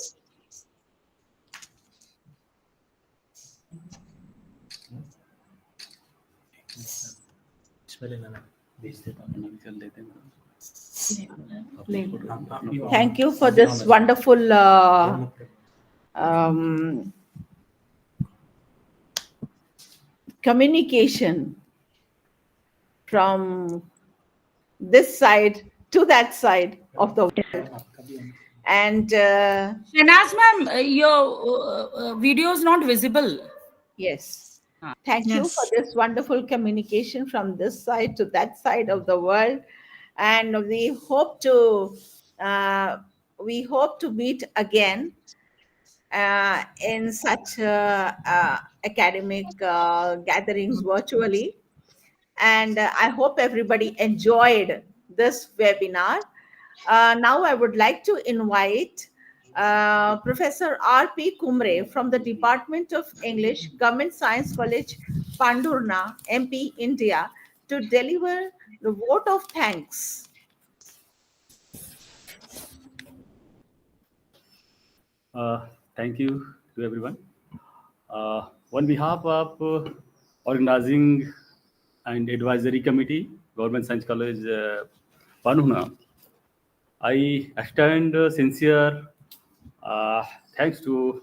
[SPEAKER 1] Thank you for this wonderful um, communication from this side to that side of the world. And
[SPEAKER 6] Shanaz ma'am, your video is not visible.
[SPEAKER 1] yes, thank you for this wonderful communication from this side to that side of the world. And we hope to meet again in such academic gatherings virtually. And I hope everybody enjoyed this webinar. Now I would like to invite Professor R.P. Kumre from the Department of English, Government Science College, Pandhurna, MP, India, to deliver the vote of thanks.
[SPEAKER 20] Thank you to everyone. On behalf of Organizing and Advisory Committee, Government Science College, Pandhurna, I extend sincere thanks to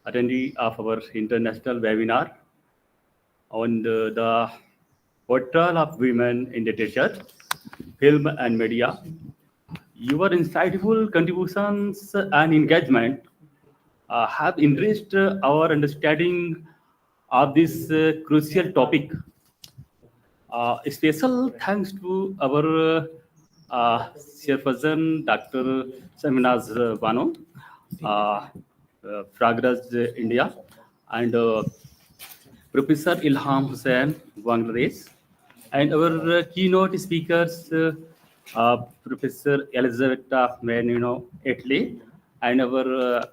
[SPEAKER 20] attendee of our international webinar on the portrayal of women in literature, film and media. Your insightful contributions and engagement have enriched our understanding of this crucial topic. Special thanks to our chairperson, Dr. Saminaz Bano, Fragrance India, and Professor Ilham Hussain, Bangladesh, and our keynote speakers, Professor Elizabeth Menino, Italy, and our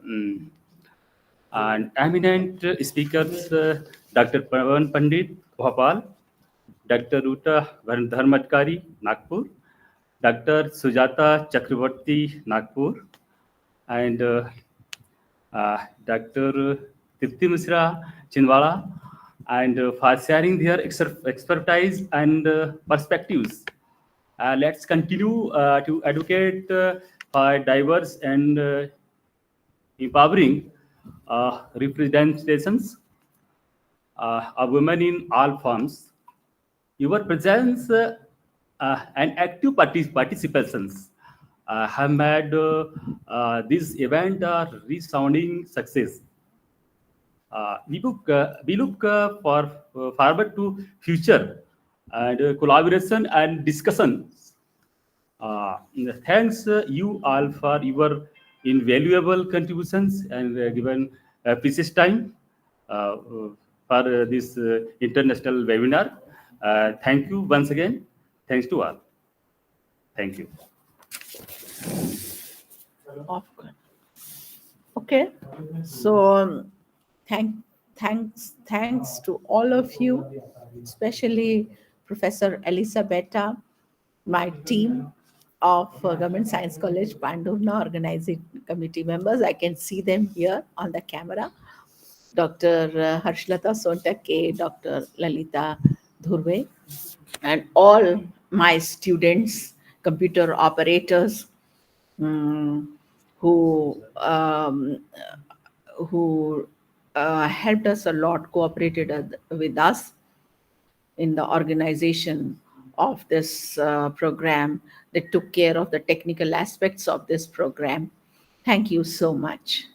[SPEAKER 20] and eminent speakers, Dr. Pawan Pandit, Bhopal, Dr. Ruta Dharmadkari, Nagpur, Dr. Sujata Chakravarti, Nagpur, and Dr. Tipti Misra, Chinwala, and for sharing their expertise and perspectives. Let's continue to advocate for diverse and empowering representations of women in all forms. Your presence and active participations have made this event a resounding success. We look forward to future and collaboration and discussion. Thanks you all for your invaluable contributions and given precious time for this international webinar. Thank you once again. Thanks to all. Thank you.
[SPEAKER 1] Okay, so thanks to all of you, especially Professor Elisabetta, my team of Government Science College Pandhurna organizing committee members. I can see them here on the camera. Dr. Harshlata Sontake, Dr. Lalita Dhurve, and all my students, computer operators, who helped us a lot, cooperated with us in the organization of this program. They took care of the technical aspects of this program. Thank you so much.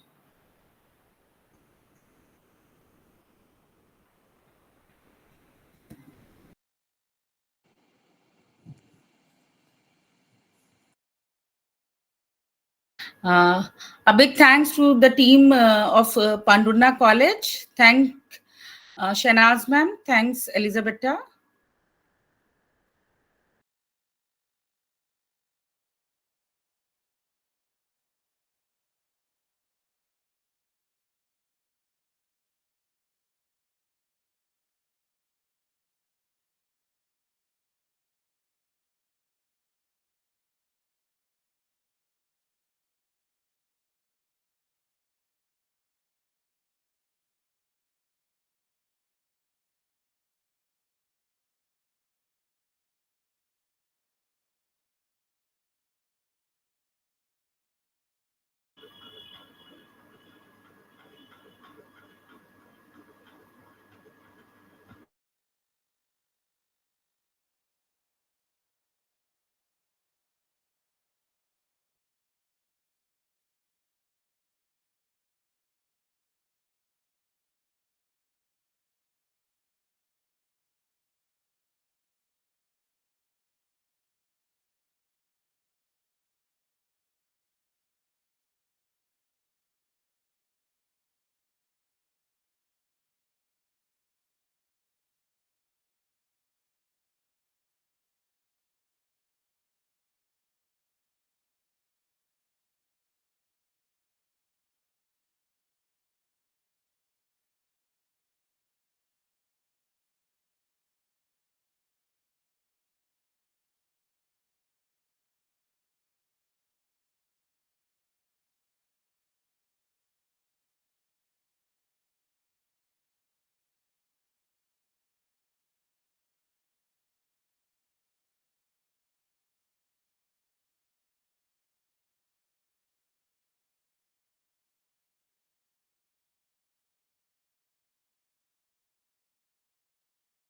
[SPEAKER 6] A big thanks to the team of Pandhurna College. Thank Shanaz ma'am. Thanks Elisabetta.